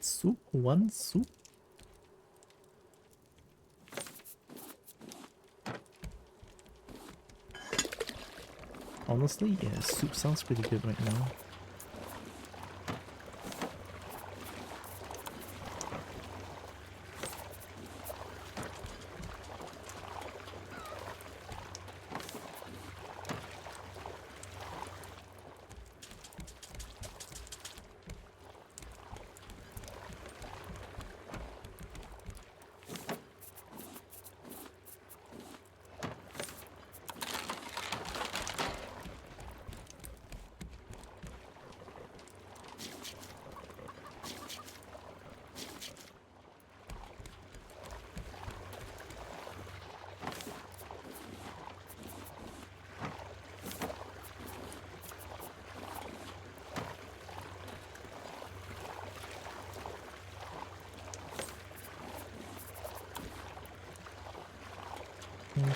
Soup? One soup? Honestly, yeah, soup sounds pretty good right now.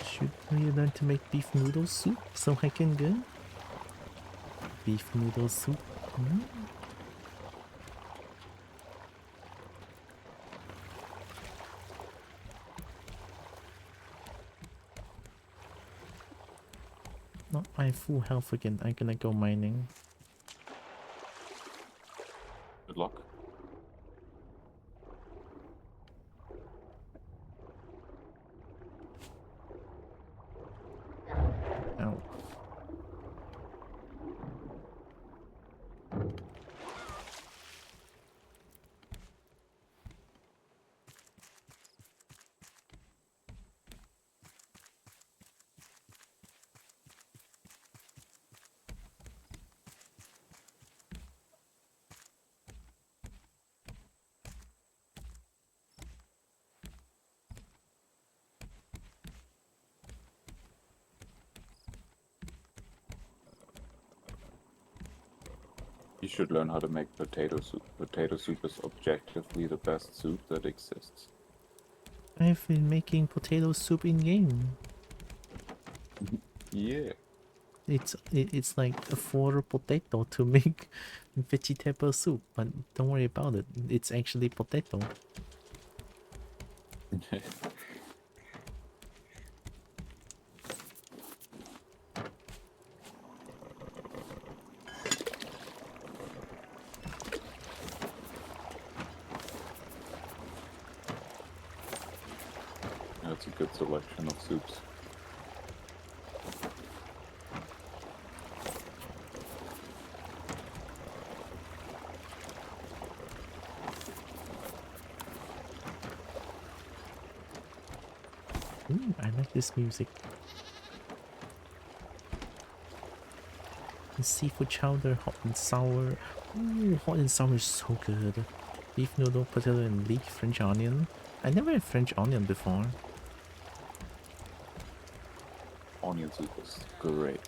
Should we learn to make beef noodle soup so I can go? Beef noodle soup? No, I have full health again. I'm gonna go mining. Good luck. Ow. You should learn how to make potato soup. Potato soup is objectively the best soup that exists. I've been making potato soup in game. Yeah. It's like for potato to make vegetable soup, but don't worry about it. It's actually potato. That's a good selection of soups. Ooh, I like this music. The seafood chowder, hot and sour. Ooh, hot and sour is so good. Beef noodle, potato and leek, French onion. I never had French onion before. Onion soup is great.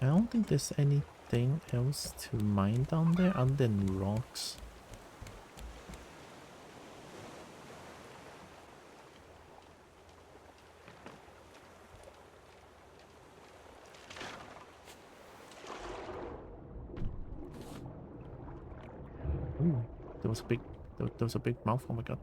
I don't think there's anything else to mine down there other than rocks. Ooh, there was a big, there was a big mouth. Oh my god.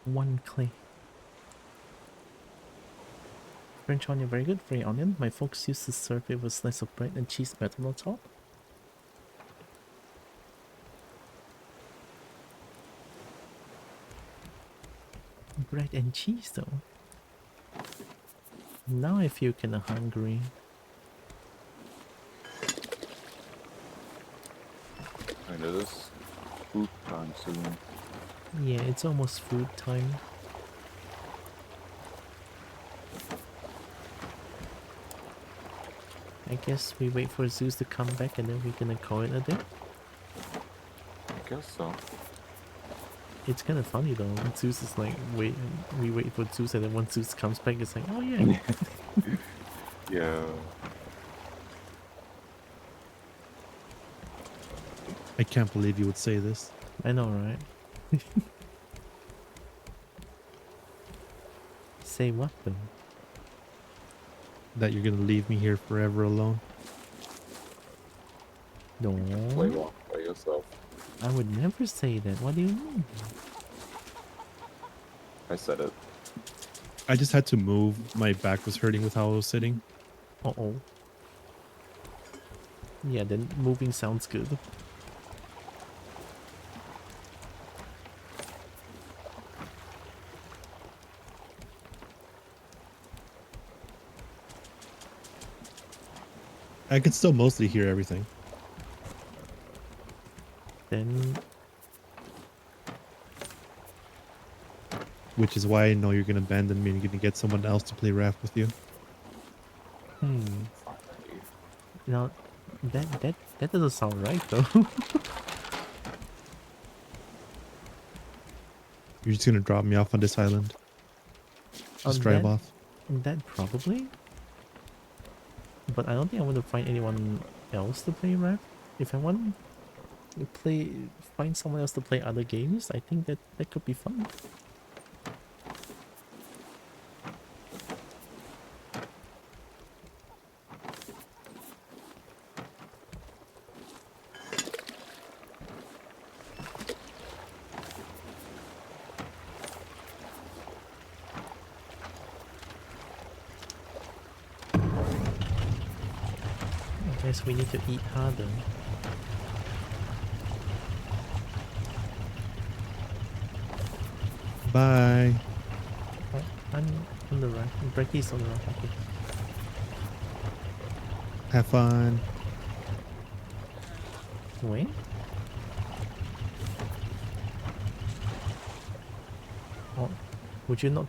One clay. French onion, very good. Free onion. My folks used to serve it with a slice of bread and cheese melted on top. Bread and cheese though. Now I feel kinda hungry. And it is food time soon. Yeah, it's almost food time. I guess we wait for Zeus to come back and then we're gonna call it a day. I guess so. It's kind of funny though. Zeus is like, we wait for Zeus and then once Zeus comes back, it's like, oh yeah. Yeah. I can't believe you would say this. I know, right? Say what though? That you're gonna leave me here forever alone. No. Play one by yourself. I would never say that. What do you mean? I said it. I just had to move. My back was hurting with how I was sitting. Uh-oh. Yeah, then moving sounds good. I could still mostly hear everything. Then... Which is why I know you're gonna abandon me and you're gonna get someone else to play raft with you. Now, that doesn't sound right though. You're just gonna drop me off on this island. Just drive off. That probably. But I don't think I want to find anyone else to play raft. If I want to find someone else to play other games, I think that could be fun. Guess we need to eat harder. Bye. Oh, I'm on the right. Brecky's on the right. Okay. Have fun. Wait. Would you not?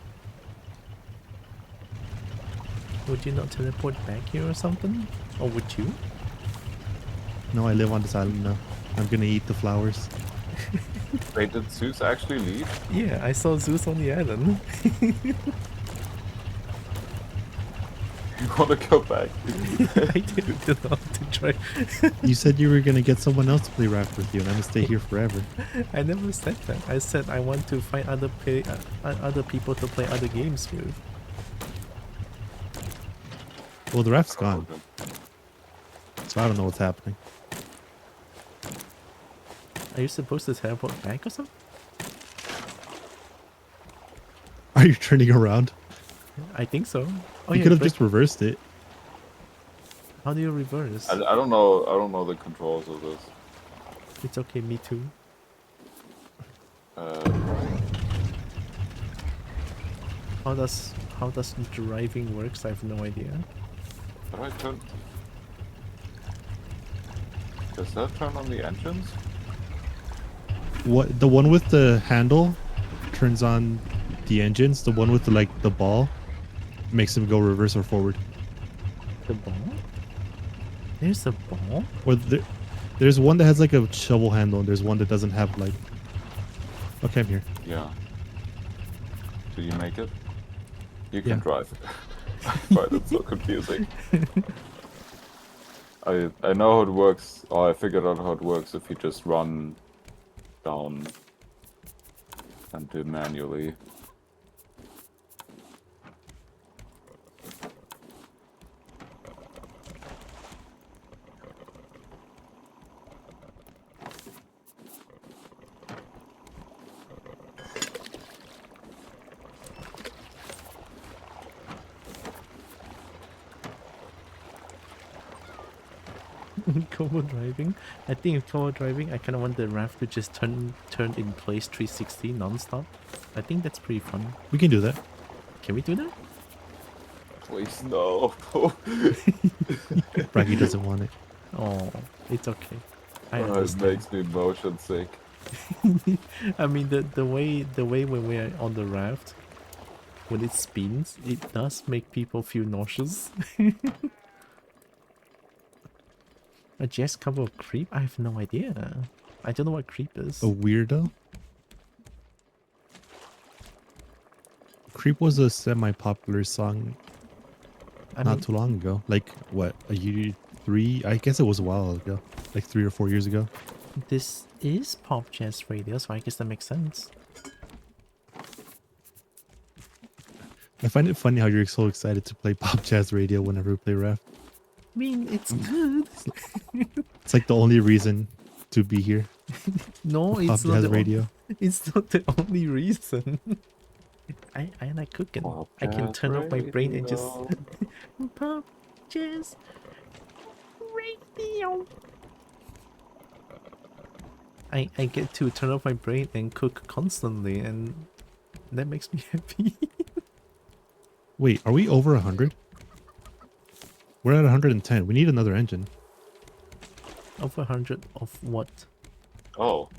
Would you not teleport back here or something? Or would you? No, I live on this island now. I'm gonna eat the flowers. Wait, did Zeus actually leave? Yeah, I saw Zeus on the island. You wanna go back? I didn't know to try. You said you were gonna get someone else to play raft with you, and I'm gonna stay here forever. I never said that. I said I want to find other people to play other games with. Well, the raft's gone, so I don't know what's happening. Are you supposed to teleport back or something? Are you turning around? I think so. Oh, You yeah, could have but just reversed it. how do you reverse? I don't know. I don't know the controls of this. It's okay, me too. How does driving works? I have no idea. How do I turn? Does that turn on the engines? What, the one with the handle turns on the engines. The one with the ball makes them go reverse or forward. The ball? There's a ball? Or there's one that has like a shovel handle, and there's one that doesn't have like. Okay, I'm here. Yeah. Do you make it? You can Yeah. drive. I find it so confusing. I know how it works, or I figured out how it works if you just run down and do manually. Kobo driving. I think if Kobo driving, I kind of want the raft to just turn in place 360 non-stop. I think that's pretty fun. We can do that. Can we do that? Please no. Braggy doesn't want it. Oh, it's okay. I It understand. makes me motion sick. I mean the way when we're on the raft, when it spins, it does make people feel nauseous. A jazz cover of Creep? I have no idea. I don't know what Creep is. A weirdo. Creep was a semi-popular song I not mean, too long ago. Like what, a year, 3? I guess it was a while ago. Like 3 or 4 years ago. this is pop jazz radio, so I guess that makes sense. I find it funny how you're so excited to play pop jazz radio whenever we play Raft. I mean, it's good. It's like the only reason to be here. No, Pop it's not jazz the radio. It's not the only reason. I like cooking. I can turn off my brain and just pop jazz radio. I get to turn off my brain and cook constantly, and that makes me happy. Wait, are we over 100? We're at 110. We need another engine. Over 100 of what? Oh.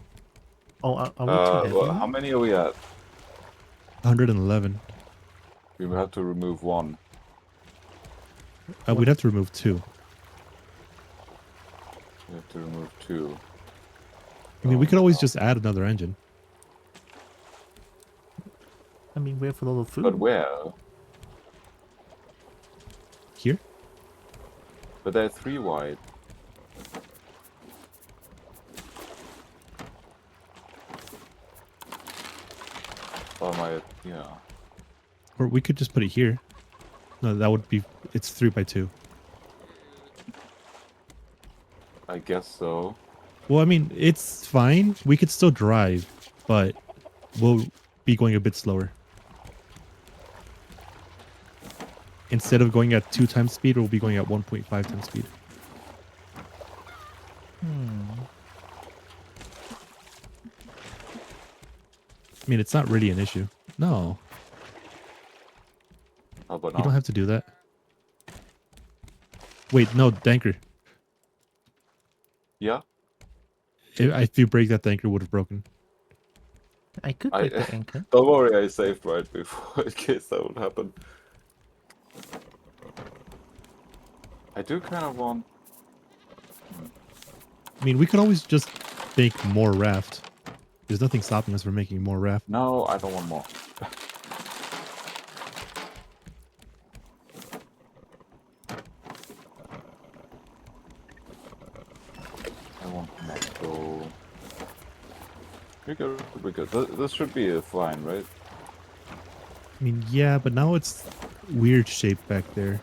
Oh, are we too heavy? Well, how many are we at? 111. We have to remove one. We'd have to remove 2. We have to remove 2. I mean, we could always just add another engine. I mean, we have a lot of food. But where? Here? But they're 3 wide. Or am I? Yeah. Or we could just put it here. No, that would be... It's 3 by 2. I guess so. Well, I mean, it's fine. We could still drive, but we'll be going a bit slower. Instead of going at 2 times speed, we'll be going at 1.5 times speed. I mean, it's not really an issue. No. How about You now? don't have to do that. Wait, no, Danker. Yeah? If you break that, the anchor would have broken. I could break the anchor. Don't worry, I saved right before in case that would happen. I do kind of want... I mean, we could always just make more raft. There's nothing stopping us from making more raft. No, I don't want more. I want metal. We're good, we're good. This should be fine, right? I mean, yeah, but now it's weird shape back there.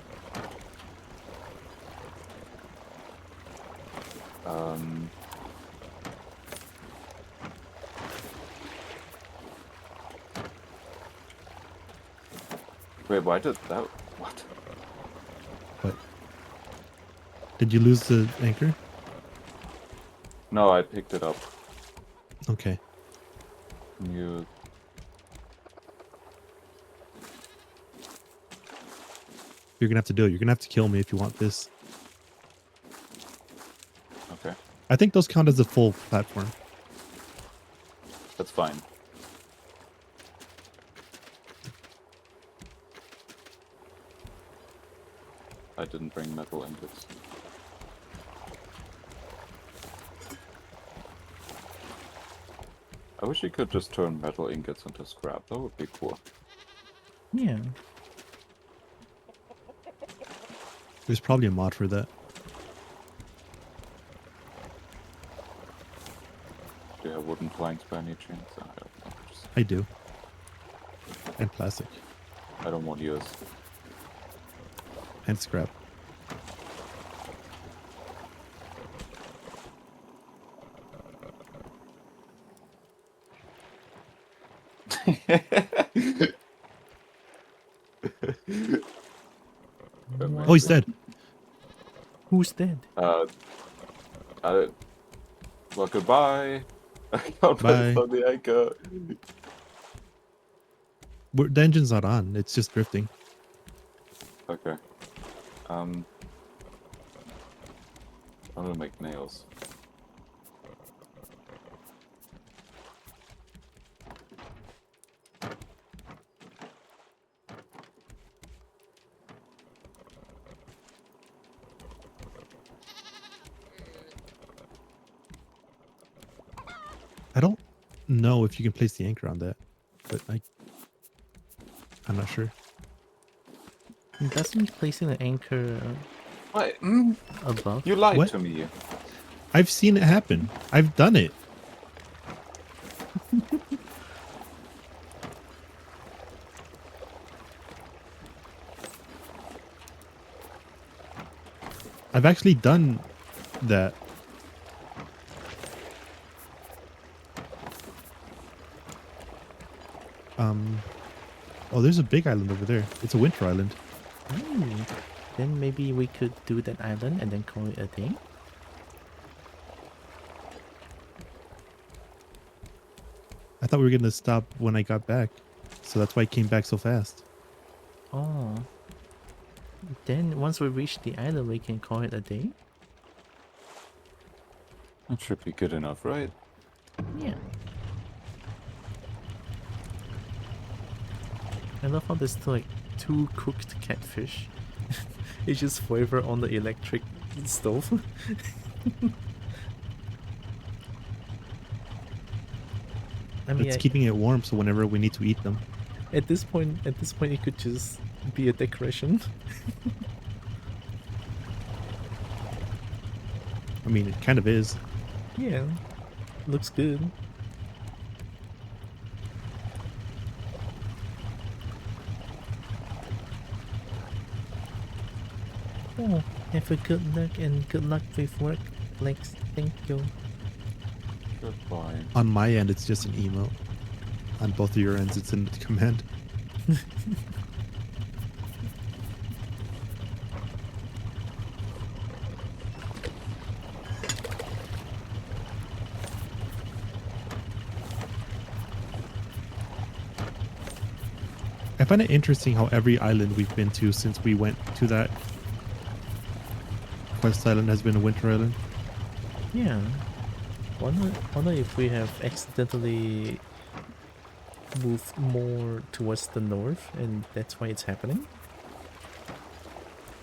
Wait, why did that... What? What? Did you lose the anchor? No, I picked it up. Okay. You... You're gonna have to do it. You're gonna have to kill me if you want this. Okay. I think those count as the full platform. That's fine. I didn't bring metal ingots. I wish you could just turn metal ingots into scrap. That would be cool. Yeah. There's probably a mod for that. Do you have wooden planks by any chance? I do. And plastic. I don't want yours. And scrap. Oh, he's dead. Who's dead? Well, goodbye. I can't Bye. place on the anchor. The engine's not on. It's just drifting. Okay. I'm gonna make nails. I don't know if you can place the anchor on that, but I'm not sure. Doesn't placing the anchor What? above? You lied What? to me. I've seen it happen. I've done it. I've actually done that. Oh, there's a big island over there. It's a winter island. Then maybe we could do that island and then call it a day. I thought we were going to stop when I got back. So that's why I came back so fast. Oh. Then once we reach the island, we can call it a day. That should be good enough, right? Yeah. I love how there's still like 2 cooked catfish. It's just flavor on the electric stove. I mean, It's keeping it warm so whenever we need to eat them. At this point, it could just be a decoration. I mean, it kind of is. Yeah, looks good. Oh, have a good luck and good luck with work, Lex. Thank you. Goodbye. On my end, it's just an emote. On both of your ends, it's in the command. I find it interesting how every island we've been to since we went to that quest island has been a winter island. Yeah. Wonder if we have accidentally move more towards the north, and that's why it's happening?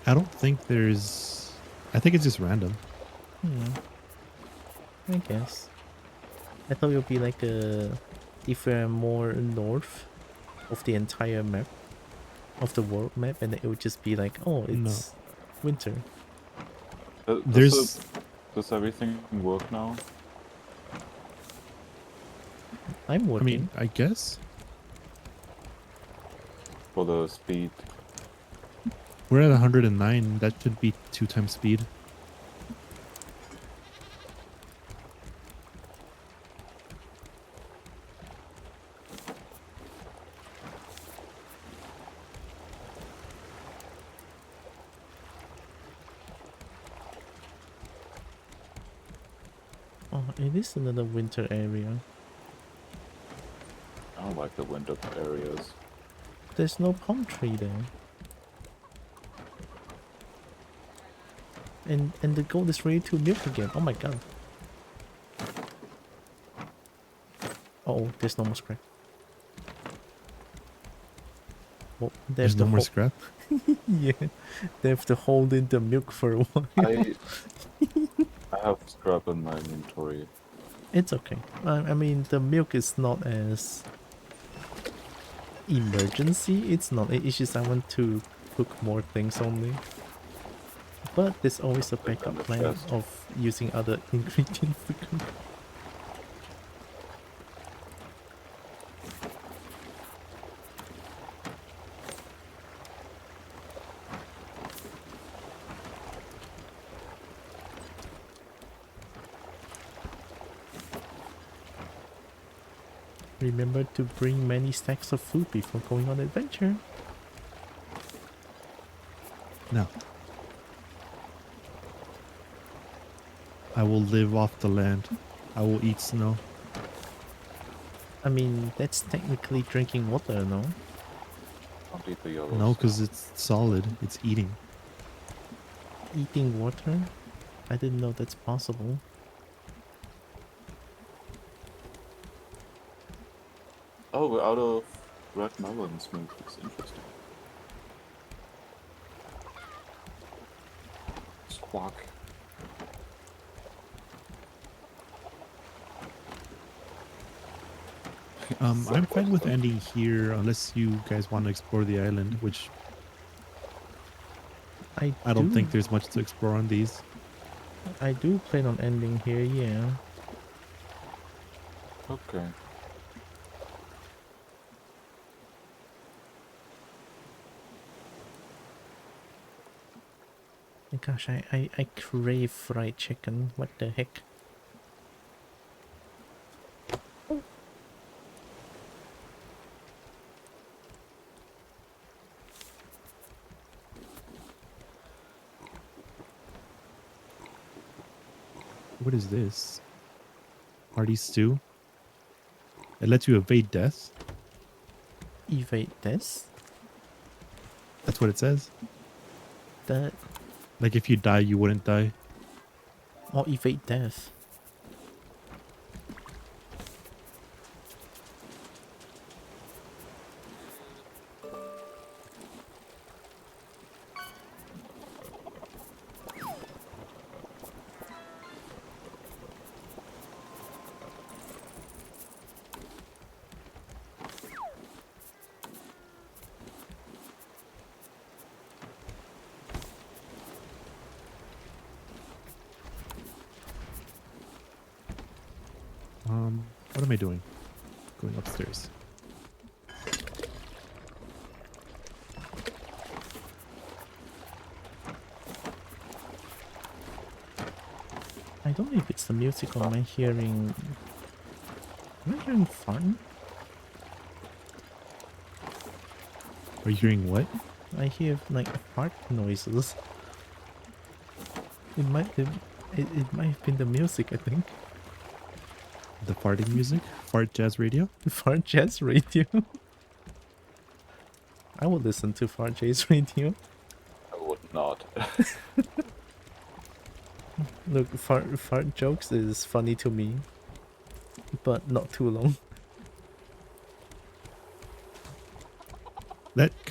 I don't think there's... I think it's just random. I guess. I thought it would be like if we're more north of the entire map, of the world map, and it would just be like, oh, it's winter. Does everything work now? I'm working. I mean, I guess. For the speed. We're at 109. That should be 2 times speed. Oh, it is another winter area. I don't like the winter areas. There's no palm tree there. And the gold is ready to milk again. Oh my god. Oh, there's no more scrap. Well, There's no more scrap? Yeah, they have to hold in the milk for a while. I have scrap in my inventory. It's okay. I mean, the milk is not as emergency. It's not. It's just I want to cook more things only. But there's always a backup plan of using other ingredients to cook. Remember to bring many stacks of food before going on adventure. No. I will live off the land. I will eat snow. I mean, that's technically drinking water, no? Don't eat the yellows. No, because it's solid. It's eating. Eating water? I didn't know that's possible. Oh, we're out of red melons. Maybe it's interesting. Squawk. I'm fine with ending here unless you guys want to explore the island, which I don't think there's much to explore on these. I do plan on ending here, yeah. Okay. Gosh, I crave fried chicken. What the heck? What is this? Hearty stew? It lets you evade death? Evade death? That's what it says. That... Like if you die, you wouldn't die. Or evade death. What am I doing? Going upstairs. I don't know if it's the music or am I hearing... Am I hearing fun? Are you hearing what? I hear like fart noises. It might have been the music, I think. The farting music? Fart jazz radio? Fart jazz radio? I will listen to fart jazz radio. I would not. Look, fart jokes is funny to me, but not too long.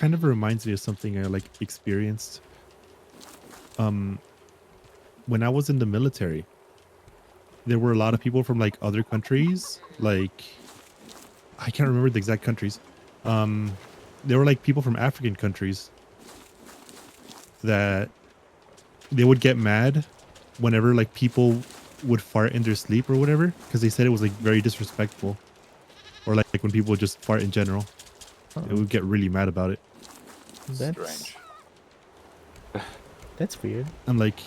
kind of reminds me of something I like experienced. When I was in the military, there were a lot of people from like other countries. Like, I can't remember the exact countries. There were like people from African countries that they would get mad whenever like people would fart in their sleep or whatever, because they said it was like very disrespectful, or like when people would just fart in general. They would get really mad about it. That's that's weird. And like,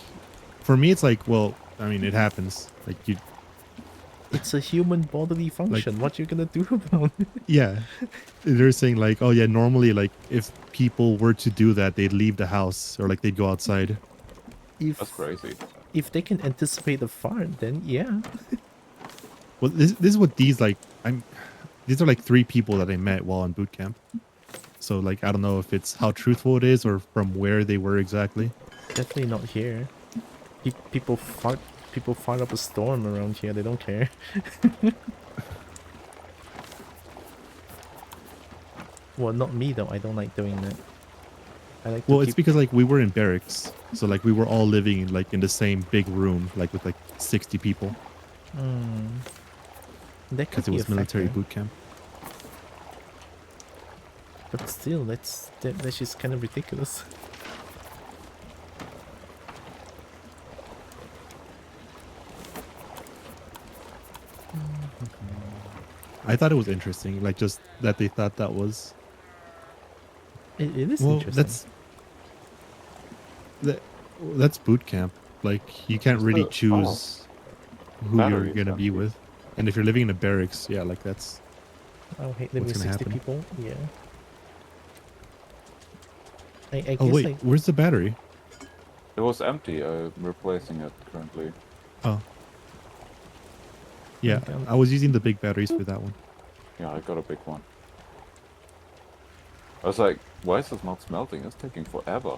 for me, it's like, well, I mean, it happens. Like you, It's a human bodily function. What you gonna do about it? yeah. They're saying like, oh yeah, normally like if people were to do that, they'd leave the house or like they'd go outside. That's crazy. If they can anticipate the fart, then yeah. Well, this is what these like. These are like 3 people that I met while in boot camp. So like, I don't know if it's how truthful it is or from where they were exactly. Definitely not here. People fart up a storm around here. They don't care. Well, not me though. I don't like doing that. I like. Well, it's because like we were in barracks, so like we were all living like in the same big room, like with like 60 people. That could Because it be was a military factor. boot camp. But still, that's just kind of ridiculous. I thought it was interesting, like just that they thought that was. It is Well, interesting. that's boot camp. Like you can't really choose who you're Batteries, gonna be with, and if you're living in a barracks, yeah, like that's. Oh, hate living with what's gonna 60 happen. people. Yeah. I guess Oh wait, like where's the battery? It was empty. I'm replacing it currently. Oh. Yeah, Okay. I was using the big batteries for that one. Yeah, I got a big one. I was like, why is this not smelting? It's taking forever.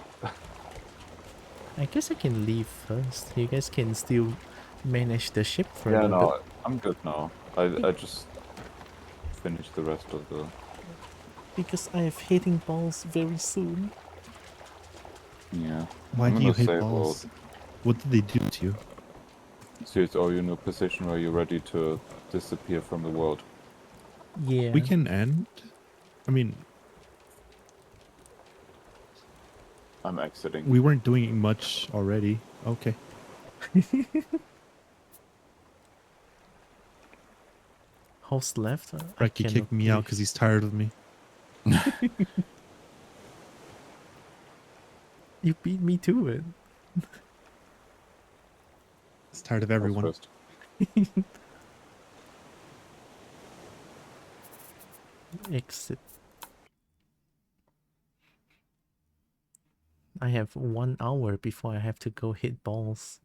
I guess I can leave first. You guys can still manage the ship for a Yeah, little no, bit. I'm good now. I just finished the rest of the... Because I have hitting balls very soon. Yeah. Why I'm do in you a hit safe balls? world. What did they do to you? So are you in a position where you're ready to disappear from the world? Yeah. We can end. I mean, I'm exiting. we weren't doing much already. Okay. Host left. Reki kicked me out because he's tired of me. You beat me to it. He's tired of everyone. Exit. I have 1 hour before I have to go hit balls.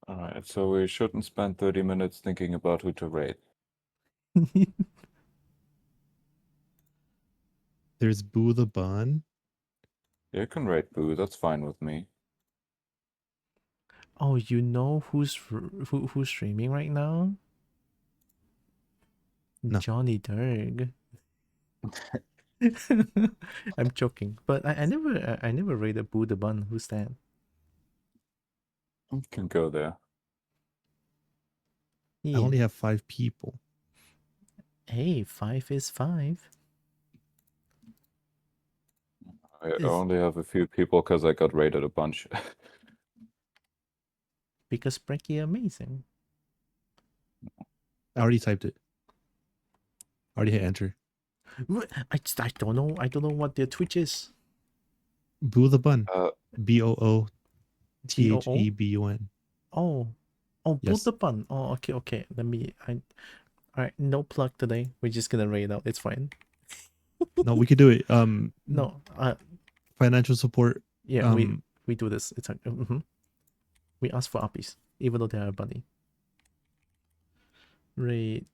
Alright, so we shouldn't spend 30 minutes thinking about who to raid. There's Boo the Bun. You can raid Boo, that's fine with me. Oh, you know who's who's streaming right now? No. Johnny Derg. I'm joking, but I never raided Boo the Bun. Who's that? You can go there. Yeah. I only have 5 people. Hey, 5 is 5. I only have a few people because I got raided a bunch. Because Brecky amazing. I already typed it. Already hit enter. I don't know. I don't know what their Twitch is. Boo the Bun. BOOTHEBUN. Oh, Boo Yes. the Bun. Oh, okay. Let me. Alright, no plug today. We're just gonna raid out. It's fine. No, we could do it. No. Financial support. Yeah, we do this. It's we ask for uppies, even though they are a bunny. Raid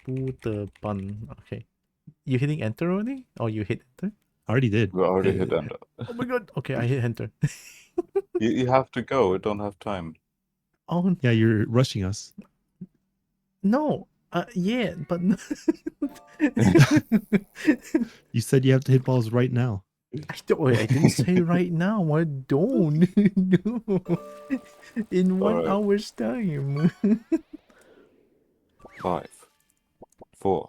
Boo the Bun. Okay. You hitting enter already? Or you hit enter? I already did. We already hit enter. Oh my god. Okay, I hit enter. You have to go, we don't have time. Oh yeah, you're rushing us. no. Yeah, but You said you have to hit balls right now. I didn't say right now. I don't. No. In 1 hour's time. 5, 4,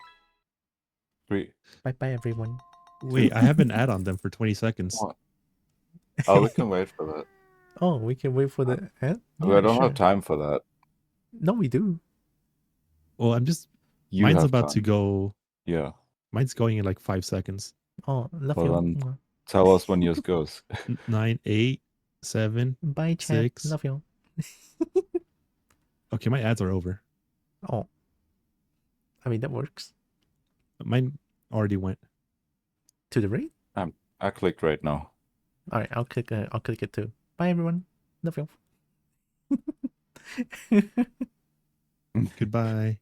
3. Bye, everyone. Wait, I have an ad on them for 20 seconds. What? Oh, we can wait for that. Oh, we can wait for the ad? I don't have time for that. No, we do. Well, I'm just... You mine's have about to time. go... Yeah. Mine's going in like 5 seconds. Oh, love Well, you. then tell us when yours goes. 9, 8, 7, Bye, chat. 6. Love you. Okay, my ads are over. Oh. I mean, that works. Mine already went. To the right? I clicked right now. All right, I'll click it too. Bye, everyone. Love you. Goodbye.